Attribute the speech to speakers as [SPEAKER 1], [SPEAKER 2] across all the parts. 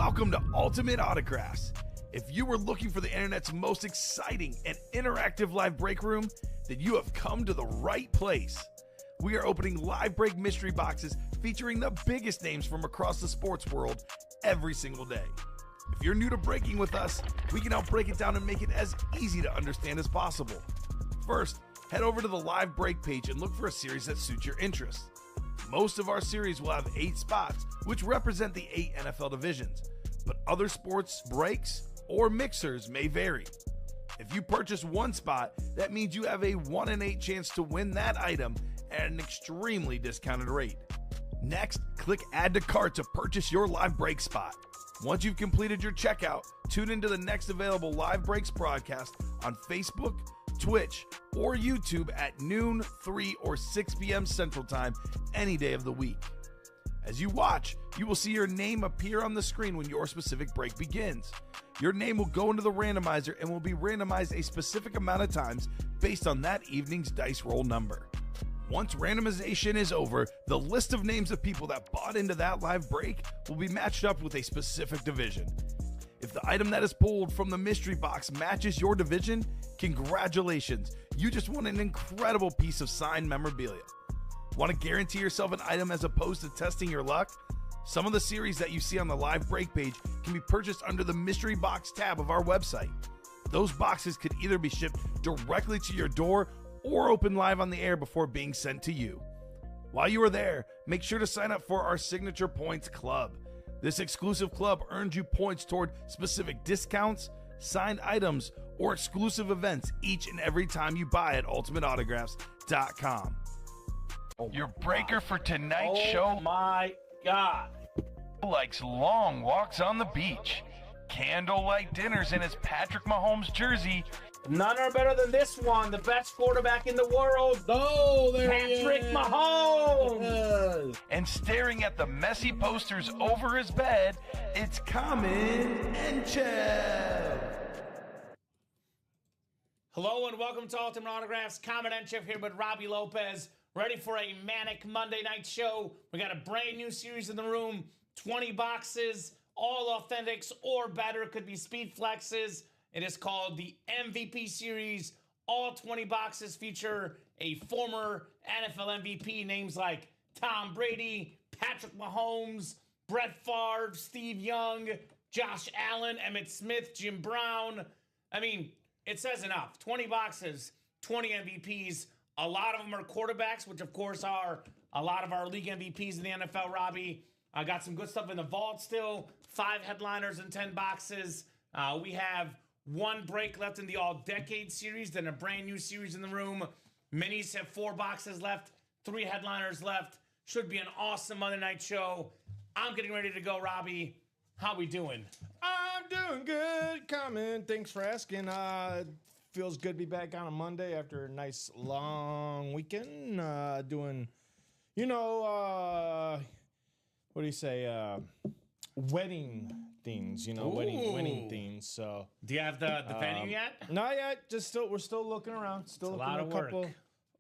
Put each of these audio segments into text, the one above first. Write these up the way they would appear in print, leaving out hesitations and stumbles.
[SPEAKER 1] Welcome to Ultimate Autographs. If you were looking for the internet's most exciting and interactive live break room, then you have come to the right place. We are opening live break mystery boxes featuring the biggest names from across the sports world every single day. If you're new to breaking with us, we can help break it down and make it as easy to understand as possible. First, head over to the live break page and look for a series that suits your interests. Most of our series will have 8 spots, which represent the 8 NFL divisions, but other sports breaks or mixers may vary. If you purchase one spot, that means you have a 1 in 8 chance to win that item at an extremely discounted rate. Next, click Add to Cart to purchase your live break spot. Once you've completed your checkout, tune into the next available live breaks broadcast on Facebook, Twitch, or YouTube at noon, 3, or 6 p.m. Central Time any day of the week. As you watch, you will see your name appear on the screen when your specific break begins. Your name will go into the randomizer and will be randomized a specific amount of times based on that evening's dice roll number. Once randomization is over, the list of names of people that bought into that live break will be matched up with a specific division. If the item that is pulled from the mystery box matches your division, congratulations, you just won an incredible piece of signed memorabilia. Want to guarantee yourself an item as opposed to testing your luck? Some of the series that you see on the live break page can be purchased under the mystery box tab of our website. Those boxes could either be shipped directly to your door or open live on the air before being sent to you. While you are there, make sure to sign up for our Signature Points Club. This exclusive club earns you points toward specific discounts, signed items, or exclusive events each and every time you buy at ultimateautographs.com. Your breaker for tonight's show,
[SPEAKER 2] Oh my God.
[SPEAKER 1] likes long walks on the beach, candlelight dinners in his Patrick Mahomes jersey,
[SPEAKER 2] None are better than this one, the best quarterback in the world,
[SPEAKER 3] Oh, there he
[SPEAKER 2] Patrick
[SPEAKER 3] is.
[SPEAKER 2] Mahomes.
[SPEAKER 1] and staring at the messy posters over his bed, it's Kamen Entchev.
[SPEAKER 2] Hello and welcome to Ultimate Autographs. Kamen Entchev here with Robbie Lopez, ready for a manic Monday night show. We got a brand new series in the room, 20 boxes, all authentics or better, could be speed flexes. It is called the MVP series. All 20 boxes feature a former NFL MVP, names like Tom Brady, Patrick Mahomes, Brett Favre, Steve Young, Josh Allen, Emmitt Smith, Jim Brown. I mean, it says enough. 20 boxes, 20 MVPs. A lot of them are quarterbacks, which of course are a lot of our league MVPs in the NFL, Robbie. I got some good stuff in the vault still. 5 headliners and 10 boxes. We have 1 break left in the all-decade series, then a brand new series in the room. Minis have 4 boxes left, 3 headliners left. Should be an awesome Monday night show. I'm getting ready to go, Robbie. How we doing?
[SPEAKER 3] I'm doing good, Kamen. Thanks for asking. Feels good to be back on a Monday after a nice long weekend. Doing, what do you say? Wedding things, wedding things. So
[SPEAKER 2] Do you have the venue yet?
[SPEAKER 3] not yet. We're still looking around. Still
[SPEAKER 2] It's a
[SPEAKER 3] looking
[SPEAKER 2] lot
[SPEAKER 3] at
[SPEAKER 2] of work.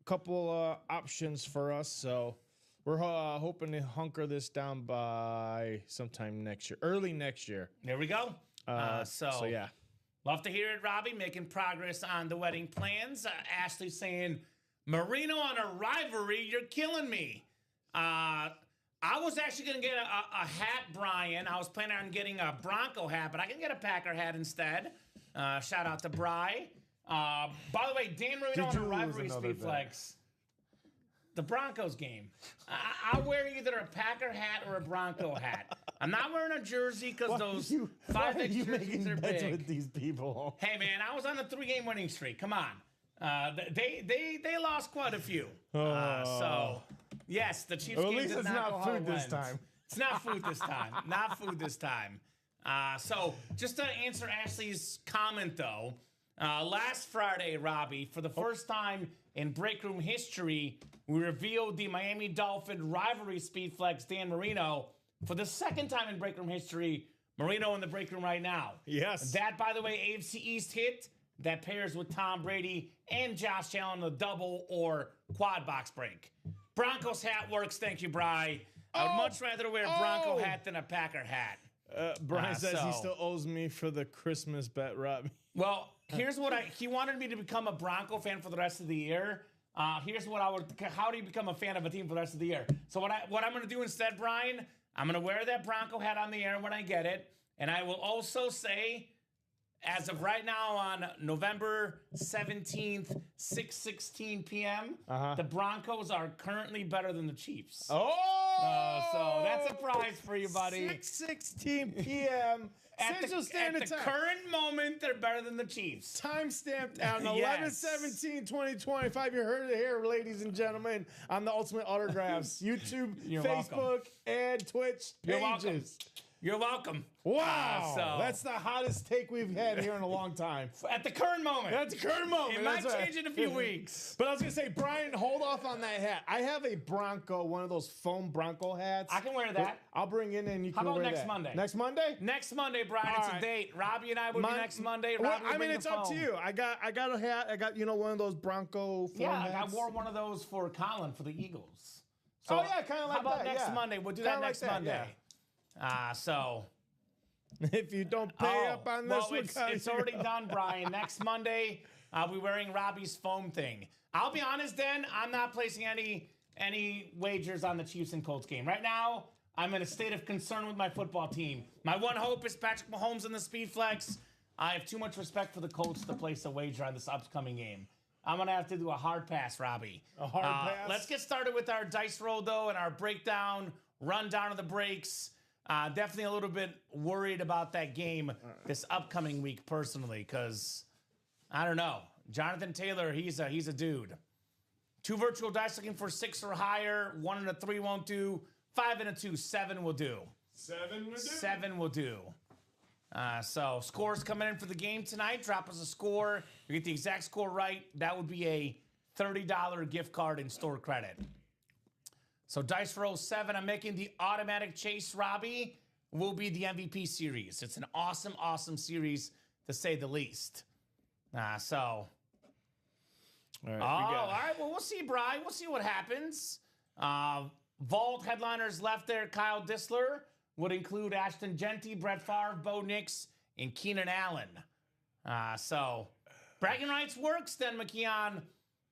[SPEAKER 3] couple options for us. So we're hoping to hunker this down by sometime next year, early next year.
[SPEAKER 2] There we go.
[SPEAKER 3] So yeah.
[SPEAKER 2] Love to hear it, Robbie. Making progress on the wedding plans. Ashley saying, Marino on a rivalry, you're killing me. I was actually going to get a hat, Brian. I was planning on getting a Bronco hat, but I can get a Packer hat instead. Shout out to Bry. By the way, Dan Marino on a rivalry speed flex. The Broncos game. I'll wear either a Packer hat or a Bronco hat. I'm not wearing a jersey because those 5X jerseys are big.
[SPEAKER 3] With these people?
[SPEAKER 2] Hey man, I was on a 3-game winning streak. Come on, they lost quite a few. So yes, the Chiefs
[SPEAKER 3] Well, at
[SPEAKER 2] game
[SPEAKER 3] least
[SPEAKER 2] did
[SPEAKER 3] it's
[SPEAKER 2] not
[SPEAKER 3] not
[SPEAKER 2] go how
[SPEAKER 3] food
[SPEAKER 2] it
[SPEAKER 3] this
[SPEAKER 2] went.
[SPEAKER 3] time.
[SPEAKER 2] It's not food this time. Not food this time. So just to answer Ashley's comment though, last Friday, Robbie, for the first time in break room history, we revealed the Miami Dolphin rivalry speed flex Dan Marino. For the second time in break room history, Marino in the break room right now.
[SPEAKER 3] Yes.
[SPEAKER 2] That, by the way, AFC East hit that pairs with Tom Brady and Josh Allen, the double or quad box break. Broncos hat works. Thank you, Bry. I would much rather wear a Bronco hat than a Packer hat.
[SPEAKER 3] Brian says he
[SPEAKER 2] so-
[SPEAKER 3] still owes me for the Christmas bet, Robbie.
[SPEAKER 2] Well, here's what he wanted me to become a Bronco fan for the rest of the year. Here's what how do you become a fan of a team for the rest of the year? So what I'm going to do instead, Brian, I'm going to wear that Bronco hat on the air when I get it. And I will also say, as of right now on November 17th, 6:16 p.m., the Broncos are currently better than the Chiefs.
[SPEAKER 3] Oh!
[SPEAKER 2] So that's a prize for you, buddy.
[SPEAKER 3] 6:16 p.m. Central Standard
[SPEAKER 2] At the
[SPEAKER 3] Time.
[SPEAKER 2] current moment, they're better than the Chiefs.
[SPEAKER 3] Time stamped on
[SPEAKER 2] Yes.
[SPEAKER 3] 11/17/2025. You heard it here, ladies and gentlemen, on the Ultimate Autographs YouTube,
[SPEAKER 2] You're
[SPEAKER 3] Facebook,
[SPEAKER 2] welcome.
[SPEAKER 3] and Twitch
[SPEAKER 2] You're welcome.
[SPEAKER 3] pages.
[SPEAKER 2] You're welcome.
[SPEAKER 3] Wow,
[SPEAKER 2] So-
[SPEAKER 3] that's the hottest take we've had here in a long time.
[SPEAKER 2] At the current moment.
[SPEAKER 3] That's the current moment.
[SPEAKER 2] It might
[SPEAKER 3] That's right.
[SPEAKER 2] change in a few weeks.
[SPEAKER 3] But I was gonna say, Brian, hold off on that hat. I have a Bronco, one of those foam Bronco hats.
[SPEAKER 2] I can wear that.
[SPEAKER 3] I'll bring it in. You
[SPEAKER 2] How
[SPEAKER 3] can
[SPEAKER 2] about
[SPEAKER 3] wear
[SPEAKER 2] next
[SPEAKER 3] that.
[SPEAKER 2] Monday?
[SPEAKER 3] Next Monday?
[SPEAKER 2] Next Monday, Brian,
[SPEAKER 3] All
[SPEAKER 2] it's
[SPEAKER 3] right.
[SPEAKER 2] a date. Robbie and I will be next Monday.
[SPEAKER 3] Well,
[SPEAKER 2] Robbie will
[SPEAKER 3] I mean,
[SPEAKER 2] bring
[SPEAKER 3] it's
[SPEAKER 2] the
[SPEAKER 3] up to
[SPEAKER 2] phone.
[SPEAKER 3] you. I got a hat. I got one of those Bronco foam
[SPEAKER 2] Yeah, I
[SPEAKER 3] hats.
[SPEAKER 2] wore one of those for Colin for the Eagles. So
[SPEAKER 3] Oh, yeah, kinda like
[SPEAKER 2] How about
[SPEAKER 3] that,
[SPEAKER 2] next
[SPEAKER 3] yeah.
[SPEAKER 2] Monday? We'll do
[SPEAKER 3] Kinda
[SPEAKER 2] that
[SPEAKER 3] like
[SPEAKER 2] next
[SPEAKER 3] that,
[SPEAKER 2] Monday. So
[SPEAKER 3] If you don't pay up on this one,
[SPEAKER 2] it's already done, Brian. Next Monday, I'll be wearing Robbie's foam thing. I'll be honest, then, I'm not placing any wagers on the Chiefs and Colts game. Right now, I'm in a state of concern with my football team. My one hope is Patrick Mahomes in the speed flex. I have too much respect for the Colts to place a wager on this upcoming game. I'm going to have to do a hard pass, Robbie.
[SPEAKER 3] A hard pass?
[SPEAKER 2] Let's get started with our dice roll, though, and our breakdown, rundown of the breaks. Definitely a little bit worried about that game this upcoming week, personally, because I don't know. Jonathan Taylor, he's a dude. 2 virtual dice looking for 6 or higher. 1 and a 3 won't do. 5 and a 2, 7 will do. 7 will do. So scores coming in for the game tonight. Drop us a score. You get the exact score right. That would be a $30 gift card in store credit. So dice roll 7. I'm making the automatic chase. Robbie will be the MVP series. It's an awesome, awesome series to say the least. So.
[SPEAKER 3] All right,
[SPEAKER 2] All right. Well, we'll see, Brian. We'll see what happens. Vault headliners left there. Kyle Dissler would include Ashton Genty, Brett Favre, Bo Nix, and Keenan Allen. So bragging rights works then, McKeon.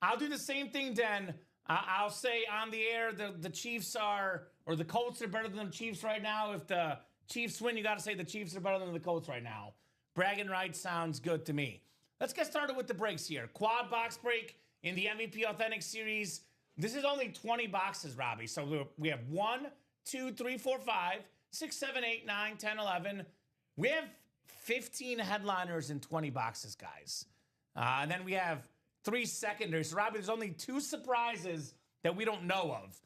[SPEAKER 2] I'll do the same thing then. I'll say on the air the Chiefs are, or the Colts are better than the Chiefs right now. If the Chiefs win, you got to say the Chiefs are better than the Colts right now. Bragging rights sounds good to me. Let's get started with the breaks here. Quad box break in the MVP Authentic Series. This is only 20 boxes, Robbie. So we have 1, 2, 3, 4, 5, 6, 7, 8, 9, 10, 11. We have 15 headliners in 20 boxes, guys. And then we have 3 secondaries. So, Robbie, there's only 2 surprises that we don't know of.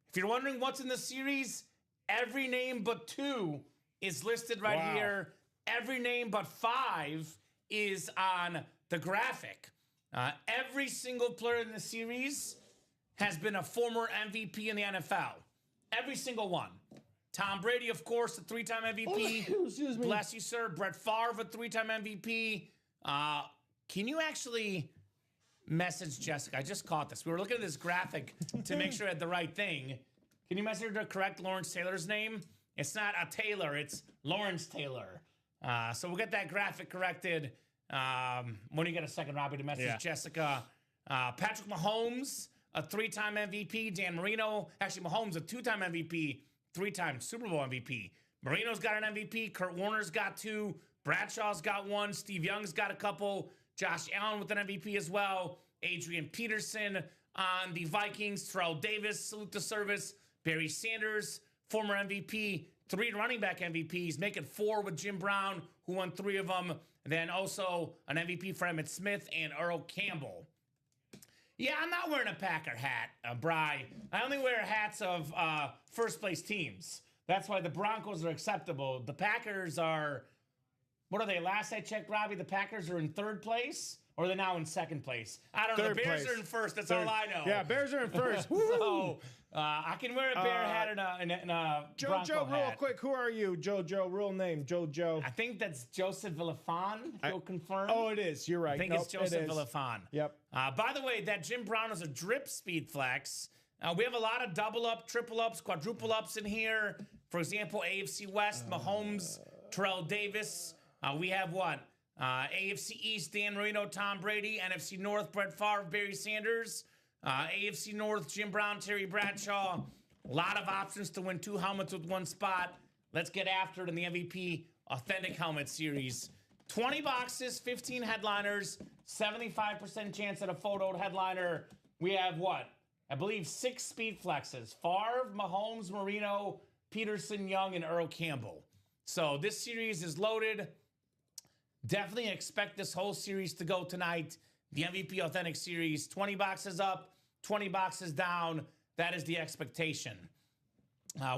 [SPEAKER 2] If you're wondering what's in the series, every name but 2 is listed right here. Every name but 5 is on the graphic. Every single player in the series has been a former MVP in the NFL. Every single one. Tom Brady, of course, a 3-time MVP.
[SPEAKER 3] Excuse me.
[SPEAKER 2] Bless you, sir. Brett Favre, a 3-time MVP. Can you actually message Jessica? I just caught this. We were looking at this graphic to make sure I had the right thing. Can you message her to correct Lawrence Taylor's name? It's not a Taylor, it's Lawrence Taylor. So we'll get that graphic corrected. When you get a second, Robbie, to message Jessica. Patrick Mahomes, a 3-time MVP. Dan Marino, actually Mahomes, a 2-time MVP, 3-time Super Bowl MVP. Marino's got an MVP. Kurt Warner's got 2. Bradshaw's got 1. Steve Young's got a couple. Josh Allen with an MVP as well. Adrian Peterson on the Vikings. Terrell Davis, salute to service. Barry Sanders, former MVP. 3 running back MVPs, make it 4 with Jim Brown, who won 3 of them. And then also an MVP for Emmitt Smith and Earl Campbell. Yeah, I'm not wearing a Packer hat, Bri. I only wear hats of first-place teams. That's why the Broncos are acceptable. The Packers are, what are they? Last I checked, Robbie, the Packers are in 3rd place, or are they now in 2nd place? I don't know. The Bears are in 1st. That's all I know.
[SPEAKER 3] Yeah, Bears are in 1st.
[SPEAKER 2] So I can wear a bear hat and a Bronco
[SPEAKER 3] JoJo, real
[SPEAKER 2] hat.
[SPEAKER 3] quick, who are you? JoJo, real name, JoJo.
[SPEAKER 2] I think that's Joseph Villafan. You'll confirm.
[SPEAKER 3] Oh, it is. You're right.
[SPEAKER 2] I think it's Joseph Villafan.
[SPEAKER 3] Yep.
[SPEAKER 2] By the way, that Jim Brown is a drip speed flex. We have a lot of double up, triple ups, quadruple ups in here. For example, AFC West, Mahomes, Terrell Davis. We have what? AFC East, Dan Marino, Tom Brady. NFC North, Brett Favre, Barry Sanders. AFC North, Jim Brown, Terry Bradshaw. A lot of options to win 2 helmets with 1 spot. Let's get after it in the MVP Authentic Helmet Series. 20 boxes, 15 headliners, 75% chance at a photoed headliner. We have what? I believe 6 speed flexes. Favre, Mahomes, Marino, Peterson, Young, and Earl Campbell. So this series is loaded. Definitely expect this whole series to go tonight. The MVP Authentic Series, 20 boxes up, 20 boxes down. That is the expectation.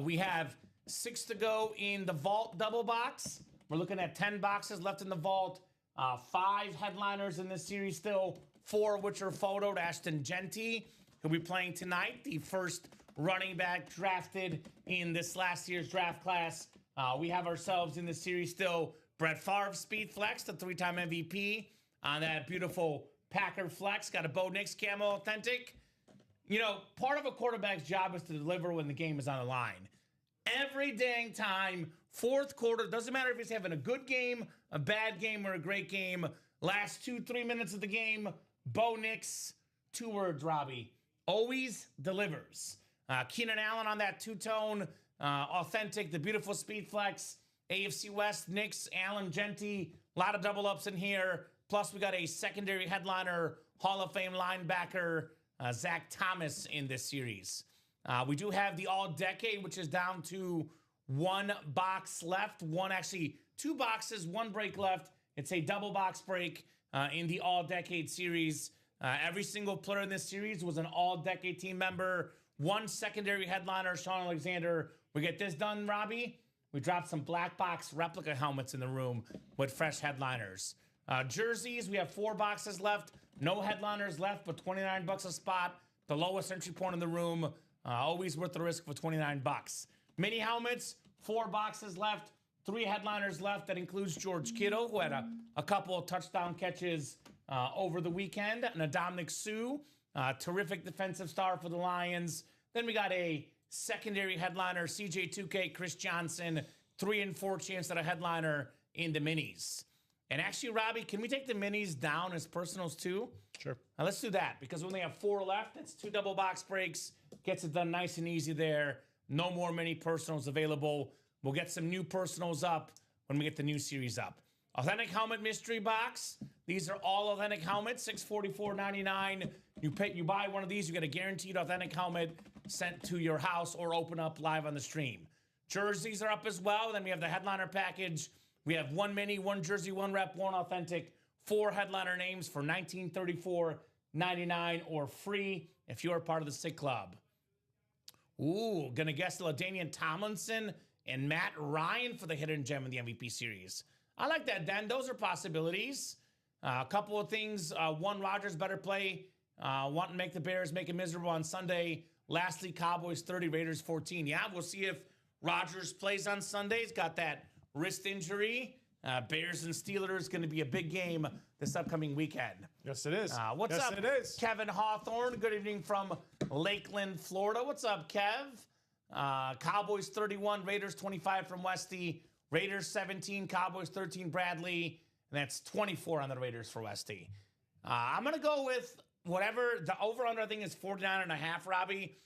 [SPEAKER 2] We have 6 to go in the vault double box. We're looking at 10 boxes left in the vault. 5 headliners in this series still, 4 of which are photoed. Ashton Genty, who'll be playing tonight, the first running back drafted in this last year's draft class. We have ourselves in the series still Brett Favre Speed Flex, the 3-time MVP on that beautiful Packer Flex. Got a Bo Nix camo authentic. You know, part of a quarterback's job is to deliver when the game is on the line. Every dang time, fourth quarter, doesn't matter if he's having a good game, a bad game, or a great game. Last 2-3 minutes of the game, Bo Nix, 2 words, Robbie, always delivers. Keenan Allen on that 2-tone, authentic, the beautiful Speed Flex. AFC West, Nix, Allen, Genty, a lot of double ups in here. Plus, we got a secondary headliner, Hall of Fame linebacker, Zach Thomas in this series. We do have the All-Decade, which is down to 1 box left. 2 boxes, 1 break left. It's a double box break in the All-Decade series. Every single player in this series was an All-Decade team member. 1 secondary headliner, Sean Alexander. We get this done, Robbie. We dropped some black box replica helmets in the room with fresh headliners. Jerseys, we have 4 boxes left. No headliners left, but $29 a spot. The lowest entry point in the room. Always worth the risk for $29. Mini helmets, 4 boxes left. 3 headliners left. That includes George Kittle, who had a couple of touchdown catches over the weekend. And Dominic Sue, terrific defensive star for the Lions. Then we got a secondary headliner, CJ2K, Chris Johnson, 3 and 4 chance at a headliner in the minis. And actually, Robbie, can we take the minis down as personals too?
[SPEAKER 3] Sure.
[SPEAKER 2] Now let's do that because we only have 4 left. It's 2 double box breaks. Gets it done nice and easy there. No more mini personals available. We'll get some new personals up when we get the new series up. Authentic Helmet Mystery Box. These are all authentic helmets, $644.99. You buy one of these, you get a guaranteed authentic helmet sent to your house or open up live on the stream. Jerseys are up as well. Then we have the headliner package. We have 1 mini, 1 jersey, 1 rep, 1 authentic, 4 headliner names for $1934.99 or free if you're a part of the Sick Club. Ooh, gonna guess LaDainian Tomlinson and Matt Ryan for the hidden gem in the MVP series. I like that, Dan. Those are possibilities. A couple of things. 1, Rodgers better play. Want to make the Bears make it miserable on Sunday. Lastly, Cowboys 30, Raiders 14. Yeah, we'll see if Rodgers plays on Sunday. He's got that wrist injury. Bears and Steelers going to be a big game this upcoming weekend.
[SPEAKER 3] Yes, it is.
[SPEAKER 2] What's up, Kevin Hawthorne? Good evening from Lakeland, Florida. What's up, Kev? Cowboys 31, Raiders 25 from Westy. Raiders 17, Cowboys 13, Bradley. And that's 24 on the Raiders for Westy. I'm going to go with whatever. The over-under, I think, is 49.5, Robbie.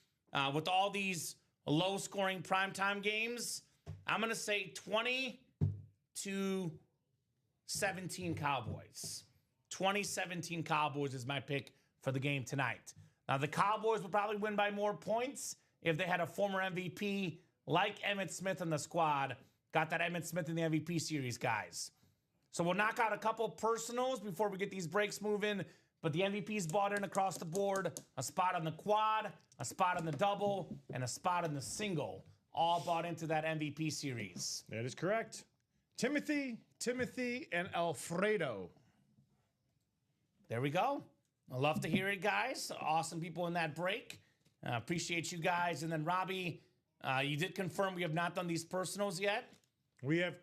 [SPEAKER 2] With all these low-scoring primetime games, I'm going to say 20-17 Cowboys. 2017 Cowboys is my pick for the game tonight. Now, the Cowboys would probably win by more points if they had a former MVP like Emmitt Smith in the squad. Got that Emmitt Smith in the MVP series, guys. So we'll knock out a couple personals before we get these breaks moving. But the MVP's bought in across the board. A spot on the quad, a spot on the double, and a spot on the single. All bought into that MVP series.
[SPEAKER 3] That is correct. Timothy, and Alfredo.
[SPEAKER 2] There we go. I love to hear it, guys. Awesome people in that break. Appreciate you guys. And then, Robbie, you did confirm we have not done these personals yet.
[SPEAKER 3] We have...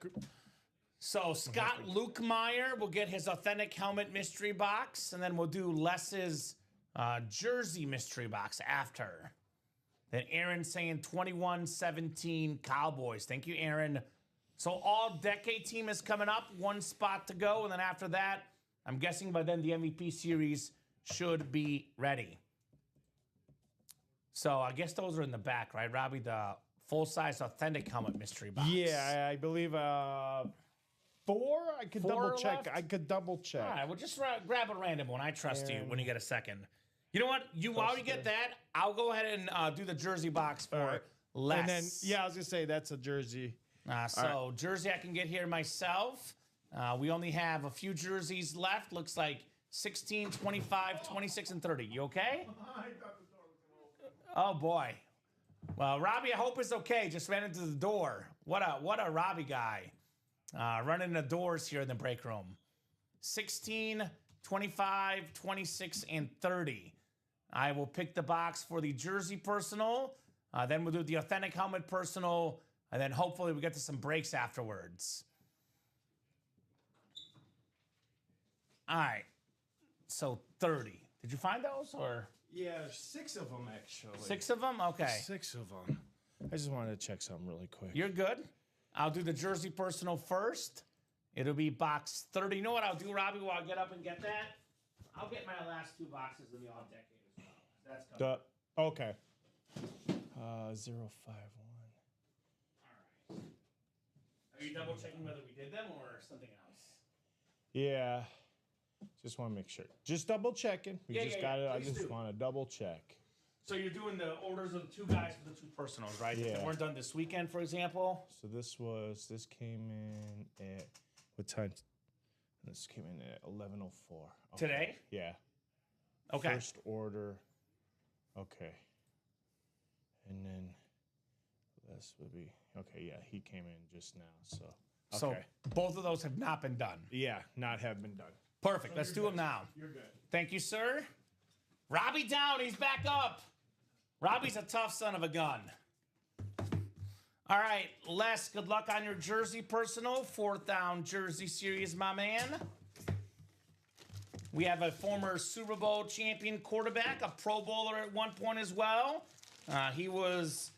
[SPEAKER 2] So Scott Lukemeyer will get his authentic helmet mystery box, and then we'll do Les's jersey mystery box after. Then Aaron saying 21-17 Cowboys. Thank you, Aaron. So all decade team is coming up. One spot to go. And then after that, I'm guessing by then the MVP series should be ready. So I guess those are in the back, right, Robbie? The full-size authentic helmet mystery box.
[SPEAKER 3] Yeah, I believe 4. I could
[SPEAKER 2] 4
[SPEAKER 3] double check.
[SPEAKER 2] left?
[SPEAKER 3] I could double check.
[SPEAKER 2] All right, well, just grab a random one. I trust you when you get a second. You know what? While you get that, I'll go ahead and do the jersey box for Les.
[SPEAKER 3] And then, yeah, I was going to say that's a jersey.
[SPEAKER 2] Jersey I can get here myself. We only have a few jerseys left. Looks like 16, 25, 26, and 30. You okay? Oh, boy. Well, Robbie, I hope it's okay. Just ran into the door. What a Robbie guy. Running the doors here in the break room. 16, 25, 26, and 30. I will pick the box for the jersey personal. Then we'll do the authentic helmet personal. And then hopefully we get to some breaks afterwards. All right. So 30. Did you find those or?
[SPEAKER 3] Yeah, 6 of them, actually.
[SPEAKER 2] 6 of them? Okay.
[SPEAKER 3] 6 of them. I just wanted to check something really quick.
[SPEAKER 2] You're good. I'll do the jersey personal first. It'll be box 30. You know what I'll do, Robbie, while I get up and get that? I'll get my last 2 boxes in the all-decade as well. That's coming.
[SPEAKER 3] Okay. 051.
[SPEAKER 2] All right. Are you double checking whether we did them or something else?
[SPEAKER 3] Yeah. Just want to make sure. Just double checking. I just want to double check.
[SPEAKER 2] So you're doing the orders of the 2 guys for the 2 personals, right?
[SPEAKER 3] Yeah.
[SPEAKER 2] That weren't done this weekend, for example.
[SPEAKER 3] So this came in at what time? This came in at 11:04. Okay.
[SPEAKER 2] Today?
[SPEAKER 3] Yeah.
[SPEAKER 2] Okay.
[SPEAKER 3] First order. Okay. And then this would be okay. Yeah, he came in just now. So.
[SPEAKER 2] So both of those have not been done.
[SPEAKER 3] Yeah, not have been done.
[SPEAKER 2] Perfect. Let's do them now.
[SPEAKER 3] You're good.
[SPEAKER 2] Thank you, sir. Robbie down. He's back up. Robbie's a tough son of a gun. All right, Les, good luck on your jersey personal. 4th down jersey series, my man. We have a former Super Bowl champion quarterback, a Pro Bowler at one point as well. He was,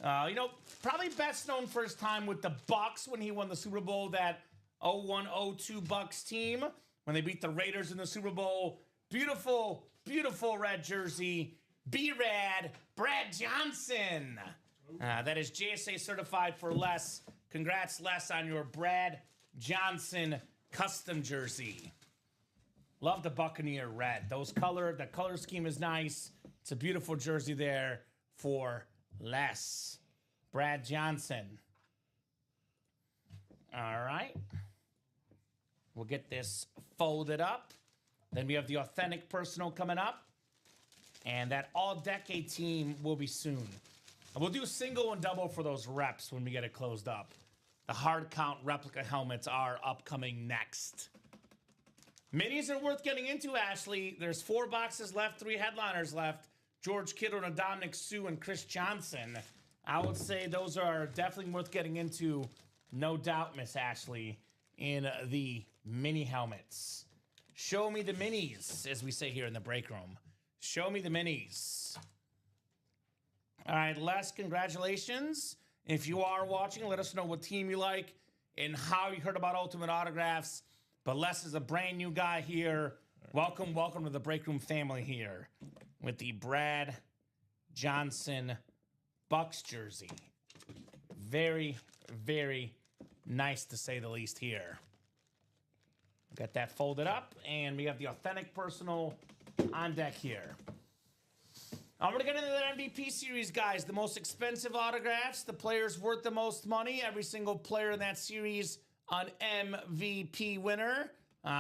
[SPEAKER 2] probably best known for his time with the Bucs when he won the Super Bowl, that 01-02 Bucs team, when they beat the Raiders in the Super Bowl. Beautiful, beautiful red jersey. B-Rad, Brad Johnson. That is JSA certified for Les. Congrats, Les, on your Brad Johnson custom jersey. Love the Buccaneer red. The color scheme is nice. It's a beautiful jersey there for Les. Brad Johnson. All right. We'll get this folded up. Then we have the authentic personal coming up. And that all-decade team will be soon. And we'll do single and double for those reps when we get it closed up. The hard count replica helmets are upcoming next. Minis are worth getting into, Ashley. There's 4 boxes left, 3 headliners left. George Kittle and Dominic Sue and Chris Johnson. I would say those are definitely worth getting into, no doubt, Miss Ashley, in the mini helmets. Show me the minis, as we say here in the break room. Show me the minis. All right, Les, congratulations. If you are watching, let us know what team you like and how you heard about Ultimate Autographs. But Les is a brand new guy here. Welcome to the break room family here with the Brad Johnson Bucs jersey. Very, very nice to say the least here. Got that folded up, and we have the authentic personal on deck here. I'm going to get into the MVP series, guys. The most expensive autographs, the players worth the most money. Every single player in that series, an MVP winner.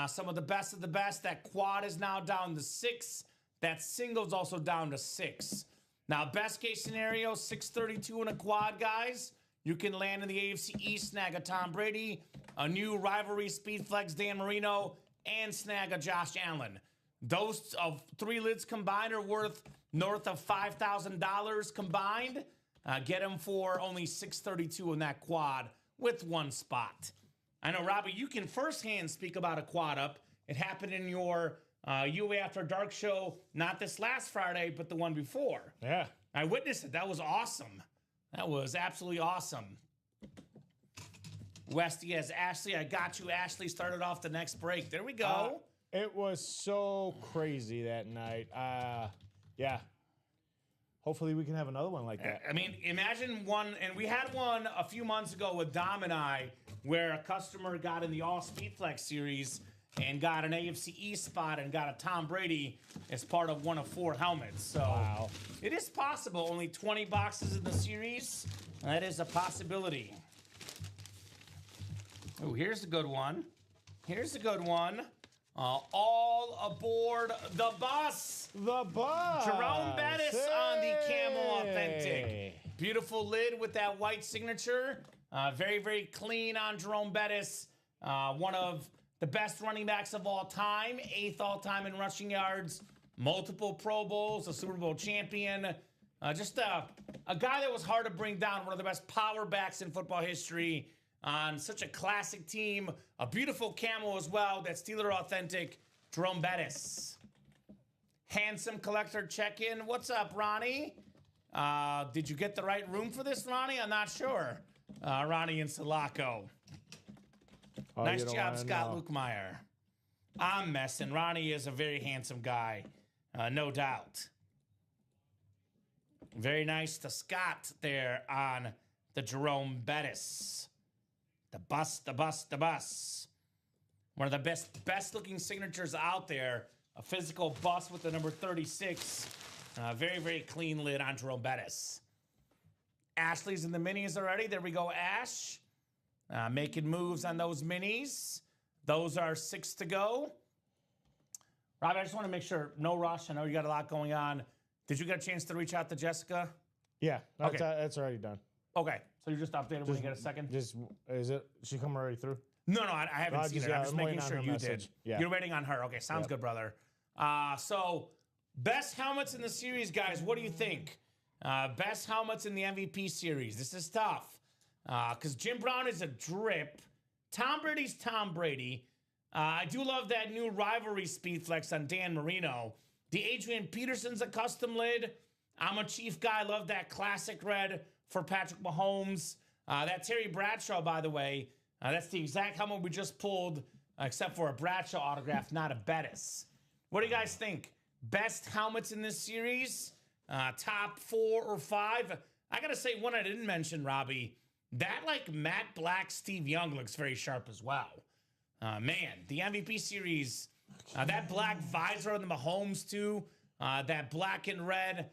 [SPEAKER 2] Some of the best. That quad is now down to 6. That single's also down to 6. Now, best case scenario, 632 in a quad, guys. You can land in the AFC East, snag a Tom Brady, a new rivalry speed flex Dan Marino, and snag a Josh Allen. Those of 3 lids combined are worth north of $5,000 combined. Get them for only $632 in that quad with 1 spot. I know, Robbie, you can firsthand speak about a quad up. It happened in your UA After Dark show, not this last Friday, but the one before.
[SPEAKER 3] Yeah.
[SPEAKER 2] I witnessed it. That was awesome. That was absolutely awesome. Westy has Ashley. I got you. Ashley started off the next break. There we go.
[SPEAKER 3] It was so crazy that night. Yeah. Hopefully we can have another one like that.
[SPEAKER 2] I mean, imagine one, and we had one a few months ago with Dom and I, where a customer got in the All Speedflex series and got an AFC East spot and got a Tom Brady as part of one of 4 helmets. So
[SPEAKER 3] Wow.
[SPEAKER 2] it is possible. Only 20 boxes in the series. That is a possibility. Oh, here's a good one. Here's a good one. All aboard the bus.
[SPEAKER 3] The bus.
[SPEAKER 2] Jerome Bettis on the Camo
[SPEAKER 3] Hey.
[SPEAKER 2] Authentic. Beautiful lid with that white signature. Very, very clean on Jerome Bettis. One of the best running backs of all time. 8th all time in rushing yards. Multiple Pro Bowls. A Super Bowl champion. Just a guy that was hard to bring down. One of the best power backs in football history. On such a classic team. A beautiful camo as well. That Steeler Authentic. Jerome Bettis. Handsome collector check-in. What's up, Ronnie? Did you get the right room for this, Ronnie? I'm not sure. Ronnie in Sulaco.
[SPEAKER 3] Oh,
[SPEAKER 2] Nice
[SPEAKER 3] you don't
[SPEAKER 2] job,
[SPEAKER 3] wanna
[SPEAKER 2] Scott
[SPEAKER 3] know.
[SPEAKER 2] Lukemeyer. I'm messing. Ronnie is a very handsome guy. No doubt. Very nice to Scott there on the Jerome Bettis. The bus, the bus, the bus. One of the best looking signatures out there. A physical bus with the number 36. Very, very clean lid on Jerome Bettis. Ashley's in the minis already. There we go, Ash. Making moves on those minis. Those are 6 to go. Rob, I just want to make sure, no rush. I know you got a lot going on. Did you get a chance to reach out to Jessica?
[SPEAKER 3] Yeah, that's,
[SPEAKER 2] Okay.
[SPEAKER 3] That's already done.
[SPEAKER 2] Okay, so you just updated when you get a second?
[SPEAKER 3] Is she come already through?
[SPEAKER 2] No, I haven't seen it. I'm just making
[SPEAKER 3] waiting on
[SPEAKER 2] sure
[SPEAKER 3] her
[SPEAKER 2] you
[SPEAKER 3] message.
[SPEAKER 2] did.
[SPEAKER 3] Yeah.
[SPEAKER 2] You're waiting on her. Okay, sounds good, brother. So, best helmets in the series, guys. What do you think? Best helmets in the MVP series. This is tough. Because Jim Brown is a drip. Tom Brady's Tom Brady. I do love that new rivalry speed flex on Dan Marino. The Adrian Peterson's a custom lid. I'm a Chief guy. Love that classic red for Patrick Mahomes. That Terry Bradshaw, by the way, that's the exact helmet we just pulled, except for a Bradshaw autograph, not a Bettis. What do you guys think? Best helmets in this series? Top 4 or 5? I got to say one I didn't mention, Robbie. That, like, Matt Black, Steve Young looks very sharp as well. Man, the MVP series, that black visor on the Mahomes, too, that black and red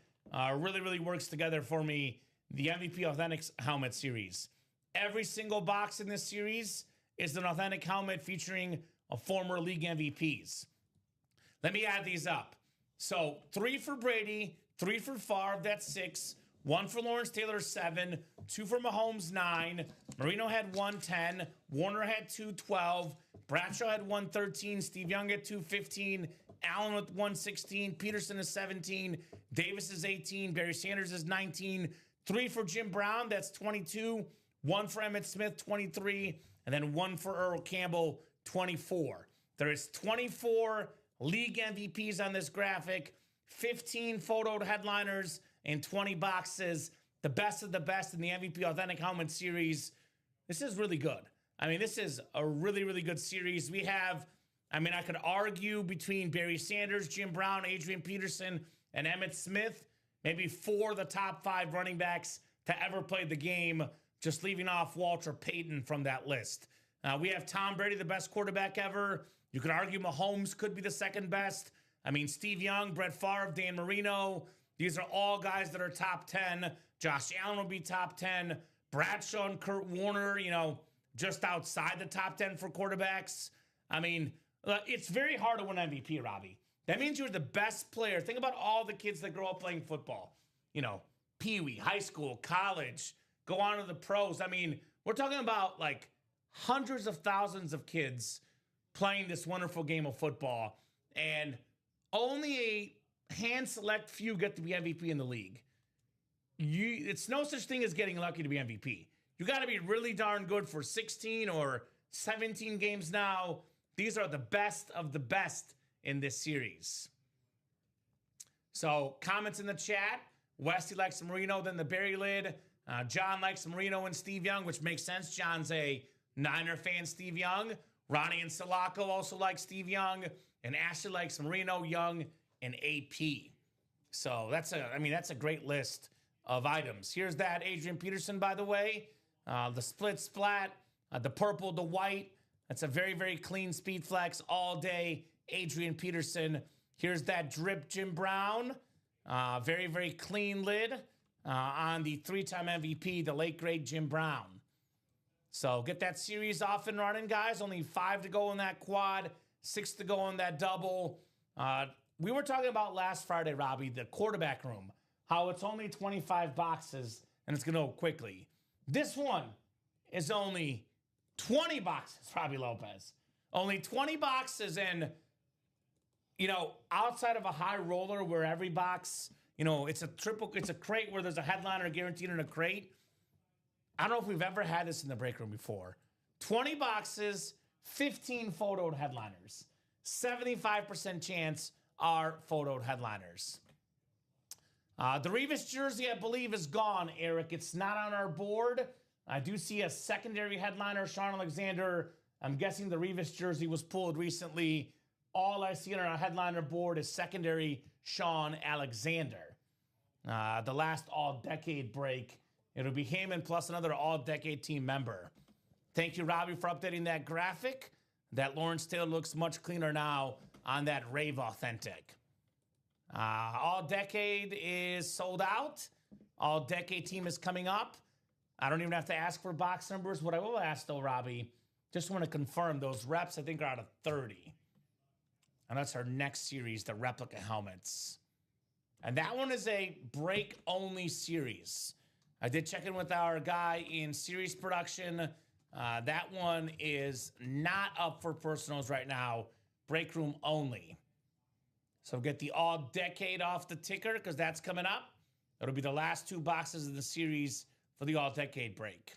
[SPEAKER 2] really, really works together for me. The MVP Authentic Helmet series. Every single box in this series is an authentic helmet featuring a former league MVPs. Let me add these up. So 3 for Brady, 3 for Favre, that's 6. 1 for Lawrence Taylor, 7. 2 for Mahomes, 9. Marino had 110. Warner had 212. Bradshaw had 113. Steve Young had 215. Allen with 116. Peterson is 17. Davis is 18. Barry Sanders is 19. 3 for Jim Brown, that's 22. 1 for Emmitt Smith, 23. And then 1 for Earl Campbell, 24. There is 24 league MVPs on this graphic, 15 photoed headliners, and 20 boxes. The best of the best in the MVP Authentic Helmet series. This is really good. I mean, this is a really, really good series. We have, I mean, I could argue between Barry Sanders, Jim Brown, Adrian Peterson, and Emmitt Smith, maybe 4 of the top 5 running backs to ever play the game, just leaving off Walter Payton from that list. We have Tom Brady, the best quarterback ever. You could argue Mahomes could be the second best. I mean, Steve Young, Brett Favre, Dan Marino. These are all guys that are top 10. Josh Allen will be top 10. Bradshaw and Kurt Warner, you know, just outside the top 10 for quarterbacks. I mean, it's very hard to win MVP, Robbie. That means you're the best player. Think about all the kids that grow up playing football. You know, Pee-wee, high school, college, go on to the pros. I mean, we're talking about like hundreds of thousands of kids playing this wonderful game of football. And only a hand select few get to be MVP in the league. It's no such thing as getting lucky to be MVP. You got to be really darn good for 16 or 17 games now. These are the best of the best in this series. So comments in the chat. Westy likes the Merino, then the Berry Lid. John likes the Merino and Steve Young, which makes sense. John's a Niner fan, Steve Young. Ronnie and Sulaco also like Steve Young. And Ashley likes Merino, Young, and AP. So that's a great list of items. Here's that Adrian Peterson, by the way. The split splat, the purple, the white. That's a very, very clean speed flex all day. Adrian Peterson. Here's that drip Jim Brown. Very, very clean lid on the 3-time MVP, the late great Jim Brown. So get that series off and running, guys. Only 5 to go in that quad, 6 to go in that double. We were talking about last Friday, Robbie, the quarterback room, how it's only 25 boxes and it's going to go quickly. This one is only 20 boxes, Robbie Lopez. Only 20 boxes, and, outside of a high roller where every box, it's a crate where there's a headliner guaranteed in a crate. I don't know if we've ever had this in the break room before. 20 boxes, 15 photoed headliners. 75% chance are photoed headliners. The Revis jersey, I believe, is gone, Eric. It's not on our board. I do see a secondary headliner, Sean Alexander. I'm guessing the Revis jersey was pulled recently. All I see on our headliner board is secondary Sean Alexander. The last all-decade break, it'll be Heyman plus another all-decade team member. Thank you, Robbie, for updating that graphic. That Lawrence Taylor looks much cleaner now on that Rave Authentic. All-decade is sold out. All-decade team is coming up. I don't even have to ask for box numbers. What I will ask, though, Robbie, just want to confirm those reps, I think, are out of 30. And that's our next series, the replica helmets. And that one is a break-only series. I did check in with our guy in series production. That one is not up for personals right now. Break room only. So get the all-decade off the ticker because that's coming up. It'll be the last 2 boxes of the series for the all-decade break.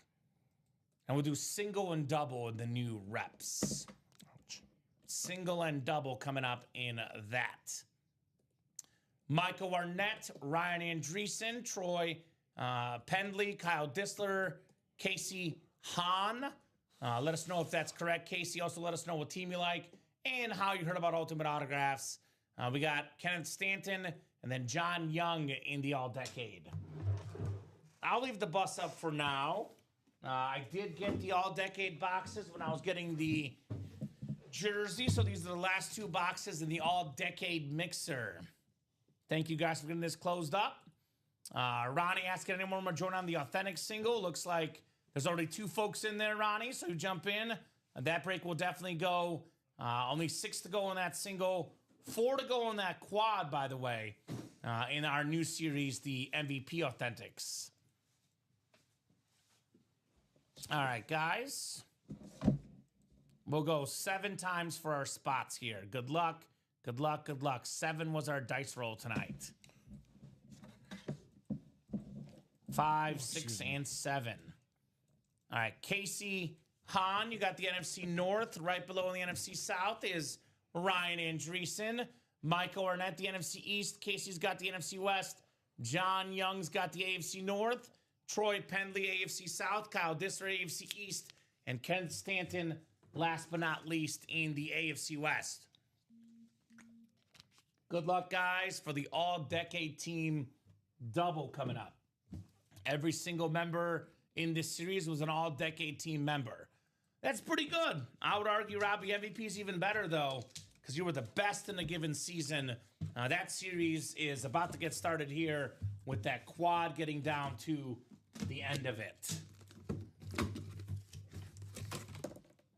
[SPEAKER 2] And we'll do single and double in the new reps. Ouch. Single and double coming up in that. Michael Arnett, Ryan Andreessen, Troy Pendley, Kyle Dissler, Casey Hahn. Let us know if that's correct. Casey, also let us know what team you like and how you heard about Ultimate Autographs. We got Kenneth Stanton and then John Young in the all-decade. I'll leave the bus up for now. I did get the all-decade boxes when I was getting the jersey, so these are the last 2 boxes in the all-decade mixer. Thank you guys for getting this closed up. Ronnie asking anyone want to join on the authentic single. Looks like there's already 2 folks in there, Ronnie, so you jump in. That break will definitely go. Only 6 to go in that single. 4 to go in that quad, by the way, in our new series, the MVP Authentics. All right, guys. We'll go 7 times for our spots here. Good luck. Good luck. Good luck. 7 was our dice roll tonight. 5, 6, and 7. All right, Casey Hahn, you got the NFC North. Right below in the NFC South is Ryan Andreessen. Michael Arnett, the NFC East. Casey's got the NFC West. John Young's got the AFC North. Troy Pendley, AFC South. Kyle Dissler, AFC East. And Ken Stanton, last but not least, in the AFC West. Good luck, guys, for the all-decade team double coming up. Every single member in this series was an all-decade team member. That's pretty good. I would argue, Robbie, MVP is even better, though, because you were the best in a given season. That series is about to get started here with that quad getting down to the end of it.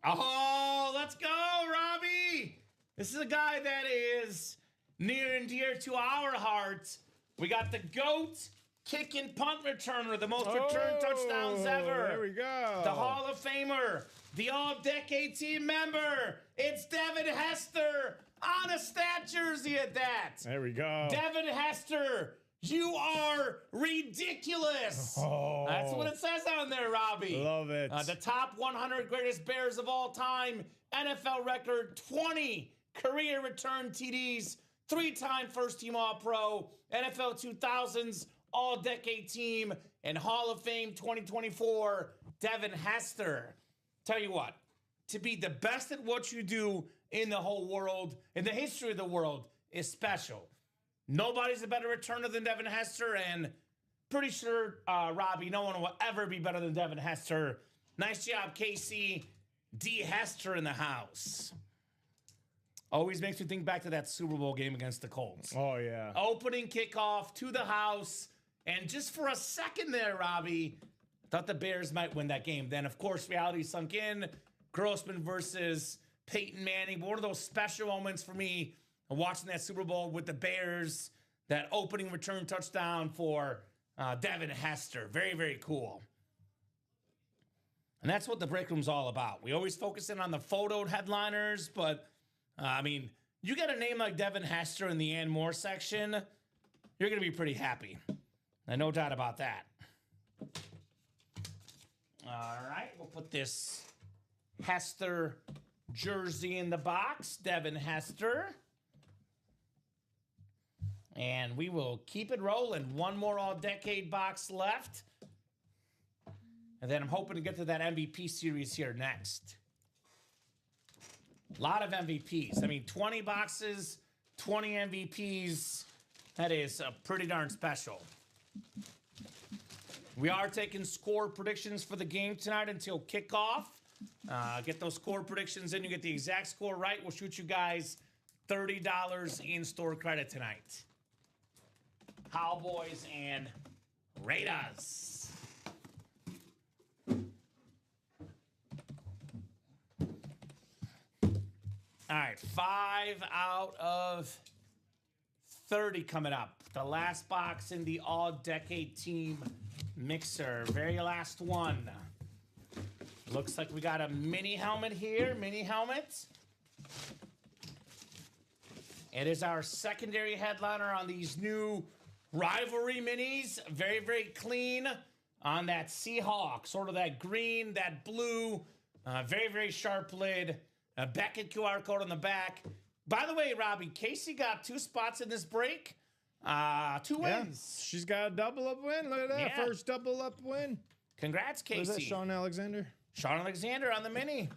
[SPEAKER 2] Oh, let's go, Robbie! This is a guy that is near and dear to our hearts. We got the GOAT kick and punt returner, the most return touchdowns ever.
[SPEAKER 3] There we go.
[SPEAKER 2] The Hall of Famer, the all-decade team member. It's Devin Hester on a stat jersey at that.
[SPEAKER 3] There we go.
[SPEAKER 2] Devin Hester, you are ridiculous.
[SPEAKER 3] Oh.
[SPEAKER 2] That's what it says on there, Robbie.
[SPEAKER 3] Love it.
[SPEAKER 2] The top 100 greatest Bears of all time. NFL record, 20 career return TDs, 3-time first-team All-Pro, NFL 2000s, All-Decade Team and Hall of Fame 2024, Devin Hester. Tell you what, to be the best at what you do in the whole world, in the history of the world, is special. Nobody's a better returner than Devin Hester, and pretty sure, Robbie, no one will ever be better than Devin Hester. Nice job, Casey. D. Hester in the house. Always makes me think back to that Super Bowl game against the Colts.
[SPEAKER 3] Oh, yeah.
[SPEAKER 2] Opening kickoff to the house, and just for a second there, Robbie, thought the Bears might win that game. Then, of course, reality sunk in. Grossman versus Peyton Manning. One of those special moments for me watching that Super Bowl with the Bears, that opening return touchdown for Devin Hester. Very, very cool. And that's what the break room's all about. We always focus in on the photoed headliners, but, you get a name like Devin Hester in the Ann Moore section, you're going to be pretty happy. No doubt about that. All right, we'll put this Hester jersey in the box. Devin Hester. And we will keep it rolling. One more all-decade box left. And then I'm hoping to get to that MVP series here next. A lot of MVPs. 20 boxes, 20 MVPs. That is pretty darn special. We are taking score predictions for the game tonight until kickoff. Get those score predictions in. You get the exact score right. We'll shoot you guys $30 in store credit tonight. Cowboys and Raiders. All right, 5 out of 30 coming up. The last box in the all-decade team mixer. Very last one. Looks like we got a mini helmet here. Mini helmet. It is our secondary headliner on these new rivalry minis. Very, very clean on that Seahawk. Sort of that green, that blue. Very, very sharp lid. A Beckett QR code on the back. By the way, Robbie, Casey got 2 spots in this break. 2 wins.
[SPEAKER 3] Yeah, she's got a double-up win. Look at that.
[SPEAKER 2] Yeah.
[SPEAKER 3] First double-up win.
[SPEAKER 2] Congrats, Casey.
[SPEAKER 3] Was that Sean Alexander?
[SPEAKER 2] Sean Alexander on the mini.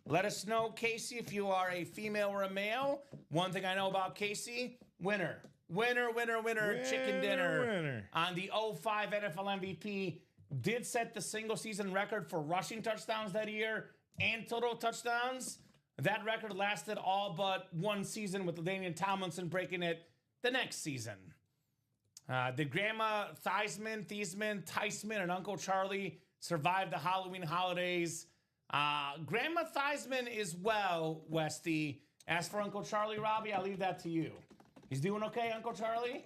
[SPEAKER 2] Let us know, Casey, if you are a female or a male. One thing I know about Casey, winner. Winner, chicken dinner.
[SPEAKER 3] Winner.
[SPEAKER 2] On the 05 NFL MVP, did set the single season record for rushing touchdowns that year and total touchdowns. That record lasted all but 1 season, with LaDainian Tomlinson breaking it the next season. Did Grandma Theismann, and Uncle Charlie survive the Halloween holidays? Grandma Theismann is well, Westy. As for Uncle Charlie, Robbie, I'll leave that to you. He's doing okay, Uncle Charlie?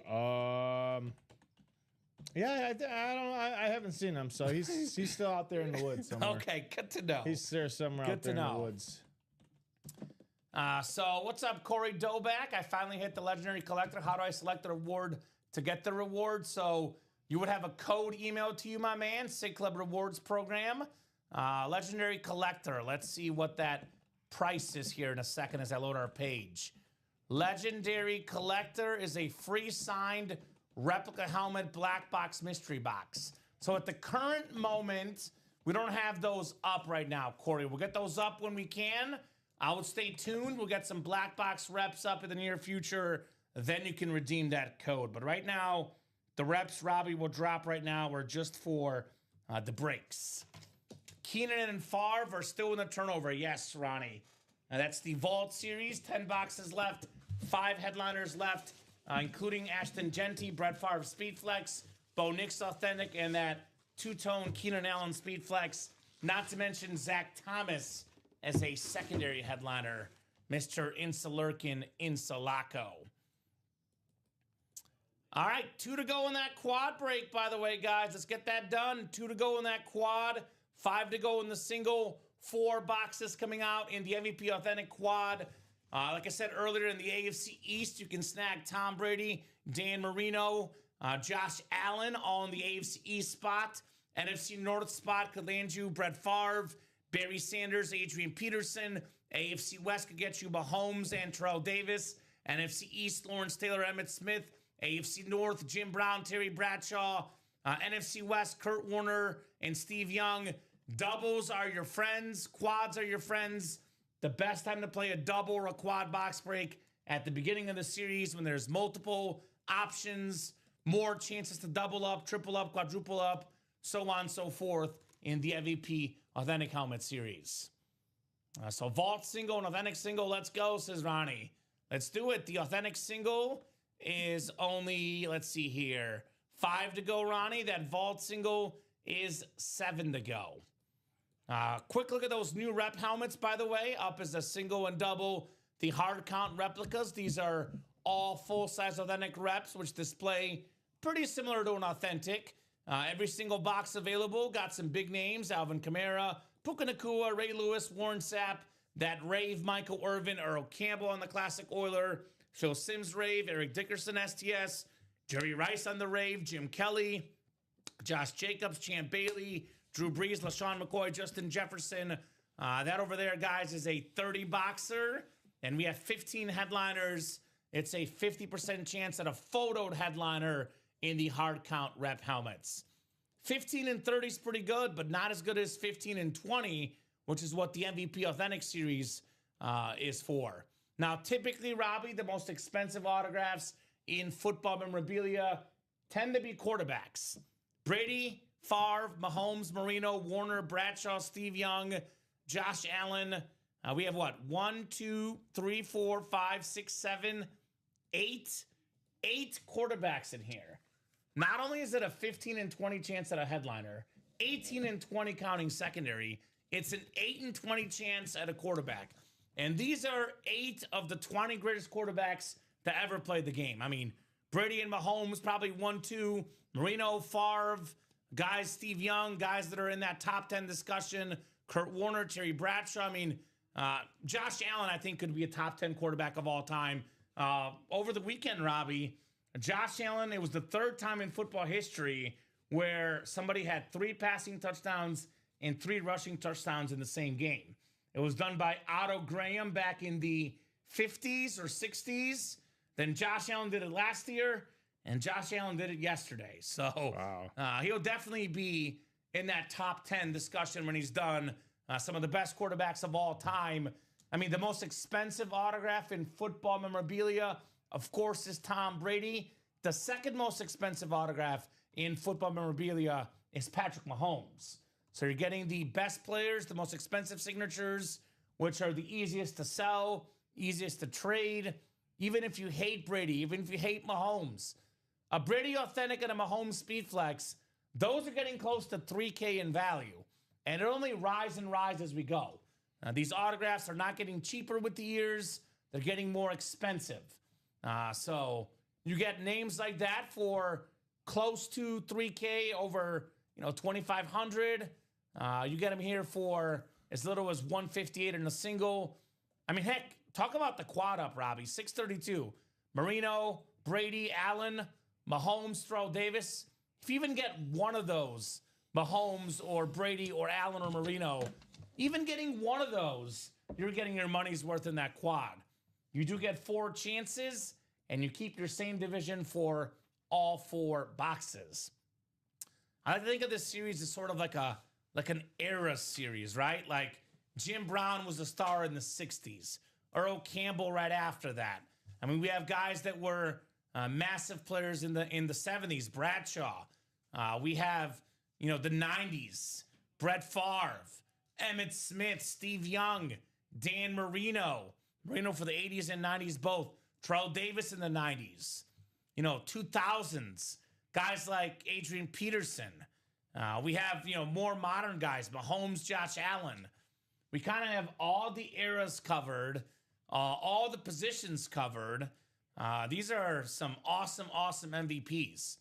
[SPEAKER 3] Yeah, I haven't seen him, so he's still out there in the woods somewhere.
[SPEAKER 2] Okay, good to know.
[SPEAKER 3] He's there somewhere out there in the woods.
[SPEAKER 2] So what's up, Corey Doback? I finally hit the Legendary Collector. How do I select the reward to get the reward? So you would have a code emailed to you, my man. Sig Club Rewards Program. Legendary Collector. Let's see what that price is here in a second as I load our page. Legendary Collector is a free signed replica helmet black box mystery box. So at the current moment, we don't have those up right now, Corey. We'll get those up when we can. I would stay tuned. We'll get some black box reps up in the near future. Then you can redeem that code. But right now, the reps, Robbie, will drop right now. We're just for the breaks. Keenan and Favre are still in the turnover. Yes, Ronnie. That's the Vault Series. 10 boxes left. 5 headliners left, including Ashton Genty, Brett Favre Speedflex, Bo Nix Authentic, and that two-tone Keenan Allen Speedflex. Not to mention Zach Thomas as a secondary headliner, Mr. Insulurkin Insulaco. All right, 2 to go in that quad break, by the way, guys. Let's get that done. 2 to go in that quad, 5 to go in the single, 4 boxes coming out in the MVP Authentic quad. Like I said earlier, in the AFC East, you can snag Tom Brady, Dan Marino, Josh Allen, all in the AFC East spot. NFC North spot could land you Brett Favre, Barry Sanders, Adrian Peterson. AFC West could get you Mahomes and Terrell Davis. NFC East, Lawrence Taylor, Emmitt Smith, AFC North, Jim Brown, Terry Bradshaw. NFC West, Kurt Warner and Steve Young. Doubles are your friends. Quads are your friends. The best time to play a double or a quad box break at the beginning of the series when there's multiple options, more chances to double up, triple up, quadruple up, so on and so forth in the MVP Authentic Helmet Series. So vault single and authentic single, let's go, says Ronnie. Let's do it. The authentic single is only, let's see here, 5 to go, Ronnie. That vault single is 7 to go. Quick look at those new rep helmets, by the way. Up is a single and double. The hard count replicas. These are all full-size authentic reps, which display pretty similar to an authentic. Every single box available. Got some big names. Alvin Kamara, Puka Nacua, Ray Lewis, Warren Sapp, that Rave, Michael Irvin, Earl Campbell on the Classic Oiler, Phil Simms Rave, Eric Dickerson STS, Jerry Rice on the Rave, Jim Kelly, Josh Jacobs, Champ Bailey, Drew Brees, LaShawn McCoy, Justin Jefferson. That over there, guys, is a 30 boxer, and we have 15 headliners. It's a 50% chance at a photoed headliner in the hard count rep helmets. 15 and 30 is pretty good, but not as good as 15 and 20, which is what the MVP Authentic Series is for. Now, typically, Robbie, the most expensive autographs in football memorabilia tend to be quarterbacks. Brady, Favre, Mahomes, Marino, Warner, Bradshaw, Steve Young, Josh Allen. We have what? 1, 2, 3, 4, 5, 6, 7, 8. 8 quarterbacks in here. Not only is it a 15 and 20 chance at a headliner, 18 and 20 counting secondary, it's an 8 and 20 chance at a quarterback. And these are 8 of the 20 greatest quarterbacks to ever play the game. I mean, Brady and Mahomes, probably 1, 2. Marino, Favre, guys, Steve Young, guys that are in that top 10 discussion. Kurt Warner, Terry Bradshaw. I mean, Josh Allen, I think, could be a top 10 quarterback of all time. Over the weekend, Robbie, Josh Allen, it was the 3rd time in football history where somebody had 3 passing touchdowns and 3 rushing touchdowns in the same game. It was done by Otto Graham back in the 50s or 60s. Then Josh Allen did it last year, and Josh Allen did it yesterday. So wow. He'll definitely be in that top 10 discussion when he's done. Some of the best quarterbacks of all time. I mean, the most expensive autograph in football memorabilia, of course, is Tom Brady. The second most expensive autograph in football memorabilia is Patrick Mahomes. So you're getting the best players, the most expensive signatures, which are the easiest to sell, easiest to trade. Even if you hate Brady, even if you hate Mahomes, a Brady Authentic and a Mahomes Speed Flex, those are getting close to $3K in value. And it only rises and rises as we go. These autographs are not getting cheaper with the years. They're getting more expensive. So you get names like that for close to $3K, over $2,500. You get them here for as little as $158 in a single. I mean, heck, talk about the quad up, Robbie. $632. Marino, Brady, Allen, Mahomes, Terrell Davis. If you even get one of those, Mahomes or Brady or Allen or Marino, even getting one of those, you're getting your money's worth in that quad. You do get 4 chances, and you keep your same division for all 4 boxes. I like to think of this series as sort of like an era series, right? Like Jim Brown was a star in the 60s. Earl Campbell right after that. I mean, we have guys that were massive players in the 70s. Bradshaw. We have, the 90s. Brett Favre. Emmitt Smith. Steve Young. Dan Marino. Marino for the 80s and 90s both. Terrell Davis in the 90s. 2000s. Guys like Adrian Peterson. We have, more modern guys. Mahomes, Josh Allen. We kind of have all the eras covered. All the positions covered. These are some awesome, awesome MVPs.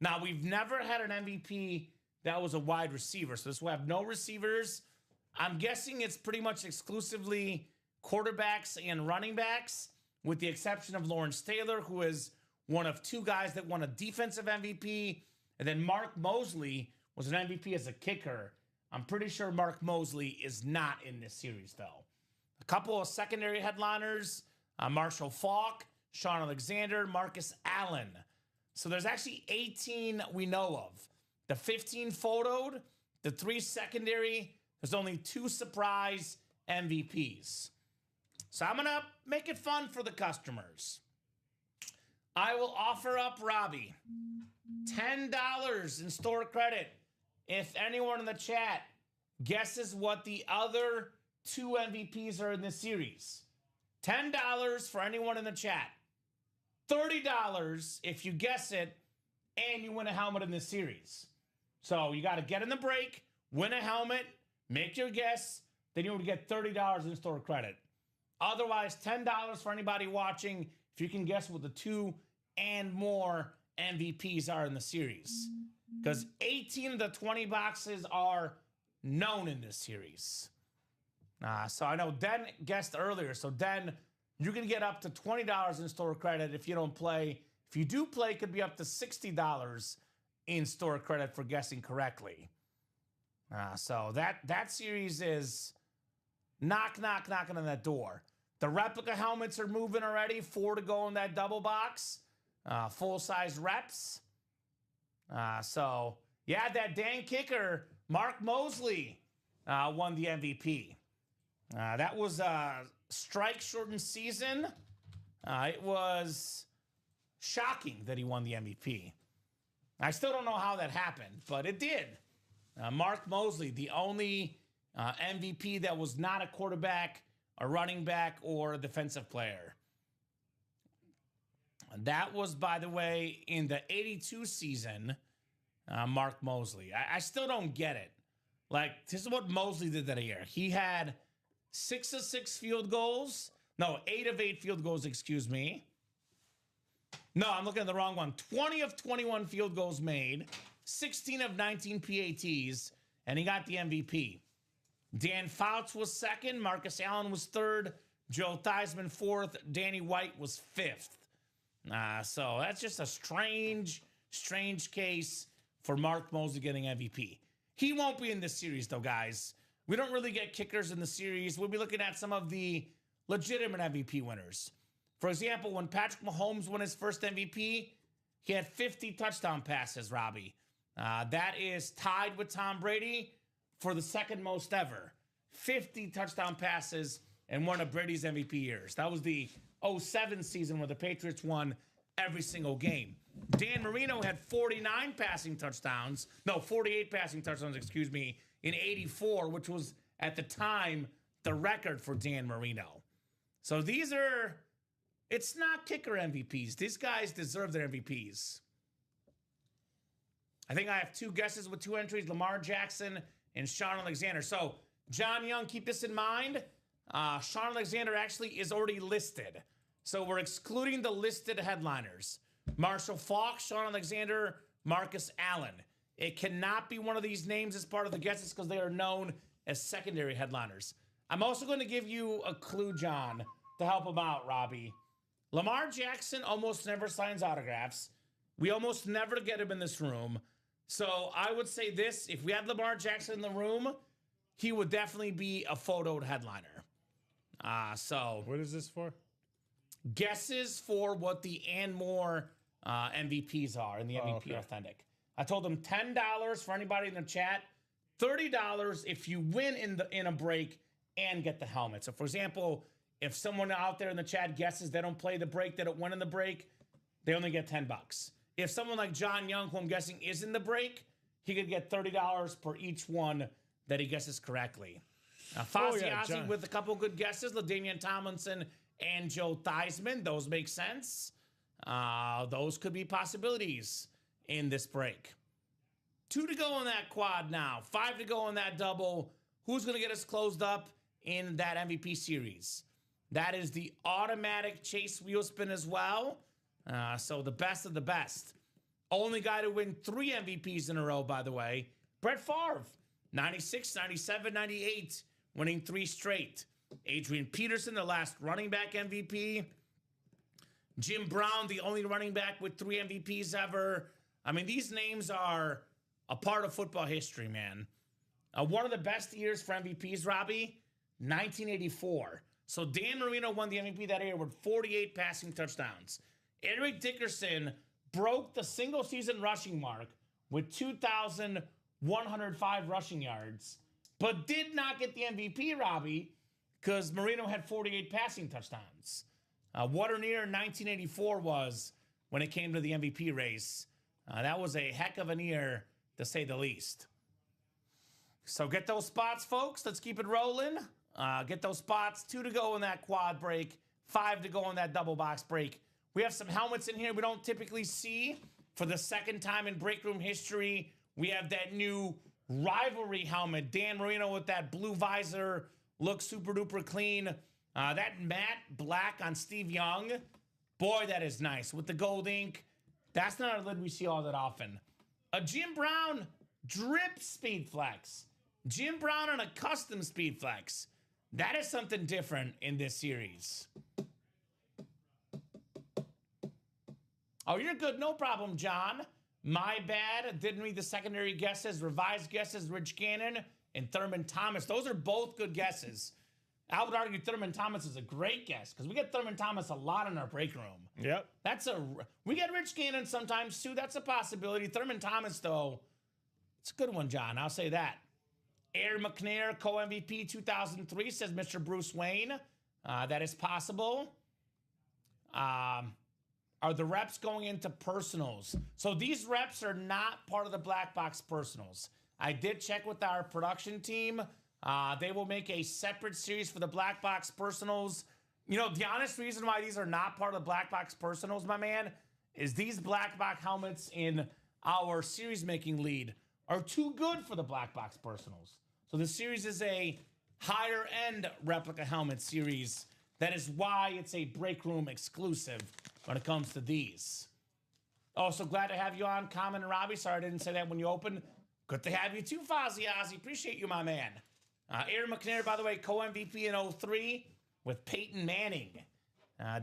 [SPEAKER 2] Now, we've never had an MVP that was a wide receiver. So this will have no receivers. I'm guessing it's pretty much exclusively quarterbacks and running backs, with the exception of Lawrence Taylor, who is one of 2 guys that won a defensive MVP. And then Mark Mosley was an MVP as a kicker. I'm pretty sure Mark Mosley is not in this series, though. A couple of secondary headliners, Marshall Faulk, Sean Alexander, Marcus Allen. So there's actually 18 we know of. The 15 photoed, the 3 secondary. There's only 2 surprise MVPs. So I'm going to make it fun for the customers. I will offer up Robbie $10 in store credit if anyone in the chat guesses what the other 2 MVPs are in this series. $10 for anyone in the chat. $30 if you guess it and you win a helmet in this series. So you got to get in the break, win a helmet, make your guess, then you would get $30 in store credit. Otherwise, $10 for anybody watching if you can guess what the 2 and more MVPs are in the series. Because 18 of the 20 boxes are known in this series. So I know Den guessed earlier. So Den, you can get up to $20 in store credit if you don't play. If you do play, it could be up to $60 in store credit for guessing correctly. So that series is knocking on that door. The replica helmets are moving already. 4 to go in that double box. Full-size reps. So, yeah, that Dan kicker, Mark Mosley, won the MVP. That was a strike-shortened season. It was shocking that he won the MVP. I still don't know how that happened, but it did. Mark Mosley, the only MVP that was not a quarterback, a running back, or a defensive player. That was, by the way, in the 82 season, Mark Mosley. I still don't get it. Like, this is what Mosley did that year. He had 6 of 6 field goals. No, 8 of 8 field goals, excuse me. No, I'm looking at the wrong one. 20 of 21 field goals made, 16 of 19 PATs, and he got the MVP. Dan Fouts was second, Marcus Allen was third, Joe Theismann fourth, Danny White was fifth. So that's just a strange case for Mark Mosley getting MVP. He won't be in this series, though, guys. We don't really get kickers in the series. We'll be looking at some of the legitimate MVP winners. For example, when Patrick Mahomes won his first MVP, he had 50 touchdown passes, Robbie. That is tied with Tom Brady for the second most ever. 50 touchdown passes in one of Brady's MVP years. That was the 07 season where the Patriots won every single game. Dan Marino had 48 passing touchdowns, excuse me, in 84, which was, at the time, the record for Dan Marino. So it's not kicker MVPs. These guys deserve their MVPs. I think I have 2 guesses with 2 entries, Lamar Jackson and Sean Alexander. So, John Young, keep this in mind. Sean Alexander actually is already listed. So we're excluding the listed headliners. Marshall Faulk, Sean Alexander, Marcus Allen. It cannot be one of these names as part of the guesses because they are known as secondary headliners. I'm also going to give you a clue, John, to help him out, Robbie. Lamar Jackson almost never signs autographs. We almost never get him in this room. So I would say this, if we had Lamar Jackson in the room, he would definitely be a photoed headliner. So
[SPEAKER 3] What is this for?
[SPEAKER 2] Guesses for what the and more MVPs are in the MVP Authentic. I told them $10 for anybody in the chat, $30 if you win in a break and get the helmet. So, for example, if someone out there in the chat guesses they don't play the break, they don't win in the break, they only get $10. If someone like John Young, who I'm guessing is in the break, he could get $30 per each one that he guesses correctly. Ozzy with a couple good guesses, LaDainian Tomlinson and Joe Theismann. Those make sense. Those could be possibilities in this break. 2 to go in that quad now. 5 to go in that double. Who's going to get us closed up in that MVP series? That is the automatic Chase wheel spin as well. So the best of the best. Only guy to win 3 MVPs in a row, by the way. Brett Favre, 96, 97, 98, winning 3 straight. Adrian Peterson, the last running back MVP. Jim Brown, the only running back with 3 MVPs ever. I mean, these names are a part of football history, man. One of the best years for MVPs, Robbie, 1984. So Dan Marino won the MVP that year with 48 passing touchdowns. Eric Dickerson broke the single season rushing mark with 2,105 rushing yards, but did not get the MVP, Robbie, because Marino had 48 passing touchdowns. What or near 1984 was when it came to the MVP race. That was a heck of an year, to say the least. So get those spots, folks. Let's keep it rolling. Get those spots. 2 to go in that quad break. 5 to go in that double box break. We have some helmets in here we don't typically see. For the second time in break room history, we have that new rivalry helmet. Dan Marino with that blue visor. Looks super duper clean. That matte black on Steve Young. Boy, that is nice. With the gold ink. That's not a lid we see all that often. A Jim Brown drip speed flex. Jim Brown on a custom speed flex. That is something different in this series. Oh, you're good. No problem, John. My bad. Didn't read the secondary guesses. Revised guesses, Rich Gannon and Thurman Thomas. Those are both good guesses. I would argue Thurman Thomas is a great guess because we get Thurman Thomas a lot in our break room.
[SPEAKER 3] Yep.
[SPEAKER 2] We get Rich Gannon sometimes too. That's a possibility. Thurman Thomas, though, it's a good one, John. I'll say that. Air McNair, co-MVP 2003, says Mr. Bruce Wayne. That is possible. Are the reps going into personals? So these reps are not part of the Black Box personals. I did check with our production team. They will make a separate series for the Black Box personals. You know, the honest reason why these are not part of the Black Box personals, my man, is these Black Box helmets in our series making lead are too good for the Black Box personals. So the series is a higher end replica helmet series. That is why it's a break room exclusive when it comes to these. Also glad to have you on, Kamen and Robbie. Sorry I didn't say that when you opened. Good to have you too, Fozzie Ozzy. Appreciate you, my man. Aaron McNair, by the way, co-MVP in 03 with Peyton Manning.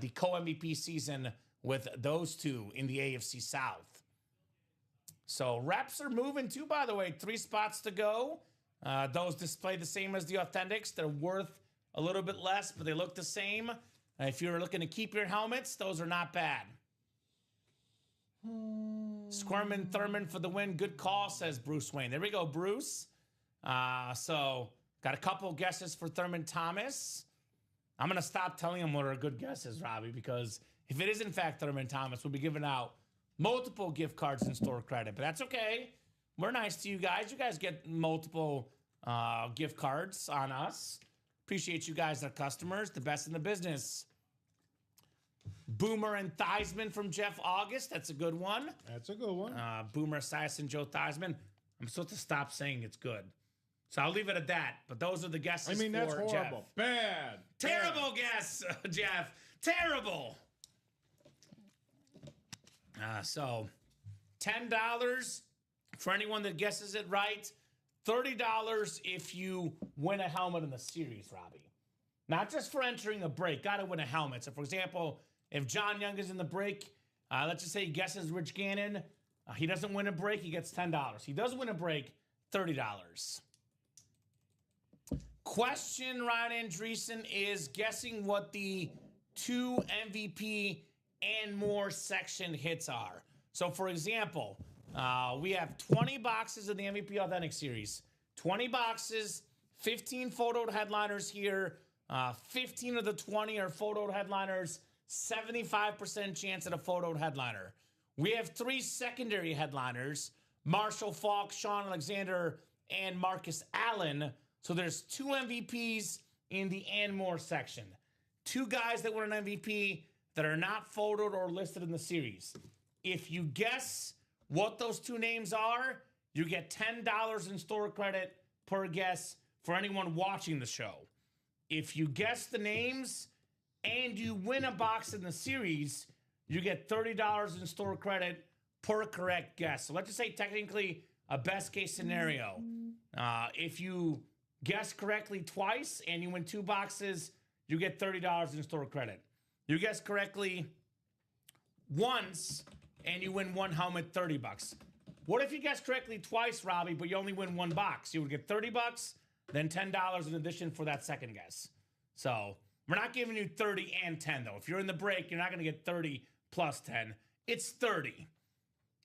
[SPEAKER 2] The co-MVP season with those two in the AFC South. So reps are moving too, by the way. 3 spots to go. Those display the same as the Authentics. They're worth a little bit less, but they look the same. If you're looking to keep your helmets, those are not bad. Squirmin Thurman for the win. Good call, says Bruce Wayne. There we go, Bruce. So got a couple guesses for Thurman Thomas. I'm going to stop telling him what are good guesses, Robbie, because if it is in fact Thurman Thomas, we'll be giving out multiple gift cards and store credit. But that's okay. We're nice to you guys. You guys get multiple gift cards on us. Appreciate you guys, our customers. The best in the business. Boomer and Theismann from Jeff August. That's a good one.
[SPEAKER 3] That's a good one.
[SPEAKER 2] Boomer Esiason and Joe Theismann. I'm supposed to stop saying it's good. So I'll leave it at that. But those are the guesses for
[SPEAKER 3] that's horrible.
[SPEAKER 2] Jeff.
[SPEAKER 3] Bad.
[SPEAKER 2] Terrible guess, Jeff. Terrible. So $10 for anyone that guesses it right. $30 if you win a helmet in the series, Robbie. Not just for entering a break. Got to win a helmet. So, for example, if John Young is in the break, let's just say he guesses Rich Gannon. He doesn't win a break, he gets $10. He does win a break, $30. Question, Ryan Andreessen, is guessing what the 2 MVP and more section hits are. So, for example, we have 20 boxes of the MVP Authentic Series. 20 boxes, 15 photoed headliners here. 15 of the 20 are photoed headliners. 75% chance at a photoed headliner. We have 3 secondary headliners. Marshall Faulk, Sean Alexander, and Marcus Allen. So there's 2 MVPs in the and more section. 2 guys that won an MVP that are not photoed or listed in the series. If you guess what those 2 names are, you get $10 in store credit per guess for anyone watching the show. If you guess the names and you win a box in the series, you get $30 in store credit per correct guess. So let's just say technically a best case scenario. If you guess correctly twice and you win 2 boxes, you get $30 in store credit. You guess correctly once and you win 1 helmet, $30. What if you guess correctly twice, Robbie, but you only win 1 box? You would get $30, then $10 in addition for that second guess. So we're not giving you 30 and 10, though. If you're in the break, you're not going to get 30 plus 10. It's 30.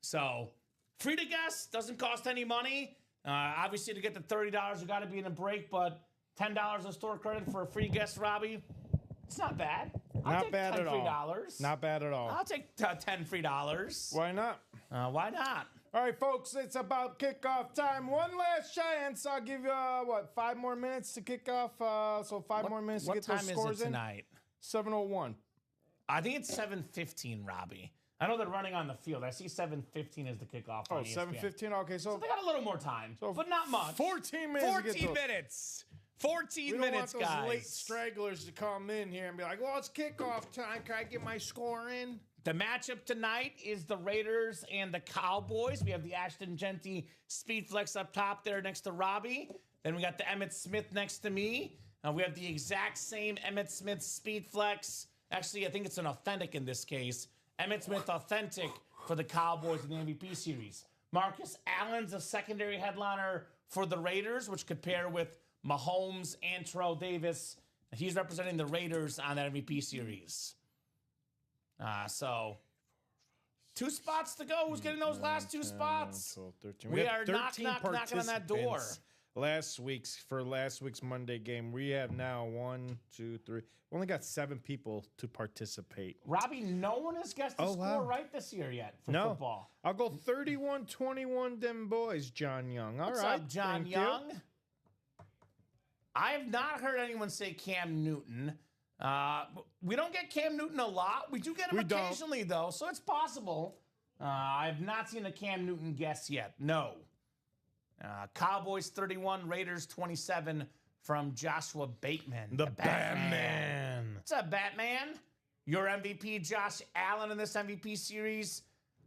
[SPEAKER 2] So, free to guess, doesn't cost any money. Obviously, to get the $30, you got to be in a break, but $10 of store credit for a free guess, Robbie, it's not bad.
[SPEAKER 3] Not bad at all.
[SPEAKER 2] $10
[SPEAKER 3] Not bad at all.
[SPEAKER 2] I'll take 10 free dollars.
[SPEAKER 3] Why not?
[SPEAKER 2] Why not?
[SPEAKER 3] All right, folks, it's about kickoff time. One last chance. I'll give you, 5 more minutes to kick off. So 5 more minutes to get those scores in.
[SPEAKER 2] What time is it tonight?
[SPEAKER 3] 7:01.
[SPEAKER 2] I think it's 7:15, Robbie. I know they're running on the field. I see 7:15 is the kickoff.
[SPEAKER 3] Oh,
[SPEAKER 2] on ESPN.
[SPEAKER 3] 7:15? Okay, so
[SPEAKER 2] They got a little more time, but not much.
[SPEAKER 3] 14 minutes.
[SPEAKER 2] 14 minutes. 14 minutes,
[SPEAKER 3] we don't want
[SPEAKER 2] guys.
[SPEAKER 3] those late stragglers to come in here and be like, well, it's kickoff time. Can I get my score in?
[SPEAKER 2] The matchup tonight is the Raiders and the Cowboys. We have the Ashton Genty Speed Flex up top there next to Robbie. Then we got the Emmitt Smith next to me. We have the exact same Emmitt Smith Speed Flex. Actually, I think it's an authentic in this case. Emmitt Smith authentic for the Cowboys in the MVP series. Marcus Allen's a secondary headliner for the Raiders, which could pair with Mahomes and Terrell Davis. He's representing the Raiders on that MVP series. So 2 spots to go. Who's getting those last 2 spots?
[SPEAKER 3] 12, 13.
[SPEAKER 2] We are
[SPEAKER 3] 13
[SPEAKER 2] knocking on that door.
[SPEAKER 3] Last week's Monday game, we have now 1, 2, 3. We only got 7 people to participate.
[SPEAKER 2] Robbie, no one has guessed the score right this year yet for football.
[SPEAKER 3] I'll go 31-21 them boys, John Young. All right.
[SPEAKER 2] What's up, John Young? I have not heard anyone say Cam Newton. We don't get Cam Newton a lot. We do get him occasionally, though, so it's possible. I have not seen a Cam Newton guess yet. No. Cowboys 31, Raiders 27 from Joshua Bateman.
[SPEAKER 3] The Batman.
[SPEAKER 2] What's up, Batman? Your MVP, Josh Allen, in this MVP series.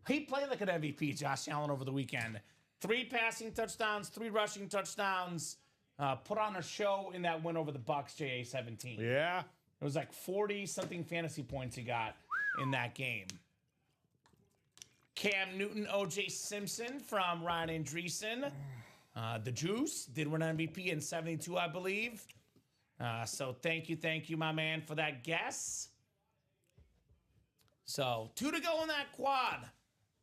[SPEAKER 2] He played like an MVP, Josh Allen, over the weekend. 3 passing touchdowns, 3 rushing touchdowns. Put on a show in that win over the Bucs, JA-17.
[SPEAKER 3] Yeah.
[SPEAKER 2] It was like 40-something fantasy points he got in that game. Cam Newton, O.J. Simpson from Ryan Andreessen. The Juice did win MVP in 72, I believe. So thank you, my man, for that guess. So 2 to go in that quad.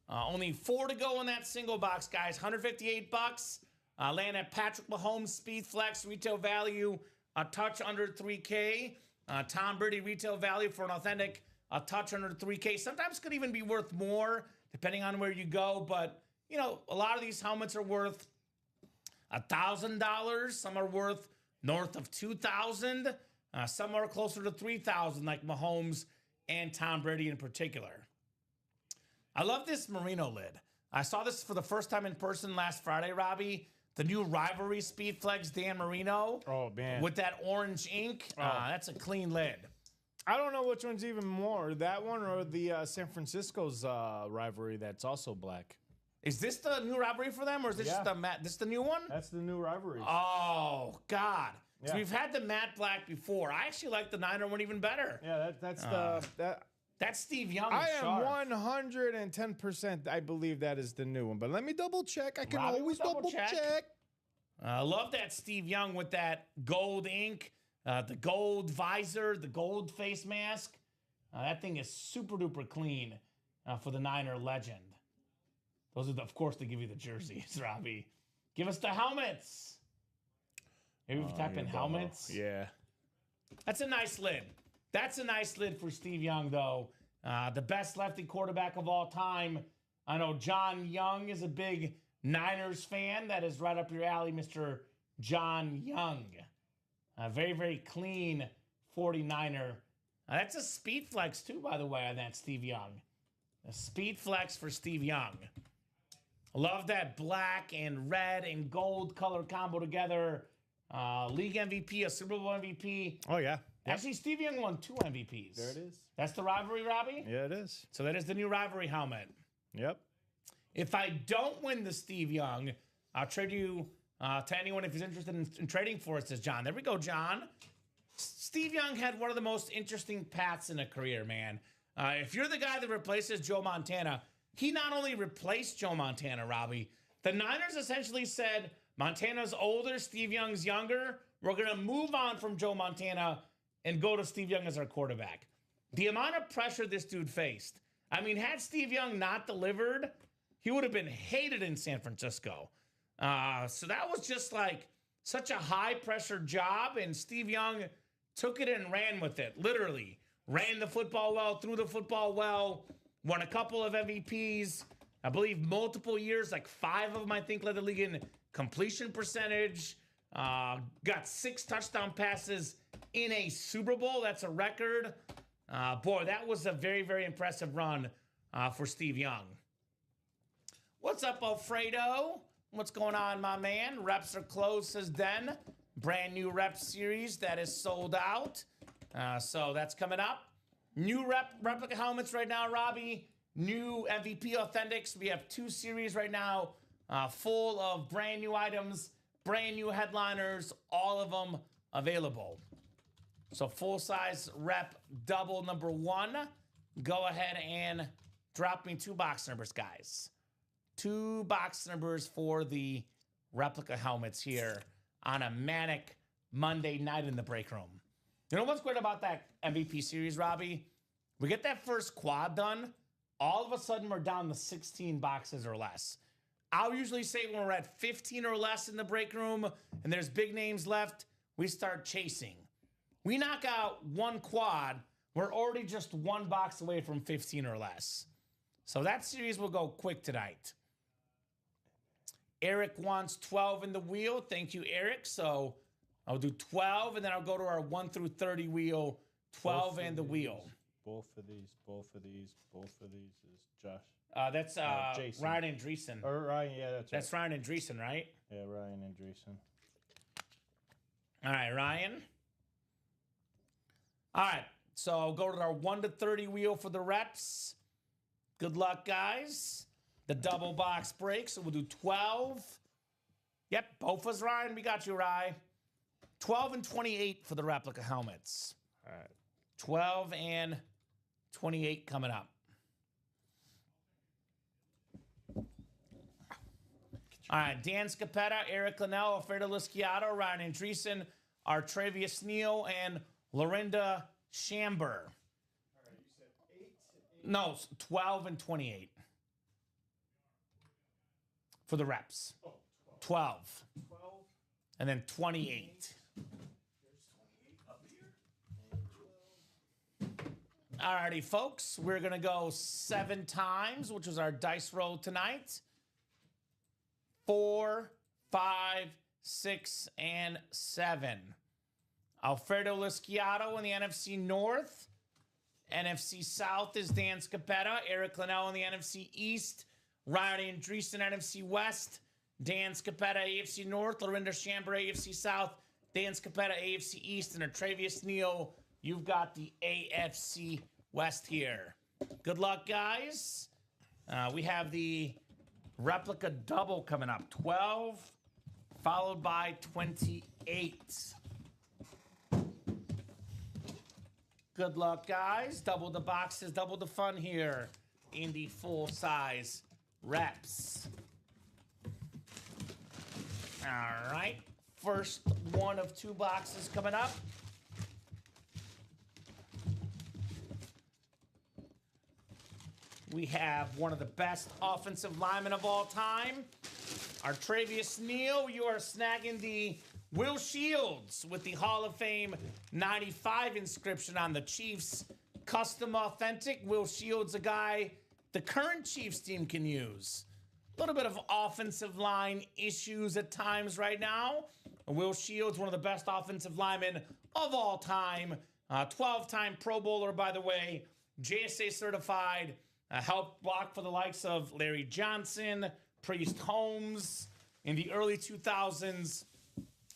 [SPEAKER 2] Only 4 to go in that single box, guys. $158. Land at Patrick Mahomes Speed Flex retail value a touch under $3K. Tom Brady retail value for an authentic a touch under $3K. Sometimes could even be worth more depending on where you go. But you know, a lot of these helmets are worth $1,000. Some are worth north of $2,000. Some are closer to $3,000, like Mahomes and Tom Brady in particular. I love this merino lid. I saw this for the first time in person last Friday, Robbie. The new Rivalry Speed Flex Dan Marino.
[SPEAKER 3] Oh, man.
[SPEAKER 2] With that orange ink. That's a clean lid.
[SPEAKER 3] I don't know which one's even more, that one or the San Francisco's rivalry that's also black.
[SPEAKER 2] Is this the new rivalry for them, or is this just the matte? This the new one?
[SPEAKER 3] That's the new rivalry.
[SPEAKER 2] Oh, God.
[SPEAKER 3] Yeah.
[SPEAKER 2] So we've had the matte black before. I actually like the Niner one even better.
[SPEAKER 3] Yeah, that's
[SPEAKER 2] That's Steve Young.
[SPEAKER 3] I am 110%. I believe that is the new one, but let me double check. I can
[SPEAKER 2] Robbie,
[SPEAKER 3] always double check.
[SPEAKER 2] I love that Steve Young with that gold ink, the gold visor, the gold face mask. That thing is super duper clean for the Niner legend. Those are, of course, they give you the jerseys, Robbie. Give us the helmets. Maybe if you type in helmets.
[SPEAKER 3] Yeah.
[SPEAKER 2] That's a nice lid. That's a nice lid for Steve Young, though. The best lefty quarterback of all time. I know John Young is a big Niners fan. That is right up your alley, Mr. John Young. A very, very clean 49er. That's a speed flex, too, by the way, on that Steve Young. A speed flex for Steve Young. Love that black and red and gold color combo together. League MVP, a Super Bowl MVP.
[SPEAKER 3] Oh, yeah. Yep.
[SPEAKER 2] Actually, Steve Young won 2 MVPs.
[SPEAKER 3] There it is.
[SPEAKER 2] That's the rivalry, Robbie?
[SPEAKER 3] Yeah, it is.
[SPEAKER 2] So that is the new rivalry helmet.
[SPEAKER 3] Yep.
[SPEAKER 2] If I don't win the Steve Young, I'll trade you to anyone if he's interested in trading for it, says John. There we go, John. Steve Young had one of the most interesting paths in a career, man. If you're the guy that replaces Joe Montana, he not only replaced Joe Montana, Robbie, the Niners essentially said, Montana's older, Steve Young's younger. We're going to move on from Joe Montana and go to Steve Young as our quarterback. The amount of pressure this dude faced. I mean, had Steve Young not delivered, he would have been hated in San Francisco. So that was just like such a high pressure job, and Steve Young took it and ran with it. Literally ran the football well, threw the football well, won a couple of MVPs. I believe multiple years, like 5 of them, I think, led the league in completion percentage. Got 6 touchdown passes in a Super Bowl. That's a record. Boy, that was a very, very impressive run for Steve Young. What's up, Alfredo? What's going on, my man? Reps are closed, says Den. Brand new rep series that is sold out. So that's coming up. New replica helmets right now, Robbie. New MVP Authentics. We have 2 series right now full of brand new items, brand new headliners, all of them available. So full-size rep double number 1. Go ahead and drop me 2 box numbers, guys. 2 box numbers for the replica helmets here on a manic Monday night in the break room. You know what's great about that MVP series, Robbie? We get that first quad done, all of a sudden we're down to 16 boxes or less. I'll usually say when we're at 15 or less in the break room and there's big names left, we start chasing. We knock out 1 quad, we're already just 1 box away from 15 or less. So that series will go quick tonight. Eric wants 12 in the wheel. Thank you, Eric. So I'll do 12, and then I'll go to our 1 through 30 wheel, 12 and the wheel.
[SPEAKER 3] Both of these is Josh.
[SPEAKER 2] That's
[SPEAKER 3] Jason.
[SPEAKER 2] Ryan Andreessen.
[SPEAKER 3] Or Ryan, yeah,
[SPEAKER 2] That's
[SPEAKER 3] right.
[SPEAKER 2] Ryan Andreessen, right?
[SPEAKER 3] Yeah, Ryan Andreessen.
[SPEAKER 2] All right, Ryan. All right, so I'll go to our 1 to 30 wheel for the reps. Good luck, guys. The double box break, so we'll do 12. Yep, both was Ryan. We got you, Ryan. 12 and 28 for the replica helmets.
[SPEAKER 3] All right.
[SPEAKER 2] 12 and 28 coming up. All right, Dan Scapetta, Eric Linnell, Alfredo Lisciato, Ryan Andreessen, Artravius Neal, and Lorinda Chamber.
[SPEAKER 3] All right, you said 8 to 8.
[SPEAKER 2] No, 12 and 28 for the reps.
[SPEAKER 3] Oh,
[SPEAKER 2] 12.
[SPEAKER 3] 12.
[SPEAKER 2] And then 28.
[SPEAKER 3] There's 28 up here.
[SPEAKER 2] Alrighty, folks. We're going to go 7 times, which was our dice roll tonight. 4, 5, 6, and 7. Alfredo Lisciato in the NFC North. NFC South is Dan Scapetta. Eric Linnell in the NFC East. Ryan Andreessen, NFC West. Dan Scapetta, AFC North. Lorinda Chamber, AFC South. Dan Scapetta, AFC East. And Artravius Neal, you've got the AFC West here. Good luck, guys. We have the replica double coming up. 12, followed by 28. Good luck, guys. Double the boxes, double the fun here in the full-size reps. All right. First one of 2 boxes coming up. We have one of the best offensive linemen of all time. Artravius Neal, you are snagging the Will Shields with the Hall of Fame 95 inscription on the Chiefs. Custom authentic. Will Shields, a guy the current Chiefs team can use. A little bit of offensive line issues at times right now. Will Shields, one of the best offensive linemen of all time. 12-time Pro Bowler, by the way. JSA certified. Helped block for the likes of Larry Johnson, Priest Holmes in the early 2000s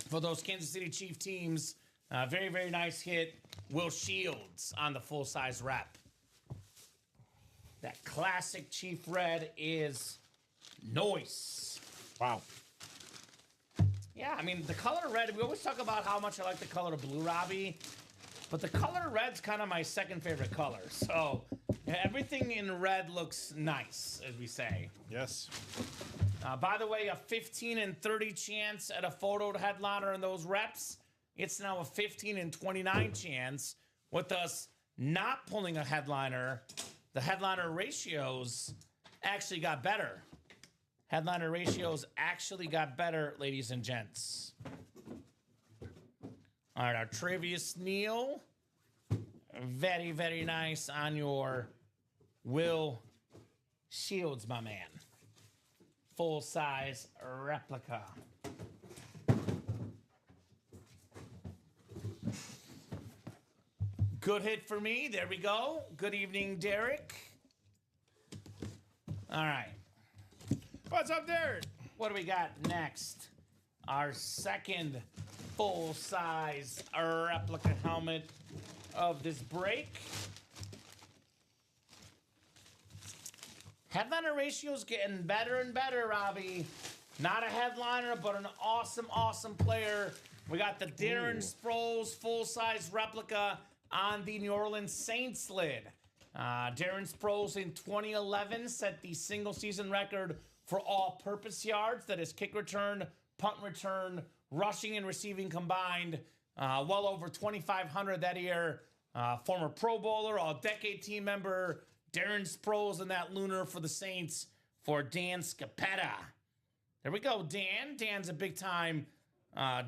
[SPEAKER 2] for those Kansas City Chief teams. Very, very nice hit. Will Shields on the full-size rep. That classic Chief red is Noise.
[SPEAKER 3] Wow.
[SPEAKER 2] Yeah, I mean, the color red, we always talk about how much I like the color blue, Robbie. But the color red's kind of my second favorite color. So everything in red looks nice, as we say.
[SPEAKER 3] Yes.
[SPEAKER 2] By the way, a 15 and 30 chance at a photo headliner in those reps. It's now a 15 and 29 chance. With us not pulling a headliner, the headliner ratios actually got better Headliner ratios actually got better, ladies and gents. All right, our Travius Neal. Very, very nice on your Will Shields, my man. Full-size replica. Good hit for me. There we go. Good evening, Derek. All right.
[SPEAKER 3] What's up, Derek?
[SPEAKER 2] What do we got next? Our second full-size replica helmet of this break. Headliner ratio's getting better and better, Robbie. Not a headliner, but an awesome, awesome player. We got the Darren Sproles full-size replica on the New Orleans Saints lid. Darren Sproles in 2011 set the single-season record for all-purpose yards. That is kick return, punt return, rushing and receiving combined. Well over 2,500 that year. Former Pro Bowler, all-decade team member, Darren Sproles in that lunar for the Saints for Dan Scapetta. There we go, Dan. Dan's a big-time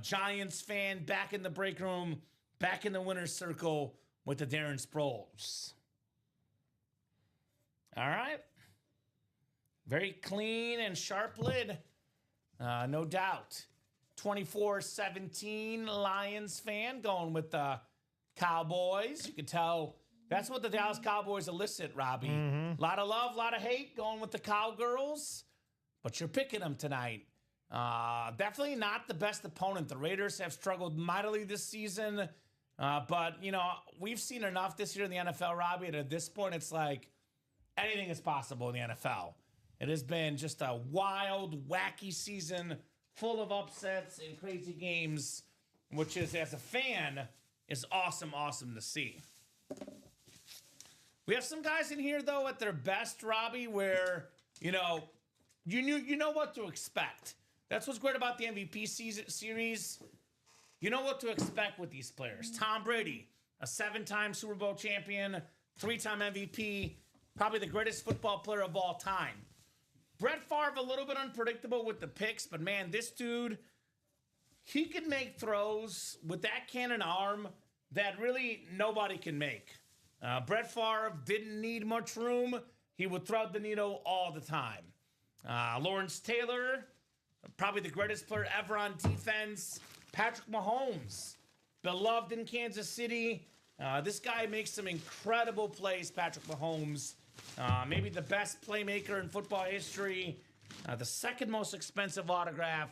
[SPEAKER 2] Giants fan, back in the break room, back in the winner's circle with the Darren Sproles. All right. Very clean and sharp lid, no doubt. 24-17 Lions fan going with the Cowboys. You can tell that's what the Dallas Cowboys elicit, Robbie. A lot of love, a lot of hate going with the Cowgirls, but you're picking them tonight. Definitely not the best opponent. The Raiders have struggled mightily this season, but, you know, we've seen enough this year in the NFL, Robbie, and at this point, it's like anything is possible in the NFL. It has been just a wild, wacky season full of upsets and crazy games, which is, as a fan, is awesome, awesome to see. We have some guys in here, though, at their best, Robbie, where, you know what to expect. That's what's great about the MVP series. You know what to expect with these players. Tom Brady, a 7-time Super Bowl champion, 3-time MVP, probably the greatest football player of all time. Brett Favre, a little bit unpredictable with the picks, but man, this dude, he can make throws with that cannon arm that really nobody can make. Brett Favre didn't need much room. He would thread the needle all the time. Lawrence Taylor, probably the greatest player ever on defense. Patrick Mahomes, beloved in Kansas City. This guy makes some incredible plays, Patrick Mahomes. Maybe the best playmaker in football history. The second most expensive autograph.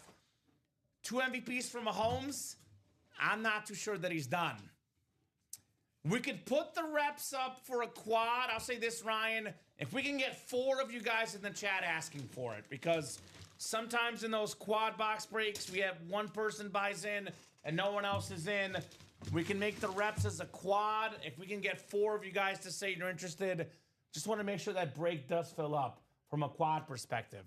[SPEAKER 2] 2 MVPs from Mahomes. I'm not too sure that he's done. We could put the reps up for a quad. I'll say this, Ryan. If we can get 4 of you guys in the chat asking for it, because sometimes in those quad box breaks, we have one person buys in and no one else is in. We can make the reps as a quad. If we can get 4 of you guys to say you're interested, just want to make sure that break does fill up from a quad perspective.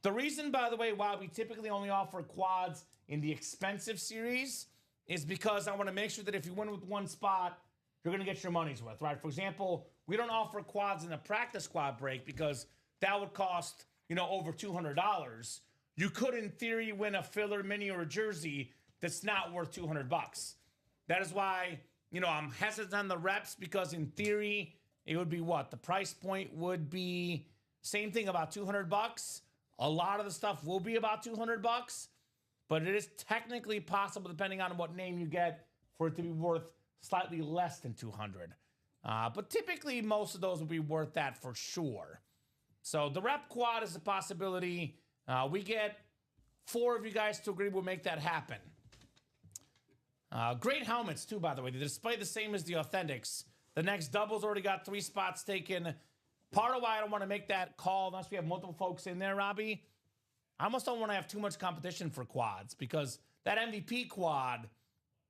[SPEAKER 2] The reason, by the way, why we typically only offer quads in the expensive series is because I want to make sure that if you win with one spot, you're going to get your money's worth, right? For example, we don't offer quads in a practice squad break because that would cost, over $200. You could, in theory, win a filler mini or a jersey that's not worth $200. That is why, I'm hesitant on the reps, because in theory, it would be what? The price point would be same thing, about $200. A lot of the stuff will be about $200, but it is technically possible, depending on what name you get, for it to be worth slightly less than $200. But typically, most of those will be worth that for sure. So the rep quad is a possibility. We get 4 of you guys to agree we'll make that happen. Great helmets, too, by the way. They display the same as the Authentics. The next double's already got 3 spots taken. Part of why I don't want to make that call, unless we have multiple folks in there, Robbie, I almost don't want to have too much competition for quads, because that MVP quad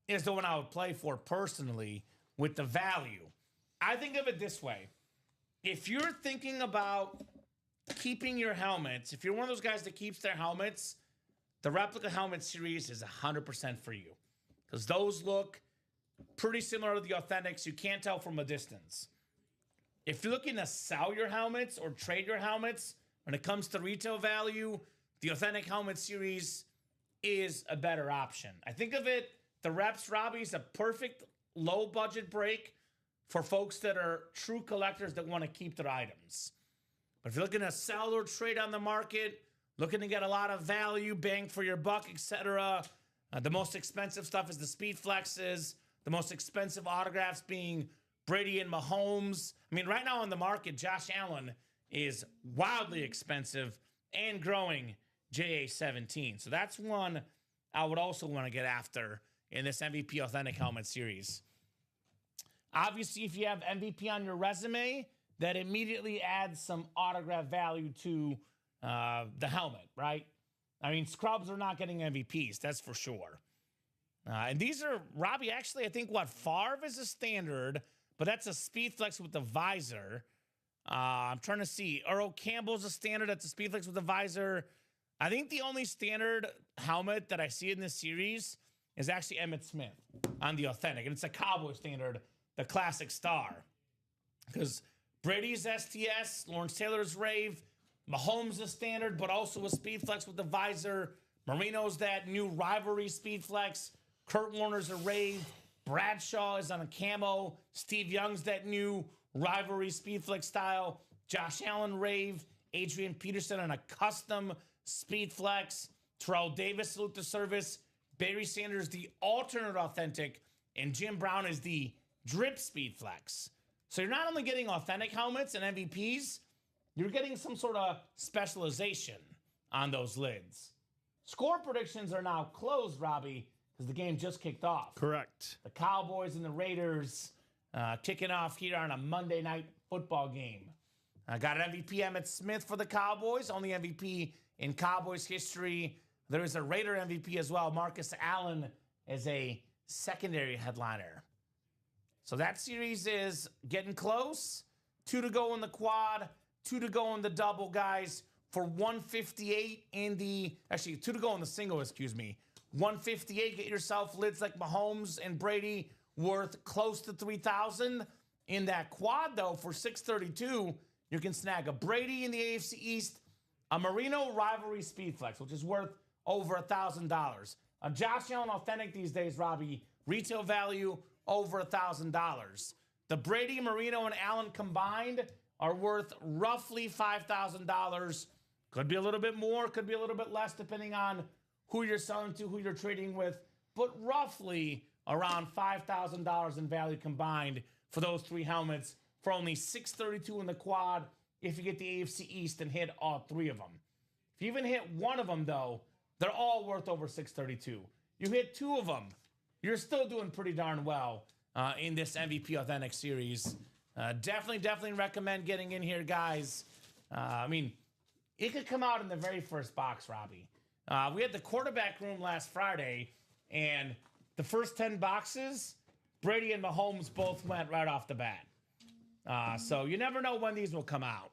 [SPEAKER 2] is the one I would play for personally with the value. I think of it this way. If you're thinking about keeping your helmets, if you're one of those guys that keeps their helmets, the replica helmet series is 100% for you, because those look pretty similar to the Authentics. You can't tell from a distance. If you're looking to sell your helmets or trade your helmets, when it comes to retail value, the Authentic Helmet Series is a better option. I think of it, the Reps, Robbie, is a perfect low budget break for folks that are true collectors that want to keep their items. But if you're looking to sell or trade on the market, looking to get a lot of value, bang for your buck, etc., the most expensive stuff is the Speed Flexes. The most expensive autographs being Brady and Mahomes. I mean, right now on the market, Josh Allen is wildly expensive and growing JA-17. So that's one I would also want to get after in this MVP Authentic Helmet Series. Obviously, if you have MVP on your resume, that immediately adds some autograph value to the helmet, right? I mean, scrubs are not getting MVPs, that's for sure. And these are, Robbie, actually, I think, Favre is a standard, but that's a Speed Flex with the visor. I'm trying to see. Earl Campbell's a standard. That's a Speed Flex with a visor. I think the only standard helmet that I see in this series is actually Emmitt Smith on the Authentic. And it's a Cowboy standard, the Classic Star. Because Brady's STS, Lawrence Taylor's Rave, Mahomes is standard, but also a Speed Flex with the visor. Marino's that new rivalry Speed Flex. Kurt Warner's a Rave. Bradshaw is on a camo. Steve Young's that new rivalry Speed Flex style. Josh Allen Rave. Adrian Peterson on a custom Speed Flex. Terrell Davis salute the service. Barry Sanders the alternate Authentic. And Jim Brown is the drip Speed Flex. So you're not only getting authentic helmets and MVPs, you're getting some sort of specialization on those lids. Score predictions are now closed, Robbie, because the game just kicked off.
[SPEAKER 3] Correct.
[SPEAKER 2] The Cowboys and the Raiders kicking off here on a Monday night football game. I got an MVP, Emmitt Smith, for the Cowboys, only MVP in Cowboys history. There is a Raider MVP as well. Marcus Allen is a secondary headliner. So that series is getting close. 2 to go in the quad, 2 to go in the double, guys, for 158 in the, actually 2 to go in the single, excuse me. 158, get yourself lids like Mahomes and Brady worth close to 3,000. In that quad, though, for 632, you can snag a Brady in the AFC East, a Marino rivalry Speed Flex, which is worth over $1,000. A Josh Allen Authentic these days, Robbie, retail value over $1,000. The Brady, Marino, and Allen combined are worth roughly $5,000. Could be a little bit more, could be a little bit less, depending on who you're selling to, who you're trading with, but roughly around $5,000 in value combined for those three helmets for only $632 in the quad if you get the AFC East and hit all three of them. If you even hit one of them, though, they're all worth over $632. You hit two of them, you're still doing pretty darn well in this MVP Authentic Series. Definitely recommend getting in here, guys. I mean, it could come out in the very first box, Robbie. We had the quarterback room last Friday, and the first 10 boxes, Brady and Mahomes both went right off the bat. So you never know when these will come out.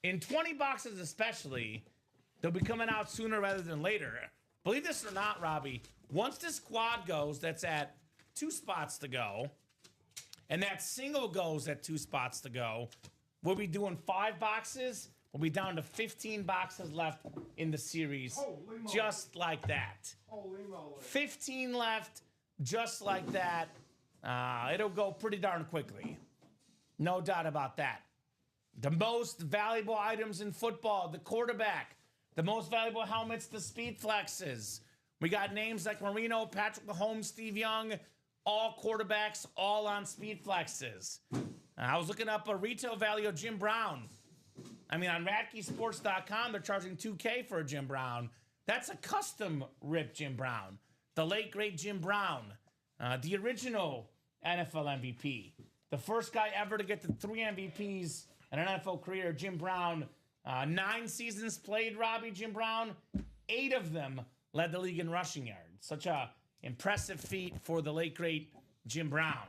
[SPEAKER 2] In 20 boxes especially, they'll be coming out sooner rather than later. Believe this or not, Robbie, once this quad goes, that's at 2 spots to go, and that single goes at 2 spots to go, we'll be doing 5 boxes. We'll be down to 15 boxes left in the series. Just like that. 15 left, just like that. It'll go pretty darn quickly. No doubt about that. The most valuable items in football, the quarterback. The most valuable helmets, the Speed Flexes. We got names like Marino, Patrick Mahomes, Steve Young, all quarterbacks, all on Speed Flexes. I was looking up a retail value of Jim Brown. I mean, on RadkeySports.com, they're charging $2K for a Jim Brown. That's a custom rip Jim Brown. The late, great Jim Brown. The original NFL MVP. The first guy ever to get to 3 MVPs in an NFL career, Jim Brown. 9 seasons played, Robbie, Jim Brown. 8 of them led the league in rushing yards. Such a impressive feat for the late, great Jim Brown.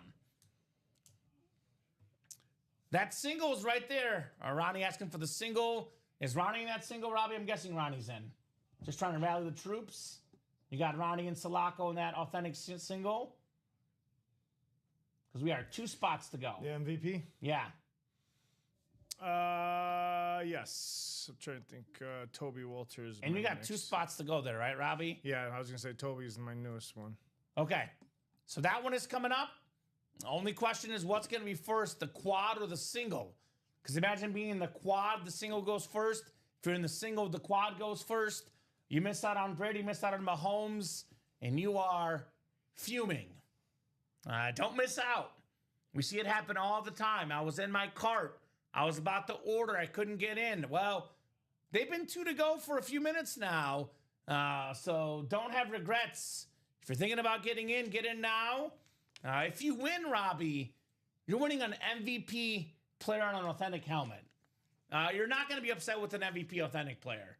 [SPEAKER 2] That single is right there. Ronnie asking for the single. Is Ronnie in that single, Robbie? I'm guessing Ronnie's in. Just trying to rally the troops. You got Ronnie and Sulaco in that authentic single. Because we are 2 spots to go.
[SPEAKER 3] The MVP?
[SPEAKER 2] Yeah.
[SPEAKER 3] Yes. I'm trying to think. Toby Walters.
[SPEAKER 2] And you got
[SPEAKER 3] next.
[SPEAKER 2] 2 spots to go there, right, Robbie?
[SPEAKER 3] Yeah, I was gonna say Toby's my newest one.
[SPEAKER 2] Okay. So that one is coming up. The only question is what's going to be first, the quad or the single? Because imagine being in the quad, the single goes first. If you're in the single, the quad goes first. You miss out on Brady, miss out on Mahomes, and you are fuming. Don't miss out. We see it happen all the time. I was in my cart. I was about to order. I couldn't get in. Well, they've been 2 to go for a few minutes now. So don't have regrets. If you're thinking about getting in, get in now. If you win, Robbie, you're winning an MVP player on an authentic helmet. You're not going to be upset with an MVP authentic player.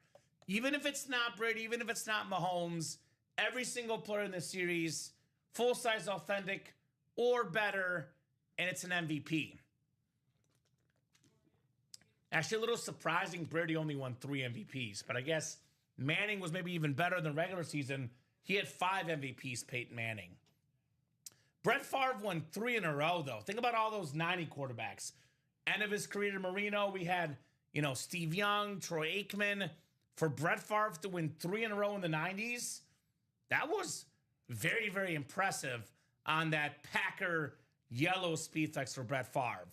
[SPEAKER 2] Even if it's not Brady, even if it's not Mahomes, every single player in this series, full-size authentic or better, and it's an MVP. Actually, a little surprising, Brady only won 3 MVPs, but I guess Manning was maybe even better than regular season. He had 5 MVPs, Peyton Manning. Brett Favre won 3 in a row, though. Think about all those 90 quarterbacks. End of his career in Marino, we had, Steve Young, Troy Aikman. For Brett Favre to win 3 in a row in the 90s, that was very, very impressive on that Packer yellow Speedflex for Brett Favre.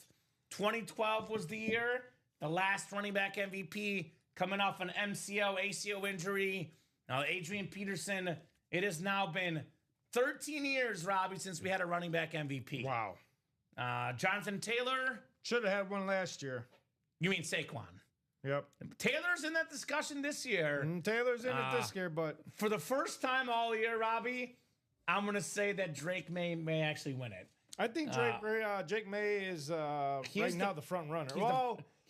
[SPEAKER 2] 2012 was the year, the last running back MVP coming off an MCL, ACL injury. Now, Adrian Peterson, it has now been 13 years, Robbie, since we had a running back MVP.
[SPEAKER 3] Wow.
[SPEAKER 2] Jonathan Taylor.
[SPEAKER 3] Should have had one last year.
[SPEAKER 2] You mean Saquon?
[SPEAKER 3] Yep.
[SPEAKER 2] Taylor's in that discussion this year.
[SPEAKER 3] Taylor's in it this year, but
[SPEAKER 2] for the first time all year, Robbie, I'm going to say that Drake may actually win it.
[SPEAKER 3] I think Drake May is right now the front runner.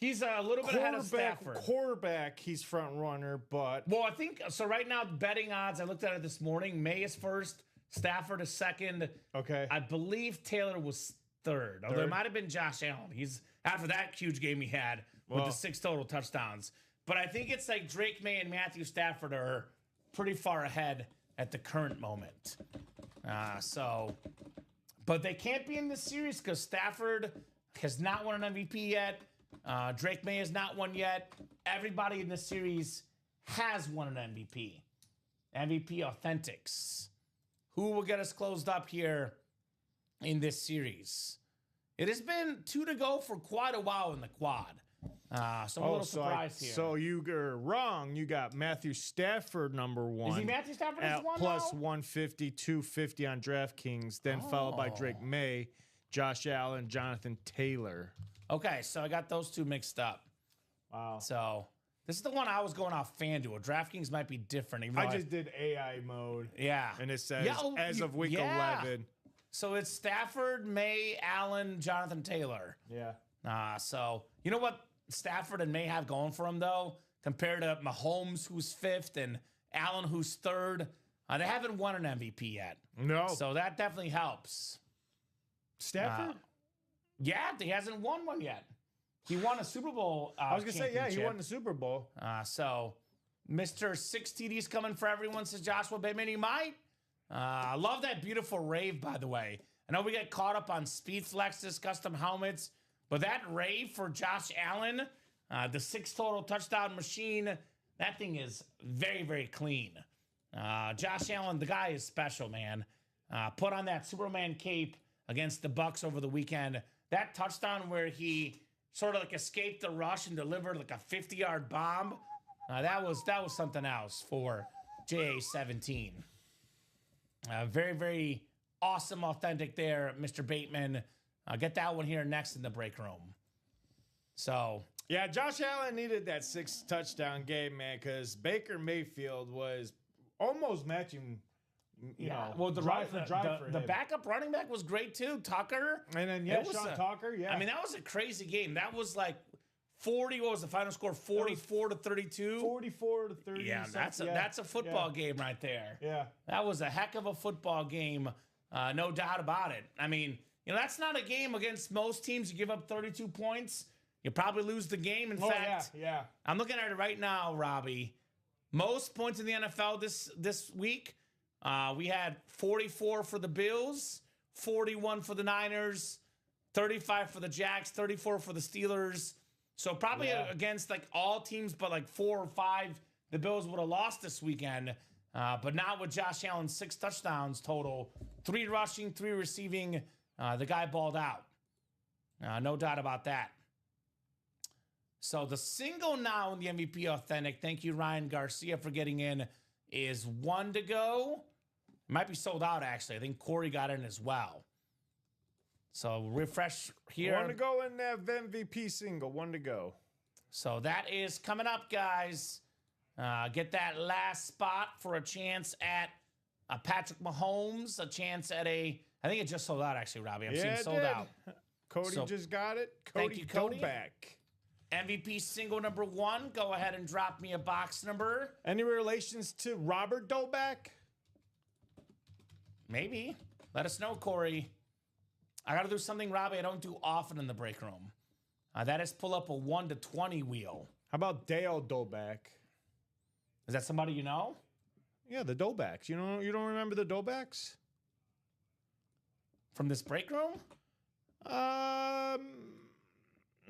[SPEAKER 2] He's a little bit ahead of Stafford.
[SPEAKER 3] Quarterback, he's front runner, but
[SPEAKER 2] I think so. Right now, betting odds. I looked at it this morning. May is first. Stafford is second.
[SPEAKER 3] Okay.
[SPEAKER 2] I believe Taylor was third. Although it might have been Josh Allen. He's after that huge game he had with the 6 total touchdowns. But I think it's like Drake May and Matthew Stafford are pretty far ahead at the current moment. But they can't be in this series because Stafford has not won an MVP yet. Drake May has not won yet. Everybody in this series has won an MVP. MVP Authentics. Who will get us closed up here in this series? It has been 2 to go for quite a while in the quad. So I'm a little surprised here.
[SPEAKER 3] So you're wrong. You got Matthew Stafford number 1.
[SPEAKER 2] Is he Matthew Stafford
[SPEAKER 3] at
[SPEAKER 2] is 1
[SPEAKER 3] plus
[SPEAKER 2] now?
[SPEAKER 3] 150, 250 on DraftKings, then followed by Drake May, Josh Allen, Jonathan Taylor.
[SPEAKER 2] Okay, so I got those 2 mixed up.
[SPEAKER 3] Wow.
[SPEAKER 2] So this is the one I was going off FanDuel. DraftKings might be different. Even though
[SPEAKER 3] I just did AI mode.
[SPEAKER 2] Yeah.
[SPEAKER 3] And it says as of week 11.
[SPEAKER 2] So it's Stafford, May, Allen, Jonathan Taylor.
[SPEAKER 3] Yeah.
[SPEAKER 2] So you know what Stafford and May have going for them, though, compared to Mahomes, who's 5th, and Allen, who's 3rd. They haven't won an MVP yet.
[SPEAKER 3] No.
[SPEAKER 2] So that definitely helps.
[SPEAKER 3] Stafford?
[SPEAKER 2] Yeah, he hasn't won one yet. He won a Super Bowl
[SPEAKER 3] I was going to say, yeah, he won the Super Bowl.
[SPEAKER 2] So Mr. 6 TDs coming for everyone, says Joshua Bateman. He might. I love that beautiful rave, by the way. I know we get caught up on Speedflex's custom helmets, but that rave for Josh Allen, the 6 total touchdown machine, that thing is very, very clean. Josh Allen, the guy is special, man. Put on that Superman cape against the Bucks over the weekend. That touchdown where he sort of like escaped the rush and delivered like a 50-yard bomb, that was something else for JA-17. Very, very awesome, authentic there, Mr. Bateman. Get that one here next in the break room. So,
[SPEAKER 3] yeah, Josh Allen needed that 6 touchdown game, man, because Baker Mayfield was almost matching.
[SPEAKER 2] The backup running back was great too, Tucker.
[SPEAKER 3] And then Sean Tucker. Yeah,
[SPEAKER 2] I mean that was a crazy game. That was like 40. What was the final score? 44 to 32.
[SPEAKER 3] 44 to 30.
[SPEAKER 2] Yeah, that's a football game right there.
[SPEAKER 3] Yeah,
[SPEAKER 2] that was a heck of a football game, no doubt about it. I mean, that's not a game against most teams. You give up 32 points, you probably lose the game. In fact, I'm looking at it right now, Robbie. Most points in the NFL this week. We had 44 for the Bills, 41 for the Niners, 35 for the Jacks, 34 for the Steelers, So probably against like all teams, but like 4 or 5, the Bills would have lost this weekend. But now with Josh Allen, 6 touchdowns total, 3 rushing, 3 receiving, the guy balled out. No doubt about that. So the single now in the MVP Authentic, thank you, Ryan Garcia, for getting in, is 1 to go. It might be sold out, actually. I think Corey got in as well. So refresh here.
[SPEAKER 3] 1 to go in that MVP single. 1 to go.
[SPEAKER 2] So that is coming up, guys. Get that last spot for a chance at Patrick Mahomes, a chance at I think it just sold out, actually, Robbie. I'm seeing sold out.
[SPEAKER 3] Cody just got it.
[SPEAKER 2] Thank you, Cody.
[SPEAKER 3] Go back.
[SPEAKER 2] MVP single number 1. Go ahead and drop me a box number.
[SPEAKER 3] Any relations to Robert Doback?
[SPEAKER 2] Maybe. Let us know, Corey. I got to do something, Robbie, I don't do often in the break room. That is pull up a 1 to 20 wheel.
[SPEAKER 3] How about Dale Doback?
[SPEAKER 2] Is that somebody you know?
[SPEAKER 3] Yeah, the Dobacks. You don't remember the Dobacks?
[SPEAKER 2] From this break room?
[SPEAKER 3] Nah,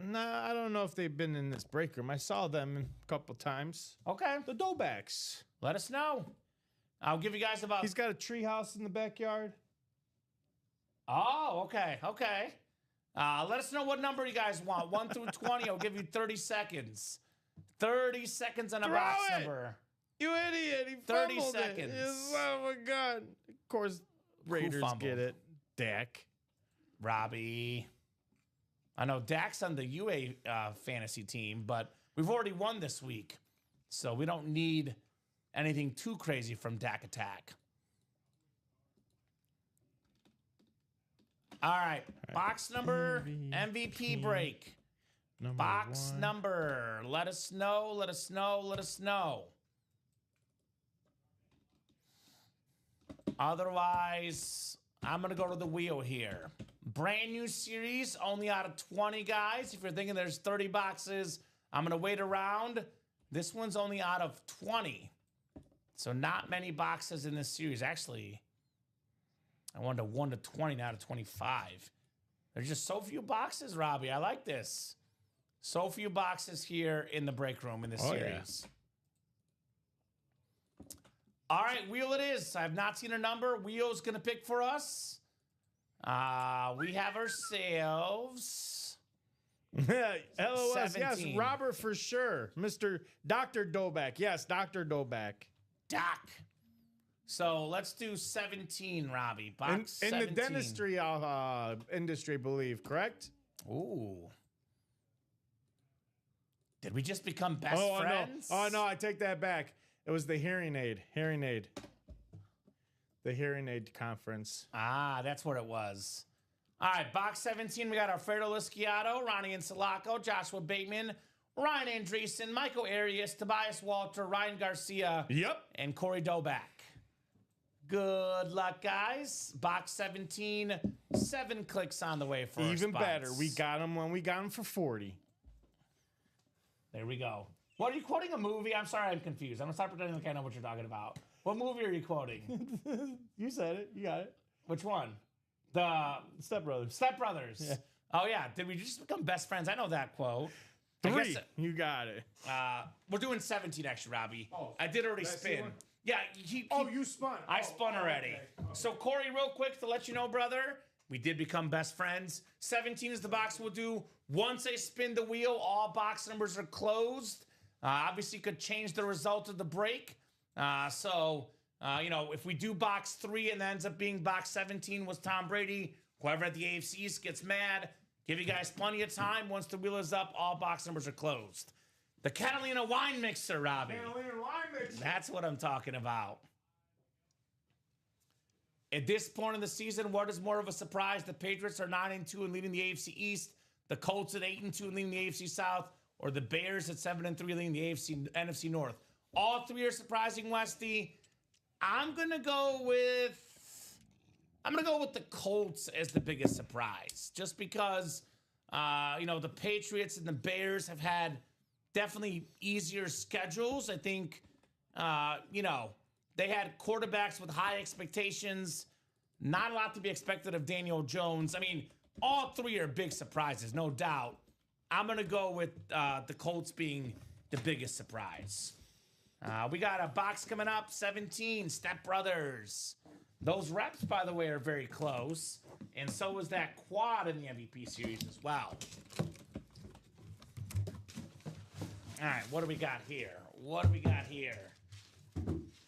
[SPEAKER 3] I don't know if they've been in this break room. I saw them a couple times.
[SPEAKER 2] Okay.
[SPEAKER 3] The Dobacks.
[SPEAKER 2] Let us know. I'll give you guys about...
[SPEAKER 3] He's got a tree house in the backyard.
[SPEAKER 2] Oh, okay, okay. Let us know what number you guys want. 1 through 20. I'll give you 30 seconds. 30 seconds on a box number.
[SPEAKER 3] You idiot. He
[SPEAKER 2] 30
[SPEAKER 3] fumbled
[SPEAKER 2] seconds.
[SPEAKER 3] It. Oh, my God. Of course, Raiders get it. Dak.
[SPEAKER 2] Robbie. I know Dak's on the UA fantasy team, but we've already won this week. So we don't need anything too crazy from Dak Attack. All right. Box number, MVP break. Box number. Let us know, let us know, let us know. Otherwise, I'm going to go to the wheel here. Brand new series, only out of 20 guys. If you're thinking there's 30 boxes, I'm going to wait around. This one's only out of 20. So not many boxes in this series. Actually, I wanted 1 to 20 out of 25. There's just so few boxes, Robbie. I like this. So few boxes here in the break room in this series. Yeah. All right, wheel it is. I have not seen a number. Wheel's going to pick for us. We have ourselves...
[SPEAKER 3] LOS,
[SPEAKER 2] 17.
[SPEAKER 3] yes, Robert for sure. Mr. Dr. Doback. Yes, Dr. Doback.
[SPEAKER 2] Doc. So let's do 17, Robbie. Box
[SPEAKER 3] in
[SPEAKER 2] 17.
[SPEAKER 3] the dentistry industry, believe, correct?
[SPEAKER 2] Ooh. Did we just become best friends?
[SPEAKER 3] No. Oh, no, I take that back. It was the hearing aid. The hearing aid conference.
[SPEAKER 2] Ah, that's what it was. All right, box 17, we got Alfredo Lisciato, Ronnie Insulaco, Joshua Bateman, Ryan Andreessen, Michael Arias, Tobias Walter, Ryan Garcia, and Corey Doback. Good luck, guys. Box 17, 7 clicks on the way for us.
[SPEAKER 3] Even better. We got him when we got him for 40.
[SPEAKER 2] There we go. What, are you quoting a movie? I'm sorry, I'm confused. I'm going to start pretending like I know what you're talking about. What movie are you quoting?
[SPEAKER 3] You said it. You got it.
[SPEAKER 2] Which one? The
[SPEAKER 3] Step Brothers.
[SPEAKER 2] Step Brothers.
[SPEAKER 3] Yeah.
[SPEAKER 2] Oh, yeah. Did we just become best friends? I know that quote.
[SPEAKER 3] 3. You got it.
[SPEAKER 2] We're doing 17, actually, Robbie.
[SPEAKER 3] Oh,
[SPEAKER 2] I did already spin. Yeah.
[SPEAKER 3] You spun.
[SPEAKER 2] I spun already. Okay. So, Corey, real quick to let you know, brother, we did become best friends. 17 is the box we'll do. Once I spin the wheel, all box numbers are closed. Obviously, could change the result of the break. If we do box 3 and that ends up being box 17 was Tom Brady, whoever at the AFC East gets mad, give you guys plenty of time. Once the wheel is up, all box numbers are closed. The Catalina wine mixer, Robbie.
[SPEAKER 3] Catalina wine mixer.
[SPEAKER 2] That's what I'm talking about. At this point in the season, what is more of a surprise? The Patriots are 9-2 and leading the AFC East. The Colts at 8-2 and leading the AFC South. Or the Bears at 7-3 leading the NFC North. All 3 are surprising, Westy. I'm gonna go with the Colts as the biggest surprise, just because the Patriots and the Bears have had definitely easier schedules. I think they had quarterbacks with high expectations. Not a lot to be expected of Daniel Jones. I mean, all 3 are big surprises, no doubt. I'm going to go with the Colts being the biggest surprise. We got a box coming up, 17, Step Brothers. Those reps, by the way, are very close. And so is that quad in the MVP series as well. All right, what do we got here? What do we got here?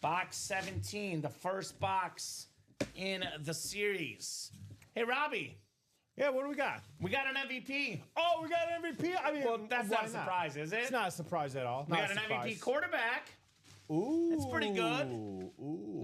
[SPEAKER 2] Box 17, the first box in the series. Hey, Robbie.
[SPEAKER 3] Yeah, what do we got?
[SPEAKER 2] We got an MVP.
[SPEAKER 3] Oh, we got an MVP? I mean,
[SPEAKER 2] Well, that's
[SPEAKER 3] why
[SPEAKER 2] not a surprise, is it?
[SPEAKER 3] It's not a surprise at all.
[SPEAKER 2] We got an MVP quarterback.
[SPEAKER 3] Ooh.
[SPEAKER 2] That's pretty good.
[SPEAKER 3] Ooh.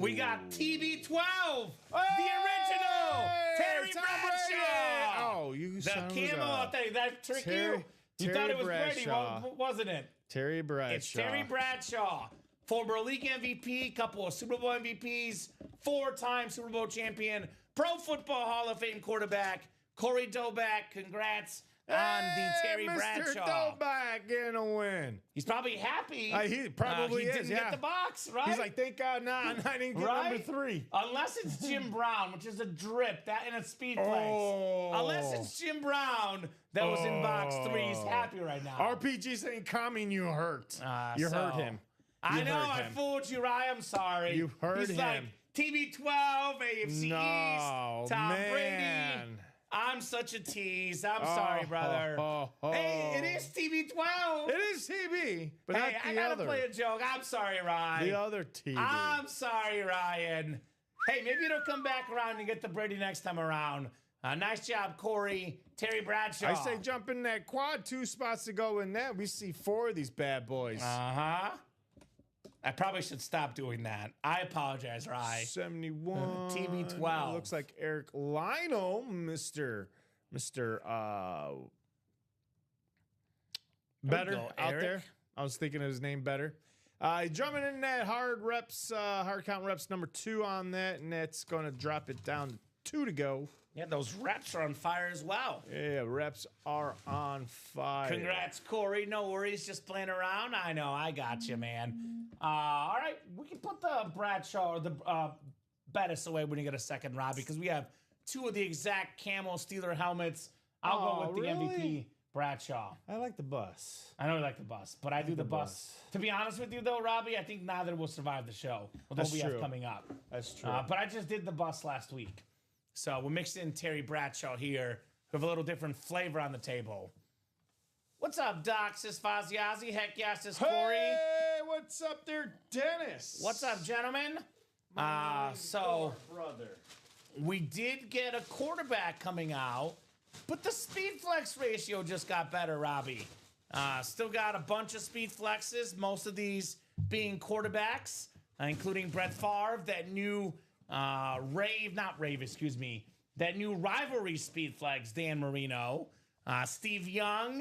[SPEAKER 2] We got TB12, the original Terry
[SPEAKER 3] Tom
[SPEAKER 2] Bradshaw.
[SPEAKER 3] Brady. Oh, you
[SPEAKER 2] The
[SPEAKER 3] son of a
[SPEAKER 2] camo
[SPEAKER 3] gun.
[SPEAKER 2] thing, that tricked
[SPEAKER 3] Terry-
[SPEAKER 2] you. You
[SPEAKER 3] Terry
[SPEAKER 2] thought it was Brady,
[SPEAKER 3] Bradshaw.
[SPEAKER 2] wasn't it?
[SPEAKER 3] Terry Bradshaw.
[SPEAKER 2] It's Terry Bradshaw, former league MVP, couple of Super Bowl MVPs, 4-time Super Bowl champion, Pro Football Hall of Fame quarterback, Corey Doback. Congrats on the Terry
[SPEAKER 3] Mr.
[SPEAKER 2] Bradshaw.
[SPEAKER 3] Doback getting a win.
[SPEAKER 2] He's probably happy.
[SPEAKER 3] He probably
[SPEAKER 2] he
[SPEAKER 3] is,
[SPEAKER 2] didn't
[SPEAKER 3] yeah.
[SPEAKER 2] get the box, right?
[SPEAKER 3] He's like, thank God, I didn't get
[SPEAKER 2] Right?
[SPEAKER 3] number 3.
[SPEAKER 2] Unless it's Jim Brown, which is a drip, that in a speed flex.
[SPEAKER 3] Oh.
[SPEAKER 2] Unless it's Jim Brown that was in box 3, he's happy right now.
[SPEAKER 3] RPG saying, Kamen, you hurt. You
[SPEAKER 2] So,
[SPEAKER 3] hurt him.
[SPEAKER 2] I
[SPEAKER 3] You
[SPEAKER 2] know,
[SPEAKER 3] hurt
[SPEAKER 2] I
[SPEAKER 3] him.
[SPEAKER 2] fooled you, Ryan. I'm sorry.
[SPEAKER 3] You hurt
[SPEAKER 2] He's
[SPEAKER 3] him.
[SPEAKER 2] like, TB12, AFC
[SPEAKER 3] No,
[SPEAKER 2] East, Tom
[SPEAKER 3] man.
[SPEAKER 2] Brady. I'm such a tease. I'm sorry, brother. Hey, it is TB12.
[SPEAKER 3] It is TB, but
[SPEAKER 2] Hey,
[SPEAKER 3] not
[SPEAKER 2] I
[SPEAKER 3] the
[SPEAKER 2] gotta
[SPEAKER 3] other.
[SPEAKER 2] play a joke. I'm sorry, Ryan.
[SPEAKER 3] The other TB.
[SPEAKER 2] I'm sorry, Ryan. Hey, maybe it'll come back around and get the Brady next time around. Nice job, Corey. Terry Bradshaw.
[SPEAKER 3] I say jump in that quad, 2 spots to go in that. We see 4 of these bad boys.
[SPEAKER 2] Uh-huh. I probably should stop doing that. I apologize, Ryan.
[SPEAKER 3] 71.
[SPEAKER 2] TB12.
[SPEAKER 3] Looks like Eric Lino, Mr. Better
[SPEAKER 2] go,
[SPEAKER 3] out
[SPEAKER 2] Eric.
[SPEAKER 3] there. I was thinking of his name Better. Drumming in that hard count reps number 2 on that, and that's going to drop it down to 2 to go.
[SPEAKER 2] Yeah, those reps are on fire as well.
[SPEAKER 3] Yeah, reps are on fire.
[SPEAKER 2] Congrats, Corey. No worries, just playing around. I know, I got you, man. All right, we can put the Bradshaw or the Bettis away when you get a second, Robbie, because we have 2 of the exact camo Steeler helmets. I'll go with the
[SPEAKER 3] really?
[SPEAKER 2] MVP, Bradshaw.
[SPEAKER 3] I like the bus.
[SPEAKER 2] I know you like the bus, but I do the bus. To be honest with you, though, Robbie, I think neither will survive the show with what we have
[SPEAKER 3] true.
[SPEAKER 2] coming up.
[SPEAKER 3] That's true.
[SPEAKER 2] But I just did the bus last week. So we're mixing in Terry Bradshaw here with a little different flavor on the table. What's up, Doc? Says Faziazi. Heck yeah, says Corey.
[SPEAKER 3] Hey, what's up there, Dennis?
[SPEAKER 2] What's up, gentlemen? So we did get a quarterback coming out, but the speed flex ratio just got better, Robbie. Still got a bunch of speed flexes, most of these being quarterbacks, including Brett Favre, that new that new rivalry speed flex, Dan Marino, Steve Young.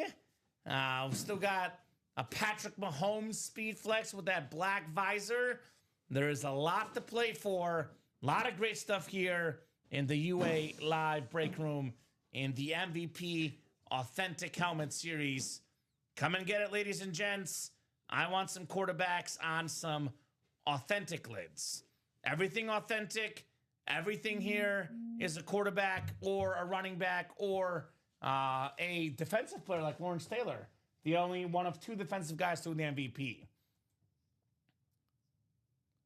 [SPEAKER 2] We still got a Patrick Mahomes speed flex with that black visor. There is a lot to play for. A lot of great stuff here in the UA Live Break Room in the MVP Authentic Helmet Series. Come and get it, ladies and gents. I want some quarterbacks on some authentic lids. Everything authentic. Everything here is a quarterback or a running back or a defensive player like Lawrence Taylor. The only one of 2 defensive guys to win the MVP.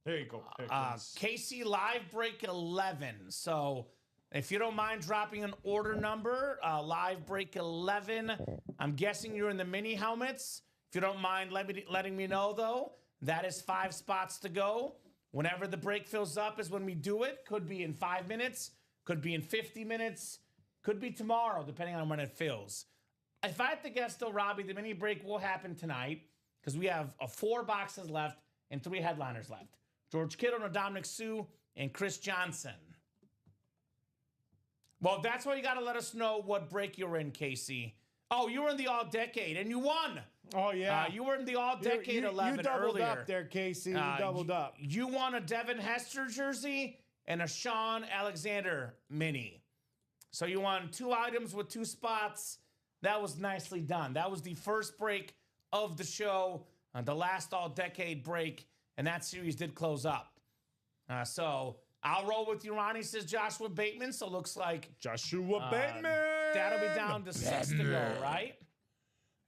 [SPEAKER 3] There you go.
[SPEAKER 2] Casey Live Break 11. So if you don't mind dropping an order number, Live Break 11. I'm guessing you're in the mini helmets. If you don't mind letting me know, though, that is 5 spots to go. Whenever the break fills up is when we do it. Could be in 5 minutes. Could be in 50 minutes. Could be tomorrow, depending on when it fills. If I had to guess, though, Robbie, the mini break will happen tonight because we have 4 boxes left and 3 headliners left. George Kittle, Dominic Sue, and Chris Johnson. Well, that's why you got to let us know what break you're in, Casey. Oh, you were in the All-Decade, and you won.
[SPEAKER 3] Oh, yeah.
[SPEAKER 2] You were in the All-Decade 11
[SPEAKER 3] You doubled
[SPEAKER 2] earlier.
[SPEAKER 3] up there, Casey. You doubled up.
[SPEAKER 2] You won a Devin Hester jersey and a Sean Alexander mini. So you won 2 items with 2 spots. That was nicely done. That was the first break of the show, the last All-Decade break, and that series did close up. So I'll roll with you, Ronnie, says Joshua Bateman. So it looks like
[SPEAKER 3] Joshua Bateman.
[SPEAKER 2] that'll be down to 6 to go, right?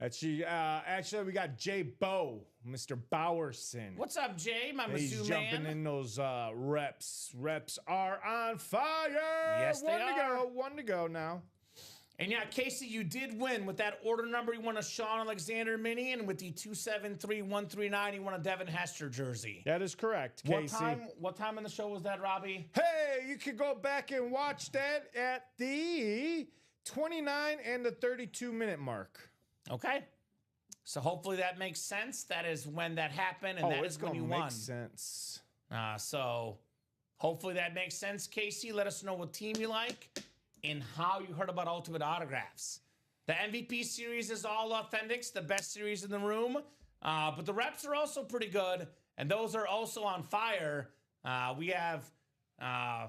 [SPEAKER 3] Actually, we got Jay Bow, Mr. Bowerson.
[SPEAKER 2] What's up, Jay? My
[SPEAKER 3] He's
[SPEAKER 2] Mizzou
[SPEAKER 3] jumping
[SPEAKER 2] man.
[SPEAKER 3] in those reps. Reps are on fire.
[SPEAKER 2] Yes, they are.
[SPEAKER 3] One to go now.
[SPEAKER 2] And yeah, Casey, you did win with that order number. You won a Sean Alexander mini, and with the 273139, you won a Devin Hester jersey.
[SPEAKER 3] That is correct, Casey.
[SPEAKER 2] What time in the show was that, Robbie?
[SPEAKER 3] Hey, you can go back and watch that at the 29 and the 32-minute mark.
[SPEAKER 2] Okay. So hopefully that makes sense. That is when that happened, and that is when you won.
[SPEAKER 3] Makes sense.
[SPEAKER 2] So hopefully that makes sense, Casey. Let us know what team you like and how you heard about Ultimate Autographs. The MVP series is all authentics, the best series in the room. But the reps are also pretty good, and those are also on fire. We have, I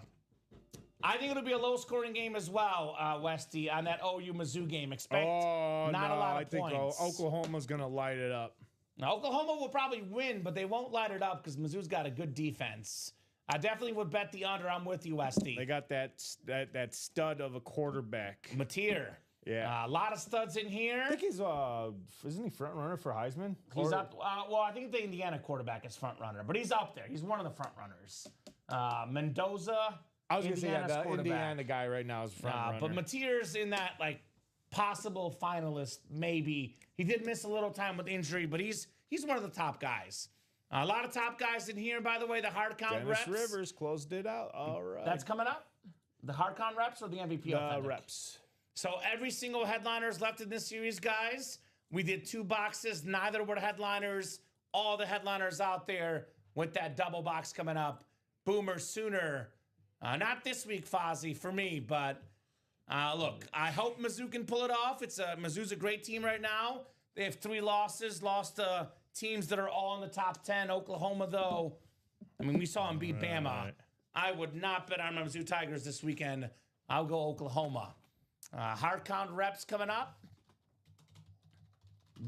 [SPEAKER 2] think it'll be a low-scoring game as well, Westy, on that OU Mizzou game. Expect not a lot of points.
[SPEAKER 3] I think Oklahoma's going to light it up.
[SPEAKER 2] Now, Oklahoma will probably win, but they won't light it up because Mizzou's got a good defense. I definitely would bet the under. I'm with you, Westy.
[SPEAKER 3] They got that stud of a quarterback.
[SPEAKER 2] Mateer.
[SPEAKER 3] Yeah.
[SPEAKER 2] A lot of studs in here.
[SPEAKER 3] I think he's isn't he front runner for Heisman?
[SPEAKER 2] He's up. Well, I think the Indiana quarterback is front runner, but he's up there. He's one of the front runners. Mendoza.
[SPEAKER 3] I was going to say the
[SPEAKER 2] quarterback.
[SPEAKER 3] Indiana guy right now is front runner.
[SPEAKER 2] But Mateer's in that possible finalist, maybe. He did miss a little time with injury, but he's one of the top guys. A lot of top guys in here, by the way. The hard count
[SPEAKER 3] Dennis
[SPEAKER 2] reps.
[SPEAKER 3] Rivers closed it out. All right.
[SPEAKER 2] That's coming up. The hard count reps or the MVP?
[SPEAKER 3] The reps.
[SPEAKER 2] So every single headliner is left in this series, guys. We did 2 boxes. Neither were headliners. All the headliners out there with that double box coming up. Boomer sooner. Not this week, Fozzie, for me, but look, I hope Mizzou can pull it off. Mizzou's a great team right now. They have 3 losses, lost to teams that are all in the top 10. Oklahoma, though, I mean, we saw them beat Bama. I would not bet on my Mizzou Tigers this weekend. I'll go Oklahoma. Hard count reps coming up.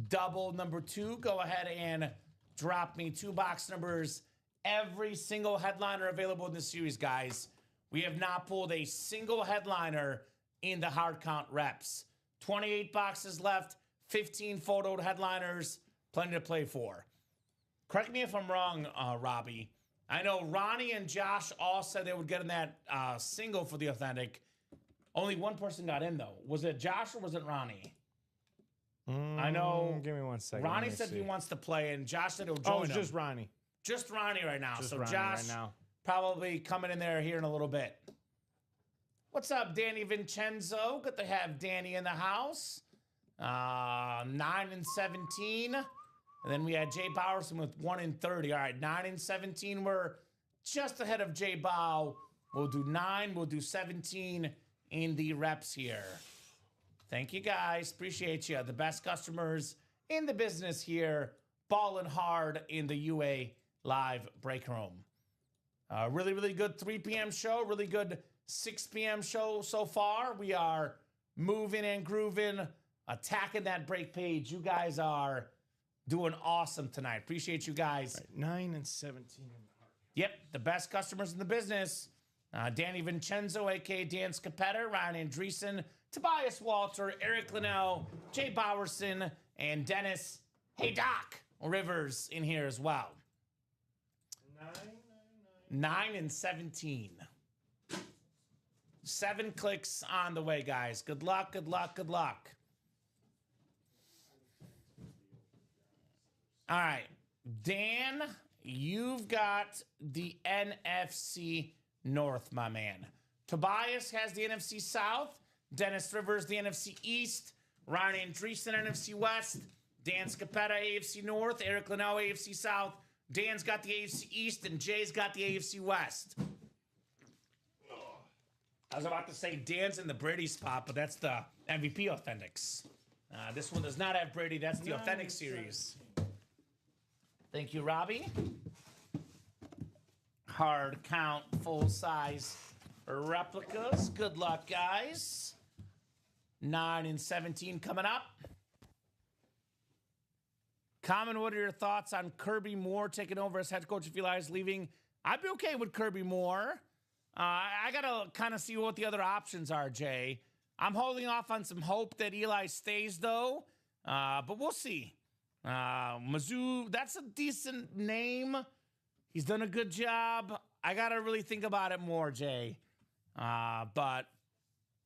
[SPEAKER 2] Double number 2. Go ahead and drop me 2 box numbers. Every single headliner available in this series, guys. We have not pulled a single headliner in the hard count reps. 28 boxes left, 15 photoed headliners, plenty to play for. Correct me if I'm wrong, Robbie. I know Ronnie and Josh all said they would get in that single for the authentic. Only one person got in, though. Was it Josh or was it Ronnie? I know.
[SPEAKER 3] Give me 1 second.
[SPEAKER 2] Ronnie said he wants to play, and Josh said he'll join him.
[SPEAKER 3] It's just Ronnie.
[SPEAKER 2] Just Ronnie right now.
[SPEAKER 3] Just
[SPEAKER 2] so
[SPEAKER 3] Ronnie
[SPEAKER 2] Josh
[SPEAKER 3] right now.
[SPEAKER 2] probably coming in there here in a little bit. What's up, Danny Vincenzo? Good to have Danny in the house. 9 and 17. And then we had Jay Bowerson with 1 and 30. All right, 9 and 17. We're just ahead of Jay Bow. We'll do 9. We'll do 17 in the reps here. Thank you, guys. Appreciate you. The best customers in the business here. Balling hard in the UA Live break room. Really, really good 3 p.m. show. Really good 6 p.m. show so far. We are moving and grooving, attacking that break page. You guys are doing awesome tonight. Appreciate you guys.
[SPEAKER 3] Right, 9 and 17.
[SPEAKER 2] Yep, the best customers in the business. Danny Vincenzo, a.k.a. Dan Scapetter, Ryan Andreessen, Tobias Walter, Eric Linnell, Jay Bowerson, and Dennis, hey, Doc, Rivers in here as well. 9 and 17. 7 clicks on the way, guys. Good luck, good luck, good luck. All right. Dan, you've got the NFC North, my man. Tobias has the NFC South. Dennis Rivers, the NFC East. Ryan Andreessen, NFC West. Dan Scapetta, AFC North. Eric Linnell, AFC South. Dan's got the AFC East, and Jay's got the AFC West. I was about to say Dan's in the Brady spot, but that's the MVP Authentics. This one does not have Brady. That's the Authentic Series. Thank you, Robbie. Hard count, full-size replicas. Good luck, guys. 9 and 17 coming up. Kamen, what are your thoughts on Kirby Moore taking over as head coach if Eli's leaving? I'd be okay with Kirby Moore. I got to kind of see what the other options are, Jay. I'm holding off on some hope that Eli stays, though. But we'll see. Mizzou, that's a decent name. He's done a good job. I got to really think about it more, Jay. But,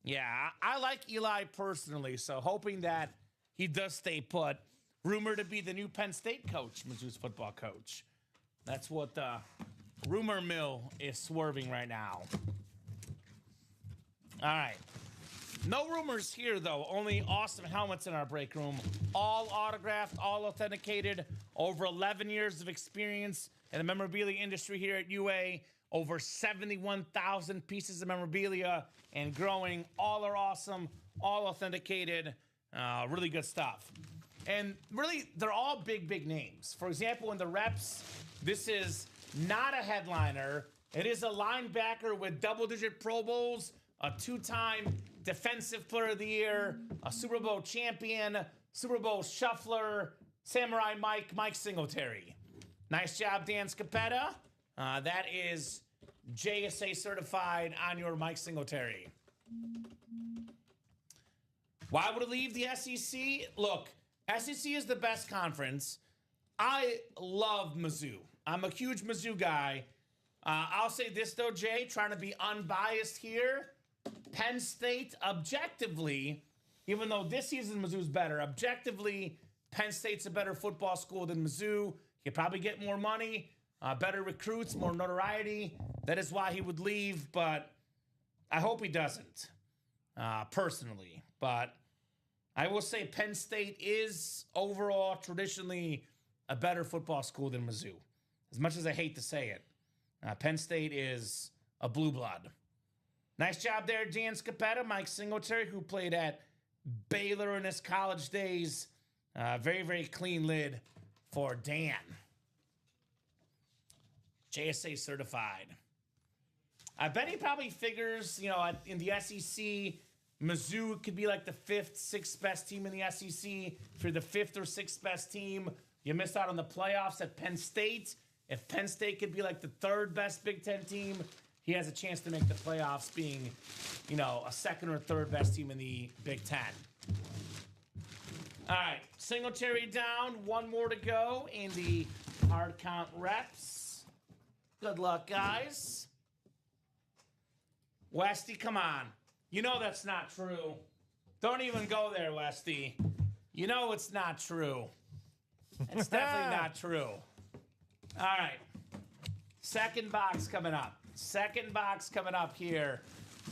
[SPEAKER 2] yeah, I like Eli personally, so hoping that he does stay put. Rumored to be the new Penn State coach, Mizzou's football coach. That's what the rumor mill is swerving right now. All right. No rumors here, though. Only awesome helmets in our break room. All autographed, all authenticated. Over 11 years of experience in the memorabilia industry here at UA. Over 71,000 pieces of memorabilia and growing. All are awesome, all authenticated. Really good stuff. And really, they're all big, big names. For example, in the reps, this is not a headliner. It is a linebacker with double-digit Pro Bowls, a two-time Defensive Player of the Year, a Super Bowl champion, Super Bowl shuffler, Samurai Mike Singletary. Nice job, Dan Scapetta. That is JSA certified on your Mike Singletary. Why would it leave the SEC? Look, SEC is the best conference. I love Mizzou. I'm a huge Mizzou guy. I'll say this, though, Jay, trying to be unbiased here. Penn State, objectively, even though this season Mizzou's better, objectively, Penn State's a better football school than Mizzou. He'll probably get more money, better recruits, more notoriety. That is why he would leave, but I hope he doesn't, personally. But I will say Penn State is overall traditionally a better football school than Mizzou. As much as I hate to say it, Penn State is a blue blood. Nice job there, Dan Scapetta, Mike Singletary, who played at Baylor in his college days. Very, very clean lid for Dan. JSA certified. I bet he probably figures, in the SEC, Mizzou could be like the 5th, 6th best team in the SEC. If you're the 5th or 6th best team, you missed out on the playoffs at Penn State. If Penn State could be like the 3rd best Big Ten team, he has a chance to make the playoffs being, a 2nd or 3rd best team in the Big Ten. All right, Singletary down. One more to go in the hard count reps. Good luck, guys. Westy, come on. You know that's not true. Don't even go there, Westy. You know it's not true. It's definitely not true. All right. Second box coming up. Second box coming up here.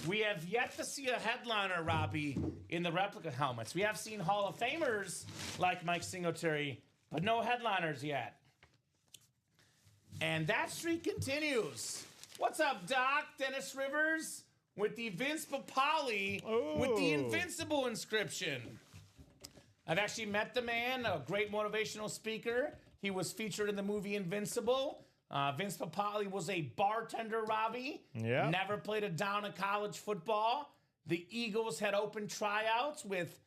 [SPEAKER 2] We have yet to see a headliner, Robbie, in the replica helmets. We have seen Hall of Famers like Mike Singletary, but no headliners yet. And that streak continues. What's up, Doc? Dennis Rivers with the Vince Papale with the Invincible inscription. I've actually met the man, a great motivational speaker. He was featured in the movie Invincible. Vince Papale was a bartender, Robbie.
[SPEAKER 3] Yeah.
[SPEAKER 2] Never played a down in college football. The Eagles had open tryouts with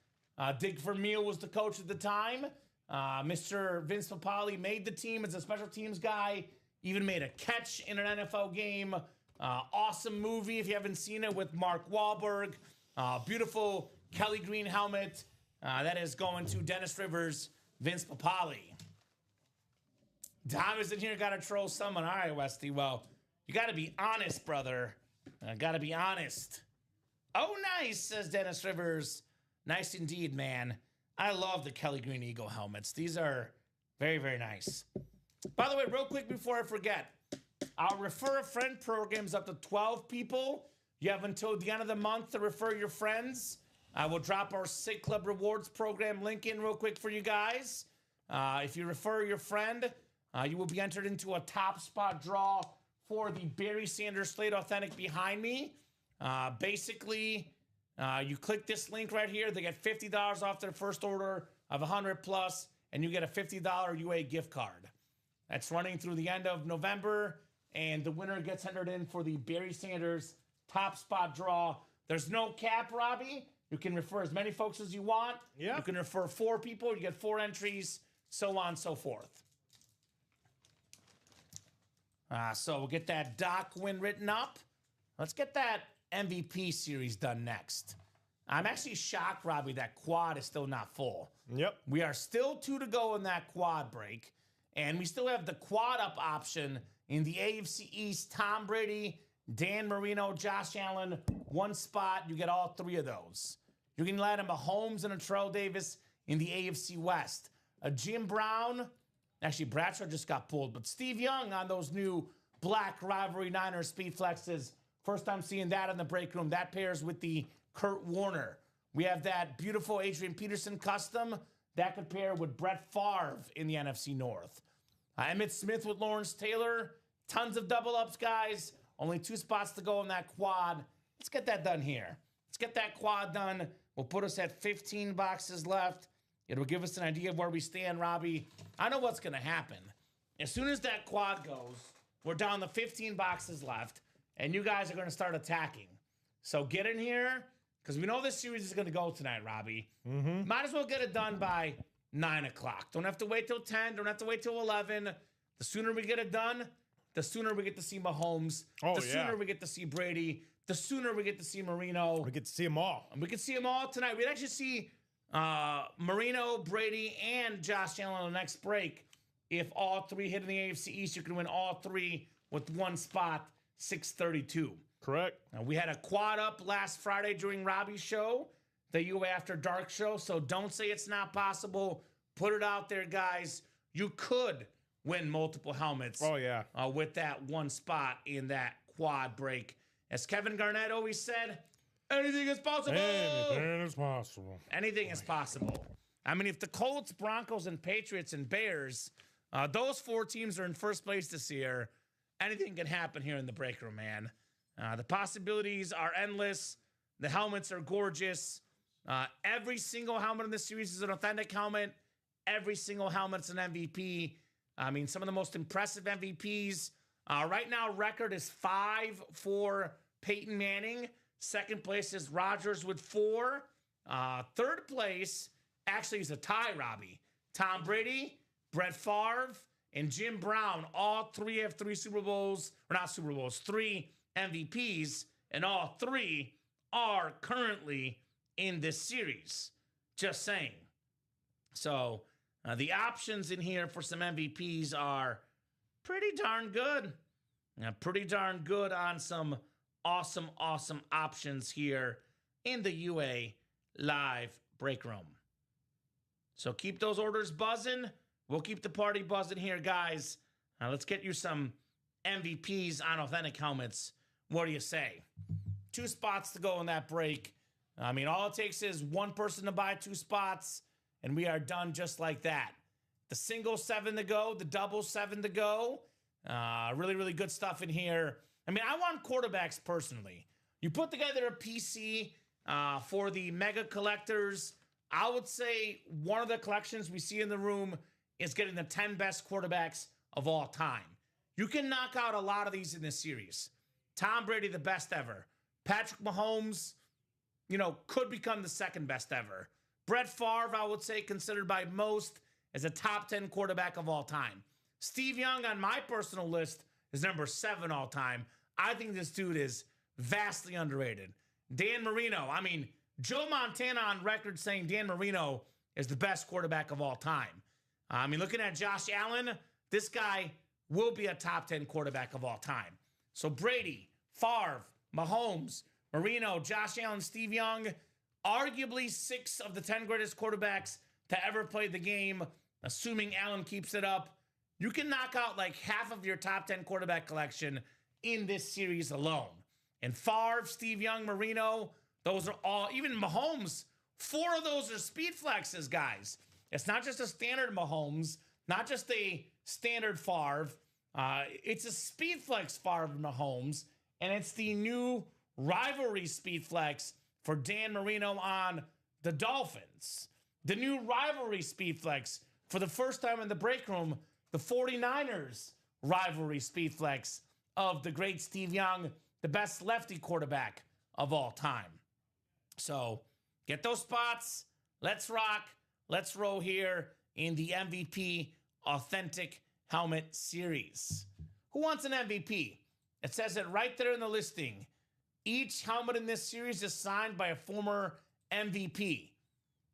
[SPEAKER 2] Dick Vermeil was the coach at the time. Mr. Vince Papale made the team as a special teams guy. Even made a catch in an NFL game. Awesome movie if you haven't seen it with Mark Wahlberg. Beautiful Kelly Green helmet. That is going to Dennis Rivers, Vince Papale. Dom is in here, got to troll someone. All right, Westy. Well, you got to be honest, brother. Got to be honest. Oh, nice, says Dennis Rivers. Nice indeed, man. I love the Kelly Green Eagle helmets. These are very, very nice. By the way, real quick before I forget, our Refer a Friend program's up to 12 people. You have until the end of the month to refer your friends. I will drop our Sick Club Rewards program link in real quick for you guys. If you refer your friend, you will be entered into a top spot draw for the Barry Sanders Slate Authentic behind me. Basically, you click this link right here. They get $50 off their first order of 100 plus, and you get a $50 UA gift card. That's running through the end of November, and the winner gets entered in for the Barry Sanders top spot draw. There's no cap, Robbie. You can refer as many folks as you want.
[SPEAKER 3] Yeah. You
[SPEAKER 2] can refer 4 people. You get 4 entries, so on and so forth. So we'll get that Doc win written up. Let's get that MVP series done next. I'm actually shocked, Robbie, that quad is still not full.
[SPEAKER 3] Yep.
[SPEAKER 2] We are still 2 to go in that quad break, and we still have the quad up option in the AFC East. Tom Brady, Dan Marino, Josh Allen, 1 spot. You get all 3 of those. You can land a Mahomes and a Terrell Davis in the AFC West. A Jim Brown, actually Bradshaw just got pulled, but Steve Young on those new Black Rivalry Niners speed flexes. First time seeing that in the break room. That pairs with the Kurt Warner. We have that beautiful Adrian Peterson custom. That could pair with Brett Favre in the NFC North. Emmitt Smith with Lawrence Taylor. Tons of double ups, guys. Only 2 spots to go in that quad. Let's get that done here. Let's get that quad done. Will put us at 15 boxes left. It'll give us an idea of where we stand, Robbie. I know what's going to happen. As soon as that quad goes, we're down to 15 boxes left, and you guys are going to start attacking. So get in here, because we know this series is going to go tonight, Robbie. Might as well get it done by 9 o'clock. Don't have to wait till 10. Don't have to wait till 11. The sooner we get it done, the sooner we get to see Mahomes. The sooner we get to see Brady. The sooner we get to see Marino.
[SPEAKER 3] We get to see them all.
[SPEAKER 2] And we can see them all tonight. We'd actually see Marino, Brady, and Josh Allen on the next break. If all 3 hit in the AFC East, you can win all 3 with 1 spot, 632.
[SPEAKER 3] Correct.
[SPEAKER 2] Now, we had a quad up last Friday during Robbie's show, the UA After Dark show, so don't say it's not possible. Put it out there, guys. You could win multiple helmets with that 1 spot in that quad break. As Kevin Garnett always said, anything is possible.
[SPEAKER 3] Anything is possible.
[SPEAKER 2] Anything is possible. I mean, if the Colts, Broncos, and Patriots and Bears, those 4 teams are in first place this year, anything can happen here in the break room, man. The possibilities are endless. The helmets are gorgeous. Every single helmet in this series is an authentic helmet. Every single helmet's an MVP. I mean, some of the most impressive MVPs. Right now, record is 5 for Peyton Manning. Second place is Rodgers with 4. Third place actually is a tie, Robbie. Tom Brady, Brett Favre, and Jim Brown. All 3 have 3 Super Bowls, or not Super Bowls, 3 MVPs, and all 3 are currently in this series. Just saying. So the options in here for some MVPs are pretty darn good. Pretty darn good on some awesome options here in the UA live break room. So keep those orders buzzing. We'll keep the party buzzing here, guys. Let's get you some MVPs on authentic helmets. What do you say? 2 spots to go in that break. I mean, all it takes is 1 person to buy 2 spots, and we are done just like that. The single 7 to go, the double 7 to go. Really good stuff in here. I mean, I want quarterbacks personally. You put together a PC for the mega collectors. I would say one of the collections we see in the room is getting the 10 best quarterbacks of all time. You can knock out a lot of these in this series. Tom Brady, the best ever. Patrick Mahomes, could become the 2nd best ever. Brett Favre, I would say, considered by most as a top 10 quarterback of all time. Steve Young, on my personal list, is number 7 all time. I think this dude is vastly underrated. Dan Marino, I mean, Joe Montana on record saying Dan Marino is the best quarterback of all time. I mean, looking at Josh Allen, this guy will be a top 10 quarterback of all time. So Brady, Favre, Mahomes, Marino, Josh Allen, Steve Young, arguably 6 of the 10 greatest quarterbacks to ever play the game, assuming Allen keeps it up. You can knock out like half of your top 10 quarterback collection in this series alone. And Favre, Steve Young, Marino, those are all, even Mahomes, 4 of those are speed flexes, guys. It's not just a standard Mahomes, not just a standard Favre. It's a speed flex Favre Mahomes, and it's the new rivalry speed flex for Dan Marino on the Dolphins. The new rivalry speed flex for the first time in the break room, the 49ers rivalry speed flex of the great Steve Young, the best lefty quarterback of all time. So get those spots. Let's rock. Let's roll here in the MVP Authentic Helmet Series. Who wants an MVP? It says it right there in the listing. Each helmet in this series is signed by a former MVP.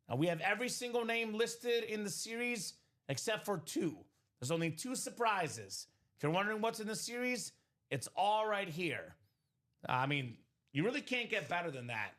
[SPEAKER 2] Now, we have every single name listed in the series except for 2. There's only 2 surprises. If you're wondering what's in the series, it's all right here. I mean, you really can't get better than that.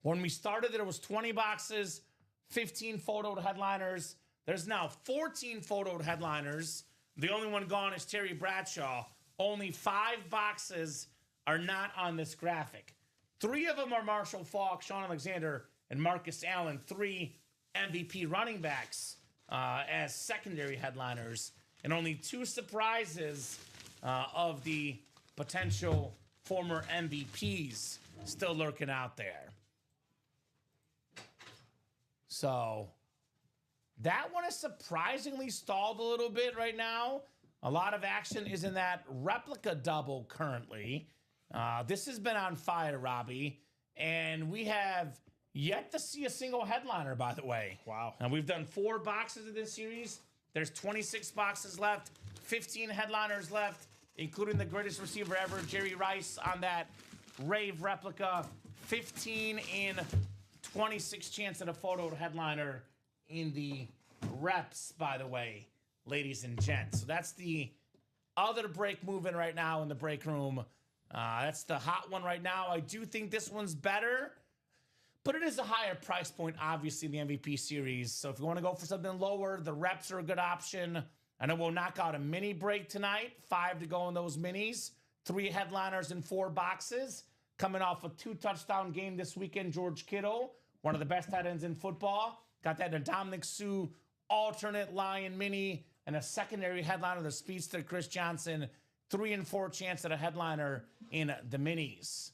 [SPEAKER 2] When we started, there was 20 boxes, 15 photoed headliners. There's now 14 photoed headliners. The only one gone is Terry Bradshaw. Only 5 boxes are not on this graphic. 3 of them are Marshall Faulk, Sean Alexander, and Marcus Allen. 3 MVP running backs as secondary headliners. And only 2 surprises of the potential former MVPs still lurking out there. So that one is surprisingly stalled a little bit right now. A lot of action is in that replica double currently. This has been on fire, Robbie. And we have yet to see a single headliner, by the way.
[SPEAKER 3] Wow.
[SPEAKER 2] And we've done 4 boxes of this series. There's 26 boxes left, 15 headliners left, including the greatest receiver ever, Jerry Rice, on that Rave replica. 15 in 26 chance at a photo headliner in the reps, by the way, ladies and gents. So that's the other break moving right now in the break room. That's the hot one right now. I do think this one's better, but it is a higher price point, obviously, in the MVP series. So if you want to go for something lower, the reps are a good option. I know we'll knock out a mini break tonight. 5 to go in those minis. 3 headliners and 4 boxes. Coming off a 2-touchdown game this weekend, George Kittle, one of the best tight ends in football. Got that Dominic Sue alternate Lion mini and a secondary headliner, the speedster Chris Johnson. 3 and 4 chance at a headliner in the minis.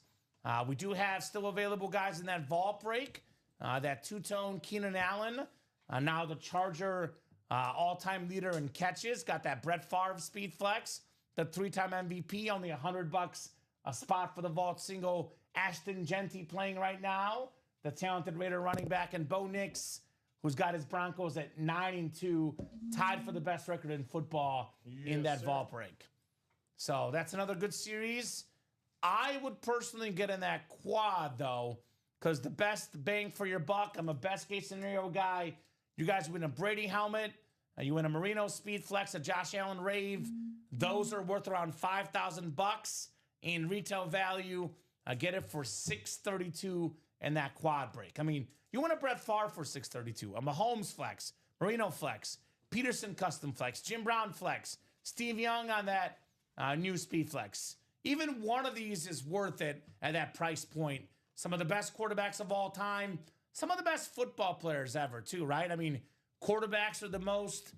[SPEAKER 2] We do have still available guys in that vault break. That 2-tone Keenan Allen, now the Charger all-time leader in catches. Got that Brett Favre speed flex, the 3-time MVP, only $100 a spot for the vault single. Ashton Genty playing right now, the talented Raider running back, and Bo Nix, who's got his Broncos at 9-2, tied for the best record in football in that vault break. So that's another good series. I would personally get in that quad, though, because the best bang for your buck, I'm a best-case scenario guy. You guys win a Brady helmet. You win a Marino Speed Flex, a Josh Allen Rave. Those are worth around $5,000 in retail value. I get it for $632 in that quad break. I mean, you win a Brett Favre for $632. A Mahomes Flex, Marino Flex, Peterson Custom Flex, Jim Brown Flex, Steve Young on that new Speed Flex. Even one of these is worth it at that price point. Some of the best quarterbacks of all time. Some of the best football players ever, too, right? I mean, quarterbacks are the most,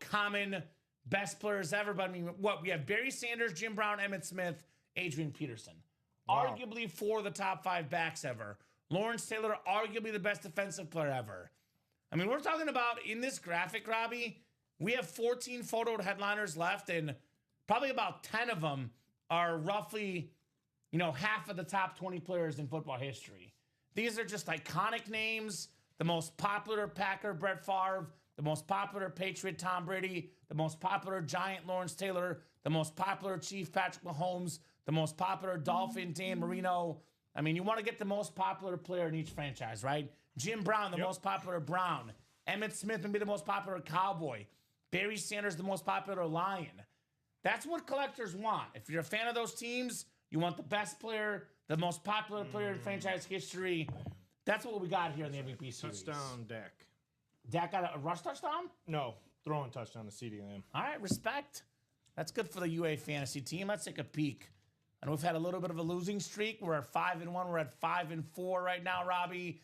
[SPEAKER 2] common best players ever. But I mean, we have Barry Sanders, Jim Brown, Emmitt Smith, Adrian Peterson. Wow. Arguably 4 of the top 5 backs ever. Lawrence Taylor, arguably the best defensive player ever. I mean, we're talking about in this graphic, Robbie, we have 14 photoed headliners left, and probably about 10 of them are roughly, half of the top 20 players in football history. These are just iconic names. The most popular Packer, Brett Favre. The most popular Patriot, Tom Brady. The most popular Giant, Lawrence Taylor. The most popular Chief, Patrick Mahomes. The most popular Dolphin, Dan Marino. I mean, you want to get the most popular player in each franchise, right? Jim Brown, the most popular Brown. Emmitt Smith, maybe the most popular Cowboy. Barry Sanders, the most popular Lion. That's what collectors want. If you're a fan of those teams, you want the best player, the most popular player in franchise history. That's what we got here in the MVP series.
[SPEAKER 3] Touchdown, Dak.
[SPEAKER 2] Dak got a rush touchdown?
[SPEAKER 3] No, throwing touchdown to CeeDee Lamb.
[SPEAKER 2] All right, respect. That's good for the UA fantasy team. Let's take a peek. And we've had a little bit of a losing streak. We're at 5-1. We're at 5-4 right now, Robbie.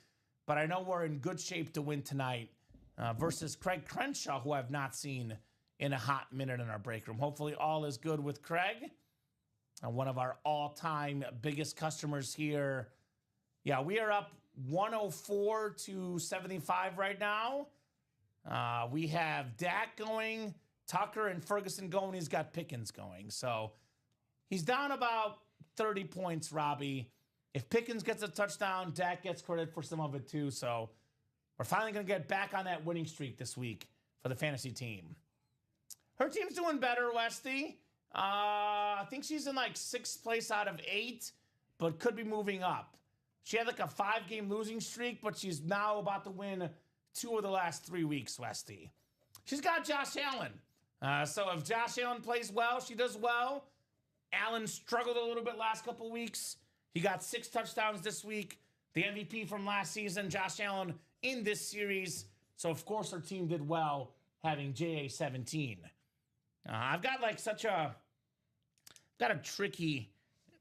[SPEAKER 2] But I know we're in good shape to win tonight versus Craig Crenshaw, who I've not seen in a hot minute in our break room. Hopefully all is good with Craig. One of our all-time biggest customers here. Yeah, we are up 104-75 right now. We have Dak going, Tucker and Ferguson going. He's got Pickens going. So he's down about 30 points, Robbie. If Pickens gets a touchdown, Dak gets credit for some of it too. So we're finally going to get back on that winning streak this week for the fantasy team. Her team's doing better, Westy. I think she's in like 6th place out of 8, but could be moving up. She had like a 5-game losing streak, but she's now about to win 2 of the last 3 weeks, Westy. She's got Josh Allen. So if Josh Allen plays well, she does well. Allen struggled a little bit last couple weeks. He got 6 touchdowns this week. The MVP from last season, Josh Allen, in this series. So, of course, her team did well having JA-17. I've got like got a tricky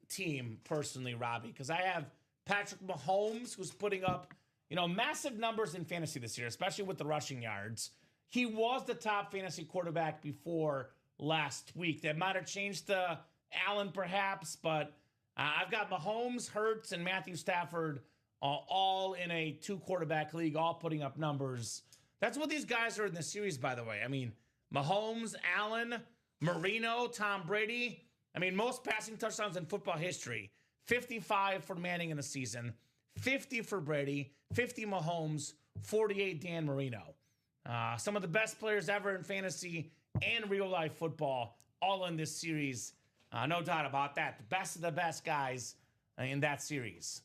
[SPEAKER 2] team personally, Robbie, because I have Patrick Mahomes, who's putting up, massive numbers in fantasy this year, especially with the rushing yards. He was the top fantasy quarterback before last week. That might have changed to Allen, perhaps, but I've got Mahomes, Hurts, and Matthew Stafford all in a 2-quarterback league, all putting up numbers. That's what these guys are in the series, by the way. I mean, Mahomes, Allen, Marino, Tom Brady. I mean, most passing touchdowns in football history. 55 for Manning in the season, 50 for Brady, 50 Mahomes, 48 Dan Marino. Some of the best players ever in fantasy and real-life football, all in this series. No doubt about that. The best of the best guys in that series.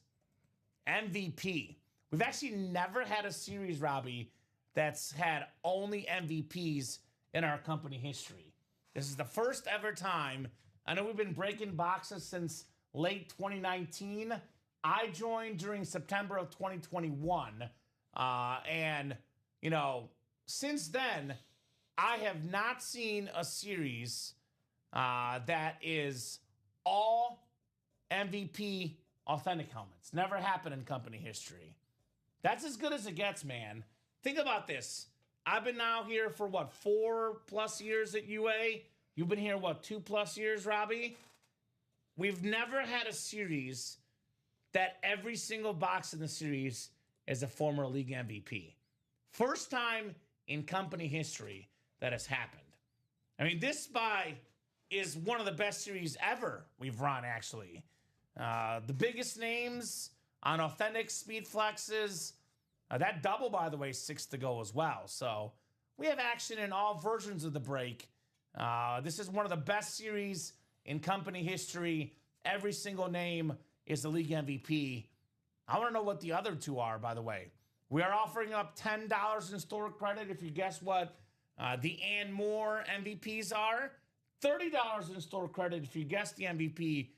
[SPEAKER 2] MVP. We've actually never had a series, Robbie, that's had only MVPs in our company history. This is the first ever time. I know we've been breaking boxes since late 2019. I joined during September of 2021. And, since then, I have not seen a series that is all MVP authentic helmets. Never happened in company history. That's as good as it gets, man. Think about this. I've been now here for 4+ years at UA. You've been here 2+ years, Robbie? We've never had a series that every single box in the series is a former league MVP. First time in company history that has happened. I mean, this buy is one of the best series ever we've run, actually. The biggest names on authentic speed flexes. That double, by the way, 6 to go as well. So we have action in all versions of the break. This is one of the best series in company history. Every single name is the league MVP. I want to know what the other 2 are, by the way. We are offering up $10 in store credit if you guess what the and more MVPs are. $30 in store credit if you guess the MVP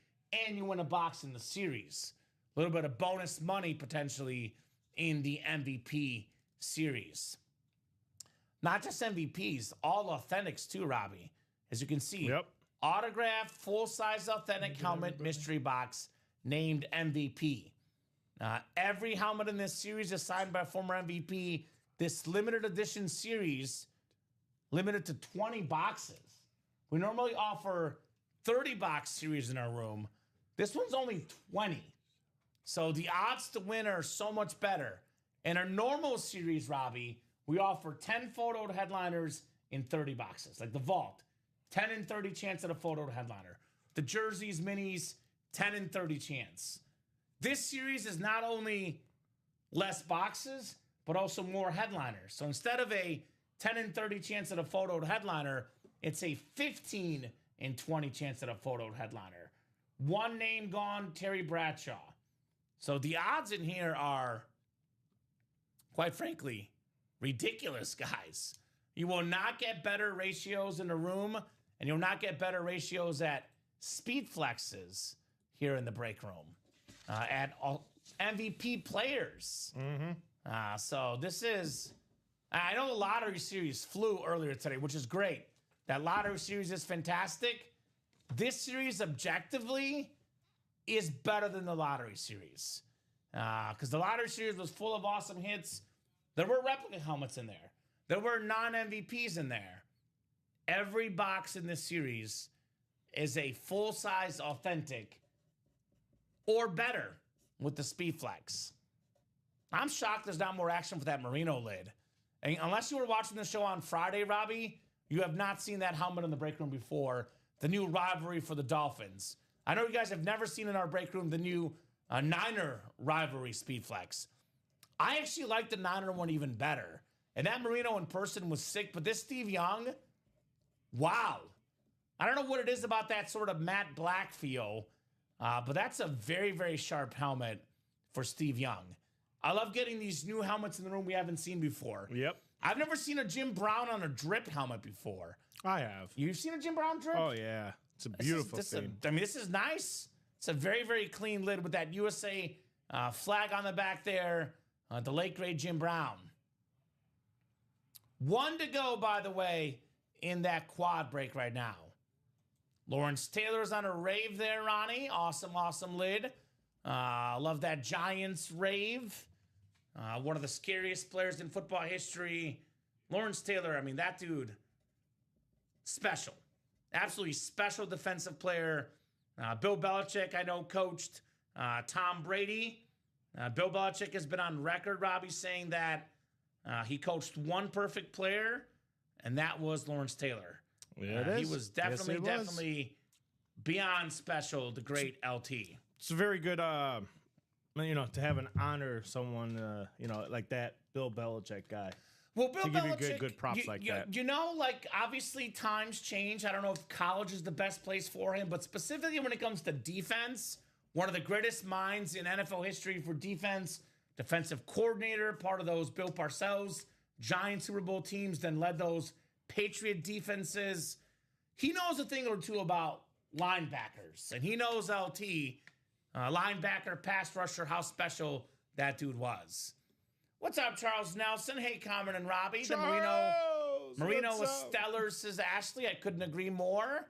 [SPEAKER 2] and you win a box in the series. A little bit of bonus money potentially in the MVP series. Not just MVPs, all authentics too, Robbie. As you can see, autographed, full-size authentic helmet mystery box named MVP. Every helmet in this series is signed by a former MVP. This limited edition series, limited to 20 boxes. We normally offer 30 box series in our room. This one's only 20. So the odds to win are so much better. In our normal series, Robbie, we offer 10 photoed headliners in 30 boxes. Like the Vault, 10 in 30 chance at a photoed headliner. The jerseys, minis, 10 in 30 chance. This series is not only less boxes, but also more headliners. So instead of a 10 in 30 chance at a photoed headliner, it's a 15 in 20 chance at a photoed headliner. One name gone, Terry Bradshaw. So the odds in here are, quite frankly, ridiculous, guys. You will not get better ratios in the room, and you'll not get better ratios at speed flexes here in the break room. At all MVP players. So this is, I know the lottery series flew earlier today, which is great. That lottery series is fantastic. This series objectively is better than the lottery series. Because the lottery series was full of awesome hits. There were replica helmets in there. There were non-MVPs in there. Every box in this series is a full-size authentic or better with the speed flex. I'm shocked there's not more action for that Merino lid. And unless you were watching the show on Friday, Robbie, you have not seen that helmet in the break room before. The new rivalry for the Dolphins. I know you guys have never seen in our break room the new Niner rivalry speed flex. I actually like the Niner one even better. And that Merino in person was sick, but this Steve Young, wow. I don't know what it is about that sort of matte black feel, but that's a very, very sharp helmet for Steve Young. I love getting these new helmets in the room we haven't seen before.
[SPEAKER 3] Yep.
[SPEAKER 2] I've never seen a Jim Brown on a drip helmet before.
[SPEAKER 3] I have.
[SPEAKER 2] You've seen a Jim Brown drip?
[SPEAKER 3] Oh, yeah. It's a beautiful thing.
[SPEAKER 2] This is nice. It's a very, very clean lid with that USA flag on the back there. The late, great Jim Brown. 1 to go, by the way, in that quad break right now. Lawrence Taylor's on a rave there, Ronnie. Awesome, awesome lid. Love that Giants rave. One of the scariest players in football history. Lawrence Taylor, I mean, that dude, special. Absolutely special defensive player. Bill Belichick, I know, coached Tom Brady. Bill Belichick has been on record, Robbie, saying that he coached one perfect player, and that was Lawrence Taylor.
[SPEAKER 3] Yeah,
[SPEAKER 2] he was definitely beyond special, the great LT.
[SPEAKER 3] It's a very good, to have an honor someone, like that Bill Belichick guy.
[SPEAKER 2] Well, Bill
[SPEAKER 3] to
[SPEAKER 2] Belichick,
[SPEAKER 3] give you good props like that.
[SPEAKER 2] Obviously times change. I don't know if college is the best place for him, but specifically when it comes to defense, one of the greatest minds in NFL history for defense, defensive coordinator, part of those Bill Parcells Giant Super Bowl teams, then led those Patriot defenses. He knows a thing or two about linebackers, and he knows LT, linebacker, pass rusher, how special that dude was. What's up, Charles Nelson? Hey, Kamen and Robbie.
[SPEAKER 3] Charles,
[SPEAKER 2] the Merino was stellar, says Ashley. I couldn't agree more.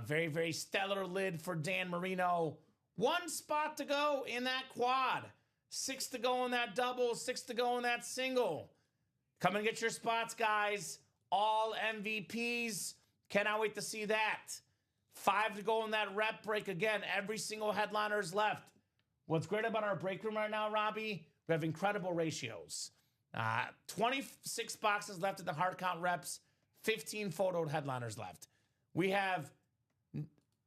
[SPEAKER 2] Very, very stellar lid for Dan Marino. 1 spot to go in that quad. 6 to go in that double. 6 to go in that single. Come and get your spots, guys. All MVPs. Cannot wait to see that. 5 to go in that rep break again. Every single headliner is left. What's great about our break room right now, Robbie, we have incredible ratios. 26 boxes left in the hard count reps. 15 photoed headliners left. We have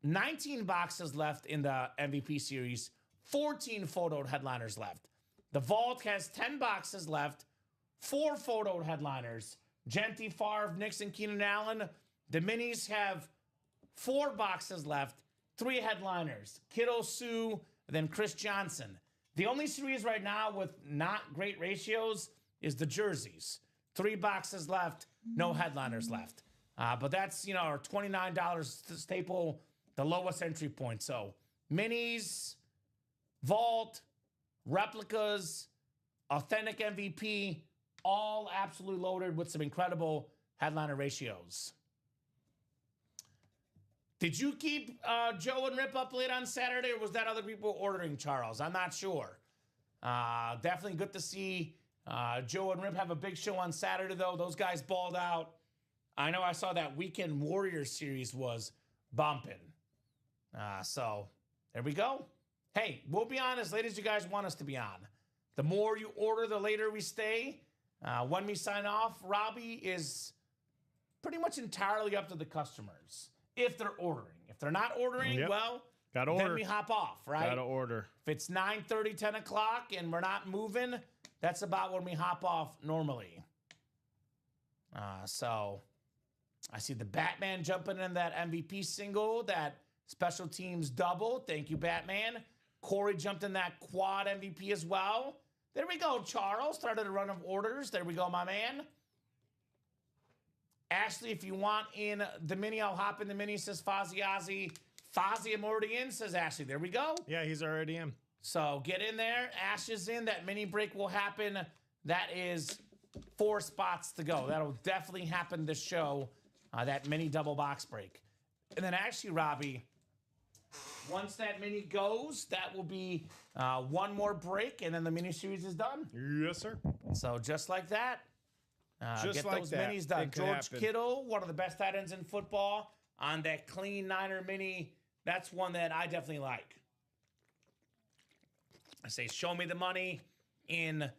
[SPEAKER 2] 19 boxes left in the MVP series. 14 photoed headliners left. The vault has 10 boxes left. 4 photoed headliners. Genty, Favre, Nixon, Keenan Allen. The minis have 4 boxes left. 3 headliners. Kittle, Sue, then Chris Johnson. The only series right now with not great ratios is the jerseys. 3 boxes left, no headliners left. But that's, our $29 staple, the lowest entry point. So minis, vault, replicas, authentic MVP, all absolutely loaded with some incredible headliner ratios. Did you keep Joe and Rip up late on Saturday, or was that other people ordering, Charles? I'm not sure. Definitely good to see Joe and Rip have a big show on Saturday, though. Those guys balled out. I know I saw that Weekend Warriors series was bumping. So there we go. Hey, we'll be on as late as you guys want us to be on. The more you order, the later we stay. When we sign off, Robbie, is pretty much entirely up to the customers. If they're ordering. If they're not ordering, then we hop off, right?
[SPEAKER 3] Gotta order.
[SPEAKER 2] If it's 9:30, 10 o'clock, and we're not moving, that's about when we hop off normally. So I see the Batman jumping in that MVP single, that special teams double. Thank you, Batman. Corey jumped in that quad MVP as well. There we go, Charles. Started a run of orders. There we go, my man. Ashley, if you want in the mini, I'll hop in the mini, says Fozzie Ozzy. Fozzie, I'm already in, says Ashley. There we go.
[SPEAKER 3] Yeah, he's already in.
[SPEAKER 2] So get in there. Ash is in. That mini break will happen. That is 4 spots to go. That'll definitely happen this show, that mini double box break. And then actually, Robbie, once that mini goes, that will be 1 more break, and then the mini series is done.
[SPEAKER 3] Yes, sir.
[SPEAKER 2] So just like that.
[SPEAKER 3] Just
[SPEAKER 2] get
[SPEAKER 3] like
[SPEAKER 2] those
[SPEAKER 3] that.
[SPEAKER 2] minis done.
[SPEAKER 3] It could
[SPEAKER 2] George
[SPEAKER 3] happen.
[SPEAKER 2] Kittle, one of the best tight ends in football, on that clean Niner mini. That's one that I definitely like. I say, show me the money in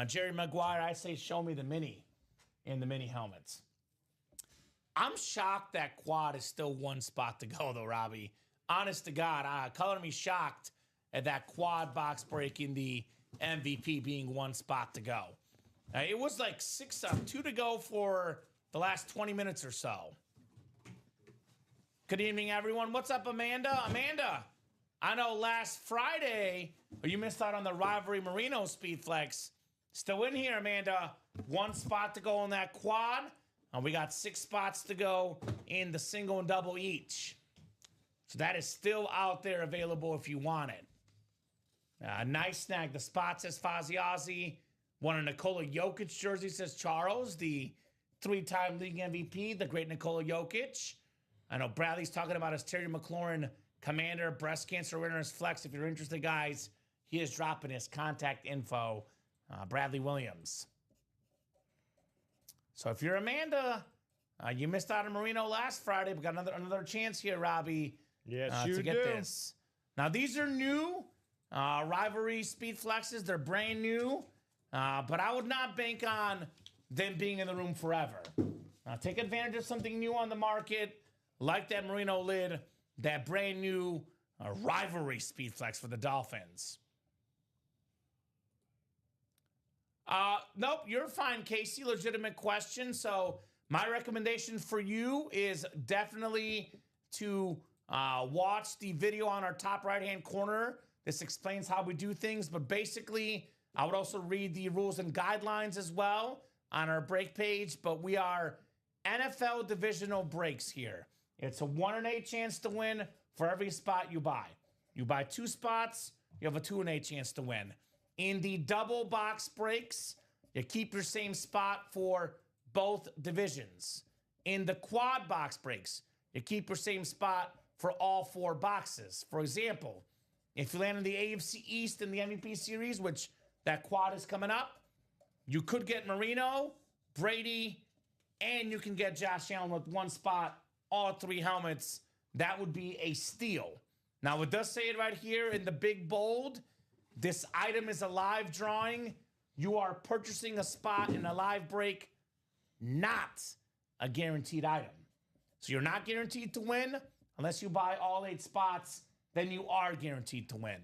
[SPEAKER 2] Jerry Maguire. I say, show me the mini in the mini helmets. I'm shocked that quad is still 1 spot to go, though, Robbie. Honest to God, color me shocked at that quad box break in the MVP being 1 spot to go. It was like 2 to go for the last 20 minutes or so. Good evening, everyone. What's up, Amanda? Amanda, I know last Friday, you missed out on the Rivalry Merino Speed Flex. Still in here, Amanda. 1 spot to go on that quad. And we got 6 spots to go in the single and double each. So that is still out there available if you want it. Nice snag. The spot says Fozzie Ozzy. One a Nikola Jokic jersey says Charles, the 3-time league MVP, the great Nikola Jokic. I know Bradley's talking about his Terry McLaurin Commander breast cancer winners flex. If you're interested, guys, he is dropping his contact info. Bradley Williams. So if you're Amanda, you missed out on Marino last Friday. We got another chance here, Robbie.
[SPEAKER 3] Yes, you
[SPEAKER 2] to get
[SPEAKER 3] do.
[SPEAKER 2] this. Now these are new rivalry speed flexes. They're brand new, but I would not bank on them being in the room forever. Take advantage of something new on the market, like that Merino lid, that brand new rivalry speed flex for the Dolphins. Nope, you're fine, Casey. Legitimate question. So my recommendation for you is definitely to watch the video on our top right-hand corner. This explains how we do things, but basically, I would also read the rules and guidelines as well on our break page, but we are NFL divisional breaks here. It's a 1 in 8 chance to win for every spot you buy. You buy 2 spots, you have a 2 in 8 chance to win. In the double box breaks, you keep your same spot for both divisions. In the quad box breaks, you keep your same spot for all 4 boxes. For example, if you land in the AFC East in the MVP series, which that quad is coming up, you could get Marino, Brady, and you can get Josh Allen with 1 spot, all 3 helmets. That would be a steal. Now, it does say it right here in the big bold. This item is a live drawing. You are purchasing a spot in a live break, not a guaranteed item. So you're not guaranteed to win unless you buy all 8 spots. Then you are guaranteed to win.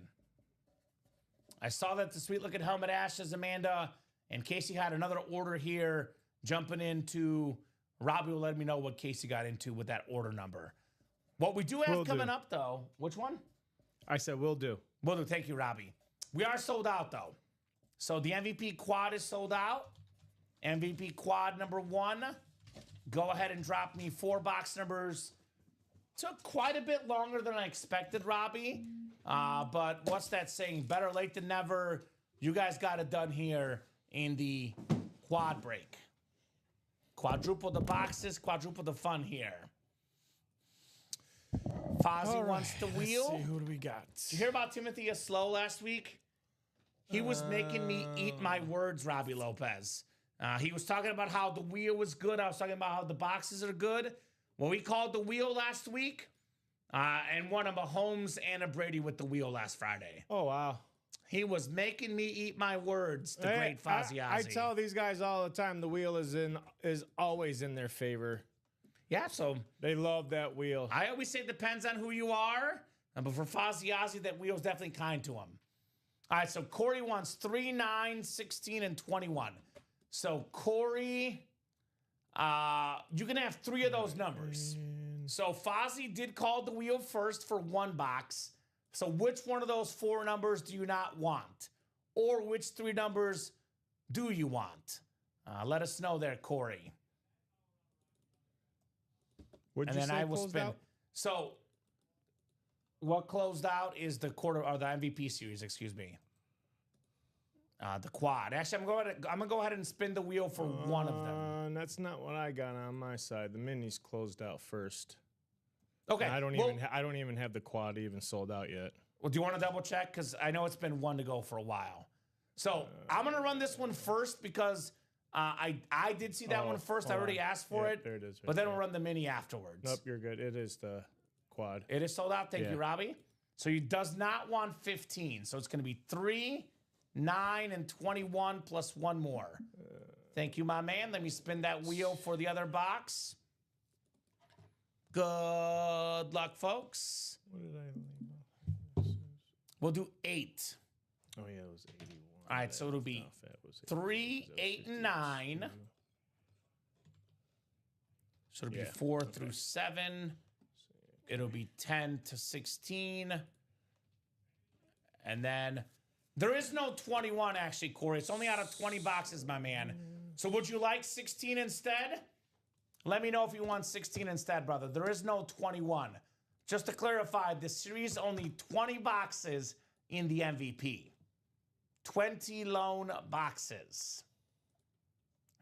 [SPEAKER 2] I saw that the sweet looking helmet ashes, Amanda, and Casey had another order here. Jumping into, Robbie will let me know what Casey got into with that order number. What we do have coming up, though, which one?
[SPEAKER 3] I said will do.
[SPEAKER 2] Will do. Thank you, Robbie. We are sold out, though. So the MVP quad is sold out. MVP quad number 1. Go ahead and drop me 4 box numbers. Took quite a bit longer than I expected, Robbie. But what's that saying? Better late than never. You guys got it done here in the quad break. Quadruple the boxes, quadruple the fun here. Fozzie wants the wheel.
[SPEAKER 3] Let's see, who do we got?
[SPEAKER 2] Did you hear about Timothy Slow last week? He was making me eat my words, Robbie Lopez. He was talking about how the wheel was good. I was talking about how the boxes are good. Well, we called the wheel last week and won a Mahomes and a Brady with the wheel last Friday.
[SPEAKER 3] Oh, wow.
[SPEAKER 2] He was making me eat my words, the great Fozzie Ozzy.
[SPEAKER 3] I tell these guys all the time the wheel is always in their favor.
[SPEAKER 2] Yeah, so
[SPEAKER 3] They love that wheel.
[SPEAKER 2] I always say it depends on who you are. But for Fozzie Ozzy, that wheel's definitely kind to him. All right, so Corey wants 3, 9, 16, and 21. So Corey, you can have 3 of those numbers. So Fozzie did call the wheel first for 1 box. So which one of those 4 numbers do you not want? Or which 3 numbers do you want? Let us know there, Corey.
[SPEAKER 3] What'd you say
[SPEAKER 2] I will
[SPEAKER 3] closed
[SPEAKER 2] spin.
[SPEAKER 3] out?
[SPEAKER 2] So what closed out is the the MVP series, excuse me. The quad. Actually, I'm gonna go ahead and spin the wheel for one of them.
[SPEAKER 3] That's not what I got on my side. The minis closed out first.
[SPEAKER 2] Okay.
[SPEAKER 3] And I don't even have the quad even sold out yet.
[SPEAKER 2] Well, do you want to double check? Because I know it's been 1 to go for a while. So I'm gonna run this one first because I did see that one first. I already asked for it.
[SPEAKER 3] There it is.
[SPEAKER 2] But then we'll run the mini afterwards.
[SPEAKER 3] Nope, you're good. It is the quad.
[SPEAKER 2] It is sold out. Thank you,
[SPEAKER 3] Yeah.
[SPEAKER 2] Robbie. So he does not want 15. So it's going to be 3, 9, and 21 plus 1 more. Thank you, my man. Let me spin that wheel for the other box. Good luck, folks.
[SPEAKER 3] What did I leave?
[SPEAKER 2] We'll do 8.
[SPEAKER 3] Oh, yeah, it was 81.
[SPEAKER 2] All right, so it'll be 3, 8, and 9. So it'll be 4 through 7. It'll be 10 to 16. And then there is no 21, actually, Corey. It's only out of 20 boxes, my man. So would you like 16 instead? Let me know if you want 16 instead, brother. There is no 21. Just to clarify, this series only 20 boxes in the MVP. 20 lone boxes.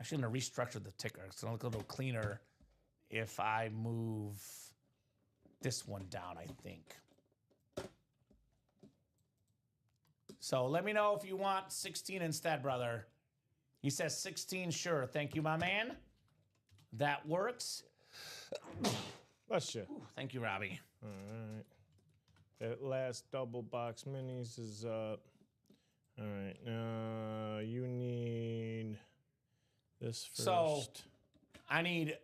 [SPEAKER 2] Actually, I'm going to restructure the ticker. It's going to look a little cleaner if I move this one down, I think. So let me know if you want 16 instead, brother. He says 16, sure. Thank you, my man. That works.
[SPEAKER 3] Bless you.
[SPEAKER 2] Ooh, thank you, Robbie.
[SPEAKER 3] All right. That last double box minis is up. All right. You need this first.
[SPEAKER 2] So I need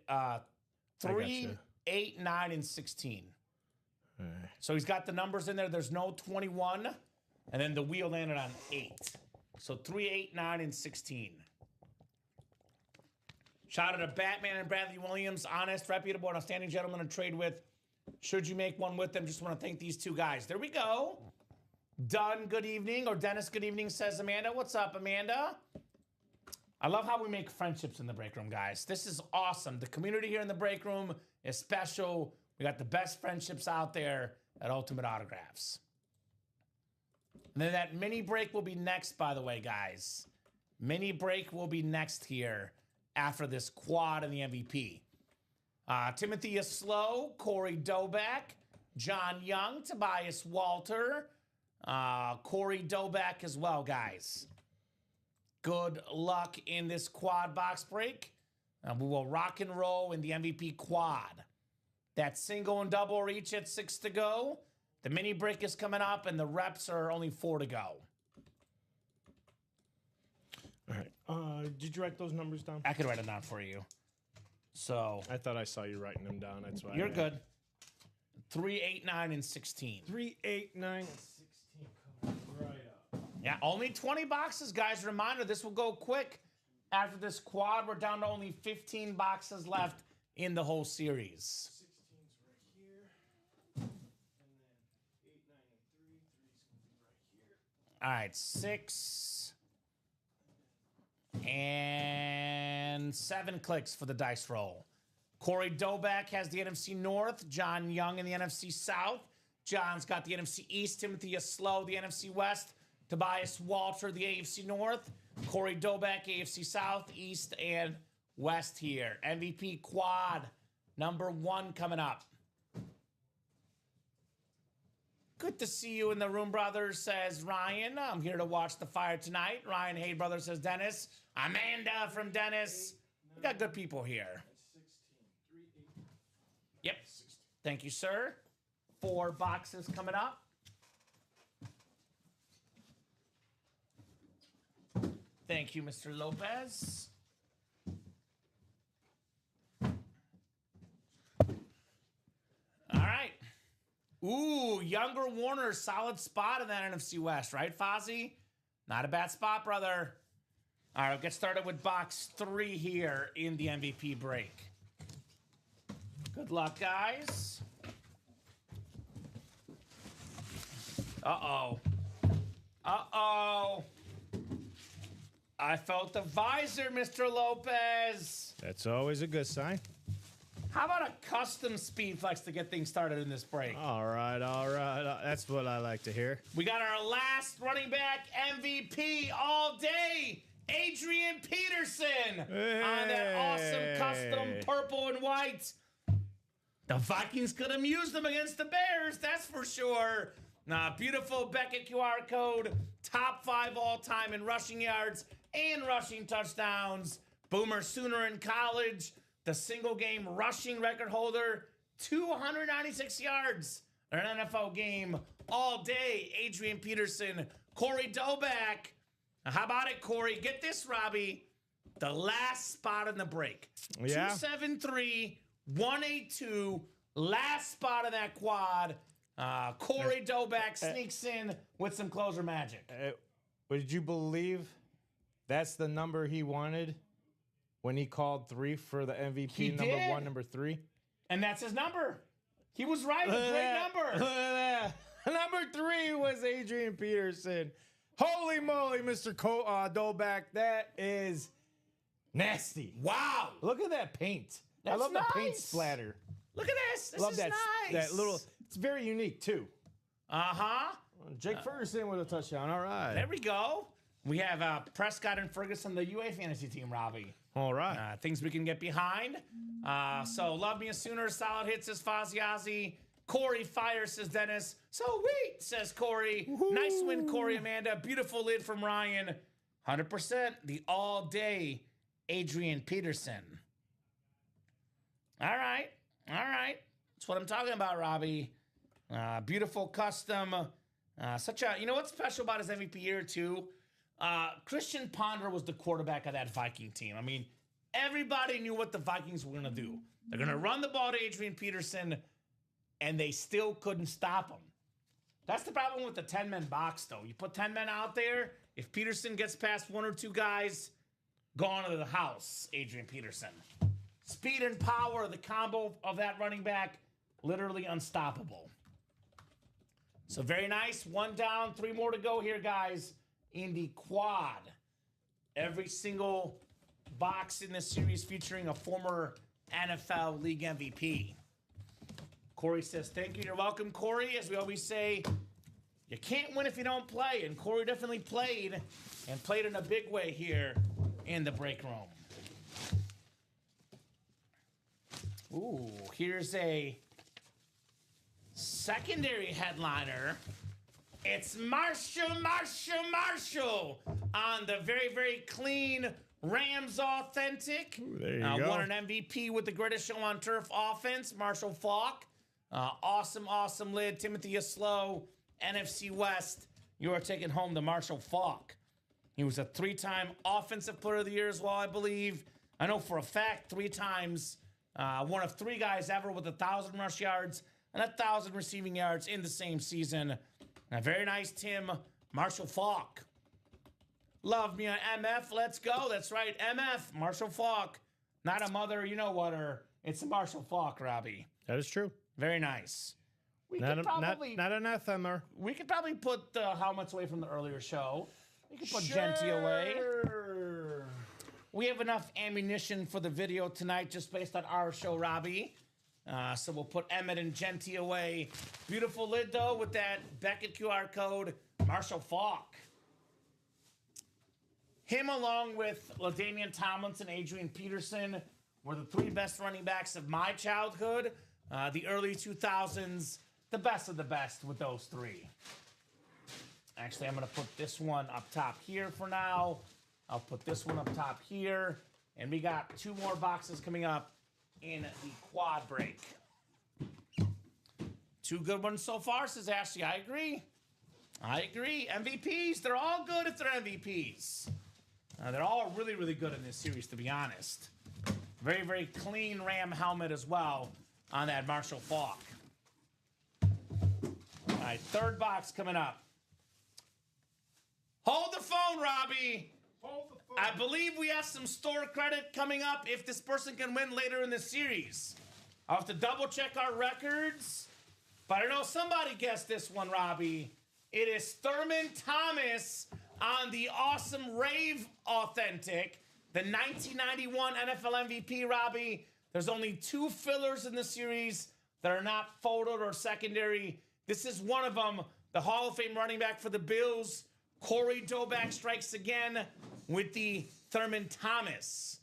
[SPEAKER 2] 3,
[SPEAKER 3] gotcha.
[SPEAKER 2] 8, 9, and 16.
[SPEAKER 3] All right.
[SPEAKER 2] So he's got the numbers in there. There's no 21. And then the wheel landed on 8. So 3, 8, 9, and 16. Shout out to Batman and Bradley Williams. Honest, reputable, and outstanding gentlemen to trade with. Should you make one with them, just want to thank these two guys. There we go. Dunn, good evening. Or Dennis, good evening, says Amanda. What's up, Amanda? I love how we make friendships in the break room, guys. This is awesome. The community here in the break room is special. We got the best friendships out there at Ultimate Autographs. And then that mini break will be next, by the way, guys. Mini break will be next here after this quad and the MVP. Timothy Slow, Corey Doback, John Young, Tobias Walter, Corey Doback as well, guys. Good luck in this quad box break. We will rock and roll in the MVP quad. That single and double are each at 6 to go. The mini break is coming up, and the reps are only 4 to go.
[SPEAKER 3] All right. Did you write those numbers down?
[SPEAKER 2] I could write it down for you. So
[SPEAKER 3] I thought I saw you writing them down. That's why.
[SPEAKER 2] you're good. 3, 8, 9, and 16.
[SPEAKER 3] 3, 8, 9, and 16 coming right up.
[SPEAKER 2] Yeah, only 20 boxes, guys. Reminder, this will go quick. After this quad, we're down to only 15 boxes left in the whole series.
[SPEAKER 3] 16's right here. And then 8, 9, and 3. 3's going to be right here.
[SPEAKER 2] All right, 6 and 7 clicks for the dice roll. Corey Doback has the NFC North. John Young in the NFC South. John's got the NFC East. Timothy Slow, the NFC West. Tobias Walter, the AFC North. Corey Doback, AFC South, East, and West here. MVP quad number 1 coming up. Good to see you in the room, brother, says Ryan. I'm here to watch the fire tonight. Ryan, hey, brother, says Dennis. Amanda from Dennis. We got good people here.
[SPEAKER 3] 16. 3, 8.
[SPEAKER 2] Yep. Thank you, sir. 4 boxes coming up. Thank you, Mr. Lopez. All right. Ooh, Younger Warner, solid spot in that NFC West, right, Fozzie? Not a bad spot, brother. All right, we'll get started with box 3 here in the MVP break. Good luck, guys. Uh-oh. Uh-oh. I felt the visor, Mr. Lopez.
[SPEAKER 3] That's always a good sign.
[SPEAKER 2] How about a custom speed flex to get things started in this break?
[SPEAKER 3] All right, all right. That's what I like to hear.
[SPEAKER 2] We got our last running back MVP all day, Adrian Peterson, on that awesome custom purple and white. The Vikings could amuse them against the Bears, that's for sure. Beautiful Beckett QR code, top 5 all-time in rushing yards and rushing touchdowns. Boomer Sooner in college, the single-game rushing record holder, 296 yards in an NFL game all day. Adrian Peterson, Corey Doback. How about it, Corey? Get this, Robbie. The last spot in the break.
[SPEAKER 3] Yeah.
[SPEAKER 2] 273, 182, last spot of that quad. Corey Doback sneaks in with some closer magic.
[SPEAKER 3] Would you believe that's the number he wanted when he called 3 for the MVP?
[SPEAKER 2] He
[SPEAKER 3] number
[SPEAKER 2] did.
[SPEAKER 3] 1, number 3?
[SPEAKER 2] And that's his number. He was right. A great number.
[SPEAKER 3] Look at Number 3 was Adrian Peterson. Holy moly, Mr. Dolbeck. That is nasty.
[SPEAKER 2] Wow.
[SPEAKER 3] Look at that paint. I
[SPEAKER 2] That's
[SPEAKER 3] love the paint
[SPEAKER 2] nice.
[SPEAKER 3] splatter.
[SPEAKER 2] Look at this. This
[SPEAKER 3] Love
[SPEAKER 2] is
[SPEAKER 3] that,
[SPEAKER 2] nice.
[SPEAKER 3] that little, it's very unique too.
[SPEAKER 2] Uh-huh.
[SPEAKER 3] Jake Ferguson with a touchdown. All right.
[SPEAKER 2] There we go. We have Prescott and Ferguson, the UA fantasy team, Robbie.
[SPEAKER 3] All right.
[SPEAKER 2] Things we can get behind. So love me a Sooner. Solid hit, says Faziazi. Corey fires, says Dennis. So wait, says Corey.
[SPEAKER 3] Woo-hoo.
[SPEAKER 2] Nice win, Corey Amanda. Beautiful lid from Ryan. 100% the all-day Adrian Peterson. All right. That's what I'm talking about, Robbie. Beautiful custom. You know what's special about his MVP year, too? Christian Ponder was the quarterback of that Viking team. I mean, everybody knew what the Vikings were going to do. They're going to run the ball to Adrian Peterson, and they still couldn't stop him. That's the problem with the 10-man box, though. You put 10 men out there, if Peterson gets past 1 or 2 guys, gone to the house, Adrian Peterson. Speed and power, the combo of that running back, literally unstoppable. So very nice. 1 down, 3 more to go here, guys, in the quad. Every single box in this series featuring a former NFL League MVP. Corey says, thank you. You're welcome, Corey. As we always say, you can't win if you don't play. And Corey definitely played, and played in a big way here in the break room. Ooh, here's a secondary headliner. It's Marshall on the very, very clean Rams Authentic.
[SPEAKER 3] Ooh, there you go.
[SPEAKER 2] Won an MVP with the greatest show on turf offense, Marshall Faulk. Awesome lid. Timothy Aslow, NFC West. You are taking home the Marshall Faulk. He was a 3-time Offensive Player of the Year as well, I believe. I know for a fact 3 times. One of 3 guys ever with 1,000 rush yards and 1,000 receiving yards in the same season. Very nice, Tim. Marshall Faulk. Love me on MF. Let's go. That's right, MF. Marshall Faulk. Not a mother, you know what her. It's a Marshall Faulk, Robbie.
[SPEAKER 3] That is true.
[SPEAKER 2] Very nice.
[SPEAKER 3] Not an FMR.
[SPEAKER 2] We could probably put the helmets away from the earlier show. We could put Genty away. We have enough ammunition for the video tonight just based on our show, Robbie. So we'll put Emmett and Genty away. Beautiful lid, though, with that Beckett QR code. Marshall Faulk. Him along with LaDainian Tomlinson, Adrian Peterson were the 3 best running backs of my childhood. The early 2000s, the best of the best with those 3. Actually, I'm going to put this one up top here for now. I'll put this one up top here. And we got 2 more boxes coming up in the quad break. 2 good ones so far, says Ashley. I agree. MVPs, they're all good if they're MVPs. They're all really, really good in this series, to be honest. Very, very clean Ram helmet as well on that Marshall Faulk. All right, 3rd box coming up. Hold the phone, Robbie.
[SPEAKER 3] Hold the phone.
[SPEAKER 2] I believe we have some store credit coming up if this person can win later in the series. I'll have to double check our records, but I know somebody guessed this one, Robbie. It is Thurman Thomas on the awesome Rave Authentic, the 1991 NFL MVP, Robbie. There's only 2 fillers in the series that are not photoed or secondary. This is one of them, the Hall of Fame running back for the Bills. Corey Dolbeck strikes again with the Thurman Thomas.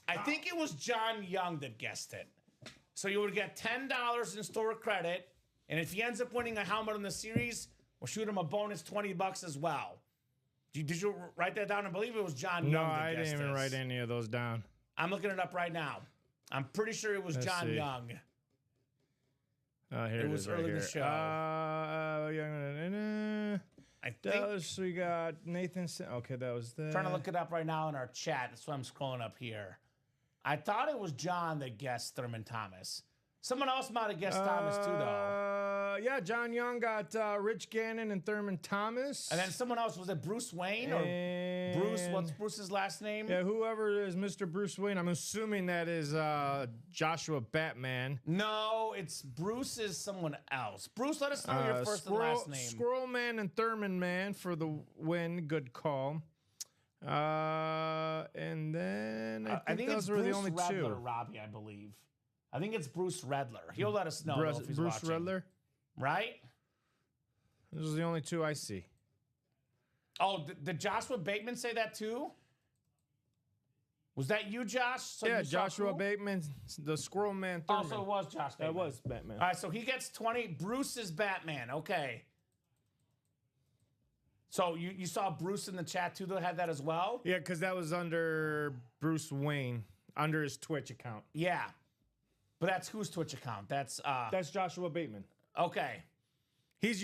[SPEAKER 2] I think it was John Young that guessed it. So you would get $10 in store credit, and if he ends up winning a helmet in the series, we'll shoot him a bonus $20 as well. Did you write that down? I believe it was John Young that guessed
[SPEAKER 3] I didn't even
[SPEAKER 2] this.
[SPEAKER 3] write any of those down.
[SPEAKER 2] I'm looking it up right now. I'm pretty sure it was
[SPEAKER 3] Let's
[SPEAKER 2] John
[SPEAKER 3] see.
[SPEAKER 2] Young.
[SPEAKER 3] Oh, here
[SPEAKER 2] It was
[SPEAKER 3] right
[SPEAKER 2] early in
[SPEAKER 3] here.
[SPEAKER 2] the show. I think.
[SPEAKER 3] Dallas, we got Nathan. Okay, that was that.
[SPEAKER 2] Trying to look it up right now in our chat. That's why I'm scrolling up here. I thought it was John that guessed Thurman Thomas. Someone else might have guessed Thomas too, though.
[SPEAKER 3] yeah, John Young got Rich Gannon and Thurman Thomas.
[SPEAKER 2] And then someone else, was it Bruce Wayne or Bruce? What's Bruce's last name?
[SPEAKER 3] Yeah, whoever is Mr. Bruce Wayne. I'm assuming that is Joshua Batman.
[SPEAKER 2] No, it's Bruce is someone else. Bruce, let us know your first and last name.
[SPEAKER 3] Squirrel Man and Thurman Man for the win. Good call. And then I think those were the only
[SPEAKER 2] Redler,
[SPEAKER 3] two.
[SPEAKER 2] Robbie, I believe. I think it's Bruce Redler. He'll let us know if he's
[SPEAKER 3] Bruce
[SPEAKER 2] watching.
[SPEAKER 3] Redler?
[SPEAKER 2] Right?
[SPEAKER 3] Those are the only two I see.
[SPEAKER 2] Oh, did Joshua Bateman say that too? Was that you, Josh? So
[SPEAKER 3] yeah,
[SPEAKER 2] you saw
[SPEAKER 3] Joshua
[SPEAKER 2] cool?
[SPEAKER 3] Bateman, the Squirrel Man Thurman.
[SPEAKER 2] Oh, so it was Josh Bateman.
[SPEAKER 3] That was Batman.
[SPEAKER 2] All right, so he gets 20. Bruce is Batman. Okay. So you saw Bruce in the chat too that had that as well?
[SPEAKER 3] Yeah, because that was under Bruce Wayne, under his Twitch account.
[SPEAKER 2] Yeah. But that's whose Twitch account? That's
[SPEAKER 3] Joshua Bateman.
[SPEAKER 2] okay.
[SPEAKER 3] He's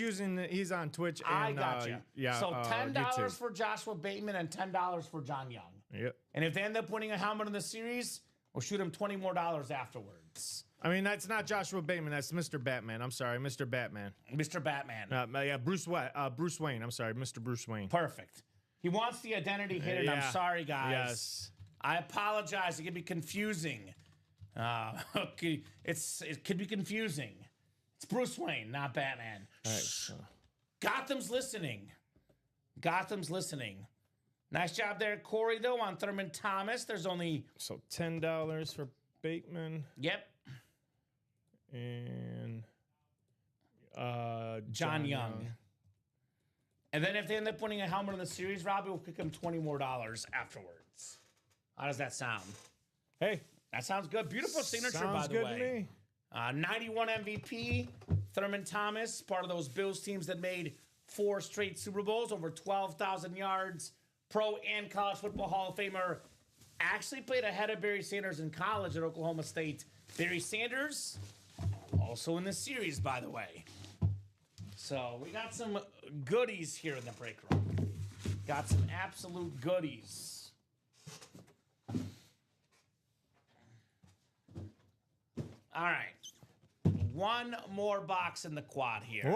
[SPEAKER 3] on Twitch and
[SPEAKER 2] I gotcha.
[SPEAKER 3] yeah.
[SPEAKER 2] So $10
[SPEAKER 3] YouTube.
[SPEAKER 2] for Joshua Bateman and $10 for John Young.
[SPEAKER 3] Yep.
[SPEAKER 2] And if they end up winning a helmet in the series, we'll shoot him $20 more afterwards.
[SPEAKER 3] I mean, that's not Joshua Bateman. That's Mr. Batman. I'm sorry, Mr. Batman.
[SPEAKER 2] Mr. Batman.
[SPEAKER 3] Yeah, Bruce Wayne. I'm sorry, Mr. Bruce Wayne.
[SPEAKER 2] Perfect. He wants the identity hidden.
[SPEAKER 3] Yeah.
[SPEAKER 2] I'm sorry, guys.
[SPEAKER 3] Yes.
[SPEAKER 2] I apologize. It can be confusing. Okay. It could be confusing. It's Bruce Wayne, not Batman.
[SPEAKER 3] All right, so.
[SPEAKER 2] Gotham's listening. Gotham's listening. Nice job there, Corey, though, on Thurman Thomas. There's only...
[SPEAKER 3] So $10 for Bateman.
[SPEAKER 2] Yep.
[SPEAKER 3] And
[SPEAKER 2] John Young. And then if they end up winning a helmet in the series, Robbie will kick him $20 more afterwards. How does that sound?
[SPEAKER 3] Hey,
[SPEAKER 2] that sounds good. Beautiful signature,
[SPEAKER 3] sounds
[SPEAKER 2] by the
[SPEAKER 3] good
[SPEAKER 2] way.
[SPEAKER 3] to me.
[SPEAKER 2] 91 MVP, Thurman Thomas, part of those Bills teams that made 4 straight Super Bowls, over 12,000 yards, pro and college football Hall of Famer. Actually played ahead of Barry Sanders in college at Oklahoma State. Barry Sanders, also in the series, by the way. So we got some goodies here in the break room. Got some absolute goodies. All right. One more box in the quad here.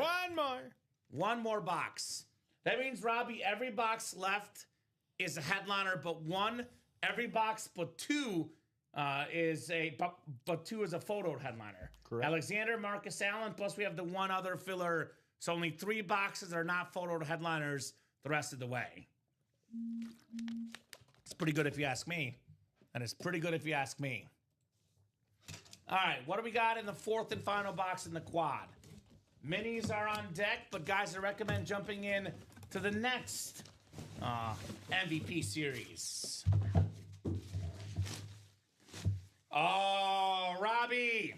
[SPEAKER 2] One more box. That means, Robbie, every box left is a headliner, but one. Every box but two is a photo headliner.
[SPEAKER 3] Correct.
[SPEAKER 2] Alexander, Marcus Allen, plus we have the one other filler. So only 3 boxes are not photo headliners the rest of the way. It's pretty good if you ask me. And it's pretty good if you ask me. All right, what do we got in the 4th and final box in the quad? Minis are on deck, but guys, I recommend jumping in to the next MVP series. Oh, Robbie.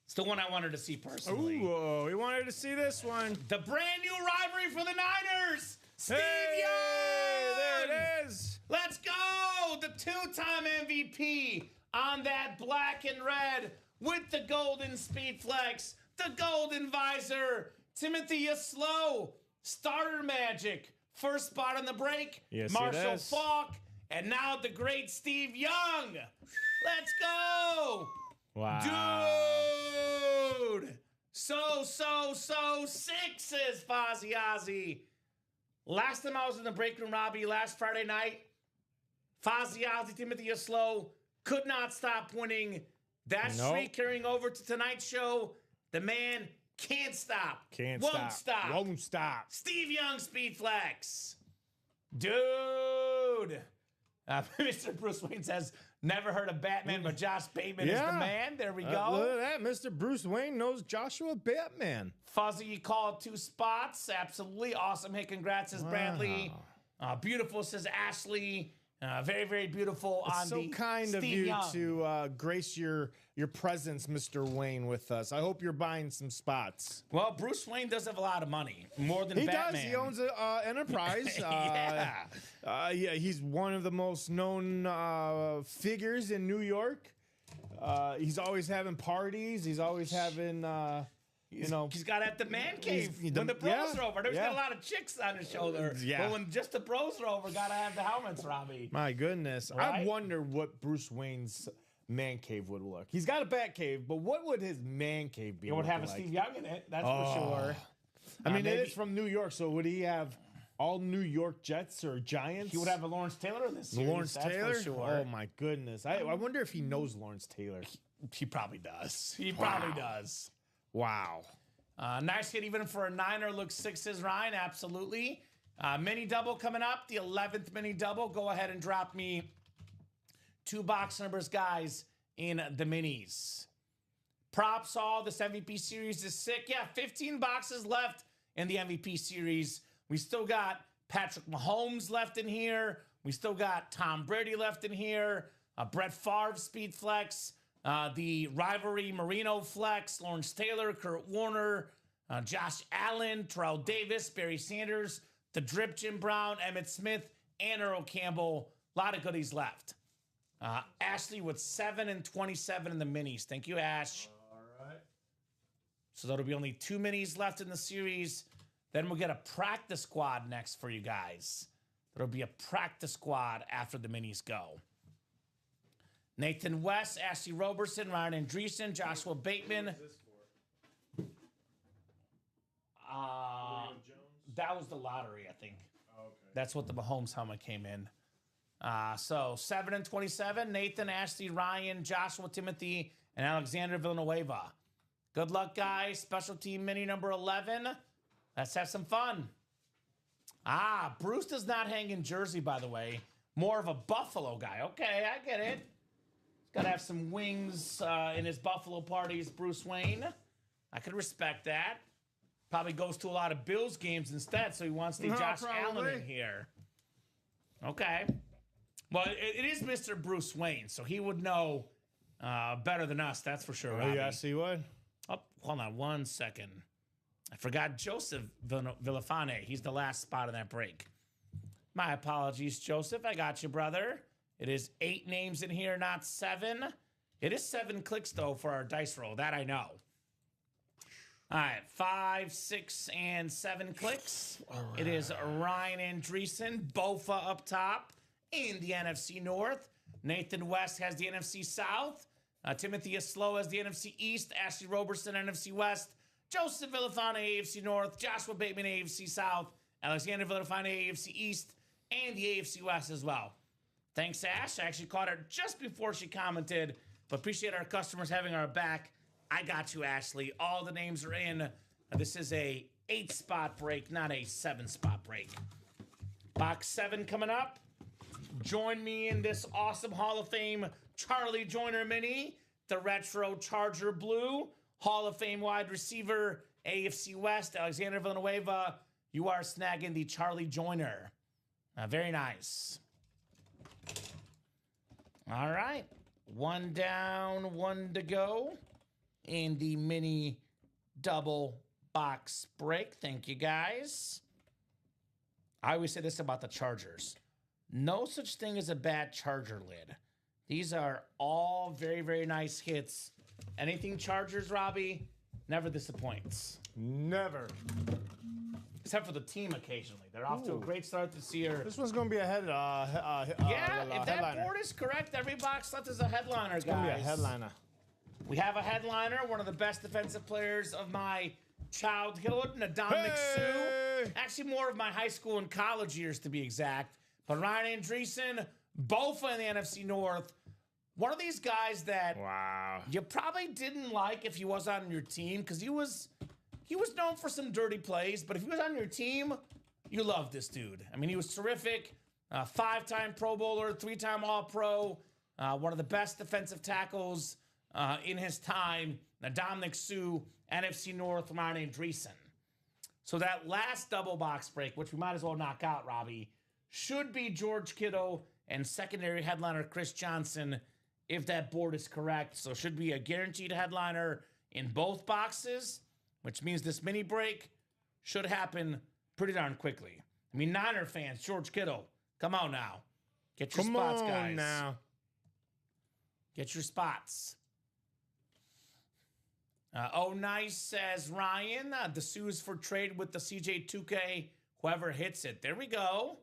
[SPEAKER 2] It's the one I wanted to see personally.
[SPEAKER 3] Ooh, we wanted to see this one.
[SPEAKER 2] The brand new rivalry for the Niners. Steve Young.
[SPEAKER 3] There it is.
[SPEAKER 2] Let's go. The 2-time MVP on that black and red with the golden speed flex, the golden visor. Timothy Yaslow, starter magic. First spot on the break.
[SPEAKER 3] Yes,
[SPEAKER 2] Marshall Faulk. And now the great Steve Young. Let's go.
[SPEAKER 3] Wow.
[SPEAKER 2] Dude. So sick, says Fozzie Ozzy. Last time I was in the break room, Robbie, last Friday night, Fozzie Ozzy, Timothy Yaslow could not stop winning. That streak carrying over to tonight's show. The man can't stop. Won't stop. Steve Young, Speed Flex. Dude. Mr. Bruce Wayne says, never heard of Batman, but Josh Bateman is the man. There we go.
[SPEAKER 3] Look at that. Mr. Bruce Wayne knows Joshua Batman.
[SPEAKER 2] Fuzzy, you called 2 spots. Absolutely awesome. Hey, congrats, says Bradley. Beautiful, says Ashley. Very, very beautiful.
[SPEAKER 3] It's
[SPEAKER 2] on
[SPEAKER 3] so
[SPEAKER 2] the
[SPEAKER 3] kind
[SPEAKER 2] Steve
[SPEAKER 3] of you
[SPEAKER 2] Young.
[SPEAKER 3] to grace your presence, Mr. Wayne, with us. I hope you're buying some spots.
[SPEAKER 2] Well, Bruce Wayne does have a lot of money, more than
[SPEAKER 3] He
[SPEAKER 2] Batman.
[SPEAKER 3] does. He owns an enterprise.
[SPEAKER 2] Yeah.
[SPEAKER 3] He's one of the most known figures in New York. He's always having parties. He's always having,
[SPEAKER 2] He's got to have the man cave when the bros are over. There's got a lot of chicks on his shoulder.
[SPEAKER 3] Yeah.
[SPEAKER 2] But when just the bros are over, got to have the helmets, Robbie.
[SPEAKER 3] My goodness.
[SPEAKER 2] Right?
[SPEAKER 3] I wonder what Bruce Wayne's man cave would look. He's got a bat cave, but what would his man cave be?
[SPEAKER 2] It would have a
[SPEAKER 3] like?
[SPEAKER 2] Steve Young in it, that's for sure.
[SPEAKER 3] I mean,
[SPEAKER 2] maybe-
[SPEAKER 3] it is from New York, so would he have all New York Jets or Giants?
[SPEAKER 2] He would have a Lawrence Taylor in this series.
[SPEAKER 3] Lawrence
[SPEAKER 2] that's
[SPEAKER 3] Taylor?
[SPEAKER 2] for sure.
[SPEAKER 3] Oh, my goodness. I wonder if he knows Lawrence Taylor.
[SPEAKER 2] He probably does. He probably does.
[SPEAKER 3] Wow.
[SPEAKER 2] Nice hit even for a Niner. Looks 6s, Ryan. Absolutely. Mini double coming up. The 11th mini double. Go ahead and drop me 2 box numbers, guys, in the minis. Props all. This MVP series is sick. Yeah, 15 boxes left in the MVP series. We still got Patrick Mahomes left in here. We still got Tom Brady left in here. Brett Favre Speed Flex. The rivalry Marino Flex. Lawrence Taylor, Kurt Warner, Josh Allen, Terrell Davis, Barry Sanders, the Drip Jim Brown, Emmitt Smith, and Earl Campbell. A lot of goodies left. Ashley with 7 and 27 in the minis. Thank you, Ash.
[SPEAKER 3] All right.
[SPEAKER 2] So there'll be only 2 minis left in the series. Then we'll get a practice squad next for you guys. There'll be a practice squad after the minis go. Nathan West, Ashley Roberson, Ryan Andreessen, Joshua Bateman. That was the lottery, I think.
[SPEAKER 3] Okay.
[SPEAKER 2] That's what the Mahomes helmet came in. So 7 and 27, Nathan, Ashley, Ryan, Joshua, Timothy, and Alexander Villanueva. Good luck, guys. Special team mini number 11. Let's have some fun. Bruce does not hang in Jersey, by the way. More of a Buffalo guy. Okay, I get it. He's got to have some wings in his Buffalo parties, Bruce Wayne. I could respect that. Probably goes to a lot of Bills games instead, so he wants the Josh Allen in here. Okay. Well, it is Mr. Bruce Wayne, so he would know better than us, that's for sure.
[SPEAKER 3] Oh, yeah, see what?
[SPEAKER 2] Oh, hold on 1 second. I forgot Joseph Villafane. He's the last spot in that break. My apologies, Joseph. I got you, brother. It is 8 names in here, not 7. It is 7 clicks, though, for our dice roll. That I know. All right, 5, 6, and 7 clicks. Right. It is Ryan Andreessen, Bofa up top in the NFC North. Nathan West has the NFC South. Timothy Slow has the NFC East. Ashley Roberson, NFC West. Joseph Villafane, AFC North. Joshua Bateman, AFC South. Alexander Villafane, AFC East. And the AFC West as well. Thanks, Ash. I actually caught her just before she commented, but appreciate our customers having our back. I got you, Ashley. All the names are in. This is a 8-spot break, not a 7-spot break. Box 7 coming up. Join me in this awesome Hall of Fame Charlie Joyner mini, the Retro Charger Blue, Hall of Fame wide receiver, AFC West, Alexander Villanueva. You are snagging the Charlie Joyner. Very nice. All right. 1 down, 1 to go in the mini double box break. Thank you, guys. I always say this about the Chargers. No such thing as a bad Charger lid. These are all very, very nice hits. Anything Chargers, Robbie, never disappoints.
[SPEAKER 3] Never.
[SPEAKER 2] Except for the team occasionally. They're off to a great start this year.
[SPEAKER 3] This one's going to be a
[SPEAKER 2] If that
[SPEAKER 3] headliner.
[SPEAKER 2] board is correct, every box left is a headliner,
[SPEAKER 3] It's
[SPEAKER 2] guys.
[SPEAKER 3] going to be a headliner.
[SPEAKER 2] We have a headliner, one of the best defensive players of my childhood, Ndamukong Suh. Actually, more of my high school and college years, to be exact. But Ryan Andreessen, Bofa in the NFC North. One of these guys that you probably didn't like if he was on your team, because he was known for some dirty plays. But if he was on your team, you loved this dude. I mean, he was terrific. 5-time Pro Bowler, 3-time All-Pro. One of the best defensive tackles in his time. Ndamukong Suh, NFC North, Ryan Andreessen. So that last double box break, which we might as well knock out, Robbie, should be George Kittle and secondary headliner Chris Johnson, if that board is correct. So should be a guaranteed headliner in both boxes, which means this mini break should happen pretty darn quickly. I mean, Niner fans, George Kittle, come on now. Get your spots, guys.
[SPEAKER 3] Come on now.
[SPEAKER 2] Get your spots. Nice, says Ryan. The Sue's for trade with the CJ2K. Whoever hits it. There we go.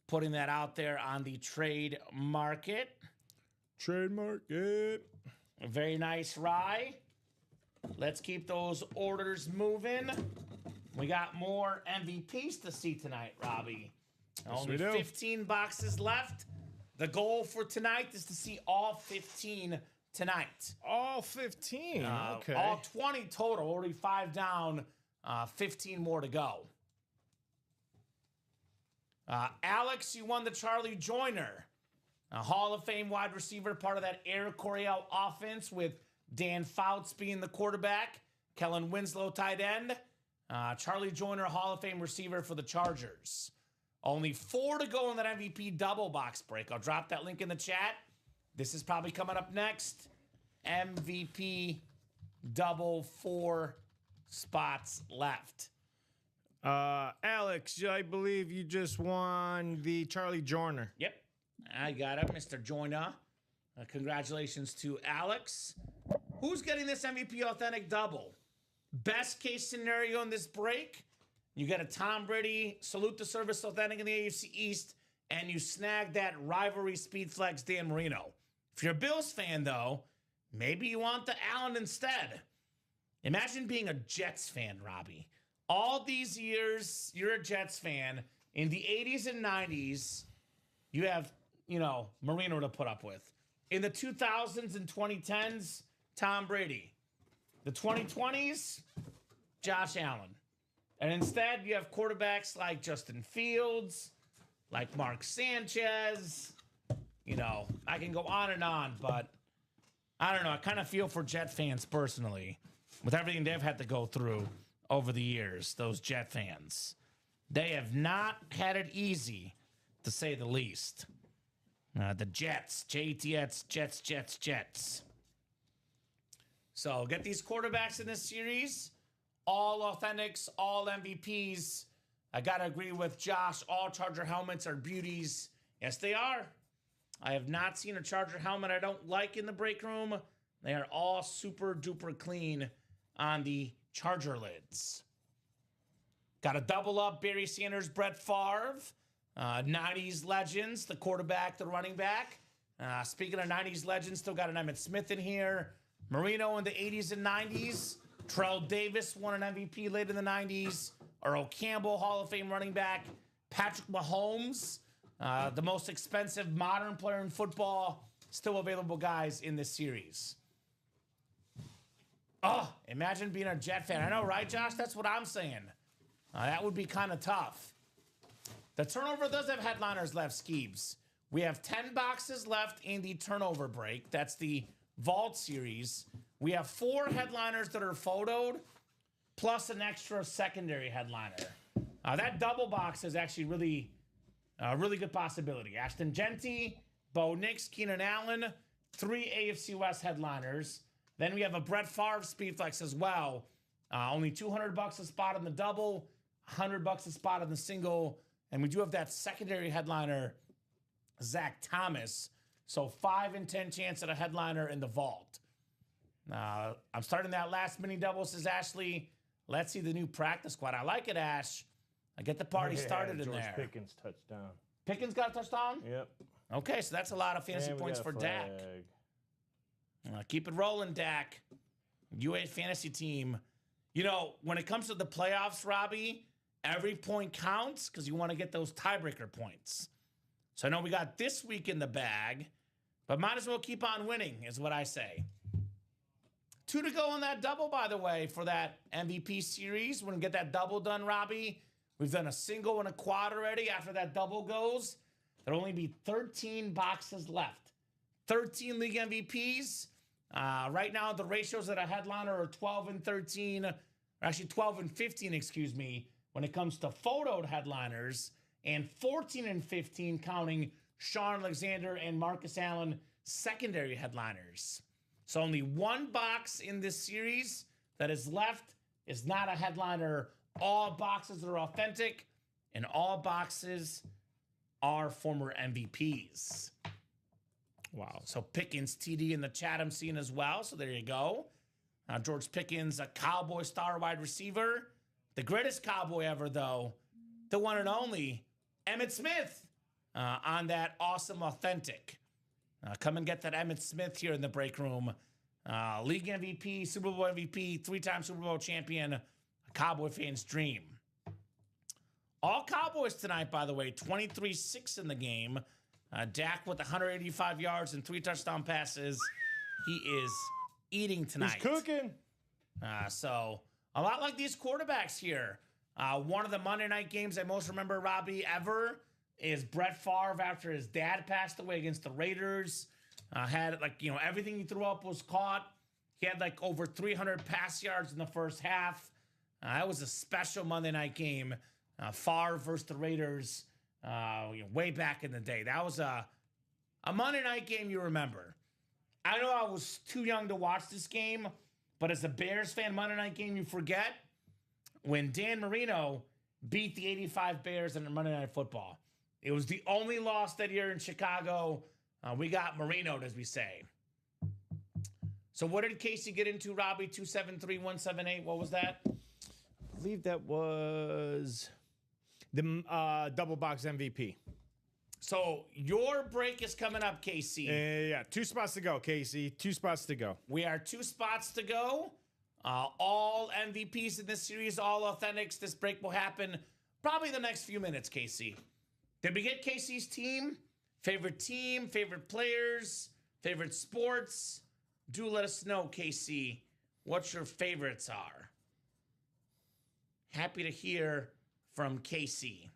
[SPEAKER 2] Putting that out there on the trade market.
[SPEAKER 3] Trademark it.
[SPEAKER 2] A very nice rye. Let's keep those orders moving. We got more MVPs to see tonight, Robbie. Only 15 boxes left. The goal for tonight is to see all 15 tonight.
[SPEAKER 3] All 15. Okay.
[SPEAKER 2] All 20 total. Already 5 down. 15 more to go. Alex, you won the Charlie Joyner. A Hall of Fame wide receiver, part of that Air Coryell offense with Dan Fouts being the quarterback, Kellen Winslow tight end. Charlie Joyner, Hall of Fame receiver for the Chargers. Only 4 to go in that MVP double box break. I'll drop that link in the chat. This is probably coming up next. MVP double, 4 spots left.
[SPEAKER 3] Alex, I believe you just won the Charlie Joyner.
[SPEAKER 2] Yep, I got it, Mr. Joyner. Congratulations to Alex. Who's getting this MVP authentic double? Best case scenario in this break, you get a Tom Brady salute to service authentic in the AFC East, and you snag that rivalry speed flex Dan Marino. If you're a Bills fan, though, maybe you want the Allen instead. Imagine being a Jets fan, Robbie. All these years, you're a Jets fan. In the 80s and 90s, you have, Marino to put up with. In the 2000s and 2010s, Tom Brady. The 2020s, Josh Allen. And instead, you have quarterbacks like Justin Fields, like Mark Sanchez. I can go on, but I don't know. I kind of feel for Jet fans personally with everything they've had to go through over the years, those Jet fans. They have not had it easy, to say the least. The Jets, J-E-T-S, Jets. So get these quarterbacks in this series. All authentics, all MVPs. I got to agree with Josh. All Charger helmets are beauties. Yes, they are. I have not seen a Charger helmet I don't like in the break room. They are all super duper clean on the Charger lids. Got a double up Barry Sanders, Brett Favre. 90s legends, the quarterback, the running back. Speaking of 90s legends, still got an Emmitt Smith in here. Marino in the 80s and 90s. Terrell Davis won an MVP late in the 90s. Earl Campbell, Hall of Fame running back. Patrick Mahomes, the most expensive modern player in football. Still available guys in this series. Oh, imagine being a Jet fan. I know, right, Josh? That's what I'm saying. That would be kind of tough. The turnover does have headliners left, Skeebs. We have 10 boxes left in the turnover break. That's the Vault series. We have 4 headliners that are photoed, plus an extra secondary headliner. That double box is actually really good possibility. Ashton Genty, Bo Nix, Keenan Allen, 3 AFC West headliners. Then we have a Brett Favre Speedflex as well. Only $200 a spot on the double, $100 a spot on the single. And we do have that secondary headliner, Zach Thomas. So 5 in 10 chance at a headliner in the vault. I'm starting that last mini double, says Ashley. Let's see the new practice squad. I like it, Ash. I get the party started in
[SPEAKER 3] George
[SPEAKER 2] there.
[SPEAKER 3] Pickens touchdown.
[SPEAKER 2] Pickens got a touchdown?
[SPEAKER 3] Yep.
[SPEAKER 2] Okay, so that's a lot of fantasy points for Dak. Keep it rolling, Dak. UA fantasy team. When it comes to the playoffs, Robbie, every point counts because you want to get those tiebreaker points. So I know we got this week in the bag, but might as well keep on winning, is what I say. 2 to go on that double, by the way, for that MVP series. We're going to get that double done, Robbie. We've done a single and a quad already. After that double goes, there'll only be 13 boxes left. 13 league MVPs. Right now, the ratios at a headliner are 12 and 13. Or actually, 12 and 15, excuse me, when it comes to photoed headliners. And 14 and 15 counting Sean Alexander and Marcus Allen secondary headliners. So only 1 box in this series that is left is not a headliner. All boxes are authentic, and all boxes are former MVPs. Wow. So Pickens, TD in the chat I'm seeing as well. So there you go. George Pickens, a Cowboy star wide receiver. The greatest Cowboy ever, though, the one and only Emmitt Smith on that awesome authentic. Come and get that Emmitt Smith here in the break room. League MVP, Super Bowl MVP, 3-time Super Bowl champion, a Cowboy fan's dream. All Cowboys tonight, by the way, 23-6 in the game. Dak with 185 yards and 3 touchdown passes. He is eating tonight.
[SPEAKER 3] He's cooking.
[SPEAKER 2] So a lot like these quarterbacks here. One of the Monday night games I most remember, Robbie, ever is Brett Favre after his dad passed away against the Raiders. Had everything he threw up was caught. He had over 300 pass yards in the first half. That was a special Monday night game. Favre versus the Raiders, way back in the day. That was a Monday night game you remember. I know I was too young to watch this game, but as a Bears fan, Monday night game you forget when Dan Marino beat the 85 Bears in Monday Night Football. It was the only loss that year in Chicago. We got Marino'd, as we say. So what did Casey get into, Robbie? 273-178. What was that?
[SPEAKER 3] I believe that was the double box MVP.
[SPEAKER 2] So your break is coming up, Casey.
[SPEAKER 3] Yeah, 2 spots to go, Casey. 2 spots to go.
[SPEAKER 2] We are 2 spots to go. All MVPs in this series, all authentics. This break will happen probably the next few minutes, Casey. Did we get Casey's team, favorite players, favorite sports? Do let us know, Casey, what your favorites are. Happy to hear from Casey.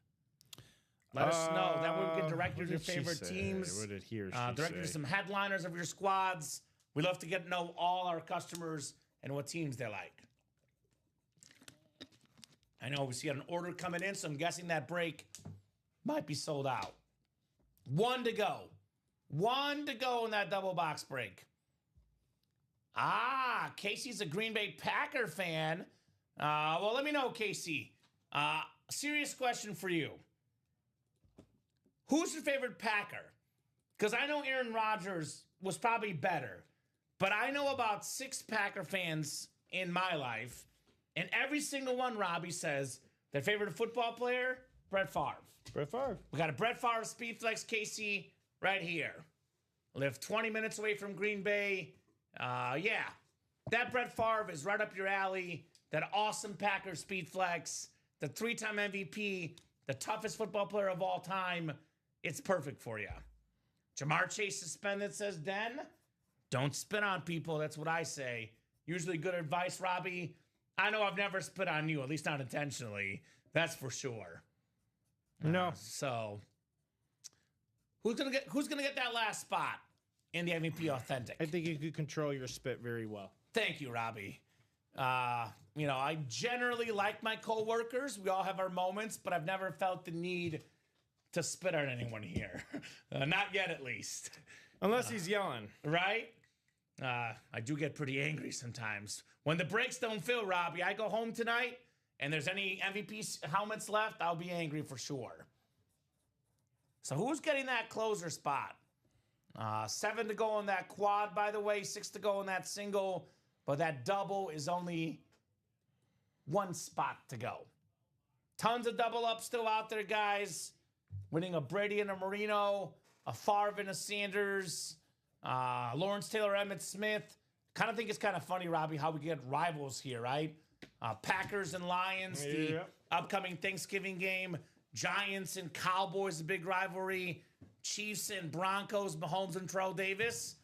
[SPEAKER 2] Let us know. That way we can direct you to your favorite teams.
[SPEAKER 3] What did he or she
[SPEAKER 2] direct you to some headliners of your squads. We love to get to know all our customers and what teams they like. I know we see an order coming in, so I'm guessing that break might be sold out. 1 to go. 1 to go in that double box break. Casey's a Green Bay Packer fan. Well, let me know, Casey. Serious question for you. Who's your favorite Packer? Because I know Aaron Rodgers was probably better, but I know about 6 Packer fans in my life, and every single one, Robbie, says their favorite football player, Brett Favre.
[SPEAKER 3] Brett Favre.
[SPEAKER 2] We got a Brett Favre Speed Flex, Casey, right here. Live 20 minutes away from Green Bay. Yeah, that Brett Favre is right up your alley. That awesome Packer Speed Flex, the 3-time MVP, the toughest football player of all time. It's perfect for you. Jamar Chase suspended, says Den. Don't spit on people. That's what I say. Usually good advice, Robbie. I know I've never spit on you, at least not intentionally. That's for sure.
[SPEAKER 3] No.
[SPEAKER 2] So who's gonna get that last spot in the MVP Authentic?
[SPEAKER 3] I think you could control your spit very well.
[SPEAKER 2] Thank you, Robbie. I generally like my coworkers. We all have our moments, but I've never felt the need to spit on anyone here. Not yet, at least.
[SPEAKER 3] Unless he's yelling.
[SPEAKER 2] Right? I do get pretty angry sometimes. When the breaks don't fill, Robbie, I go home tonight, and there's any MVP helmets left, I'll be angry for sure. So who's getting that closer spot? 7 to go on that quad, by the way. 6 to go on that single. But that double is only 1 spot to go. Tons of double ups still out there, guys. Winning a Brady and a Marino, a Favre and a Sanders, Lawrence Taylor, Emmitt Smith. Kind of think it's kind of funny, Robbie, how we get rivals here, right? Packers and Lions, the upcoming Thanksgiving game. Giants and Cowboys, the big rivalry. Chiefs and Broncos, Mahomes and Terrell Davis.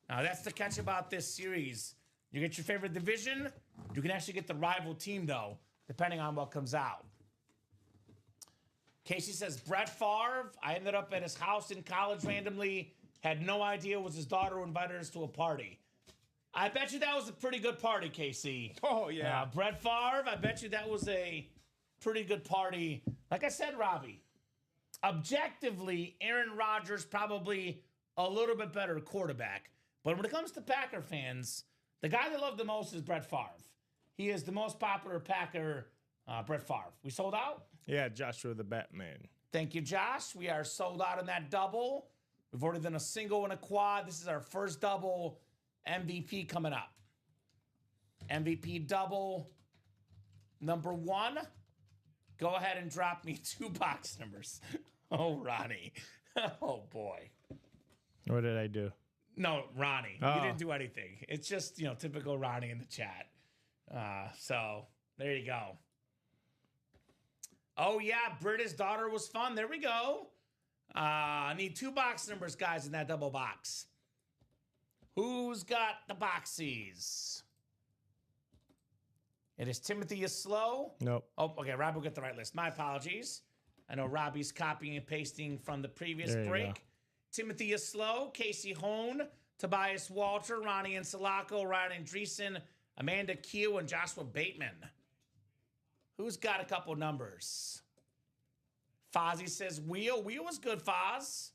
[SPEAKER 2] That's the catch about this series. You get your favorite division. You can actually get the rival team, though, depending on what comes out. Casey says, Brett Favre, I ended up at his house in college randomly. Had no idea it was his daughter who invited us to a party. I bet you that was a pretty good party, Casey.
[SPEAKER 3] Oh, yeah.
[SPEAKER 2] Brett Favre, I bet you that was a pretty good party. Like I said, Robbie, objectively, Aaron Rodgers probably a little bit better quarterback. But when it comes to Packer fans, the guy they love the most is Brett Favre. He is the most popular Packer, Brett Favre. We sold out?
[SPEAKER 3] Yeah, Joshua the Batman.
[SPEAKER 2] Thank you, Josh. We are sold out on that double. We've already done a single and a quad. This is our first double MVP coming up. MVP double number 1. Go ahead and drop me 2 box numbers. Oh, Ronnie. Oh, boy.
[SPEAKER 3] What did I do?
[SPEAKER 2] No, Ronnie.
[SPEAKER 3] Oh.
[SPEAKER 2] You didn't do anything. It's just, typical Ronnie in the chat. So there you go. Oh, yeah. Britta's daughter was fun. There we go. I need 2 box numbers, guys, in that double box. Who's got the boxies? It is Timothy is slow.
[SPEAKER 3] Nope.
[SPEAKER 2] Oh, okay. Rob will get the right list. My apologies. I know Robbie's copying and pasting from the previous
[SPEAKER 3] There you
[SPEAKER 2] break.
[SPEAKER 3] go.
[SPEAKER 2] Timothy is slow. Casey Hone, Tobias Walter, Ronnie and Sulaco, Ryan Andreessen, Amanda Keel, and Joshua Bateman. Who's got a couple numbers? Fozzie says wheel. Wheel was good, Foz.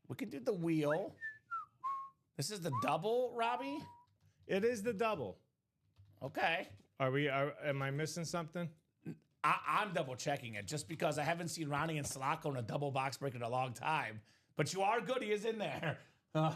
[SPEAKER 2] We can do the wheel. This is the double, Robbie?
[SPEAKER 3] It is the double.
[SPEAKER 2] Okay.
[SPEAKER 3] Am I missing something?
[SPEAKER 2] I'm double checking it just because I haven't seen Ronnie and Sulaco in a double box break in a long time. But you are good. He is in there.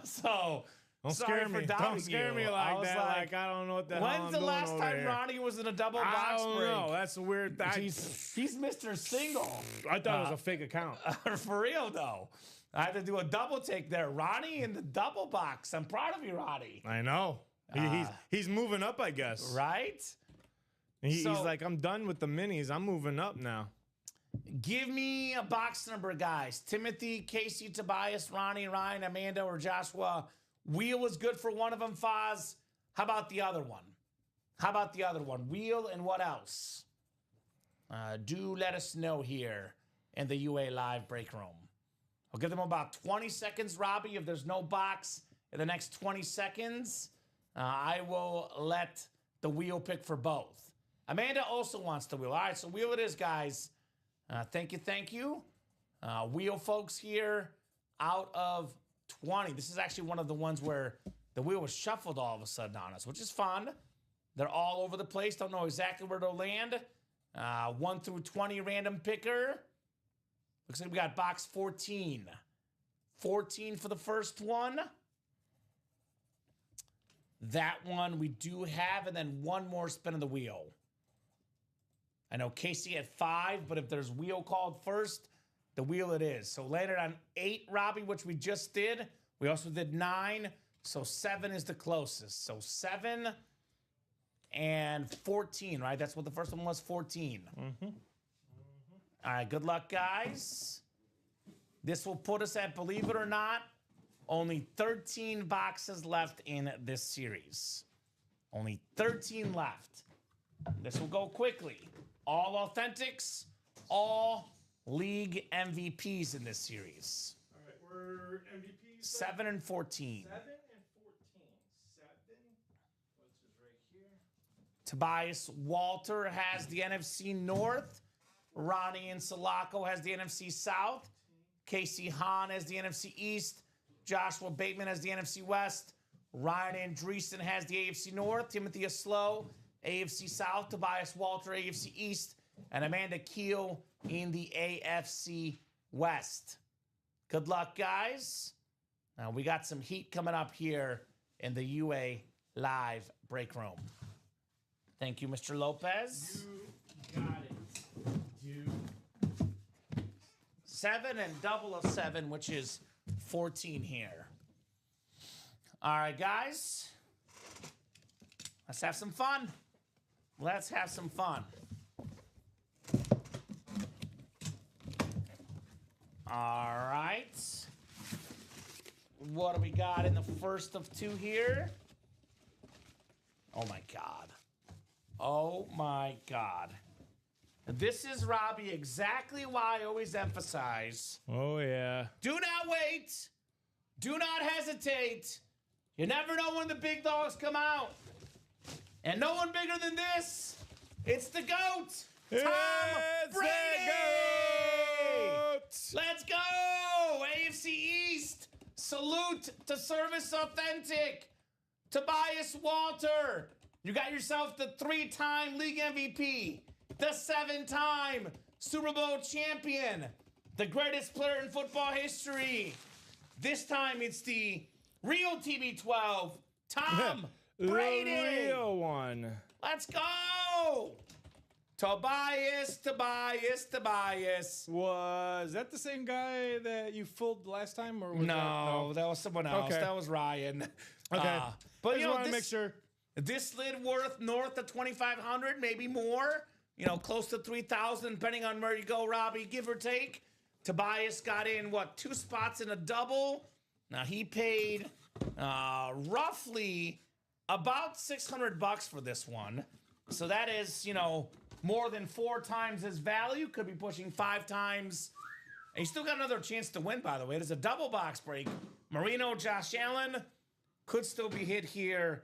[SPEAKER 2] So
[SPEAKER 3] Don't
[SPEAKER 2] sorry
[SPEAKER 3] scare
[SPEAKER 2] for
[SPEAKER 3] me.
[SPEAKER 2] doubting
[SPEAKER 3] Don't scare
[SPEAKER 2] you.
[SPEAKER 3] me
[SPEAKER 2] I
[SPEAKER 3] like
[SPEAKER 2] was
[SPEAKER 3] that. Like I don't know what the hell I'm
[SPEAKER 2] when's the
[SPEAKER 3] doing
[SPEAKER 2] last
[SPEAKER 3] over
[SPEAKER 2] time
[SPEAKER 3] here.
[SPEAKER 2] Ronnie was in a double
[SPEAKER 3] I
[SPEAKER 2] box
[SPEAKER 3] don't
[SPEAKER 2] break?
[SPEAKER 3] know. That's a weird.
[SPEAKER 2] He's Mr. Single.
[SPEAKER 3] I thought it was a fake account.
[SPEAKER 2] For real, though. I had to do a double take there. Ronnie in the double box. I'm proud of you, Ronnie.
[SPEAKER 3] I know. He's moving up, I guess.
[SPEAKER 2] Right?
[SPEAKER 3] He's like, I'm done with the minis. I'm moving up now.
[SPEAKER 2] Give me a box number, guys. Timothy, Casey, Tobias, Ronnie, Ryan, Amanda, or Joshua. Wheel was good for one of them, Foz. How about the other one? Wheel and what else? Do let us know here in the UA Live break room. I'll give them about 20 seconds, Robbie. If there's no box in the next 20 seconds, I will let the wheel pick for both. Amanda also wants the wheel. All right, so wheel it is, guys. Thank you. Wheel folks here out of 20. This is actually one of the ones where the wheel was shuffled all of a sudden on us, which is fun. They're all over the place. Don't know exactly where they'll land. 1 through 20 random picker. Looks like we got box 14. 14 for the first one. That one we do have, and then one more spin of the wheel. I know Casey at 5, but if there's wheel called first, the wheel it is. So landed on 8, Robbie, which we just did. We also did 9, so 7 is the closest. So 7 and 14, right? That's what the first one was, 14. All right, good luck, guys. This will put us at, believe it or not, only 13 boxes left in this series. Only 13 left. This will go quickly. All authentics, all league MVPs in this series.
[SPEAKER 3] All right, we're MVPs.
[SPEAKER 2] 7 and 14.
[SPEAKER 3] 7 and 14. 7. What's his right here?
[SPEAKER 2] Tobias Walter has the NFC North. Ronnie and Sulaco has the NFC South. Casey Hahn has the NFC East. Joshua Bateman has the NFC West. Ryan Andreessen has the AFC North. Timothy Aslow, AFC South. Tobias Walter, AFC East. And Amanda Keel in the AFC West. Good luck, guys. We got some heat coming up here in the UA Live break room. Thank you, Mr. Lopez.
[SPEAKER 3] You got it. You.
[SPEAKER 2] 7 and double of 7, which is 14 here. All right, guys. Let's have some fun. Let's have some fun. All right. What do we got in the first of 2 here? Oh, my God. Oh, my God. This is, Robbie, exactly why I always emphasize.
[SPEAKER 3] Oh, yeah.
[SPEAKER 2] Do not wait. Do not hesitate. You never know when the big dogs come out. And no one bigger than this. It's the GOAT. Tom
[SPEAKER 3] It's
[SPEAKER 2] Brady.
[SPEAKER 3] the GOAT.
[SPEAKER 2] Let's go. AFC East. Salute to Service Authentic. Tobias Walter. You got yourself the 3-time league MVP. The 7-time Super Bowl champion. The greatest player in football history. This time it's the real TB12, Tom Brady.
[SPEAKER 3] The real one.
[SPEAKER 2] Let's go. Tobias.
[SPEAKER 3] Was that the same guy that you fooled last time, or was
[SPEAKER 2] No, that was someone else.
[SPEAKER 3] Okay.
[SPEAKER 2] That was Ryan.
[SPEAKER 3] Okay.
[SPEAKER 2] But
[SPEAKER 3] I
[SPEAKER 2] you
[SPEAKER 3] just
[SPEAKER 2] know,
[SPEAKER 3] want to make sure.
[SPEAKER 2] this slid worth north of 2,500, maybe more. You know, close to 3,000, depending on where you go, Robbie, give or take. Tobias got in, what, 2 spots in a double? Now, he paid roughly about $600 for this one. So that is, you know, more than 4 times his value. Could be pushing 5 times. And he still got another chance to win, by the way. There's a double box break. Marino, Josh Allen could still be hit here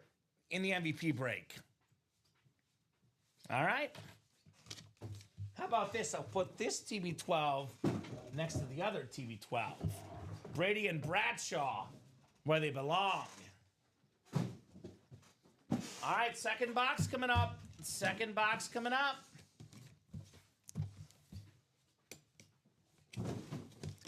[SPEAKER 2] in the MVP break. All right. How about this? I'll put this TB12 next to the other TB12. Brady and Bradshaw, where they belong. All right, second box coming up. Second box coming up.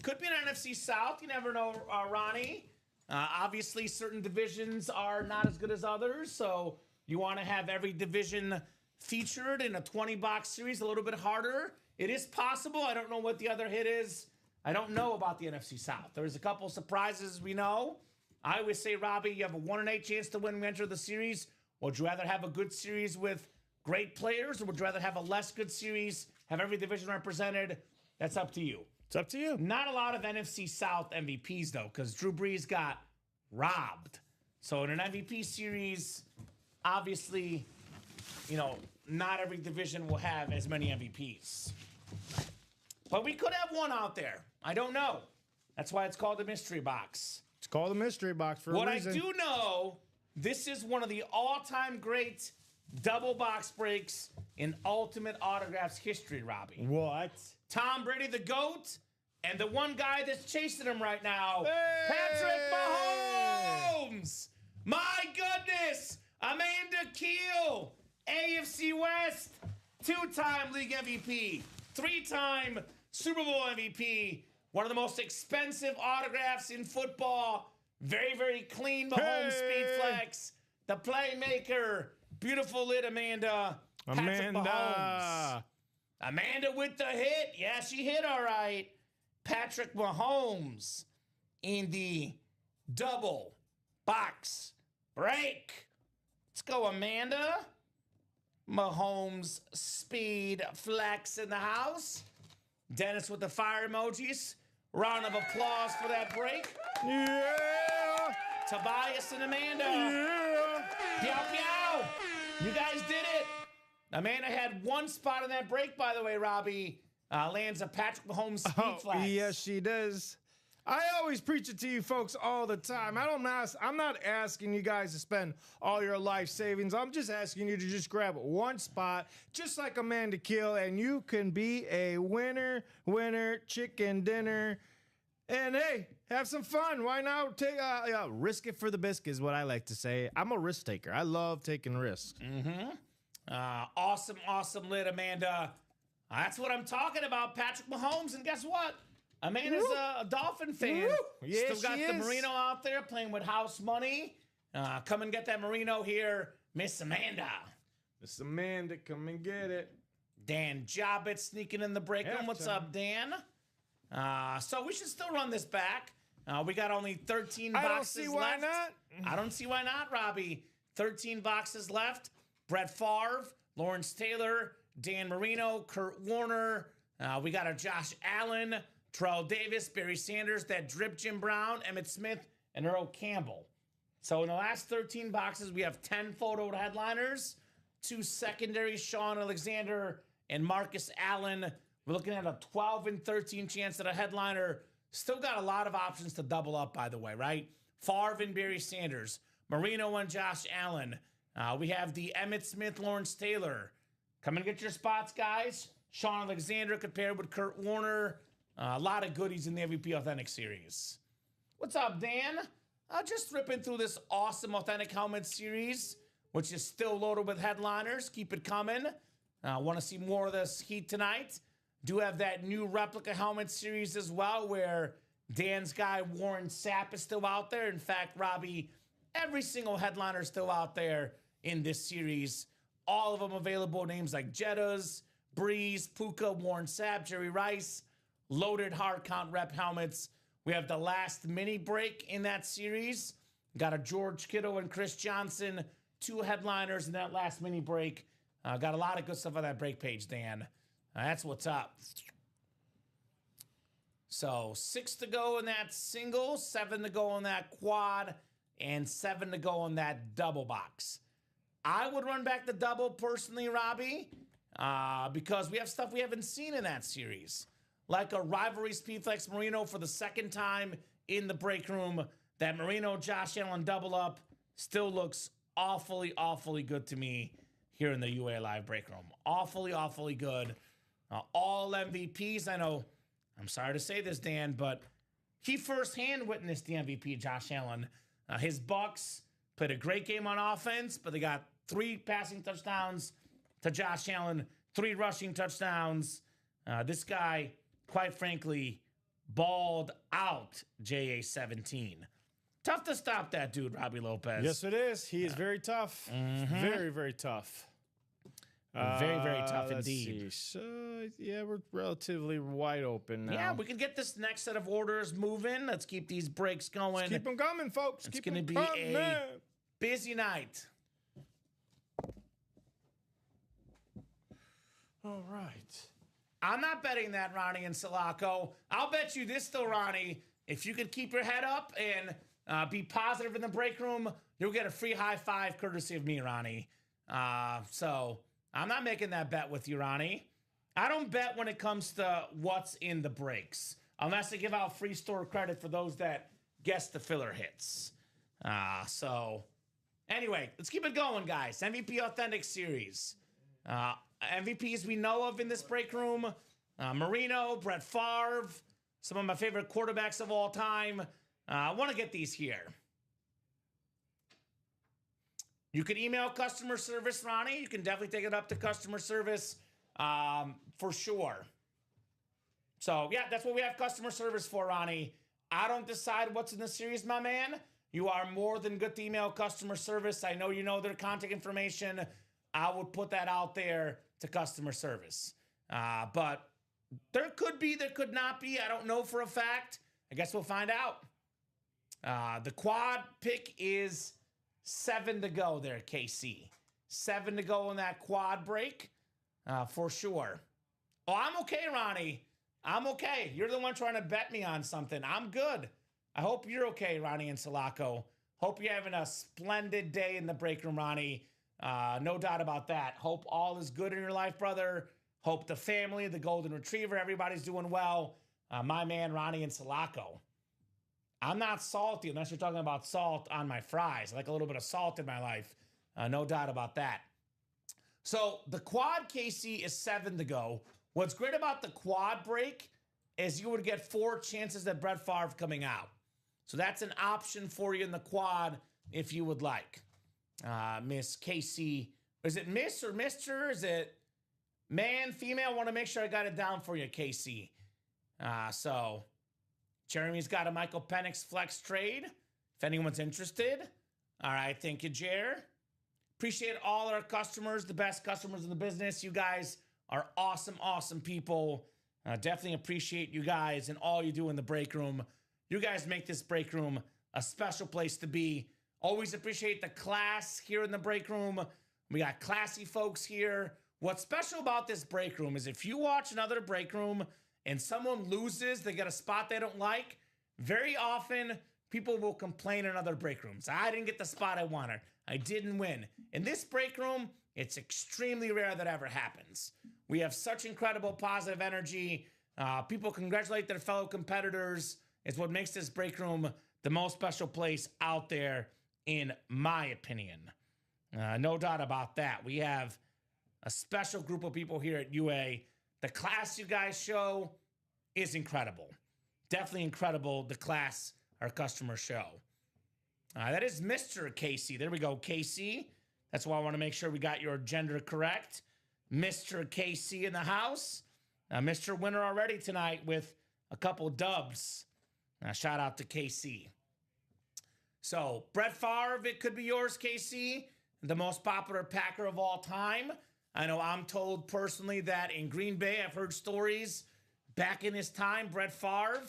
[SPEAKER 2] Could be an NFC South. You never know, Ronnie. Obviously, certain divisions are not as good as others, so you want to have every division featured in a 20-box series a little bit harder. It is possible. I don't know what the other hit is. I don't know about the NFC South. There's a couple surprises we know. I always say, Robbie, you have a 1 in 8 chance to win when you enter the series. Would you rather have a good series with great players, or would you rather have a less good series, have every division represented? That's up to you.
[SPEAKER 3] It's up to you.
[SPEAKER 2] Not a lot of NFC South MVPs, though, because Drew Brees got robbed. So in an MVP series, obviously, you know, not every division will have as many MVPs. But we could have one out there. I don't know. That's why it's called the mystery box.
[SPEAKER 3] It's called a mystery box for a reason.
[SPEAKER 2] What I do know, this is one of the all-time great double box breaks in Ultimate Autographs history, Robbie.
[SPEAKER 3] What?
[SPEAKER 2] Tom Brady, the GOAT, and the one guy that's chasing him right now,
[SPEAKER 3] Hey!
[SPEAKER 2] Patrick Mahomes. My goodness. Amanda Keel, AFC West, 2-time league MVP, 3-time Super Bowl MVP, one of the most expensive autographs in football. Very, very clean Mahomes speed flex. The playmaker. Beautiful lid, Amanda. Patrick Mahomes. Amanda with the hit. Yeah, she hit all right. Patrick Mahomes in the double box break. Let's go, Amanda. Mahomes speed flex in the house. Dennis with the fire emojis. Round of applause for that break.
[SPEAKER 3] Yeah.
[SPEAKER 2] Tobias and Amanda.
[SPEAKER 3] Yeah.
[SPEAKER 2] Meow, meow. You guys did it. Amanda had 1 spot in that break, by the way, Robbie. Lands a Patrick Mahomes speed flex.
[SPEAKER 3] Yes, she does. I always preach it to you folks all the time. I'm not asking you guys to spend all your life savings. I'm just asking you to just grab 1 spot, just like Amanda Kill, and you can be a winner, chicken dinner. And hey, have some fun. Why not take risk it for the biscuit is what I like to say. I'm a risk taker. I love taking risks.
[SPEAKER 2] Awesome lid, Amanda. That's what I'm talking about, Patrick Mahomes. And guess what? Amanda's a Dolphin fan.
[SPEAKER 3] Yes,
[SPEAKER 2] Still got
[SPEAKER 3] she
[SPEAKER 2] the
[SPEAKER 3] is.
[SPEAKER 2] Marino out there playing with house money. Come and get that Marino here, Miss Amanda.
[SPEAKER 3] Miss Amanda, come and get it.
[SPEAKER 2] Dan Jobbit sneaking in the break room. What's
[SPEAKER 3] Halftime.
[SPEAKER 2] up, Dan? So we should still run this back. We got only 13
[SPEAKER 3] I
[SPEAKER 2] boxes
[SPEAKER 3] don't see why
[SPEAKER 2] left.
[SPEAKER 3] not.
[SPEAKER 2] I don't see why not, Robbie. 13 boxes left. Brett Favre, Lawrence Taylor, Dan Marino, Kurt Warner. We got a Josh Allen, Terrell Davis, Barry Sanders, that drip Jim Brown, Emmitt Smith, and Earl Campbell. So in the last 13 boxes, we have 10 photo headliners, 2 secondary, Sean Alexander and Marcus Allen. We're looking at a 12 and 13 chance at a headliner. Still got a lot of options to double up, by the way, right? Favre and Barry Sanders, Marino and Josh Allen. We have the Emmitt Smith, Lawrence Taylor. Come and get your spots, guys. Sean Alexander compared with Kurt Warner. A lot of goodies in the MVP Authentic Series. What's up, Dan? Just ripping through this awesome Authentic Helmet Series, which is still loaded with headliners. Keep it coming. Want to see more of this heat tonight. Do have that new replica helmet series as well, where Dan's guy Warren Sapp is still out there. In fact, Robbie, every single headliner is still out there in this series. All of them available. Names like Jettas, Breeze, Puka, Warren Sapp, Jerry Rice, loaded hard count rep helmets. We have the last mini break in that series. Got a George Kittle and Chris Johnson, 2 headliners in that last mini break. Got a lot of good stuff on that break page, Dan. That's what's up. So 6 to go in that single, 7 to go in that quad, and 7 to go in that double box. I would run back the double personally, Robbie, because we have stuff we haven't seen in that series. Like a rivalry Speedflex Marino for the second time in the break room. That Marino Josh Allen double up still looks awfully, awfully good to me here in the UA Live break room. Awfully, awfully good. All MVPs. I know, I'm sorry to say this, Dan, but he firsthand witnessed the MVP, Josh Allen. His Bucks played a great game on offense, but they got 3 passing touchdowns to Josh Allen, 3 rushing touchdowns. This guy, quite frankly, balled out JA-17. Tough to stop that dude, Robbie Lopez.
[SPEAKER 3] Yes, it is. He is very tough. Very, very tough.
[SPEAKER 2] Very, very tough
[SPEAKER 3] let's
[SPEAKER 2] indeed.
[SPEAKER 3] See. So, yeah, we're relatively wide open now.
[SPEAKER 2] Yeah, we can get this next set of orders moving. Let's keep these breaks going.
[SPEAKER 3] Let's keep them coming, folks.
[SPEAKER 2] It's
[SPEAKER 3] keep
[SPEAKER 2] going to
[SPEAKER 3] them
[SPEAKER 2] be
[SPEAKER 3] coming.
[SPEAKER 2] a busy night.
[SPEAKER 3] All right.
[SPEAKER 2] I'm not betting that, Ronnie and Sulaco. I'll bet you this, though, Ronnie. If you could keep your head up and be positive in the break room, you'll get a free high five courtesy of me, Ronnie. So I'm not making that bet with you, Ronnie. I don't bet when it comes to what's in the breaks, unless they give out free store credit for those that guess the filler hits. So anyway, let's keep it going, guys. MVP Authentic Series. MVPs we know of in this break room. Marino, Brett Favre, some of my favorite quarterbacks of all time. I want to get these here. You can email customer service, Ronnie. You can definitely take it up to customer service for sure. So, yeah, that's what we have customer service for, Ronnie. I don't decide what's in the series, my man. You are more than good to email customer service. I know you know their contact information. I would put that out there to customer service. But there could be, there could not be. I don't know for a fact. I guess we'll find out. The quad pick is 7 to go there, KC. 7 to go in that quad break for sure. Oh, I'm okay, Ronnie. I'm okay. You're the one trying to bet me on something. I'm good. I hope you're okay, Ronnie and Sulaco. Hope you're having a splendid day in the break room, Ronnie. No doubt about that. Hope all is good in your life, brother. Hope the family, the golden retriever, everybody's doing well. My man, Ronnie and Sulaco. I'm not salty unless you're talking about salt on my fries. I like a little bit of salt in my life. No doubt about that. So the quad, KC, is 7 to go. What's great about the quad break is you would get 4 chances at Brett Favre coming out. So that's an option for you in the quad if you would like. Miss KC. Is it Miss or Mr.? Is it man, female? I want to make sure I got it down for you, KC. So Jeremy's got a Michael Penix flex trade, if anyone's interested. All right, thank you, Jer. Appreciate all our customers, the best customers in the business. You guys are awesome, awesome people. Definitely appreciate you guys and all you do in the break room. You guys make this break room a special place to be. Always appreciate the class here in the break room. We got classy folks here. What's special about this break room is if you watch another break room and someone loses, they get a spot they don't like, very often people will complain in other break rooms. I didn't get the spot I wanted. I didn't win. In this break room, it's extremely rare that ever happens. We have such incredible positive energy. People congratulate their fellow competitors. It's what makes this break room the most special place out there, in my opinion. No doubt about that. We have a special group of people here at UA. The class you guys show is incredible. Definitely incredible, the class our customers show. That is Mr. KC. There we go, KC. That's why I want to make sure we got your gender correct. Mr. KC in the house. Mr. Winner already tonight with a couple dubs. Shout out to KC. So, Brett Favre, it could be yours, KC. The most popular Packer of all time. I know I'm told personally that in Green Bay, I've heard stories back in his time, Brett Favre,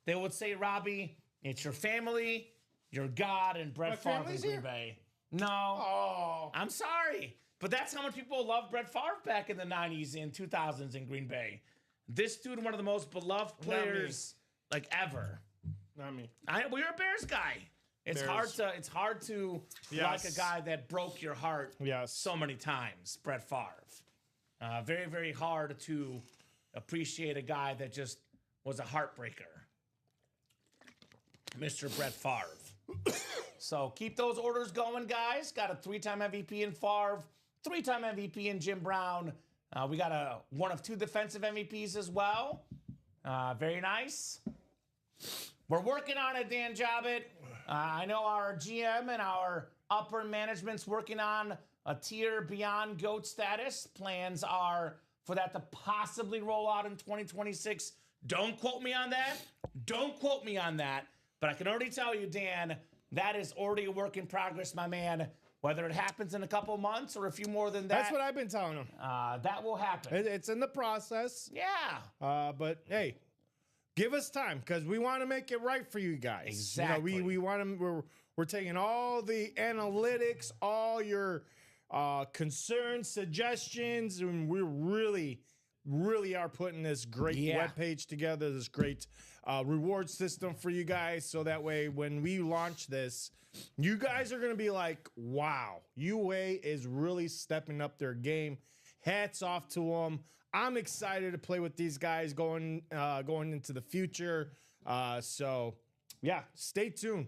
[SPEAKER 2] they would say, Robbie, it's your family, your God, and Brett Favre in
[SPEAKER 3] family's
[SPEAKER 2] Green
[SPEAKER 3] here?
[SPEAKER 2] Bay. No.
[SPEAKER 3] Oh.
[SPEAKER 2] I'm sorry. But that's how much people loved Brett Favre back in the 90s and 2000s in Green Bay. This dude, one of the most beloved players like ever.
[SPEAKER 3] Not me.
[SPEAKER 2] Well, you're a Bears guy. It's
[SPEAKER 3] Bears.
[SPEAKER 2] hard to like a guy that broke your heart so many times, Brett Favre. Very, very hard to appreciate a guy that just was a heartbreaker. Mr. Brett Favre. So keep those orders going, guys. Got a 3-time MVP in Favre, 3-time MVP in Jim Brown. We got one of 2 defensive MVPs as well. Very nice. We're working on it, Dan Jobbit. I know our GM and our upper management's working on a tier beyond GOAT status. Plans are for that to possibly roll out in 2026. Don't quote me on that. Don't quote me on that. But I can already tell you, Dan, that is already a work in progress, my man. Whether it happens in a couple months or a few more than that.
[SPEAKER 3] That's what I've been telling him.
[SPEAKER 2] That will happen.
[SPEAKER 3] It's in the process.
[SPEAKER 2] Yeah.
[SPEAKER 3] But hey, give us time because we want to make it right for you guys.
[SPEAKER 2] Exactly.
[SPEAKER 3] You know, we want to. We're taking all the analytics, all your concerns, suggestions, and we really are putting this great webpage together. This great reward system for you guys, so that way when we launch this, you guys are going to be like, "Wow, UA is really stepping up their game." Hats off to them. I'm excited to play with these guys going into the future. So, yeah, stay tuned.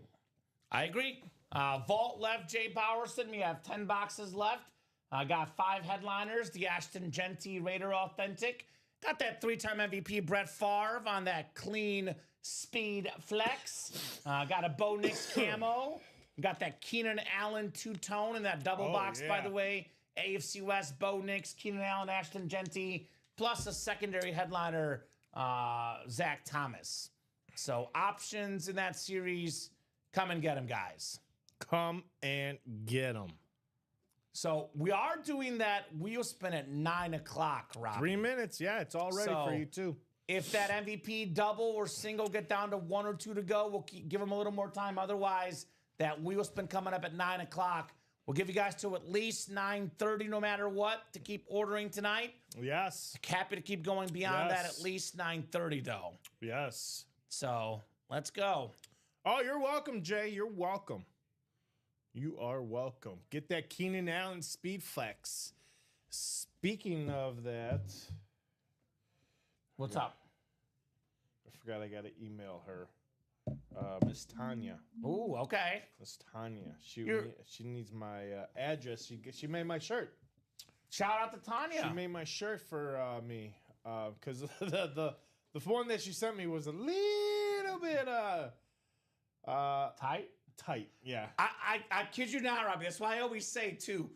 [SPEAKER 2] I agree. Vault left Jay Bowerson. We have 10 boxes left. I got 5 headliners. The Ashton Genty Raider Authentic. Got that 3-time MVP Brett Favre on that clean speed flex. Got a Bo Nix camo. Got that Keenan Allen 2-tone in that double box, by the way. AFC West, Bo Nix, Keenan Allen, Ashton Genty, plus a secondary headliner, Zach Thomas. So options in that series. Come and get them, guys.
[SPEAKER 3] Come and get them.
[SPEAKER 2] So we are doing that wheel spin at 9 o'clock, Rob.
[SPEAKER 3] 3 minutes. Yeah, it's all ready for you, too.
[SPEAKER 2] If that MVP double or single get down to 1 or 2 to go, we'll give them a little more time. Otherwise, that wheel spin coming up at 9 o'clock. We'll give you guys till at least 9:30 no matter what to keep ordering tonight.
[SPEAKER 3] Yes.
[SPEAKER 2] Happy to keep going beyond that at least 9:30, though.
[SPEAKER 3] Yes.
[SPEAKER 2] So let's go.
[SPEAKER 3] Oh, you're welcome, Jay. You're welcome. You are welcome. Get that Keenan Allen speed flex. Speaking of that,
[SPEAKER 2] What's up?
[SPEAKER 3] I forgot I got to email her. Miss Tanya.
[SPEAKER 2] Ooh, okay.
[SPEAKER 3] Miss Tanya. She needs my address. She made my shirt.
[SPEAKER 2] Shout out to Tanya.
[SPEAKER 3] She made my shirt for me because the one that she sent me was a little bit tight. Yeah.
[SPEAKER 2] I kid you not, Robbie. That's why I always say too,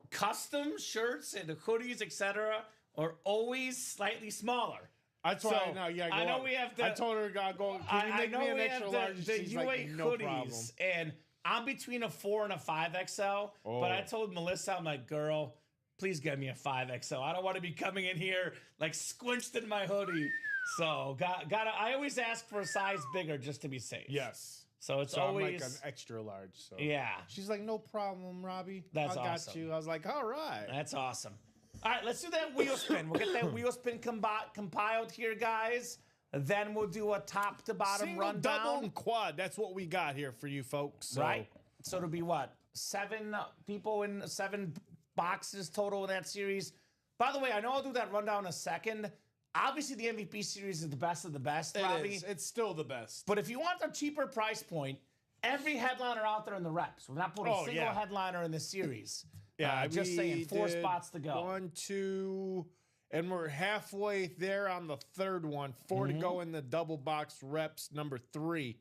[SPEAKER 2] custom shirts and hoodies, etc., are always slightly smaller.
[SPEAKER 3] That's why I know. Yeah,
[SPEAKER 2] I know we have to.
[SPEAKER 3] I told her, "Go. Can you make me an extra large?"
[SPEAKER 2] The
[SPEAKER 3] She's
[SPEAKER 2] UA
[SPEAKER 3] like, "No
[SPEAKER 2] hoodies,
[SPEAKER 3] problem."
[SPEAKER 2] and I'm between a 4 and a 5XL. But I told Melissa, I'm like, "Girl, please get me a 5XL. I don't want to be coming in here like squinched in my hoodie." So gotta. I always ask for a size bigger just to be safe.
[SPEAKER 3] Yes.
[SPEAKER 2] So it's
[SPEAKER 3] always
[SPEAKER 2] always
[SPEAKER 3] I'm like an extra large. So
[SPEAKER 2] yeah.
[SPEAKER 3] She's like, "No problem, Robbie.
[SPEAKER 2] That's
[SPEAKER 3] I
[SPEAKER 2] awesome.
[SPEAKER 3] got you." I was like, "All right."
[SPEAKER 2] That's awesome. All right, let's do that wheel spin. We'll get that wheel spin compiled here, guys. Then we'll do a top to bottom
[SPEAKER 3] Single,
[SPEAKER 2] rundown.
[SPEAKER 3] double, and quad. That's what we got here for you folks. So.
[SPEAKER 2] Right. So it'll be what? 7 people in 7 boxes total in that series. By the way, I know I'll do that rundown in a second. Obviously, the MVP series is the best of the best, Robbie.
[SPEAKER 3] It's still the best.
[SPEAKER 2] But if you want a cheaper price point, every headliner out there in the reps. We're not putting a single headliner in the series.
[SPEAKER 3] Yeah,
[SPEAKER 2] just saying, 4 spots to go.
[SPEAKER 3] 1, 2, and we're halfway there on the third one. 4 to go in the double box reps, number 3.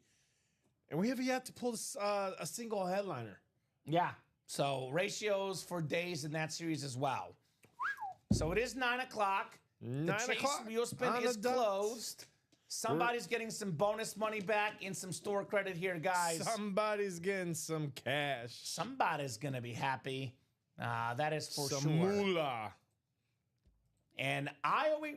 [SPEAKER 3] And we have yet to pull a single headliner.
[SPEAKER 2] Yeah, so ratios for days in that series as well. So it is 9 o'clock.
[SPEAKER 3] 9
[SPEAKER 2] the Chase
[SPEAKER 3] o'clock
[SPEAKER 2] wheel spin
[SPEAKER 3] on
[SPEAKER 2] is
[SPEAKER 3] the dot.
[SPEAKER 2] closed. Somebody's getting some bonus money back and some store credit here, guys.
[SPEAKER 3] Somebody's getting some cash.
[SPEAKER 2] Somebody's going to be happy. That is for
[SPEAKER 3] some
[SPEAKER 2] sure.
[SPEAKER 3] moolah.
[SPEAKER 2] And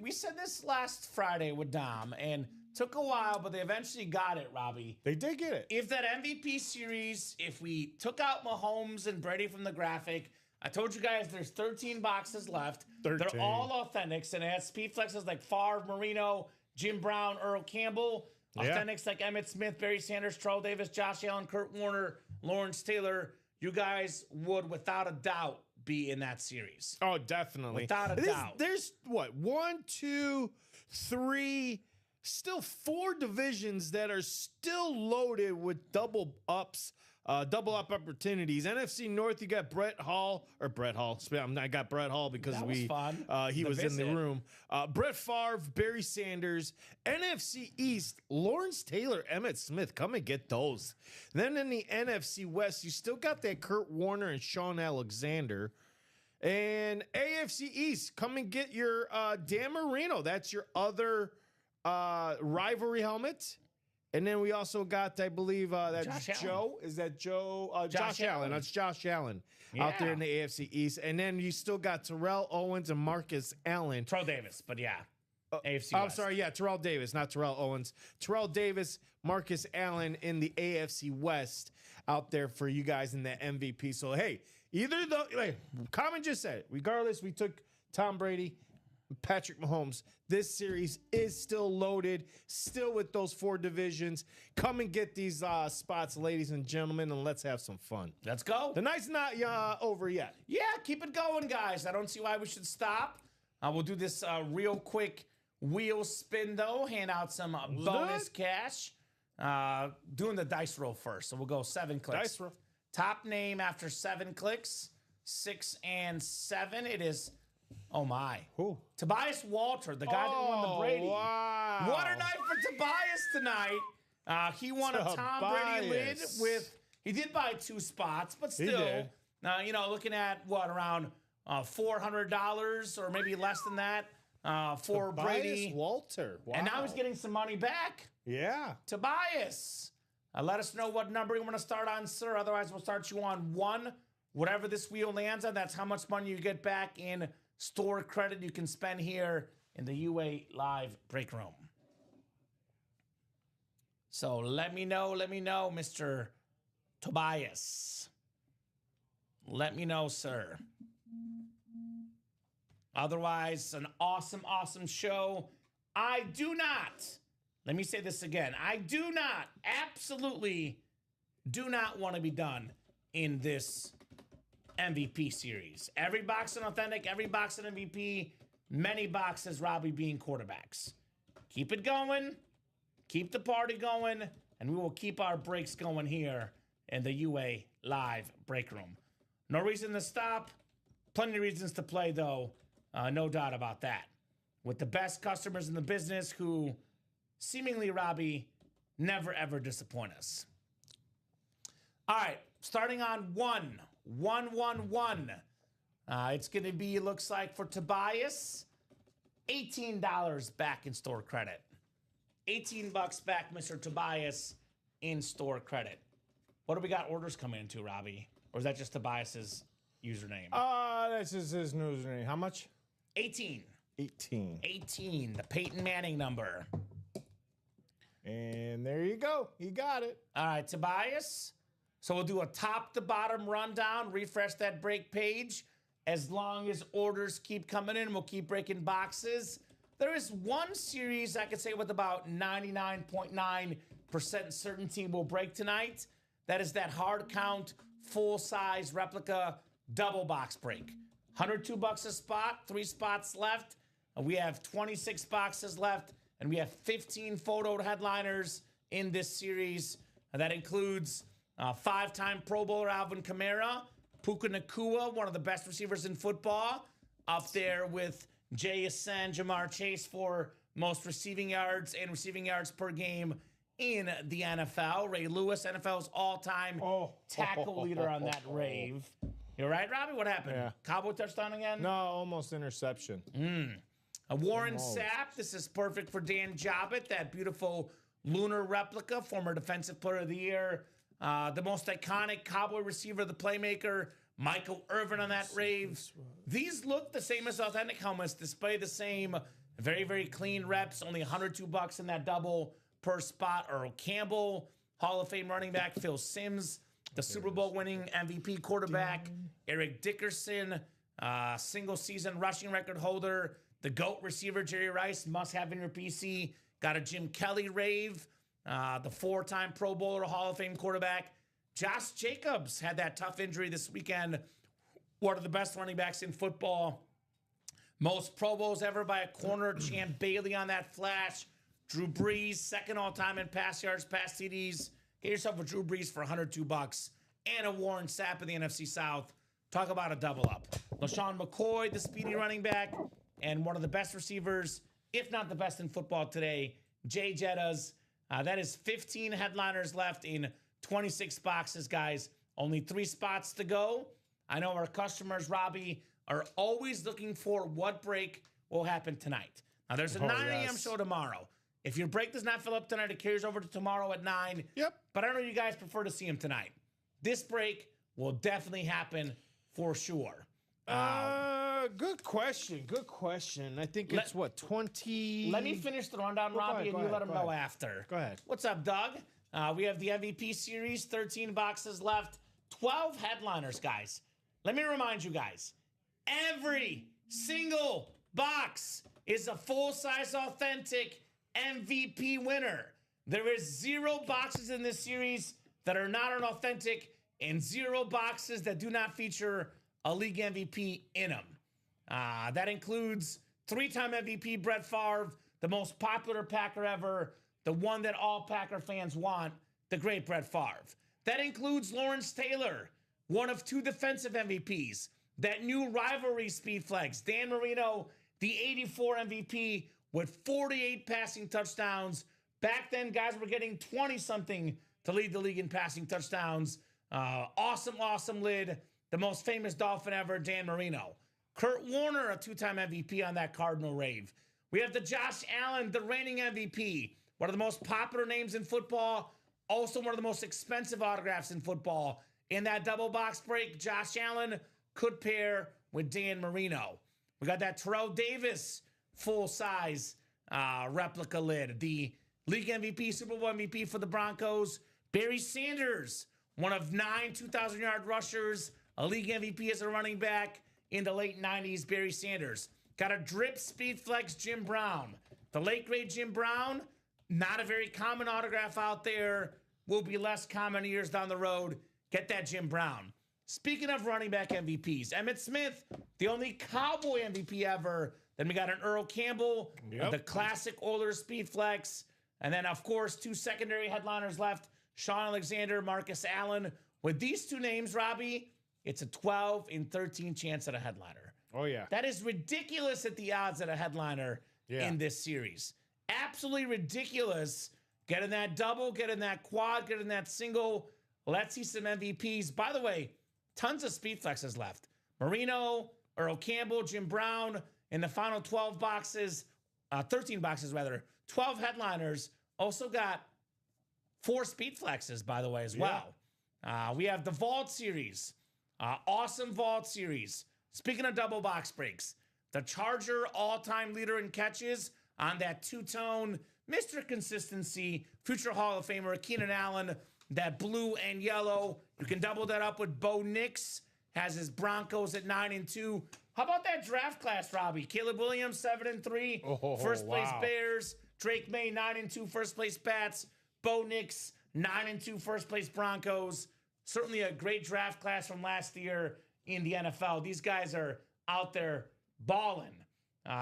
[SPEAKER 2] we said this last Friday with Dom, and took a while, but they eventually got it, Robbie.
[SPEAKER 3] They did get it.
[SPEAKER 2] If that MVP series, if we took out Mahomes and Brady from the graphic, I told you guys there's 13 boxes left.
[SPEAKER 3] 13.
[SPEAKER 2] They're all authentics, and it has speed flexes like Favre, Marino, Jim Brown, Earl Campbell. Authentics like Emmitt Smith, Barry Sanders, Terrell Davis, Josh Allen, Kurt Warner, Lawrence Taylor. You guys would, without a doubt, be in that series.
[SPEAKER 3] Oh, definitely.
[SPEAKER 2] Without a doubt.
[SPEAKER 3] There's what? 1, 2, 3, still 4 divisions that are still loaded with double up opportunities. NFC North, you got Brett Hall. I got Brett Hall because
[SPEAKER 2] That was fun.
[SPEAKER 3] He was in the room. Brett Favre, Barry Sanders. NFC East, Lawrence Taylor, Emmitt Smith. Come and get those. Then in the NFC West, you still got that Kurt Warner and Sean Alexander. And AFC East, come and get your Dan Marino. That's your other rivalry helmet. And then we also got, I believe, that's Joe. Is that Joe? Josh Allen. That's Josh Allen out there in the AFC East. And then you still got Terrell Owens and Marcus Allen.
[SPEAKER 2] Terrell Davis, but yeah. AFC West.
[SPEAKER 3] I'm sorry, Terrell Davis, not Terrell Owens. Terrell Davis, Marcus Allen in the AFC West out there for you guys in the MVP. So, hey, Kamen just said it. Regardless, we took Tom Brady, Patrick Mahomes. This series is still loaded, still with those 4 divisions. Come and get these spots, ladies and gentlemen, and let's have some fun.
[SPEAKER 2] Let's go.
[SPEAKER 3] The night's not over yet.
[SPEAKER 2] Yeah, keep it going, guys. I don't see why we should stop. We'll do this real quick wheel spin, though. Hand out some bonus cash. Doing the dice roll first. So we'll go 7 clicks.
[SPEAKER 3] Dice roll.
[SPEAKER 2] Top name after 7 clicks. 6 and 7. It is, oh my.
[SPEAKER 3] Who?
[SPEAKER 2] Tobias Walter, the guy that won the Brady.
[SPEAKER 3] Wow.
[SPEAKER 2] What a night for Tobias tonight. He won a Tom Brady lid with, he did buy 2 spots, but still, looking at around $400 or maybe less than that for
[SPEAKER 3] Tobias
[SPEAKER 2] Brady.
[SPEAKER 3] Walter. Wow.
[SPEAKER 2] And now he's getting some money back.
[SPEAKER 3] Yeah.
[SPEAKER 2] Tobias. Let us know what number you want to start on, sir. Otherwise, we'll start you on 1. Whatever this wheel lands on, that's how much money you get back in store credit you can spend here in the UA Live break room. So let me know, Mr. Tobias. Let me know, sir. Otherwise, an awesome, awesome show. I do not, let me say this again. I do not, absolutely do not want to be done in this MVP series. Every box an authentic, every box an MVP, many boxes, Robbie, being quarterbacks. Keep it going. Keep the party going. And we will keep our breaks going here in the UA Live break room. No reason to stop. Plenty of reasons to play, though. No doubt about that. With the best customers in the business who seemingly, Robbie, never, ever disappoint us. All right, starting on 1. It's going to be, looks like, for Tobias, $18 back in store credit. $18 back, Mr. Tobias, in store credit. What do we got orders coming into, Robbie? Or is that just Tobias's username?
[SPEAKER 3] That's just his username. How much?
[SPEAKER 2] 18.
[SPEAKER 3] 18.
[SPEAKER 2] 18, the Peyton Manning number.
[SPEAKER 3] And there you go. You got it.
[SPEAKER 2] All right, Tobias. So we'll do a top-to-bottom rundown, refresh that break page. As long as orders keep coming in, we'll keep breaking boxes. There is one series I could say with about 99.9% certainty will break tonight. That is that hard count, full-size replica double box break. $102 a spot, 3 spots left. We have 26 boxes left, and we have 15 photo headliners in this series. That includes 5-time Pro Bowler Alvin Kamara, Puka Nacua, one of the best receivers in football, up there with JSN, Jamar Chase for most receiving yards and receiving yards per game in the NFL. Ray Lewis, NFL's all-time tackle leader on that rave. You're right, Robbie? What happened?
[SPEAKER 3] Yeah.
[SPEAKER 2] Cowboy touchdown again?
[SPEAKER 3] No, almost interception.
[SPEAKER 2] Warren Sapp. This is perfect for Dan Jobbett, that beautiful lunar replica, former Defensive Player of the Year. The most iconic Cowboy receiver, the playmaker, Michael Irvin on that rave. These look the same as authentic helmets, display the same, very, very clean reps, only $102 in that double per spot. Earl Campbell, Hall of Fame running back. Phil Simms, the Super Bowl winning MVP quarterback. Eric Dickerson, single season rushing record holder. The GOAT receiver, Jerry Rice, must have in your PC. Got a Jim Kelly rave. The 4-time Pro Bowler, Hall of Fame quarterback. Josh Jacobs had that tough injury this weekend. One of the best running backs in football. Most Pro Bowls ever by a corner. Champ Bailey on that flash. Drew Brees, second all-time in pass yards, pass TDs. Get yourself a Drew Brees for $102. And a Warren Sapp in the NFC South. Talk about a double up. LaShawn McCoy, the speedy running back. And one of the best receivers, if not the best in football today, Jay Jettas. That is 15 headliners left in 26 boxes, guys. Only 3 spots to go. I know our customers, Robbie, are always looking for what break will happen tonight. Now, there's a 9 a.m. show tomorrow. If your break does not fill up tonight, it carries over to tomorrow at 9.
[SPEAKER 3] Yep.
[SPEAKER 2] But I know you guys prefer to see him tonight. This break will definitely happen for sure.
[SPEAKER 3] Good question. Good question. I think it's 20.
[SPEAKER 2] Let me finish the rundown, Robbie, and you let him know after.
[SPEAKER 3] Go ahead.
[SPEAKER 2] What's up, Doug? We have the MVP series, 13 boxes left, 12 headliners, guys. Let me remind you guys, every single box is a full-size authentic MVP winner. There is 0 boxes in this series that are not an authentic and 0 boxes that do not feature a league MVP in them. That includes 3-time MVP Brett Favre, the most popular Packer ever, the one that all Packer fans want, the great Brett Favre. That includes Lawrence Taylor, one of 2 defensive MVPs. That new rivalry speed flex, Dan Marino, the 84 MVP with 48 passing touchdowns. Back then, guys were getting 20-something to lead the league in passing touchdowns. Awesome lid. The most famous Dolphin ever, Dan Marino. Kurt Warner, a 2-time MVP on that Cardinal rave. We have the Josh Allen, the reigning MVP. One of the most popular names in football. Also one of the most expensive autographs in football. In that double box break, Josh Allen could pair with Dan Marino. We got that Terrell Davis full-size replica lid. The league MVP, Super Bowl MVP for the Broncos. Barry Sanders, one of 9 2,000-yard rushers. A league MVP as a running back in the late 90s, Barry Sanders. Got a drip speed flex, Jim Brown. The late great Jim Brown, not a very common autograph out there. Will be less common years down the road. Get that Jim Brown. Speaking of running back MVPs, Emmitt Smith, the only Cowboy MVP ever. Then we got an Earl Campbell, the classic Oilers speed flex. And then, of course, 2 secondary headliners left, Sean Alexander, Marcus Allen. With these 2 names, Robbie, it's a 12 in 13 chance at a headliner.
[SPEAKER 3] Oh, yeah.
[SPEAKER 2] That is ridiculous at the odds at a headliner in this series. Absolutely ridiculous. Get in that double, get in that quad, get in that single. Let's see some MVPs. By the way, tons of speed flexes left. Marino, Earl Campbell, Jim Brown. In the final 12 boxes, 13 boxes rather, 12 headliners. Also got 4 speed flexes, by the way, as well. We have the Vault Series. Awesome Vault Series. Speaking of double box breaks, the Charger all-time leader in catches on that 2-tone, Mr. Consistency, future Hall of Famer, Keenan Allen, that blue and yellow. You can double that up with Bo Nix, has his Broncos at 9-2. How about that draft class, Robbie? Caleb Williams, 7-3, first place Bears. Drake May, 9-2, first place Pats. Bo Nix, 9-2, first place Broncos. Certainly a great draft class from last year in the NFL. These guys are out there balling.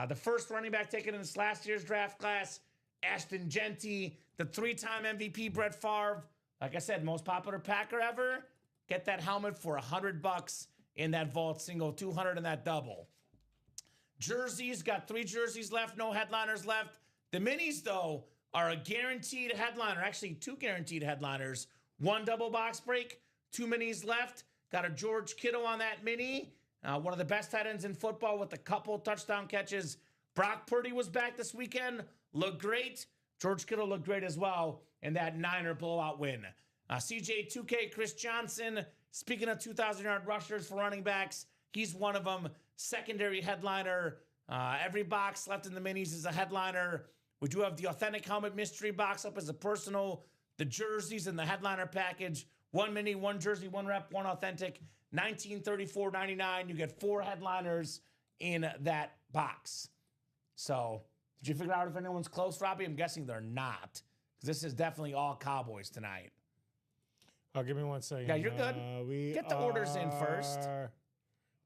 [SPEAKER 2] The first running back taken in this last year's draft class, Ashton Genty, the 3-time MVP Brett Favre. Like I said, most popular Packer ever. Get that helmet for $100 in that vault single, 200 in that double. Jerseys, got 3 jerseys left, no headliners left. The minis, though, are a guaranteed headliner. Actually, 2 guaranteed headliners. 1 double box break, 2 minis left. Got a George Kittle on that mini. One of the best tight ends in football with a couple touchdown catches. Brock Purdy was back this weekend. Looked great. George Kittle looked great as well in that Niner blowout win. CJ 2K, Chris Johnson, Speaking of 2,000-yard rushers for running backs, he's one of them. Secondary headliner. Every box left in the minis is a headliner. We do have the authentic helmet mystery box up as a personal. The jerseys and the headliner package. 1 mini, 1 jersey, 1 rep, 1 authentic. $1934.99. You get 4 headliners in that box. So, did you figure out if anyone's close, Robbie? I'm guessing they're not. Because this is definitely all Cowboys tonight.
[SPEAKER 3] Oh, give me 1 second.
[SPEAKER 2] Yeah, you're good. Get the orders in first.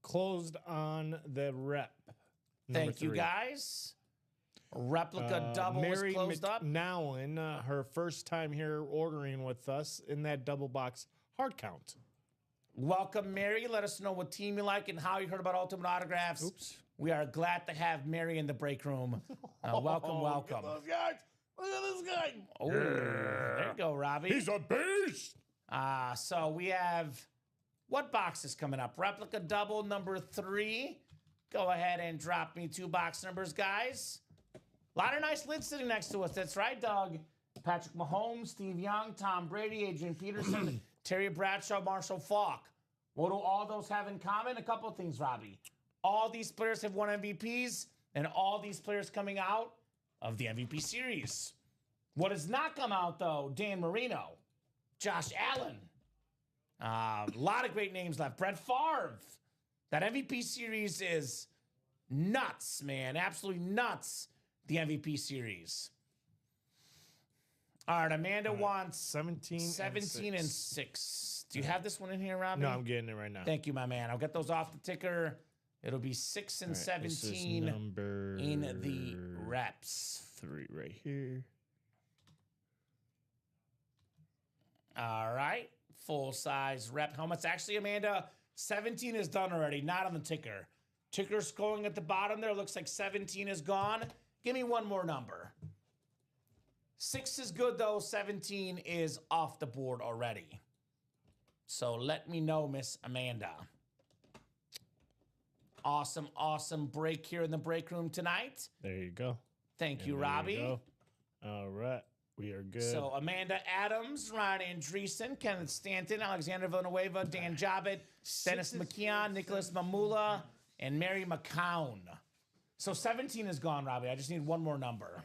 [SPEAKER 3] Closed on the rep.
[SPEAKER 2] Thank you, guys. Replica double
[SPEAKER 3] Mary
[SPEAKER 2] is closed up.
[SPEAKER 3] McNowan, her first time here ordering with us in that double box hard count.
[SPEAKER 2] Welcome, Mary. Let us know what team you like and how you heard about Ultimate Autographs.
[SPEAKER 3] Oops.
[SPEAKER 2] We are glad to have Mary in the break room. Welcome, welcome.
[SPEAKER 3] Look at those guys. Look at this guy.
[SPEAKER 2] Oh, there you go, Robbie.
[SPEAKER 3] He's a beast.
[SPEAKER 2] So we have what box is coming up? Replica double number 3. Go ahead and drop me 2 box numbers, guys. A lot of nice lids sitting next to us. That's right, Doug. Patrick Mahomes, Steve Young, Tom Brady, Adrian Peterson, Terry Bradshaw, Marshall Faulk. What do all those have in common? A couple of things, Robbie. All these players have won MVPs, and all these players coming out of the MVP series. What has not come out, though, Dan Marino, Josh Allen. A lot of great names left. Brett Favre. That MVP series is nuts, man. Absolutely nuts, the MVP series. All right, Amanda wants
[SPEAKER 3] 17
[SPEAKER 2] and 6. Do you have this one in here, Robbie?
[SPEAKER 3] No, I'm getting it right now.
[SPEAKER 2] Thank you, my man. I'll get those off the ticker. It'll be 6 and 17
[SPEAKER 3] number
[SPEAKER 2] in the reps.
[SPEAKER 3] 3 right here.
[SPEAKER 2] All right. Full-size rep helmets. Actually, Amanda, 17 is done already, not on the ticker. Ticker scrolling at the bottom there. Looks like 17 is gone. Give me one more number. 6 is good, though. 17 is off the board already. So let me know, Miss Amanda. Awesome, awesome break here in the break room tonight.
[SPEAKER 3] There you go.
[SPEAKER 2] Thank you, Robbie.
[SPEAKER 3] All right. We are good.
[SPEAKER 2] So Amanda Adams, Ryan Andreessen, Kenneth Stanton, Alexander Villanueva, Dan Jobbitt, Dennis McKeon, Nicholas Mamula, and Mary McCown. So 17 is gone, Robbie. I just need one more number. 6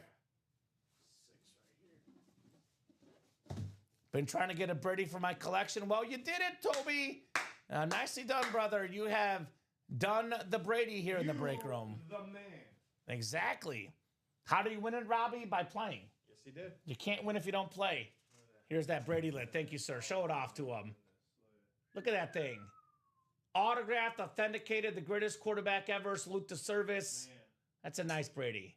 [SPEAKER 2] right here. Been trying to get a birdie for my collection. Well, you did it, Toby. Nicely done, brother. You have done the Brady here in the break room.
[SPEAKER 3] The man.
[SPEAKER 2] Exactly. How do you win it, Robbie? By playing.
[SPEAKER 3] Yes, he did.
[SPEAKER 2] You can't win if you don't play. Here's that Brady lid. Thank you, sir. Show it off to him. Look at that thing. Autographed, authenticated, the greatest quarterback ever. Salute to service. Man. That's a nice Brady.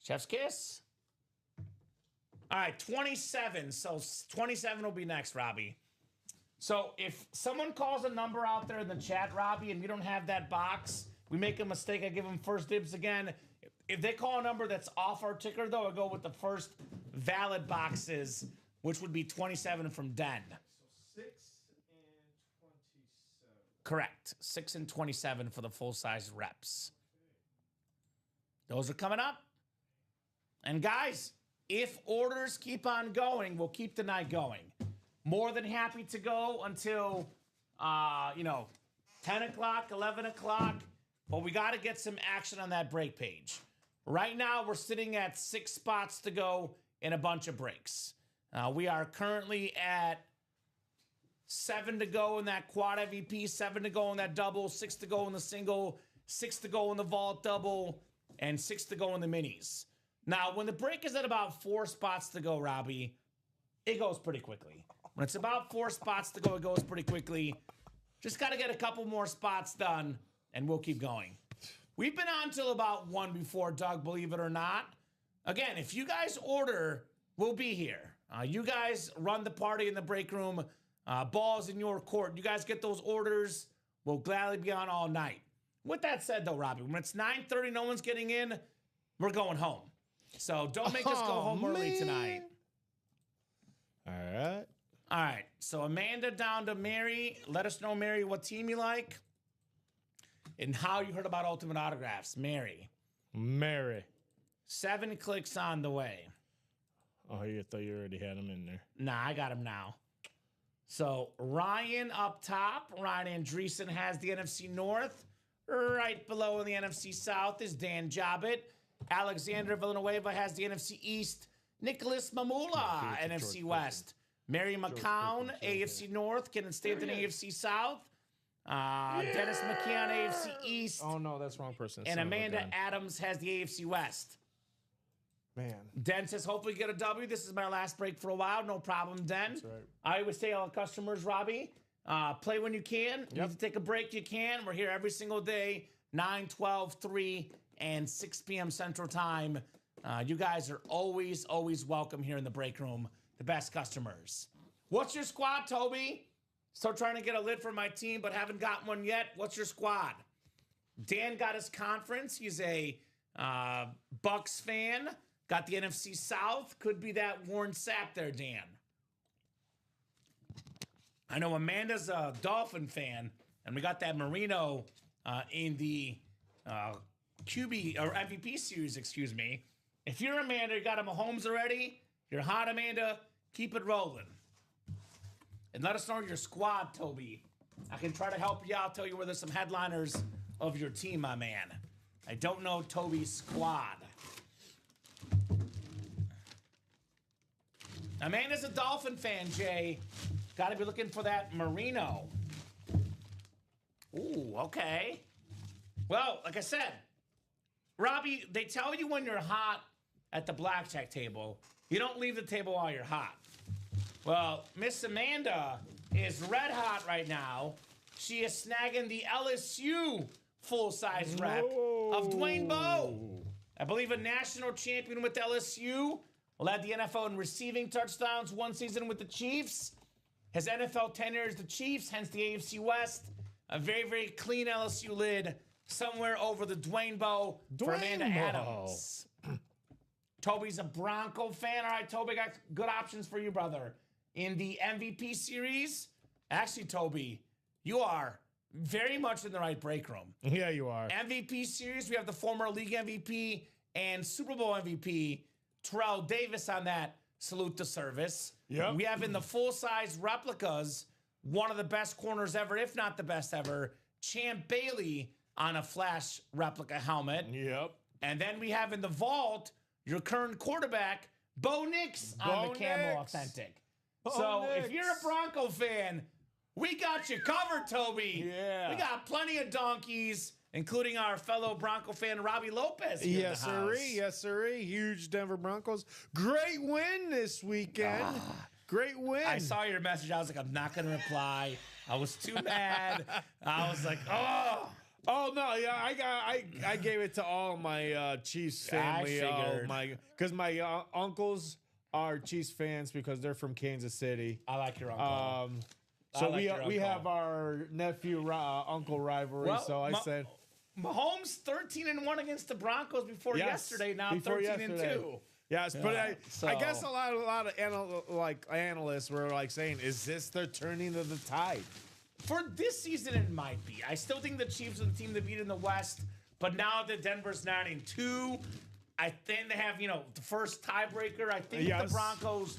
[SPEAKER 2] Chef's kiss. All right, 27. So 27 will be next, Robbie. So if someone calls a number out there in the chat, Robbie, and we don't have that box, we make a mistake, I give them first dibs again. If they call a number that's off our ticker, though, I go with the first valid boxes, which would be 27 from Den.
[SPEAKER 3] So 6 and 27.
[SPEAKER 2] Correct. 6 and 27 for the full-size reps. Those are coming up. And guys, if orders keep on going, we'll keep the night going. More than happy to go until, 10 o'clock, 11 o'clock. But we got to get some action on that break page. Right now, we're sitting at 6 spots to go in a bunch of breaks. We are currently at 7 to go in that quad MVP, 7 to go in that double, 6 to go in the single, 6 to go in the vault double, and 6 to go in the minis. Now, when the break is at about 4 spots to go, Robbie, it goes pretty quickly. When it's about 4 spots to go, it goes pretty quickly. Just got to get a couple more spots done, and we'll keep going. We've been on till about 1 before, Doug, believe it or not. Again, if you guys order, we'll be here. You guys run the party in the break room. Balls in your court. You guys get those orders. We'll gladly be on all night. With that said, though, Robbie, when it's 9:30, no one's getting in, we're going home. So don't make us go home early tonight.
[SPEAKER 3] All right.
[SPEAKER 2] All right. So Amanda down to Mary. Let us know, Mary, what team you like and how you heard about Ultimate Autographs. Mary. 7 clicks on the way.
[SPEAKER 3] Oh, you thought you already had them in there.
[SPEAKER 2] Nah, I got them now. So Ryan up top. Ryan Andreessen has the NFC North. Right below in the NFC South is Dan Jobbitt. Alexander Villanueva has the NFC East. Nicholas Mamula, NFC West. Mary McCown, AFC North. Kenneth Stanton, AFC South. Dennis McKeon, AFC East.
[SPEAKER 3] Oh, no, that's the wrong person.
[SPEAKER 2] And
[SPEAKER 3] Son of a
[SPEAKER 2] Amanda
[SPEAKER 3] gun.
[SPEAKER 2] Adams has the AFC West.
[SPEAKER 3] Man.
[SPEAKER 2] Den says, hopefully get a W. This is my last break for a while. No problem, Den.
[SPEAKER 3] That's right.
[SPEAKER 2] I always say to all customers, Robbie, play when you can. You need to take a break, you can. We're here every single day, 9, 12, 3, and 6 p.m. Central Time. You guys are always, always welcome here in the break room. The best customers. What's your squad, Toby? Still trying to get a lid for my team, but haven't gotten one yet. What's your squad? Dan got his conference. He's a Bucks fan. Got the NFC South. Could be that Warren Sapp there, Dan. I know Amanda's a Dolphin fan, and we got that Marino in the QB or MVP series, excuse me. If you're Amanda, you got a Mahomes already. You're hot, Amanda. Keep it rolling. And let us know your squad, Toby. I can try to help you out, tell you where there's some headliners of your team, my man. I don't know Toby's squad. Amanda's a Dolphin fan, Jay. Got to be looking for that Marino. Ooh, okay. Well, like I said, Robbie, they tell you when you're hot at the blackjack table, you don't leave the table while you're hot. Well, Miss Amanda is red hot right now. She is snagging the LSU full-size rep of Dwayne Bowe. I believe a national champion with LSU. Led the NFL in receiving touchdowns one season with the Chiefs. His NFL tenure is the Chiefs, hence the AFC West. A very, very clean LSU lid somewhere over the Dwayne Bowe for Amanda Adams. Toby's a Bronco fan. All right, Toby, got good options for you, brother. In the MVP series, actually, Toby, you are very much in the right break room.
[SPEAKER 3] Yeah, you are.
[SPEAKER 2] MVP series, we have the former league MVP and Super Bowl MVP, Terrell Davis on that. Salute to service.
[SPEAKER 3] Yep.
[SPEAKER 2] We have in the full-size replicas, one of the best corners ever, if not the best ever, Champ Bailey on a Flash replica helmet.
[SPEAKER 3] Yep.
[SPEAKER 2] And then we have in the vault, your current quarterback, Bo Nix on the Camo Authentic. So if you're a Bronco fan, we got you covered, Toby.
[SPEAKER 3] Yeah.
[SPEAKER 2] We got plenty of donkeys, including our fellow Bronco fan, Robbie Lopez here
[SPEAKER 3] Yes,
[SPEAKER 2] in the house.
[SPEAKER 3] sirree. Yes, sirree. Huge Denver Broncos. Great win this weekend. Great win.
[SPEAKER 2] I saw your message. I was like, I'm not going to reply. I was too mad. I was like, oh.
[SPEAKER 3] Oh no! Yeah, I gave it to all my Chiefs family.
[SPEAKER 2] figured.
[SPEAKER 3] Because my uncles are Chiefs fans because they're from Kansas City.
[SPEAKER 2] I like your uncle.
[SPEAKER 3] So
[SPEAKER 2] like your
[SPEAKER 3] we
[SPEAKER 2] uncle.
[SPEAKER 3] have our nephew uncle rivalry.
[SPEAKER 2] Well,
[SPEAKER 3] so I said
[SPEAKER 2] Mahomes 13-1 against the Broncos before yesterday. Now 13-2.
[SPEAKER 3] Yes, but
[SPEAKER 2] so-
[SPEAKER 3] I guess a lot of analysts were like saying, "Is this the turning of the tide?"
[SPEAKER 2] For this season, it might be. I still think the Chiefs are the team to beat in the West, but now that Denver's 9-2, I think they have, the first tiebreaker. I think the Broncos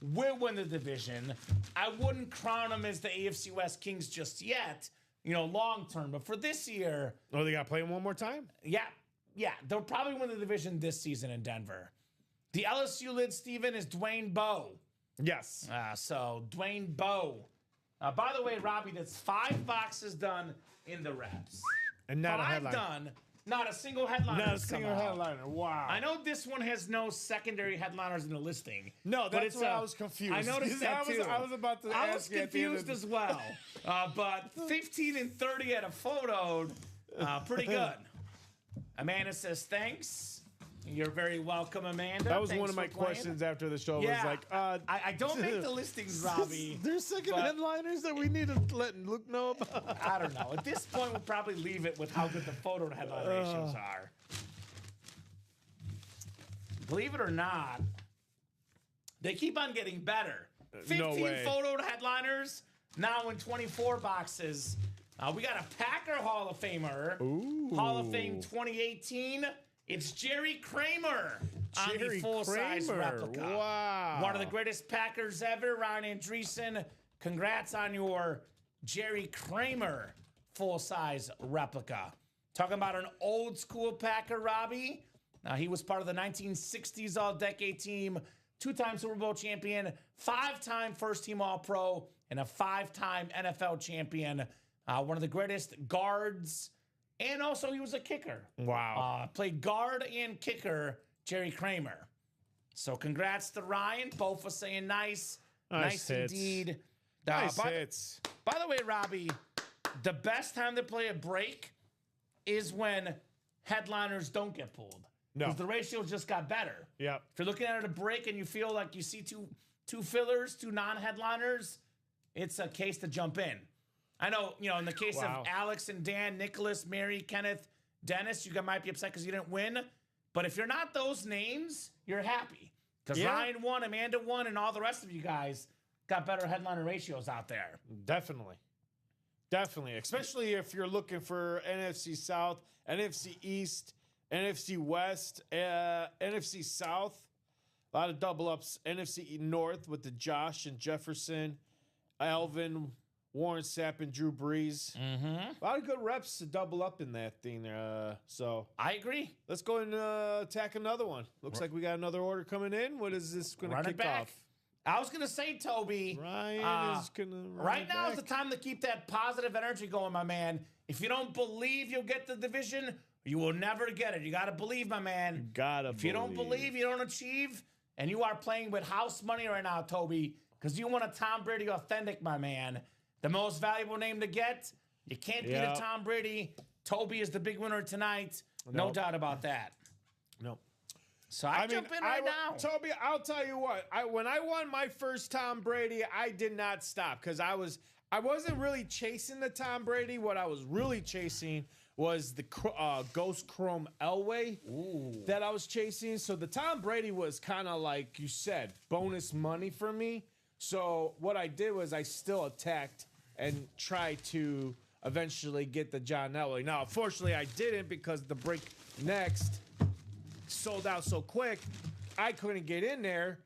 [SPEAKER 2] will win the division. I wouldn't crown them as the AFC West Kings just yet, long term. But for this year...
[SPEAKER 3] Oh, they got to play them one more time?
[SPEAKER 2] Yeah. They'll probably win the division this season in Denver. The LSU lid, Steven, is Dwayne Bowe.
[SPEAKER 3] Yes.
[SPEAKER 2] So, Dwayne Bowe. By the way, Robbie, that's 5 boxes done in the reps.
[SPEAKER 3] And not a
[SPEAKER 2] 5
[SPEAKER 3] headline.
[SPEAKER 2] done. Not a single headliner.
[SPEAKER 3] Not a single headliner. Wow.
[SPEAKER 2] I know this one has no secondary headliners in the listing.
[SPEAKER 3] No, that's why I was confused.
[SPEAKER 2] I noticed that too.
[SPEAKER 3] I was about to
[SPEAKER 2] I was
[SPEAKER 3] ask you at the end
[SPEAKER 2] confused
[SPEAKER 3] of
[SPEAKER 2] as well. But 15 and 30 at a photo, pretty good. Amanda says thanks. You're very welcome, Amanda.
[SPEAKER 3] That was
[SPEAKER 2] Thanks
[SPEAKER 3] one of my
[SPEAKER 2] for playing.
[SPEAKER 3] questions after the show.
[SPEAKER 2] Yeah,
[SPEAKER 3] Was like,
[SPEAKER 2] I don't make the listings, Robbie.
[SPEAKER 3] There's second
[SPEAKER 2] but-
[SPEAKER 3] headliners that we need to let Luke know about.
[SPEAKER 2] I don't know. At this point, we'll probably leave it with how good the photo to headline ratios are. Believe it or not, they keep on getting better. 15
[SPEAKER 3] way.
[SPEAKER 2] photo to headliners, now in 24 boxes. We got a Packer Hall of Famer.
[SPEAKER 3] Ooh.
[SPEAKER 2] Hall of Fame 2018. It's Jerry Kramer on the
[SPEAKER 3] Jerry
[SPEAKER 2] full-size
[SPEAKER 3] Kramer.
[SPEAKER 2] replica.
[SPEAKER 3] Wow.
[SPEAKER 2] One of the greatest Packers ever. Ryan Andreessen congrats on your Jerry Kramer full-size replica. Talking about an old school Packer, Robbie. He was part of the 1960s All-Decade team, 2-time Super Bowl champion, 5-time first-team All-Pro, and a 5-time NFL champion. One of the greatest guards, and also he was a kicker.
[SPEAKER 3] Wow.
[SPEAKER 2] Played guard and kicker, Jerry Kramer. So congrats to Ryan. Both were saying nice. Nice
[SPEAKER 3] hits.
[SPEAKER 2] indeed.
[SPEAKER 3] Nice hits.
[SPEAKER 2] By the way, Robbie, the best time to play a break is when headliners don't get pulled.
[SPEAKER 3] No.
[SPEAKER 2] Because the ratios just got better.
[SPEAKER 3] Yep.
[SPEAKER 2] If you're looking at a break and you feel like you see two fillers, two non-headliners, it's a case to jump in. I know, in the case
[SPEAKER 3] Wow.
[SPEAKER 2] of Alex and Dan, Nicholas, Mary, Kenneth, Dennis, you might be upset because you didn't win. But if you're not those names, you're happy. Because Ryan won, Amanda won, and all the rest of you guys got better headliner ratios out there.
[SPEAKER 3] Definitely. Definitely. Especially if you're looking for NFC South, NFC East, NFC West, NFC South. A lot of double ups. NFC North with the Josh and Jefferson, Alvin, Warren Sapp, and Drew Brees.
[SPEAKER 2] Mm-hmm.
[SPEAKER 3] A lot of good reps to double up in that thing. So
[SPEAKER 2] I agree.
[SPEAKER 3] let's go and attack another one. Looks like we got another order coming in. What is this going to
[SPEAKER 2] Run it
[SPEAKER 3] kick
[SPEAKER 2] back.
[SPEAKER 3] off?
[SPEAKER 2] I was going to say, Toby.
[SPEAKER 3] Ryan is going to
[SPEAKER 2] Right now is the time to keep that positive energy going, my man. If you don't believe you'll get the division, you will never get it. You got to believe, my man. If you don't believe, you don't achieve. And you are playing with house money right now, Toby, because you want a Tom Brady authentic, my man. The most valuable name to get. You can't beat a Tom Brady. Toby is the big winner tonight. No doubt about that.
[SPEAKER 3] No.
[SPEAKER 2] So I jump in right now.
[SPEAKER 3] Toby, I'll tell you what. When I won my first Tom Brady, I did not stop because I wasn't really chasing the Tom Brady. What I was really chasing was the Ghost Chrome Elway that I was chasing. So the Tom Brady was kind of like you said, bonus money for me. So what I did was I still attacked and tried to eventually get the John Elway. Now, unfortunately, I didn't because the break next sold out so quick, I couldn't get in there.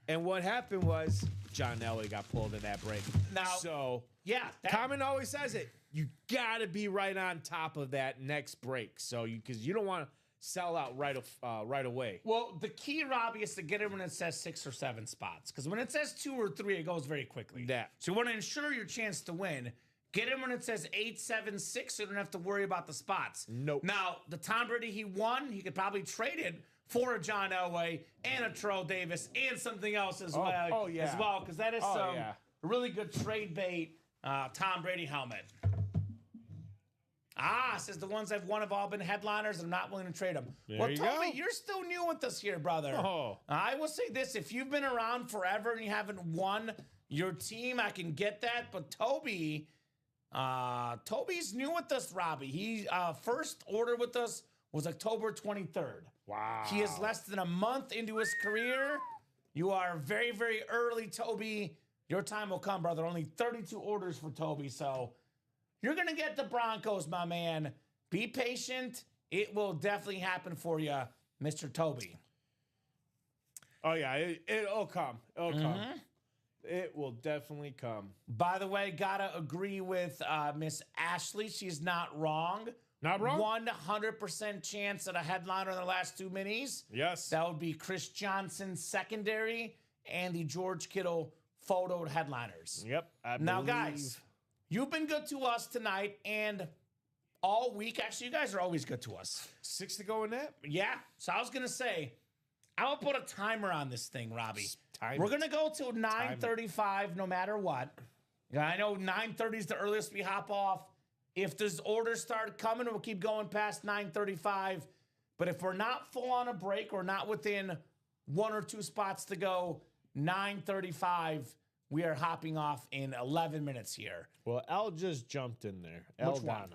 [SPEAKER 3] And what happened was John Elway got pulled in that break.
[SPEAKER 2] Now,
[SPEAKER 3] So,
[SPEAKER 2] yeah,
[SPEAKER 3] Kamen always says it. You got to be right on top of that next break. So, because you don't want to sell out right away.
[SPEAKER 2] Well, the key, Robbie, is to get it when it says 6 or 7 spots. Because when it says 2 or 3, it goes very quickly.
[SPEAKER 3] Yeah.
[SPEAKER 2] So you want to ensure your chance to win. Get it when it says 8, 7, 6, so you don't have to worry about the spots.
[SPEAKER 3] Nope.
[SPEAKER 2] Now, the Tom Brady he won, he could probably trade it for a John Elway and a Terrell Davis and something else as well.
[SPEAKER 3] Oh, yeah.
[SPEAKER 2] As well, because that is some really good trade bait Tom Brady helmet. Says the ones I've won have all been headliners. I'm not willing to trade them.
[SPEAKER 3] There you
[SPEAKER 2] Toby,
[SPEAKER 3] go.
[SPEAKER 2] you're still new with us here, brother.
[SPEAKER 3] Oh.
[SPEAKER 2] I will say this. If you've been around forever and you haven't won your team, I can get that. But Toby's new with us, Robbie. He first order with us was October 23rd.
[SPEAKER 3] Wow.
[SPEAKER 2] He is less than a month into his career. You are very, very early, Toby. Your time will come, brother. Only 32 orders for Toby, so you're going to get the Broncos, my man. Be patient. It will definitely happen for you, Mr. Toby.
[SPEAKER 3] Oh, yeah. It'll come. It'll come. It will definitely come.
[SPEAKER 2] By the way, gotta agree with Miss Ashley. She's not wrong.
[SPEAKER 3] Not wrong?
[SPEAKER 2] 100% chance at a headliner in the last 2 minis.
[SPEAKER 3] Yes.
[SPEAKER 2] That would be Chris Johnson's secondary and the George Kittle photoed headliners.
[SPEAKER 3] Yep.
[SPEAKER 2] Now, guys, you've been good to us tonight and all week. Actually, you guys are always good to us.
[SPEAKER 3] 6 to go in that?
[SPEAKER 2] Yeah. So I was going to say, I'll put a timer on this thing, Robbie.
[SPEAKER 3] Time
[SPEAKER 2] We're
[SPEAKER 3] it.
[SPEAKER 2] going to go till 9:35 no matter what. I know 9:30 is the earliest we hop off. If there's orders start coming, we'll keep going past 9:35. But if we're not full on a break or not within 1 or 2 spots to go, 9:35, we are hopping off in 11 minutes here.
[SPEAKER 3] Well, Al just jumped in there.
[SPEAKER 2] Which one?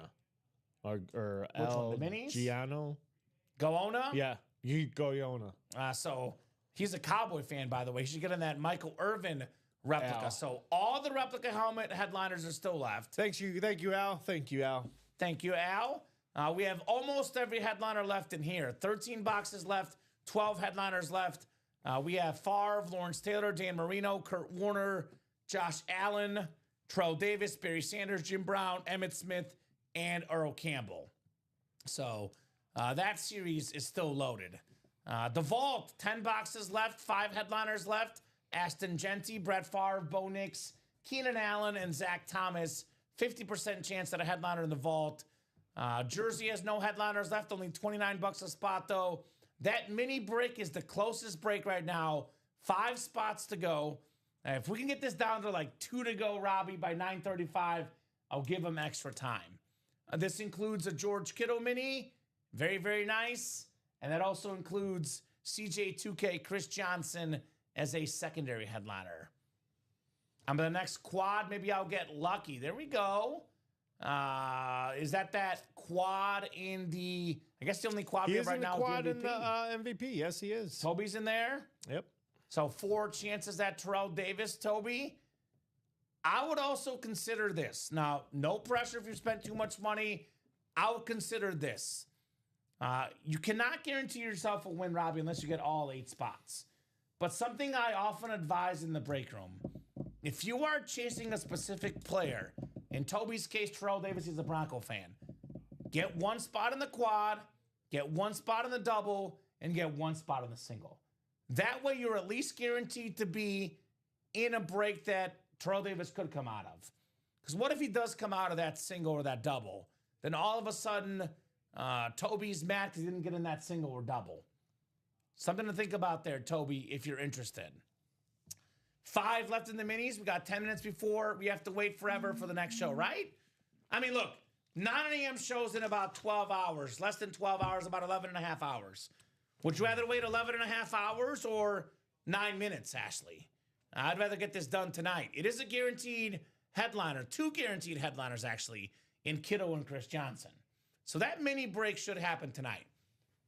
[SPEAKER 3] Or
[SPEAKER 2] Which
[SPEAKER 3] El
[SPEAKER 2] one, the minis?
[SPEAKER 3] Giano.
[SPEAKER 2] Goona?
[SPEAKER 3] Yeah. You go Yona.
[SPEAKER 2] So he's a Cowboy fan, by the way. He should get in that Michael Irvin replica.
[SPEAKER 3] Al.
[SPEAKER 2] So all the replica helmet headliners are still left.
[SPEAKER 3] Thank you, Al. Thank you, Al.
[SPEAKER 2] Thank you, Al. We have almost every headliner left in here. 13 boxes left, 12 headliners left. We have Favre, Lawrence Taylor, Dan Marino, Kurt Warner, Josh Allen, Terrell Davis, Barry Sanders, Jim Brown, Emmitt Smith, and Earl Campbell. So that series is still loaded. The Vault, 10 boxes left, 5 headliners left. Aston Genty, Brett Favre, Bo Nix, Keenan Allen, and Zach Thomas. 50% chance at a headliner in the Vault. Jersey has no headliners left, only $29 a spot, though. That mini break is the closest break right now. 5 spots to go. If we can get this down to like 2 to go, Robbie, by 9:35, I'll give them extra time. This includes a George Kittle mini. Very, very nice. And that also includes CJ2K Chris Johnson as a secondary headliner. On the next quad, maybe I'll get lucky. There we go. Is that quad in the... I guess the only quad we have right now is the MVP.
[SPEAKER 3] He is in the quad in the MVP. Yes, he is.
[SPEAKER 2] Toby's in there?
[SPEAKER 3] Yep.
[SPEAKER 2] So 4 chances at Terrell Davis, Toby. I would also consider this. Now, no pressure if you spent too much money. I would consider this. You cannot guarantee yourself a win, Robbie, unless you get all 8 spots. But something I often advise in the break room, if you are chasing a specific player, in Toby's case, Terrell Davis, he's a Bronco fan, get 1 spot in the quad, get 1 spot in the double, and get 1 spot in the single. That way you're at least guaranteed to be in a break that Terrell Davis could come out of. Because what if he does come out of that single or that double? Then all of a sudden, Toby's mad because he didn't get in that single or double. Something to think about there, Toby, if you're interested. 5 left in the minis. We got 10 minutes before we have to wait forever for the next show, right? I mean, look, 9 a.m. shows in about 12 hours. Less than 12 hours, about 11 and a half hours. Would you rather wait 11 and a half hours or 9 minutes, Ashley? I'd rather get this done tonight. It is a guaranteed headliner, 2 guaranteed headliners, actually, in Kittle and Chris Johnson. So that mini break should happen tonight.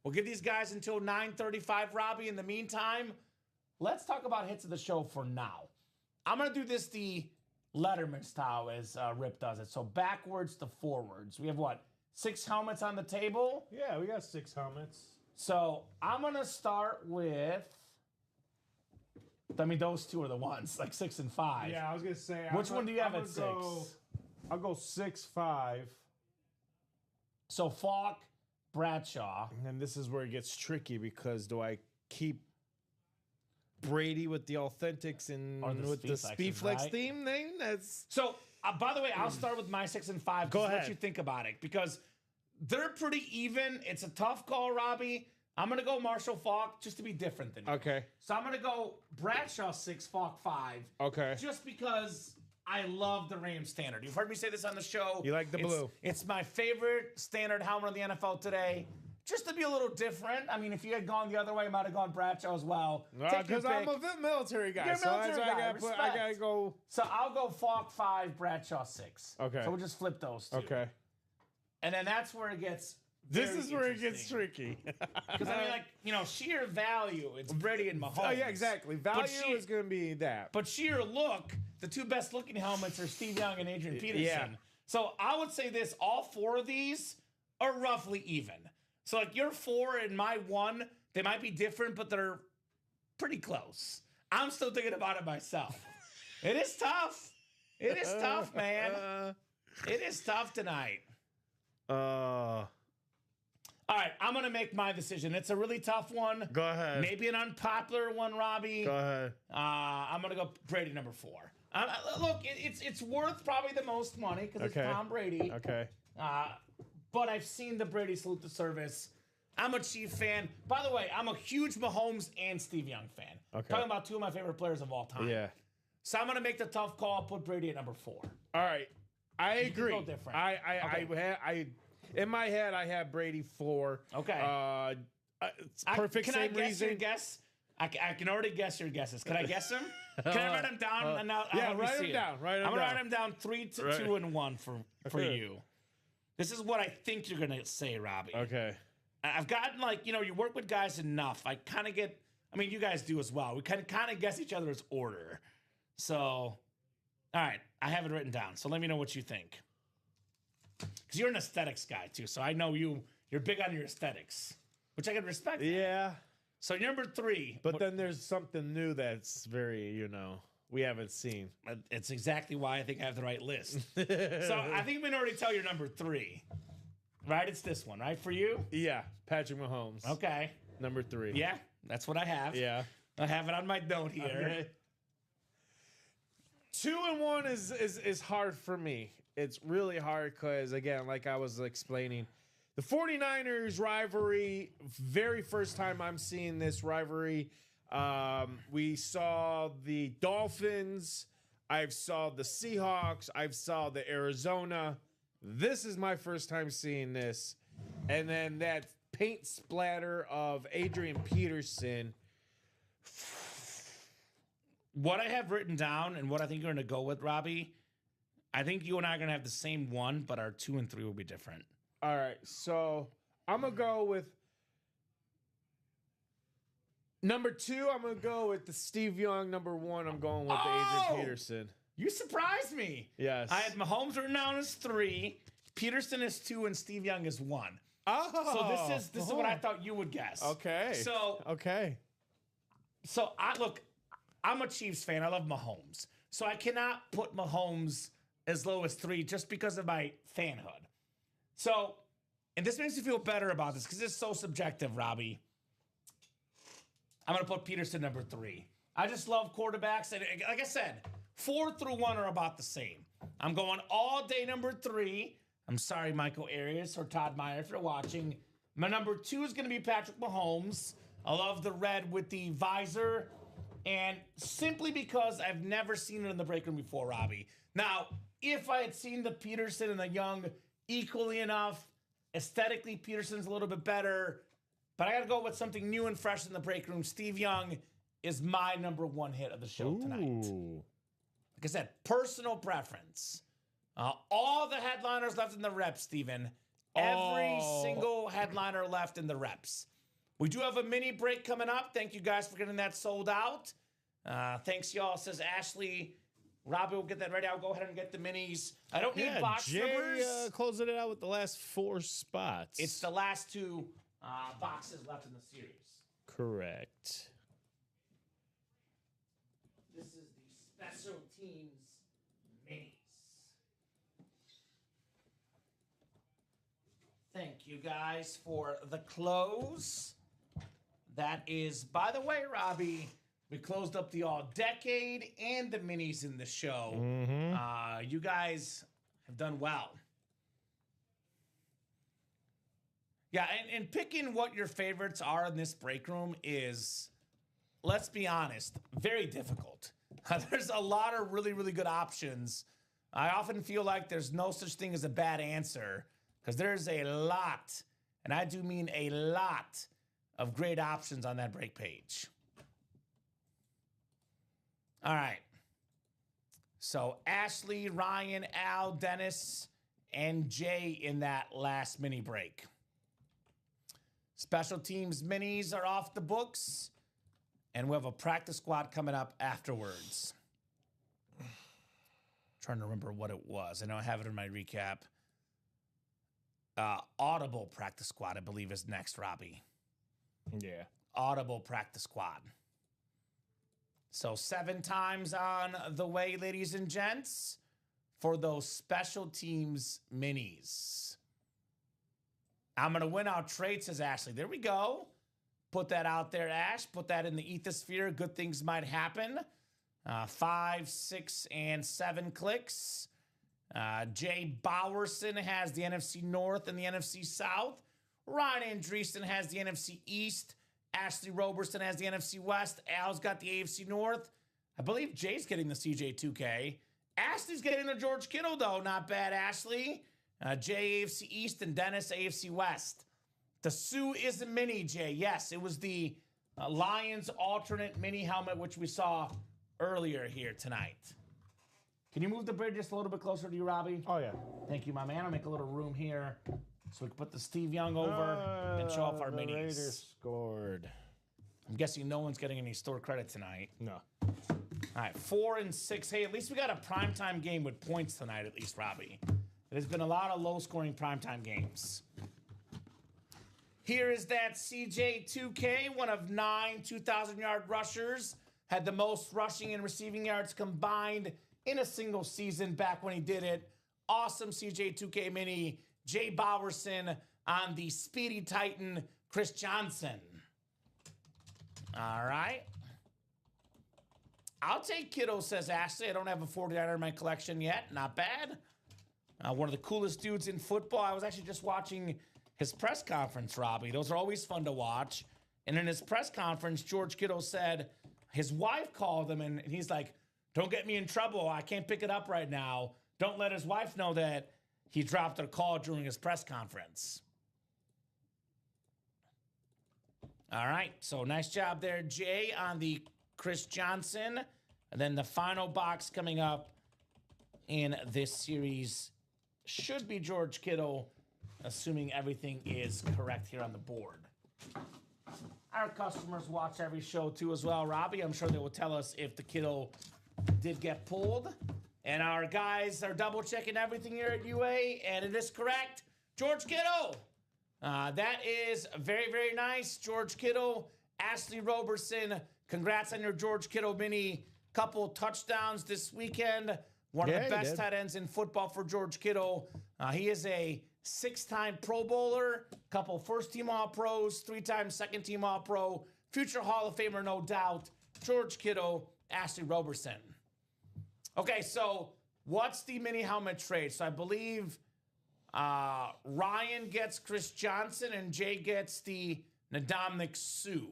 [SPEAKER 2] We'll give these guys until 9:35, Robbie. In the meantime, let's talk about hits of the show for now. I'm going to do this the Letterman style as Rip does it. So backwards to forwards. We have, what, 6 helmets on the table?
[SPEAKER 3] Yeah, we got 6 helmets.
[SPEAKER 2] So I'm going to start with... I mean, those 2 are the ones, like 6 and 5.
[SPEAKER 3] Yeah, I was going to say...
[SPEAKER 2] Which one do you have at 6?
[SPEAKER 3] I'll go 6-5.
[SPEAKER 2] So Falk, Bradshaw.
[SPEAKER 3] And this is where it gets tricky because do I keep Brady with the Authentics and with the Speedflex theme thing? That's...
[SPEAKER 2] So, by the way, I'll start with my 6 and 5.
[SPEAKER 3] Go ahead.
[SPEAKER 2] Let you think about it because they're pretty even. It's a tough call, Robbie. I'm going to go Marshall Falk just to be different than you.
[SPEAKER 3] Okay.
[SPEAKER 2] So I'm going to go Bradshaw 6, Falk 5.
[SPEAKER 3] Okay.
[SPEAKER 2] Just because I love the Rams standard. You've heard me say this on the show.
[SPEAKER 3] You like the blue.
[SPEAKER 2] It's my favorite standard helmet of the NFL today. Just to be a little different. I mean, if you had gone the other way, I might have gone Bradshaw as well.
[SPEAKER 3] Because I'm a military guy.
[SPEAKER 2] You're a military guy.
[SPEAKER 3] I got to go.
[SPEAKER 2] So I'll go Falk 5, Bradshaw 6.
[SPEAKER 3] Okay.
[SPEAKER 2] So we'll just flip those 2.
[SPEAKER 3] Okay.
[SPEAKER 2] And then that's where it gets...
[SPEAKER 3] This is where it gets tricky.
[SPEAKER 2] Because, I mean, like, you know, sheer value, it's Brady and Mahomes.
[SPEAKER 3] Oh, yeah, exactly. Value is going to be that.
[SPEAKER 2] But sheer look, the 2 best looking helmets are Steve Young and Adrian Peterson.
[SPEAKER 3] Yeah.
[SPEAKER 2] So I would say this, all 4 of these are roughly even. So, like, your 4 and my 1, they might be different, but they're pretty close. I'm still thinking about it myself. It is tough. It is tough, man. It is tough tonight. All right, I'm going to make my decision. It's a really tough one.
[SPEAKER 3] Go ahead.
[SPEAKER 2] Maybe an unpopular one, Robbie.
[SPEAKER 3] Go ahead.
[SPEAKER 2] I'm going to go Brady number 4. Look, it's worth probably the most money because it's Tom Brady.
[SPEAKER 3] Okay.
[SPEAKER 2] But I've seen the Brady salute the service. I'm a Chief fan. By the way, I'm a huge Mahomes and Steve Young fan.
[SPEAKER 3] Okay.
[SPEAKER 2] Talking about 2 of my favorite players of all time.
[SPEAKER 3] Yeah.
[SPEAKER 2] So I'm going to make the tough call, put Brady at number 4.
[SPEAKER 3] All right. I agree.
[SPEAKER 2] Go different.
[SPEAKER 3] I in my head, I have Brady 4.
[SPEAKER 2] Okay.
[SPEAKER 3] It's perfect.
[SPEAKER 2] Can
[SPEAKER 3] same
[SPEAKER 2] I guess
[SPEAKER 3] reason.
[SPEAKER 2] your guess? I can already guess your guesses. Can I guess them? Can I write them down? And now,
[SPEAKER 3] yeah, write them down.
[SPEAKER 2] I'm going to write them down 3 to 2 and 1 for you. This is what I think you're going to say, Robbie.
[SPEAKER 3] Okay.
[SPEAKER 2] I've gotten, like, you know, you work with guys enough. I kind of get, I mean, you guys do as well. We kind of guess each other's order. So, all right. I have it written down. So let me know what you think. Because you're an aesthetics guy, too. So I know you're big on your aesthetics, which I can respect.
[SPEAKER 3] Yeah.
[SPEAKER 2] So number 3.
[SPEAKER 3] But then there's something new that's very, we haven't seen.
[SPEAKER 2] It's exactly why I think I have the right list. So I think we can already tell your number 3. Right? It's this one, right? For you?
[SPEAKER 3] Yeah, Patrick Mahomes.
[SPEAKER 2] Okay.
[SPEAKER 3] Number 3.
[SPEAKER 2] Yeah, that's what I have.
[SPEAKER 3] Yeah.
[SPEAKER 2] I have it on my note here.
[SPEAKER 3] Okay. 2 and 1 is hard for me. It's really hard because, again, like I was explaining, the 49ers rivalry, very first time I'm seeing this rivalry. We saw the Dolphins. I've saw the Seahawks. I've saw the Arizona. This is my first time seeing this. And then that paint splatter of Adrian Peterson.
[SPEAKER 2] What I have written down and what I think you're going to go with, Robbie, I think you and I are going to have the same one, but our 2 and 3 will be different.
[SPEAKER 3] All right, so I'm going to go with number 2. I'm going to go with the Steve Young. Number 1, I'm going with the Adrian Peterson.
[SPEAKER 2] You surprised me.
[SPEAKER 3] Yes.
[SPEAKER 2] I had Mahomes written down as 3, Peterson is 2, and Steve Young is 1.
[SPEAKER 3] Oh.
[SPEAKER 2] So this is what I thought you would guess.
[SPEAKER 3] Okay.
[SPEAKER 2] So I'm a Chiefs fan. I love Mahomes. So I cannot put Mahomes as low as 3 just because of my fanhood. So, and this makes me feel better about this because it's so subjective, Robbie. I'm going to put Peterson number 3. I just love quarterbacks. And like I said, 4 through 1 are about the same. I'm going all day number 3. I'm sorry, Michael Arias or Todd Meyer, if you're watching. My number 2 is going to be Patrick Mahomes. I love the red with the visor. And simply because I've never seen it in the break room before, Robbie. Now, if I had seen the Peterson and the Young equally enough, aesthetically, Peterson's a little bit better. But I got to go with something new and fresh in the break room. Steve Young is my number 1 hit of the show tonight. Like I said, personal preference. All the headliners left in the reps, Steven. Every single headliner left in the reps. We do have a mini break coming up. Thank you guys for getting that sold out. Thanks, y'all, says Ashley. Robbie will get that ready. I'll go ahead and get the minis. I don't need box numbers.
[SPEAKER 4] Closing it out with the last 4 spots.
[SPEAKER 2] It's the last 2 boxes left in the series.
[SPEAKER 4] Correct.
[SPEAKER 2] This is the special teams minis. Thank you guys for the close. That is, by the way, Robbie, we closed up the all-decade and the minis in the show. You guys have done well. Yeah, and picking what your favorites are in this break room is, let's be honest, very difficult. There's a lot of really, really good options. I often feel like there's no such thing as a bad answer because there's a lot, and I do mean a lot, of great options on that break page. All right. So Ashley, Ryan, Al, Dennis, and Jay in that last mini break. Special teams minis are off the books, and we have a practice squad coming up afterwards. Trying to remember what it was. I know I have it in my recap. Audible practice squad, I believe, is next, Robbie.
[SPEAKER 4] Yeah.
[SPEAKER 2] Audible practice squad. So 7 times on the way, ladies and gents, for those special teams minis. I'm going to win out trade, says Ashley. There we go. Put that out there, Ash. Put that in the ethosphere. Good things might happen. 5, 6, and 7 clicks. Jay Bowerson has the NFC North and the NFC South. Ryan Andreessen has the NFC East. Ashley Roberson has the NFC West. Al's got the AFC North. I believe Jay's getting the CJ2K. Ashley's getting the George Kittle, though. Not bad, Ashley. Jay, AFC East, and Dennis, AFC West. The Sue is a mini, Jay. Yes, it was the Lions alternate mini helmet, which we saw earlier here tonight. Can you move the bridge just a little bit closer to you, Robbie?
[SPEAKER 4] Oh, yeah.
[SPEAKER 2] Thank you, my man. I'll make a little room here so we can put the Steve Young over and show off our
[SPEAKER 4] the
[SPEAKER 2] minis.
[SPEAKER 4] Raiders scored.
[SPEAKER 2] I'm guessing no one's getting any store credit tonight.
[SPEAKER 4] No.
[SPEAKER 2] All right, 4 and 6. Hey, at least we got a primetime game with points tonight, at least, Robbie. There's been a lot of low-scoring primetime games. Here is that CJ2K, one of 9 2,000-yard rushers. had the most rushing and receiving yards combined in a single season back when he did it. Awesome CJ2K mini. Jay Bowerson on the Speedy Titan, Chris Johnson. All right. I'll take Kiddo, says Ashley. I don't have a 49er in my collection yet. Not bad. One of the coolest dudes in football. I was actually just watching his press conference, Robbie. Those are always fun to watch. And in his press conference, George Kittle said his wife called him, and he's like, don't get me in trouble. I can't pick it up right now. Don't let his wife know that he dropped a call during his press conference. All right, so nice job there, Jay, on the Chris Johnson. And then the final box coming up in this series should be George Kittle, assuming everything is correct here on the board. Our customers watch every show too as well, Robbie. I'm sure they will tell us if the Kittle did get pulled. And our guys are double checking everything here at UA, and it is correct. George Kittle. That is very, very nice. George Kittle, Ashley Roberson. Congrats on your George Kittle mini. Couple touchdowns this weekend. One of the best tight ends in football for George Kittle. He is a 6-time Pro Bowler, couple first-team All-Pros, 3-time second-team All-Pro, future Hall of Famer, no doubt. George Kittle, Ashley Roberson. Okay, so what's the mini helmet trade? So I believe Ryan gets Chris Johnson and Jay gets the Ndamukong Suh.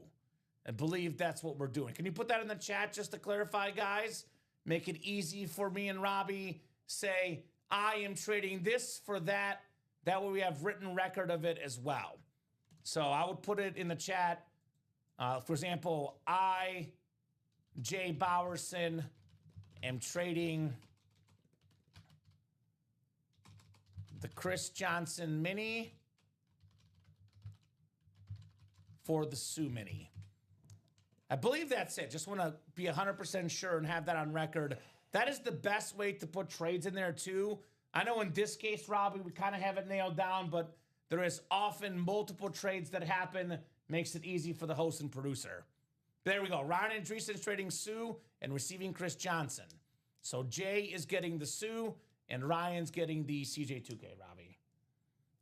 [SPEAKER 2] I believe that's what we're doing. Can you put that in the chat just to clarify, guys? Make it easy for me and Robbie. Say, I am trading this for that. That way we have written record of it as well. So I would put it in the chat. For example, I, Jay Bowerson, am trading the Chris Johnson mini for the Suh mini. I believe that's it. Just want to be 100% sure and have that on record. That is the best way to put trades in there too. I know in this case, Robbie, we kind of have it nailed down, but there is often multiple trades that happen. Makes it easy for the host and producer. There we go. Ryan Andreessen's trading Suh and receiving Chris Johnson. So Jay is getting the Suh and Ryan's getting the CJ2K, Robbie.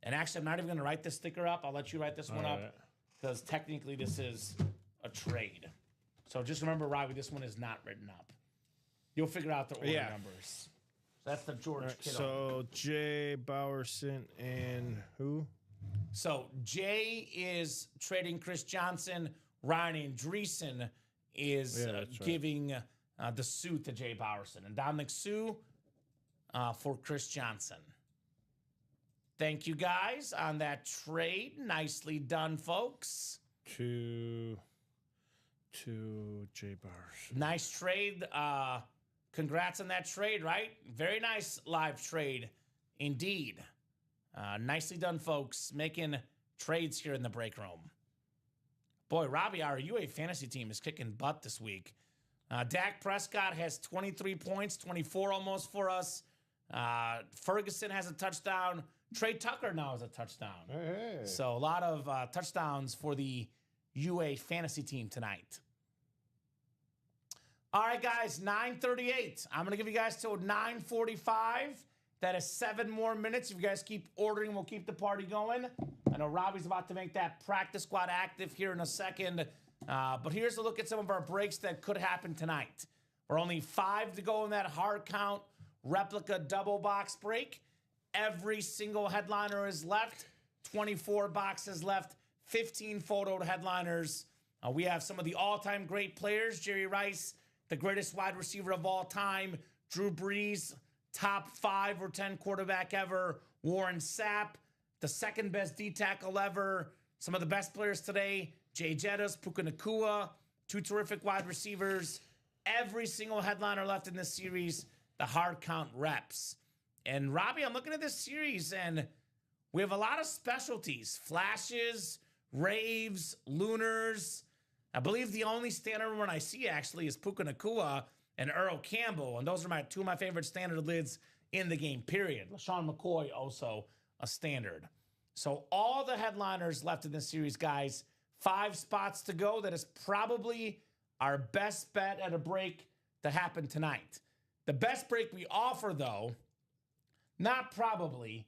[SPEAKER 2] And actually, I'm not even going to write this sticker up. I'll let you write this one up because technically this is a trade. So just remember, Robbie, this one is not written up. You'll figure out the order numbers. So that's the George Kittle.
[SPEAKER 4] So Jay Bowerson and who?
[SPEAKER 2] So Jay is trading Chris Johnson. Ryan Andreessen is giving the Suh to Jay Bowerson. And Ndamukong Suh for Chris Johnson. Thank you, guys, on that trade. Nicely done, folks.
[SPEAKER 4] To Jay Bowerson.
[SPEAKER 2] Nice trade. Congrats on that trade, right? Very nice live trade indeed. Nicely done, folks. Making trades here in the break room. Boy, Robbie, our UA fantasy team is kicking butt this week. Dak Prescott has 23 points, 24 almost for us. Ferguson has a touchdown. Trey Tucker now has a touchdown.
[SPEAKER 4] Hey.
[SPEAKER 2] So a lot of touchdowns for the UA fantasy team tonight. All right, guys, 9:38. I'm going to give you guys till 9:45. That is 7 more minutes. If you guys keep ordering, we'll keep the party going. I know Robbie's about to make that practice squad active here in a second. But here's a look at some of our breaks that could happen tonight. We're only 5 to go in that hard count replica double box break. Every single headliner is left. 24 boxes left. 15 photoed headliners. We have some of the all-time great players. Jerry Rice, the greatest wide receiver of all time. Drew Brees, top 5 or 10 quarterback ever. Warren Sapp, the second best D-tackle ever. Some of the best players today. Jay Jettis, Puka Nacua, 2 terrific wide receivers. Every single headliner left in this series, the hard count reps. And Robbie, I'm looking at this series, and we have a lot of specialties. Flashes, raves, lunars. I believe the only standard one I see, actually, is Puka Nacua and Earl Campbell. And those are two of my favorite standard lids in the game, period. LaShawn McCoy, also a standard. So all the headliners left in this series, guys. 5 spots to go. That is probably our best bet at a break to happen tonight. The best break we offer, though, not probably,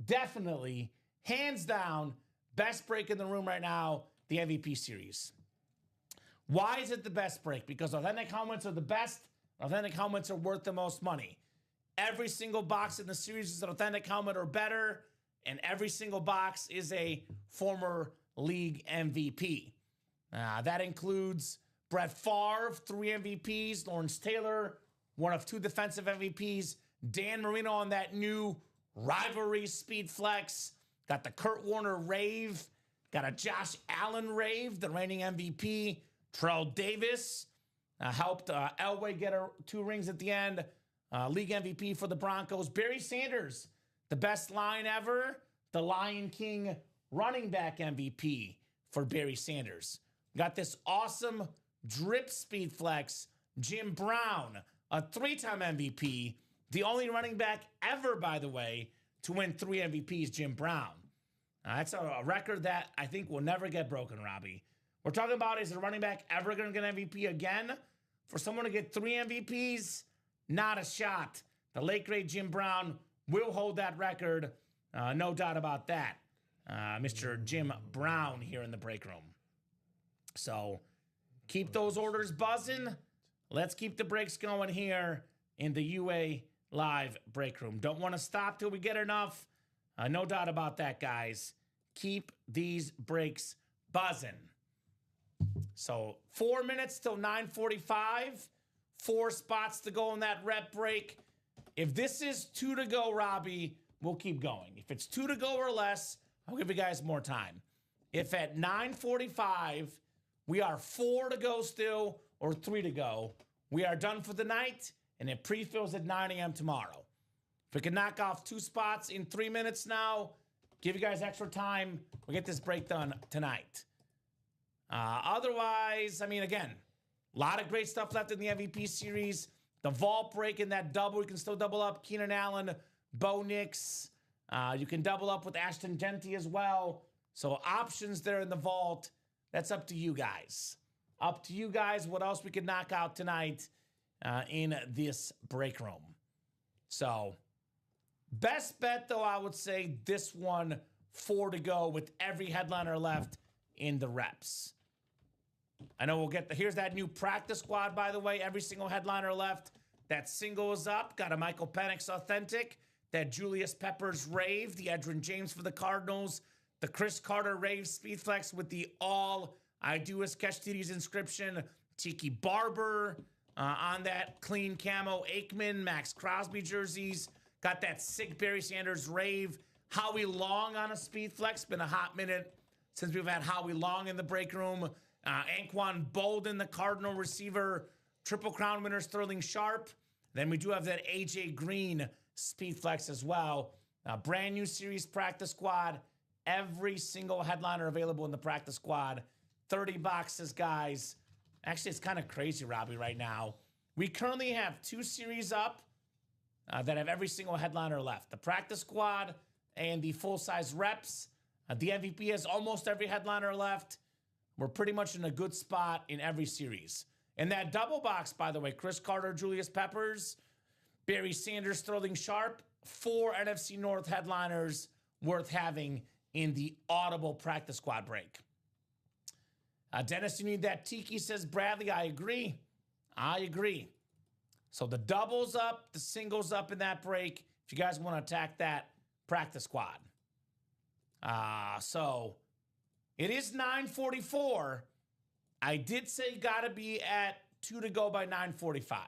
[SPEAKER 2] definitely, hands down, best break in the room right now, the MVP series. Why is it the best break? Because authentic helmets are the best. Authentic helmets are worth the most money. Every single box in the series is an authentic helmet or better, and every single box is a former league MVP. That includes Brett Favre, 3 MVPs, Lawrence Taylor, one of 2 defensive MVPs, Dan Marino on that new rivalry speed flex, got the Kurt Warner rave, got a Josh Allen rave, the reigning MVP, Terrell Davis, helped Elway get 2 rings at the end, league MVP for the Broncos, Barry Sanders, the best line ever, the Lion King running back MVP for Barry Sanders. Got this awesome drip speed flex, Jim Brown, a 3-time MVP, the only running back ever, by the way, to win 3 MVPs, Jim Brown. That's a record that I think will never get broken, Robbie. We're talking about, is a running back ever going to get an MVP again? For someone to get 3 MVPs, not a shot. The late, great Jim Brown will hold that record. No doubt about that. Mr. Jim Brown here in the break room. So keep those orders buzzing. Let's keep the breaks going here in the UA Live break room. Don't want to stop till we get enough. No doubt about that, guys. Keep these breaks buzzing. So 4 minutes till 9:45. 4 spots to go in that rep break. If this is 2 to go, Robbie, we'll keep going. If it's 2 to go or less, I'll give you guys more time. If at 9:45 we are 4 to go still or 3 to go, we are done for the night, and it pre-fills at 9 a.m. tomorrow. If we can knock off 2 spots in 3 minutes now, give you guys extra time, we'll get this break done tonight. Otherwise, I mean, again, a lot of great stuff left in the MVP series. The vault break in that double, you can still double up Keenan Allen, Bo Nix. You can double up with Ashton Genty as well. So options there in the vault. That's up to you guys. Up to you guys what else we can knock out tonight in this break room. So best bet, though, I would say this one, 4 to go with every headliner left in the reps. I know we'll get here's that new practice squad, by the way. Every single headliner left. That single is up. Got a Michael Penix authentic. That Julius Peppers rave. The Edgerrin James for the Cardinals. The Chris Carter rave speed flex with the all I do is catch TD's inscription. Tiki Barber on that clean camo. Aikman, Max Crosby jerseys. Got that sick Barry Sanders rave. Howie Long on a speed flex. Been a hot minute since we've had Howie Long in the break room. Anquan Bolden, the Cardinal receiver. Triple Crown winner Sterling Sharp. Then we do have that AJ Green speed flex as well. Brand new series practice squad. Every single headliner available in the practice squad. 30 boxes, guys. Actually, it's kind of crazy, Robbie, right now. We currently have 2 series up that have every single headliner left. The practice squad and the full-size reps. The MVP has almost every headliner left. We're pretty much in a good spot in every series. And that double box, by the way, Chris Carter, Julius Peppers, Barry Sanders, Sterling Sharp, 4 NFC North headliners worth having in the audible practice squad break. Dennis, you need that Tiki, says Bradley. I agree. So the doubles up, the singles up in that break, if you guys want to attack that practice squad. So it is 9:44. I did say got to be at 2 to go by 9:45.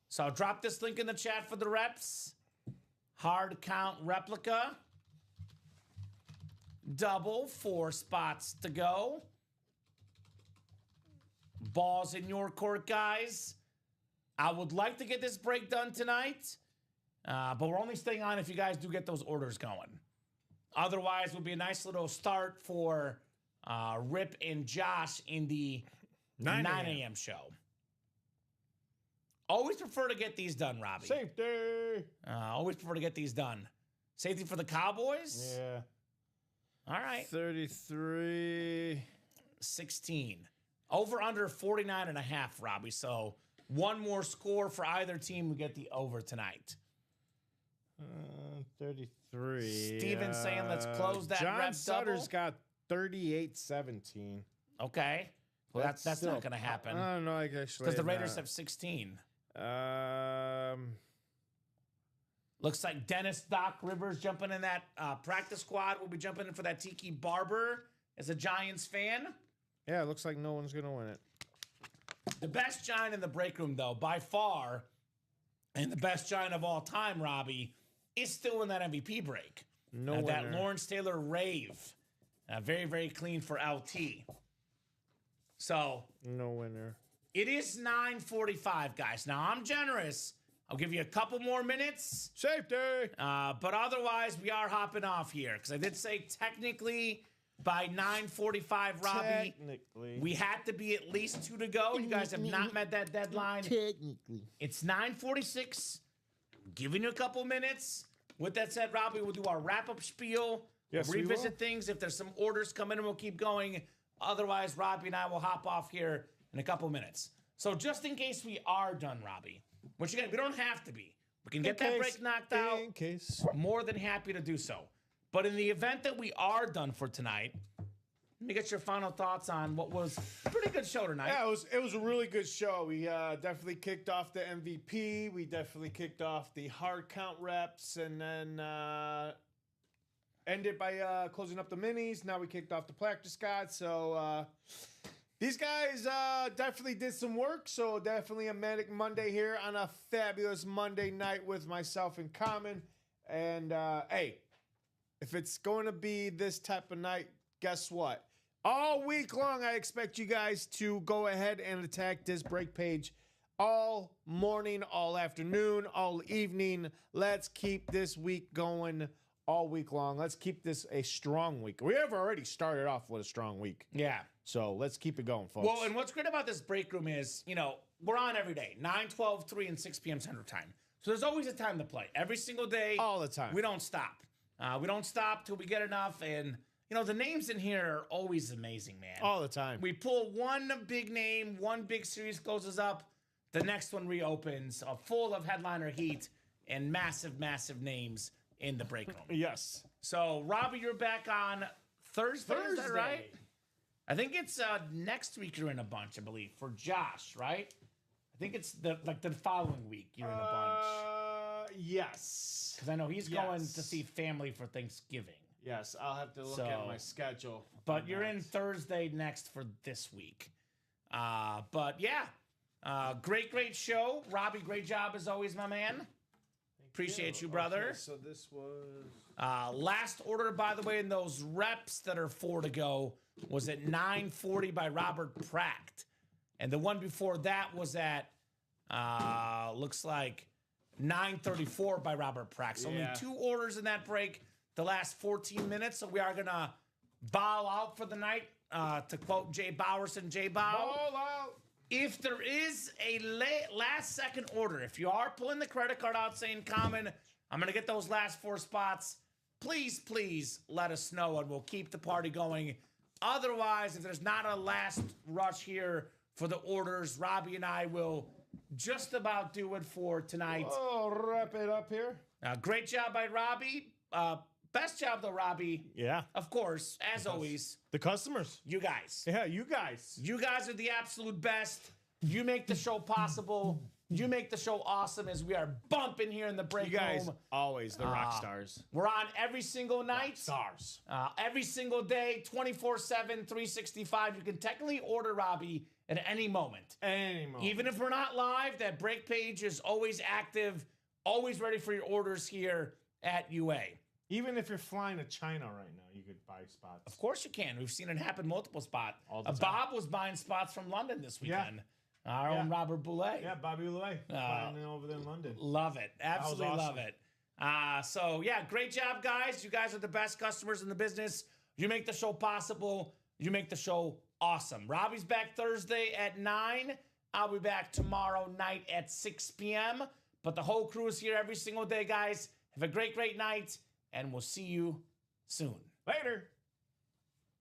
[SPEAKER 2] So I'll drop this link in the chat for the reps. Hard count replica. Double, 4 spots to go. Balls in your court, guys. I would like to get this break done tonight, but we're only staying on if you guys do get those orders going. Otherwise, it would be a nice little start for Rip and Josh in the 9 a.m. show. Always prefer to get these done, Robbie.
[SPEAKER 3] Safety.
[SPEAKER 2] Always prefer to get these done. Safety for the Cowboys?
[SPEAKER 3] Yeah.
[SPEAKER 2] All right.
[SPEAKER 4] 33.
[SPEAKER 2] 16. Over under 49.5, Robbie. So one more score for either team. We get the over tonight.
[SPEAKER 3] 33.
[SPEAKER 2] Steven's saying let's close that
[SPEAKER 3] John
[SPEAKER 2] rep
[SPEAKER 3] Sutter's
[SPEAKER 2] double.
[SPEAKER 3] got 38-17.
[SPEAKER 2] Okay. Well, that's
[SPEAKER 3] still-
[SPEAKER 2] not going to happen.
[SPEAKER 3] I don't know. I actually
[SPEAKER 2] Because the Raiders have 16. Looks like Dennis Doc Rivers jumping in that practice squad. We'll be jumping in for that Tiki Barber as a Giants fan.
[SPEAKER 3] Yeah, it looks like no one's gonna win it.
[SPEAKER 2] The best Giant in the break room, though, by far, and the best Giant of all time, Robbie, is still in that MVP break.
[SPEAKER 3] No
[SPEAKER 2] That
[SPEAKER 3] winner.
[SPEAKER 2] Lawrence Taylor rave. Very, very clean for LT. So
[SPEAKER 3] No winner.
[SPEAKER 2] it is 9:45, guys. Now, I'm generous. I'll give you a couple more minutes.
[SPEAKER 3] Safety.
[SPEAKER 2] But otherwise, we are hopping off here. Because I did say technically by 9:45, Robbie,
[SPEAKER 3] Technically.
[SPEAKER 2] we had to be at least 2 to go. You guys have not met that deadline.
[SPEAKER 3] Technically.
[SPEAKER 2] It's 9:46. Giving you a couple minutes. With that said, Robbie, we'll do our wrap-up spiel.
[SPEAKER 3] Yes,
[SPEAKER 2] we'll
[SPEAKER 3] we
[SPEAKER 2] revisit
[SPEAKER 3] will.
[SPEAKER 2] things. If there's some orders coming in, we'll keep going. Otherwise, Robbie and I will hop off here in a couple minutes. So just in case we are done, Robbie, which again, we don't have to be. We can get that break knocked out.
[SPEAKER 3] In case.
[SPEAKER 2] More than happy to do so. But in the event that we are done for tonight, let me get your final thoughts on what was a pretty good show tonight.
[SPEAKER 3] Yeah, it was a really good show. We definitely kicked off the MVP. We definitely kicked off the hard count reps, and then ended by closing up the minis. Now we kicked off the practice squad. So these guys definitely did some work. So definitely a manic Monday here on a fabulous Monday night with myself and Kamen. And hey, if it's going to be this type of night, guess what? All week long, I expect you guys to go ahead and attack this break page all morning, all afternoon, all evening. Let's keep this week going all week long. Let's keep this a strong week. We have already started off with a strong week.
[SPEAKER 2] Yeah.
[SPEAKER 3] So let's keep it going, folks.
[SPEAKER 2] Well, and what's great about this break room is, we're on every day, 9, 12, 3, and 6 p.m. Central Time. So there's always a time to play. Every single day.
[SPEAKER 3] All the time.
[SPEAKER 2] We don't stop. We don't stop till we get enough. And, the names in here are always amazing, man.
[SPEAKER 3] all the time.
[SPEAKER 2] We pull one big name, one big series closes up, the next one reopens, full of headliner heat and massive, massive names in the break room.
[SPEAKER 3] Yes.
[SPEAKER 2] So, Robbie, you're back on Thursday, is that right? I think it's next week you're in a bunch, I believe, for Josh, right? I think it's the following week you're in a bunch.
[SPEAKER 3] Yes.
[SPEAKER 2] Because I know he's going
[SPEAKER 3] Yes.
[SPEAKER 2] to see family for Thanksgiving.
[SPEAKER 3] Yes, I'll have to look
[SPEAKER 2] So-
[SPEAKER 3] at my schedule.
[SPEAKER 2] But
[SPEAKER 3] on
[SPEAKER 2] you're
[SPEAKER 3] that.
[SPEAKER 2] in Thursday next for this week. But yeah, great show. Robbie, great job as always, my man. Appreciate you, brother.
[SPEAKER 3] Okay, so this was...
[SPEAKER 2] Last order, by the way, in those reps that are 4 to go was at 9:40 by Robert Pracht. And the one before that was at, looks like 9:34 by Robert Pracht. So only
[SPEAKER 3] Yeah.
[SPEAKER 2] 2 orders in that break, the last 14 minutes. So we are going to bow out for the night, to quote Jay Bowerson, Jay Bow.
[SPEAKER 3] All out.
[SPEAKER 2] If there is a last second order, if you are pulling the credit card out saying, Kamen, I'm going to get those last 4 spots, please let us know and we'll keep the party going. Otherwise, if there's not a last rush here for the orders, Robbie and I will just about do it for tonight.
[SPEAKER 3] Oh, wrap it up here.
[SPEAKER 2] Great job by Robbie. Best job, though, Robbie.
[SPEAKER 3] Yeah.
[SPEAKER 2] Of course, as always,
[SPEAKER 3] The customers.
[SPEAKER 2] you guys.
[SPEAKER 3] Yeah, you guys.
[SPEAKER 2] You guys are the absolute best. You make the show possible. You make the show awesome as we are bumping here in the break
[SPEAKER 3] You guys
[SPEAKER 2] room.
[SPEAKER 3] always the rock stars.
[SPEAKER 2] We're on every single night.
[SPEAKER 3] Stars.
[SPEAKER 2] Every single day, 24/7, 365. You can technically order Robbie at any moment.
[SPEAKER 3] Any moment.
[SPEAKER 2] Even if we're not live, that break page is always active, always ready for your orders here at UA.
[SPEAKER 3] Even if you're flying to China right now, you could buy spots.
[SPEAKER 2] Of course you can. We've seen it happen multiple spots.
[SPEAKER 3] All the time.
[SPEAKER 2] Bob was buying spots from London this
[SPEAKER 3] Yeah.
[SPEAKER 2] weekend. Our own Robert Boulet.
[SPEAKER 3] Yeah, Bobby Louie. Flying over there in London.
[SPEAKER 2] Love it. Absolutely
[SPEAKER 3] awesome.
[SPEAKER 2] love it. So, yeah, great job, guys. You guys are the best customers in the business. You make the show possible. You make the show awesome. Robbie's back Thursday at 9. I'll be back tomorrow night at 6 p.m. But the whole crew is here every single day, guys. Have a great night, and we'll see you soon.
[SPEAKER 3] Later.